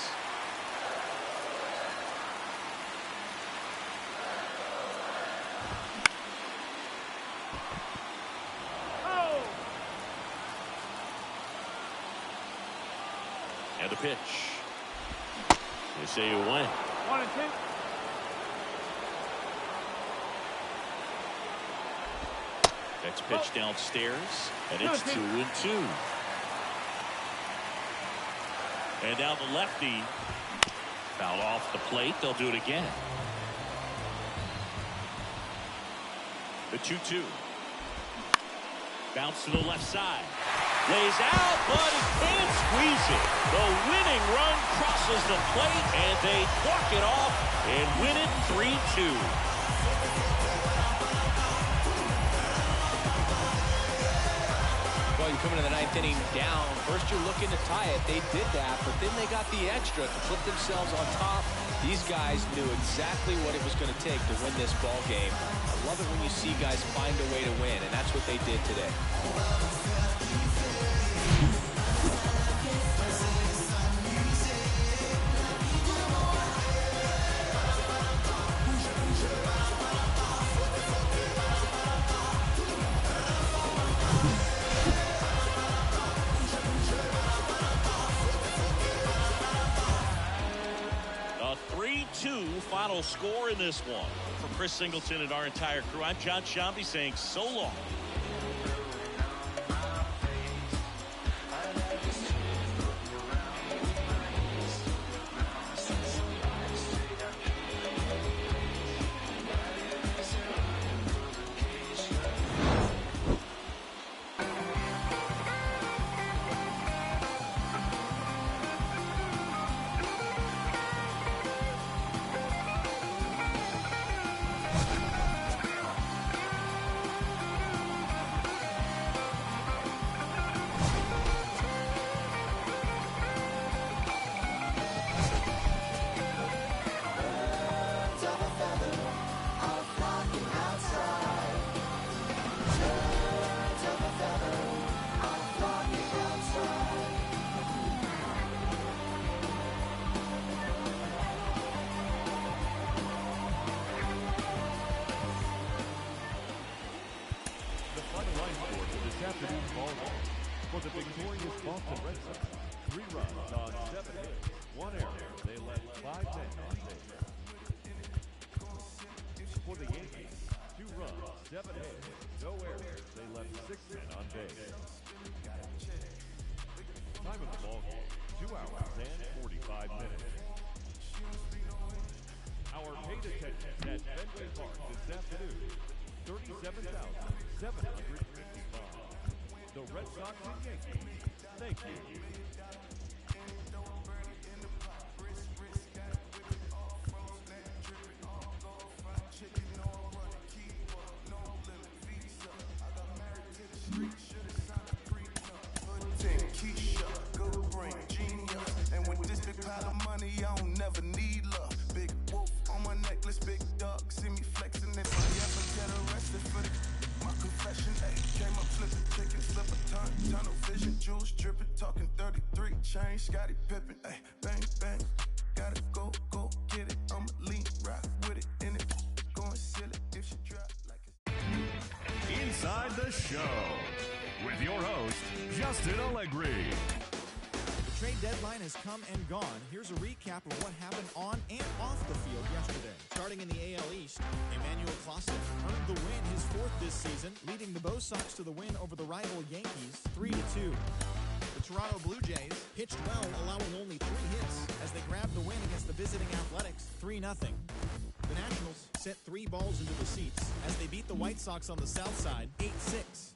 And the pitch. They say you win. 1-2. Next pitch downstairs, and it's 2-2. And now the lefty. Foul off the plate. They'll do it again. The 2-2. Bounce to the left side. Lays out, but he can't squeeze it. The winning run crosses the plate, and they walk it off and win it 3-2. Well, you come into the ninth inning down. First, you're looking to tie it. They did that, but then they got the extra to put themselves on top. These guys knew exactly what it was going to take to win this ball game. I love it when you see guys find a way to win, and that's what they did today. A 3-2 final score in this one. For Chris Singleton and our entire crew, I'm John Shambi saying so long. For the victorious Boston Red Sox, 3 runs on 7 hits, 1 error. They left 5 men on base. For the Yankees, 2 runs, 7 hits, no errors. They left 6 men on base. Time of the ball game, 2 hours and 45 minutes. Our paid attendance at Fenway Park this afternoon, 37,755. The Red Sox and Yankees, thank you. And with this big pile of money, I don't never need love. Big wolf on my necklace, big dog, see me flexing. If I ever get arrested for the my confession, ayy, came up flipping chicken, flip a ton, tunnel vision, jewels dripping, talking 33, chain, Scotty Pippen, ayy, bang, bang, gotta go, get it, I'ma lean, rock with it, in it, going silly, if she drop like it. Inside the Show with your host, Justin Allegri. The trade deadline has come and gone. Here's a recap of what happened on and off the field yesterday. Starting in the AL East, Emmanuel Clausen earned the win, his 4th this season, leading the Bo Sox to the win over the rival Yankees 3-2. The Toronto Blue Jays pitched well, allowing only 3 hits as they grabbed the win against the visiting Athletics 3-0. The Nationals sent 3 balls into the seats as they beat the White Sox on the south side 8-6.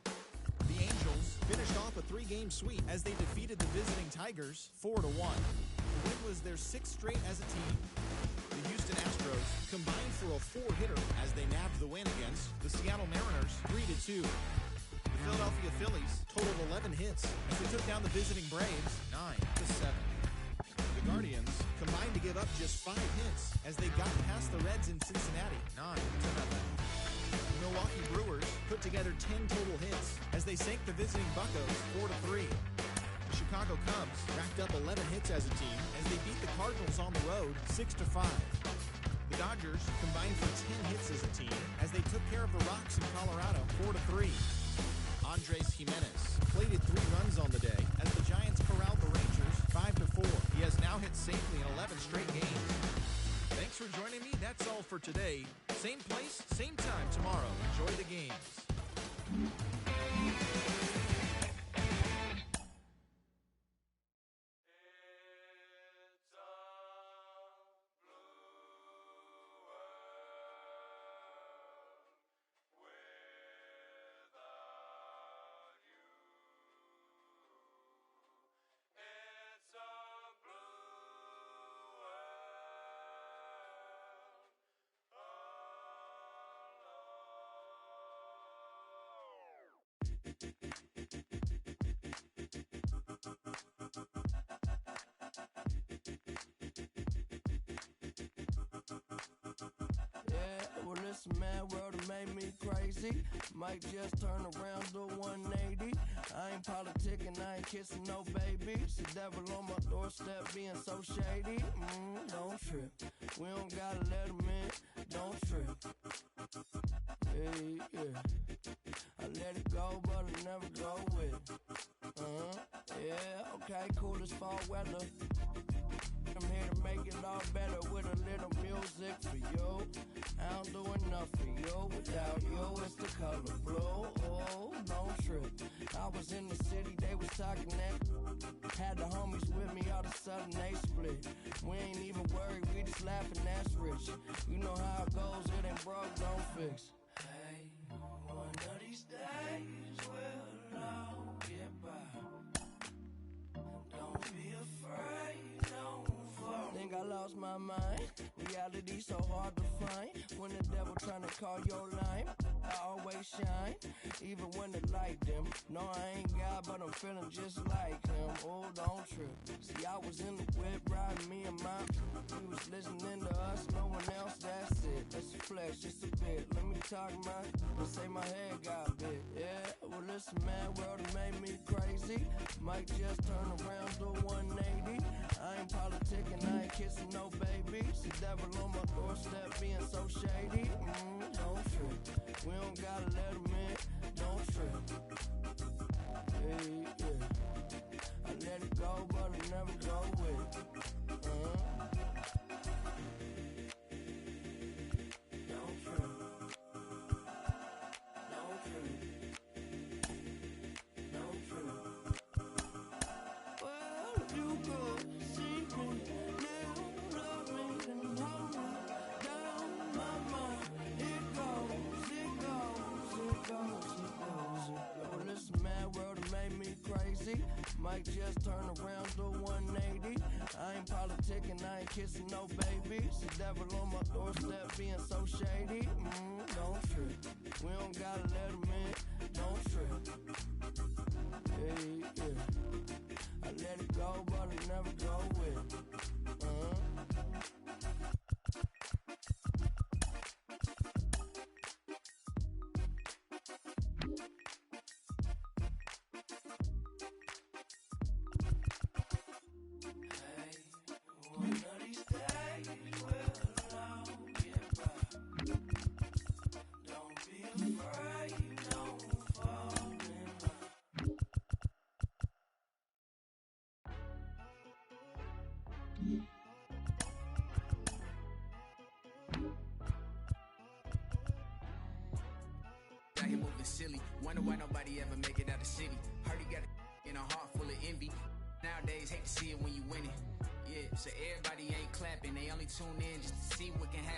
The Angels finished off a 3-game sweep as they defeated the visiting Tigers 4-1. The win was their 6th straight as a team. The Houston Astros combined for a 4-hitter as they nabbed the win against the Seattle Mariners 3-2. The Philadelphia Phillies totaled 11 hits as they took down the visiting Braves 9-7. The Guardians combined to give up just 5 hits as they got past the Reds in Cincinnati 9-0. The Milwaukee Brewers put together 10 total hits as they sank the visiting Buccos 4-3. The Chicago Cubs racked up 11 hits as a team as they beat the Cardinals on the road 6-5. The Dodgers combined for 10 hits as a team as they took care of the Rocks in Colorado 4-3. Andres Jimenez plated 3 runs on the day as the Giants corralled the Rangers 5-4. He has now hit safely in 11 straight games. Thanks for joining me. That's all for today. Same place, same time tomorrow. Enjoy the games. Well, listen, man, world done made me crazy. Might just turn around, do 180. I ain't politicking, I ain't kissing no babies. The devil on my doorstep being so shady. Don't trip. We don't gotta let him in. Don't trip. Hey, yeah. I let it go, but I never go with it. Yeah, okay, cool as fall weather. I'm here to make it all better with a little music for you. I don't do enough for you. Without you, it's the color blue. Oh, don't trip. I was in the city, they was talking that. Had the homies with me, all of a sudden they split. We ain't even worried, we just laughing, that's rich. You know how it goes, it ain't broke, don't fix. Hey, one of these days we'll all get by. Don't be afraid, don't fall. Think I lost my mind. Reality so hard to find. When the devil tryna call your line, I always shine, even when the light dim. No, I ain't God, but I'm feeling just like him. Oh, don't trip. See, I was in the whip, riding me and my. We was listening to us, no one else, that's it. Let's flex just a bit. Let me talk, man. Let's say my head got big. Yeah, well, listen, man, world done made me crazy. Might just turn around, do 180. I ain't politicking, I ain't kissing no babies. The devil on my doorstep being so shady. Don't trip. We don't gotta let him in. Don't trip. Hey, yeah. I let it go, but I never go with it. Don't trip. Don't trip. Don't trip. Well, if you could see me now, love me, then hold me down my mind. It goes, it goes, it goes, it goes, it goes. Well, listen, man, world done made me crazy. Might just turn around, do 180. I ain't politicking, I ain't kissing no babies. The devil on my doorstep being so shady. Don't trip. We don't gotta let him in. Don't trip. Hey, yeah. I let it go, but I never go with it. One of these days we'll all get by. Don't be afraid, don't fall in love. Out here moving silly. Wonder why nobody ever make it out the city. Heard he got a in a heart full of envy. Nowadays, hate to see it when you win it. Yeah, so everybody ain't clapping. They only tune in just to see what can happen.